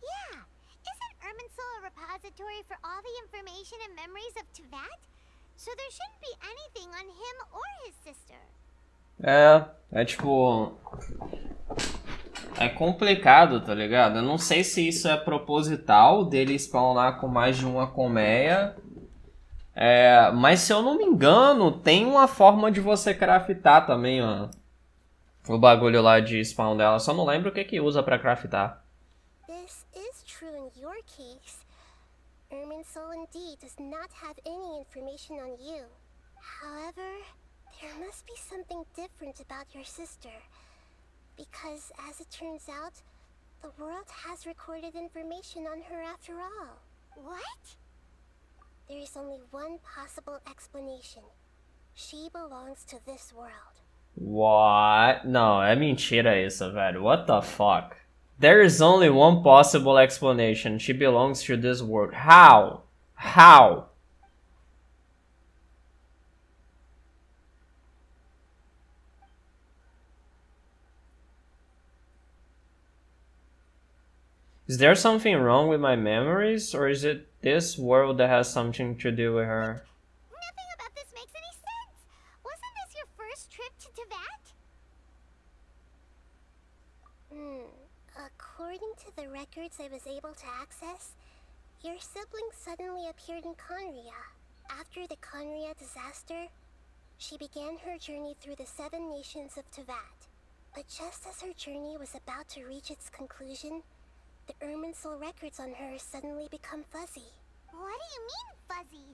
Yeah, repository for all the information and memories of Teyvat, so there shouldn't be anything on him or his sister. É tipo... É complicado, tá ligado? Eu não sei se isso é proposital dele spawnar com mais de uma colmeia. Mas se eu não me engano, tem uma forma de você craftar também, ó. O bagulho lá de spawn dela. Só não lembro o que usa pra craftar. This is true in your case. Irminsul indeed does not have any information on you. However, there must be something different about your sister. Because, as it turns out, the world has recorded information on her after all. What? There is only one possible explanation. She belongs to this world. What? Não, é mentira isso, velho. What the fuck? There is only one possible explanation. She belongs to this world. How? How? Is there something wrong with my memories, or is it this world that has something to do with her? Nothing about this makes any sense. Wasn't this your first trip to Teyvat? According to the records I was able to access, your sibling suddenly appeared in Conria. After the Conria disaster, she began her journey through the 7 nations of Teyvat. But just as her journey was about to reach its conclusion, the Irminsul records on her suddenly become fuzzy. What do you mean, fuzzy?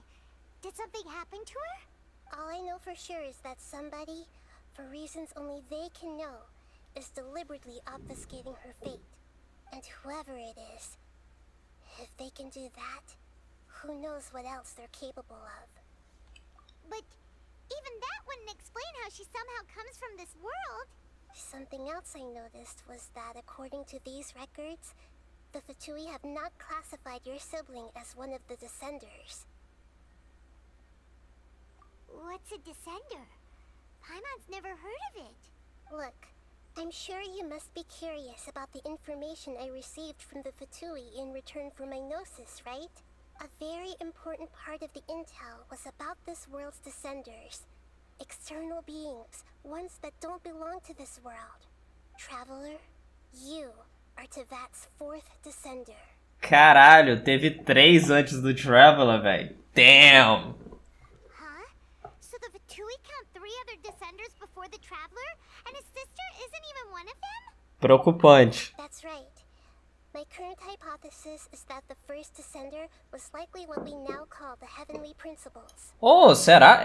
Did something happen to her? All I know for sure is that somebody, for reasons only they can know, is deliberately obfuscating her fate. And whoever it is, if they can do that, who knows what else they're capable of. But even that wouldn't explain how she somehow comes from this world. Something else I noticed was that according to these records, the Fatui have not classified your sibling as one of the Descenders. What's a Descender? Paimon's never heard of it. Look, I'm sure you must be curious about the information I received from the Fatui in return for my gnosis, right? A very important part of the intel was about this world's Descenders. External beings, ones that don't belong to this world. Traveler, you are Teyvat's 4th Descender. Caralho, teve 3 antes do Traveler, velho. Damn! Huh? So the Fatui count 3 other Descenders before the Traveler, and his sister isn't even one of them? Preocupante. That's right. My current hypothesis is that the first Descender was likely what we now call the Heavenly Principles. Oh, será?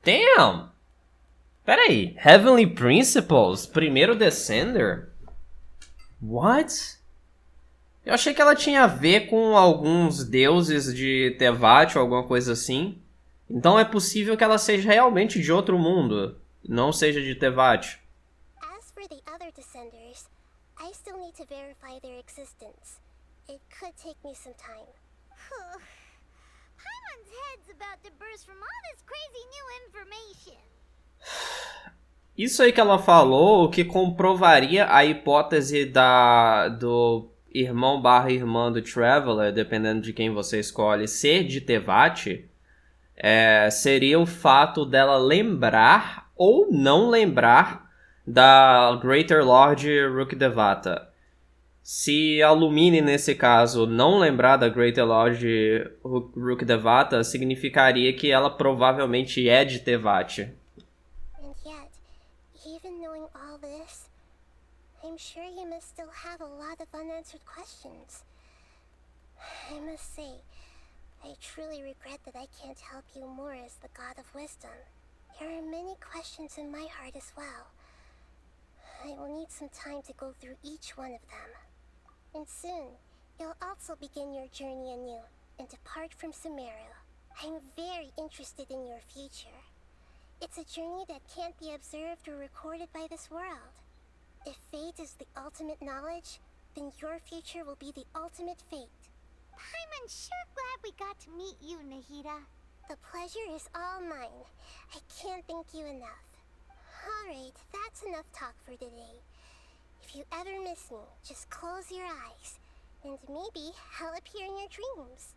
Damn! Pera aí. Heavenly Principles? Primeiro Descender? What? Eu achei que ela tinha a ver com alguns deuses de Teyvat ou alguma coisa assim. Então é possível que ela seja realmente de outro mundo, não seja de Teyvat. As for the other Descenders, I still need to verify their existence. It could take me some time. Paimon's head's about to burst from all this crazy new information. Isso aí que ela falou, o que comprovaria a hipótese do irmão/irmã do Traveler, dependendo de quem você escolhe, ser de Teyvat, seria o fato dela lembrar ou não lembrar da Greater Lord Rukdevata. Se a Lumine, nesse caso, não lembrar da Greater Lord Rukdevata, significaria que ela provavelmente é de Teyvat. And yet, even knowing all this, I'm sure you must still have a lot of unanswered questions. I must say, I truly regret that I can't help you more as the God of Wisdom. There are many questions in my heart as well. I will need some time to go through each one of them. And soon, you'll also begin your journey anew and depart from Sumeru. I'm very interested in your future. It's a journey that can't be observed or recorded by this world. If fate is the ultimate knowledge, then your future will be the ultimate fate. Paimon's sure glad we got to meet you, Nahida. The pleasure is all mine. I can't thank you enough. Alright, that's enough talk for today. If you ever miss me, just close your eyes, And maybe I'll appear in your dreams.